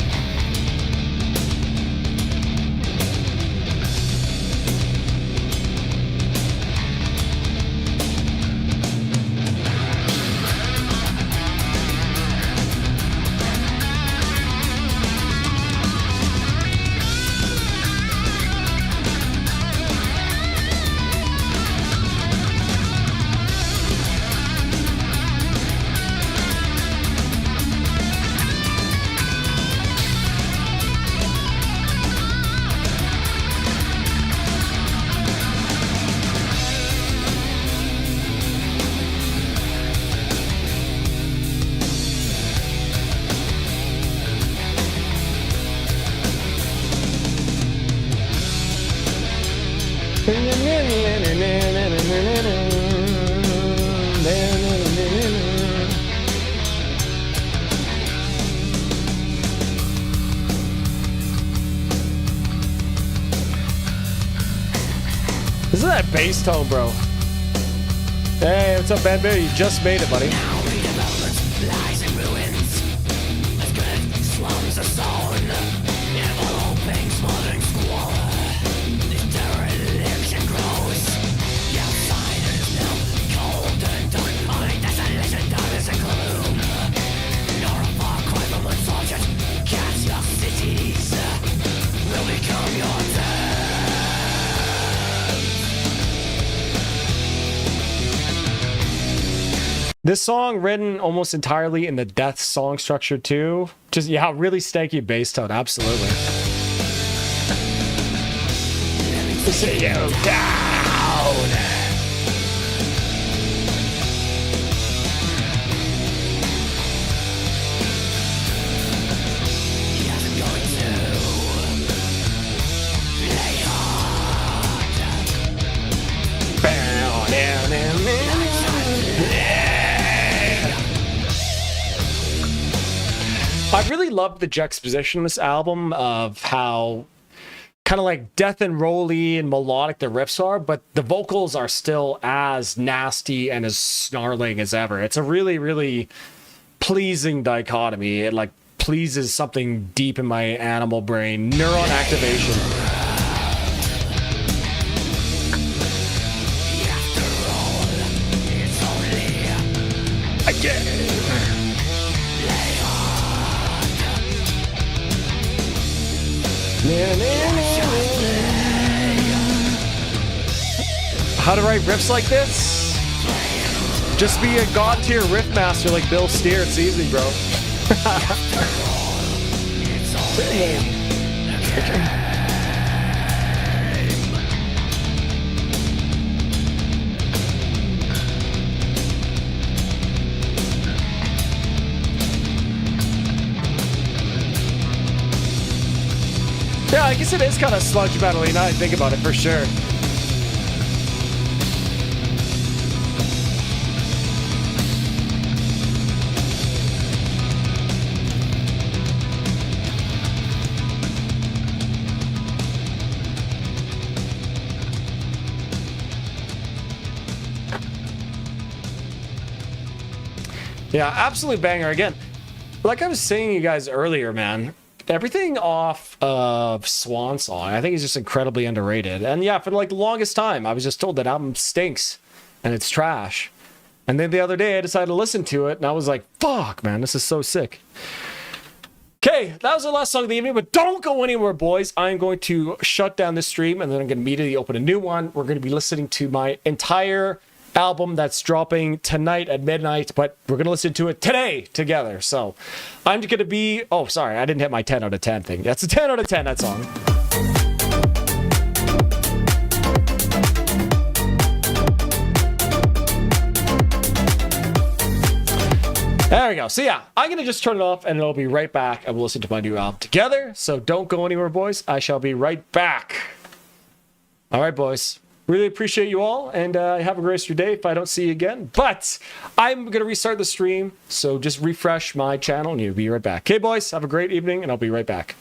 Listen to that bass tone, bro. Hey, what's up, Bad Bear? You just made it, buddy. This song written almost entirely in the death song structure too. Just, yeah, really stanky bass tone, absolutely. Sit you down. I really love the juxtaposition in this album of how kind of like death and rolly and melodic the riffs are, but the vocals are still as nasty and as snarling as ever. It's a really, really pleasing dichotomy. It like pleases something deep in my animal brain. Neuron activation. Again. How to write riffs like this? Just be a god-tier riff master like Bill Steer. It's easy, bro. Yeah, I guess it is kind of sludge metal-y now I think about it, for sure. Yeah, absolute banger. Again, like I was saying to you guys earlier, man, everything off of Swan Song, I think is just incredibly underrated. And yeah, for like the longest time, I was just told that album stinks and it's trash. And then the other day, I decided to listen to it, and I was like, fuck, man, this is so sick. Okay, that was the last song of the evening, but don't go anywhere, boys. I'm going to shut down this stream, and then I'm going to immediately open a new one. We're going to be listening to my entire album that's dropping tonight at midnight, but we're going to listen to it today together. So I'm going to be... Oh, sorry, I didn't hit my 10 out of 10 thing. That's a 10 out of 10, that song. There we go. So yeah, I'm going to just turn it off and I'll be right back and we'll listen to my new album together. So don't go anywhere, boys. I shall be right back. All right, boys. Really appreciate you all and have a great rest of your day if I don't see you again. But I'm going to restart the stream. So just refresh my channel and you'll be right back. Okay, boys, have a great evening and I'll be right back.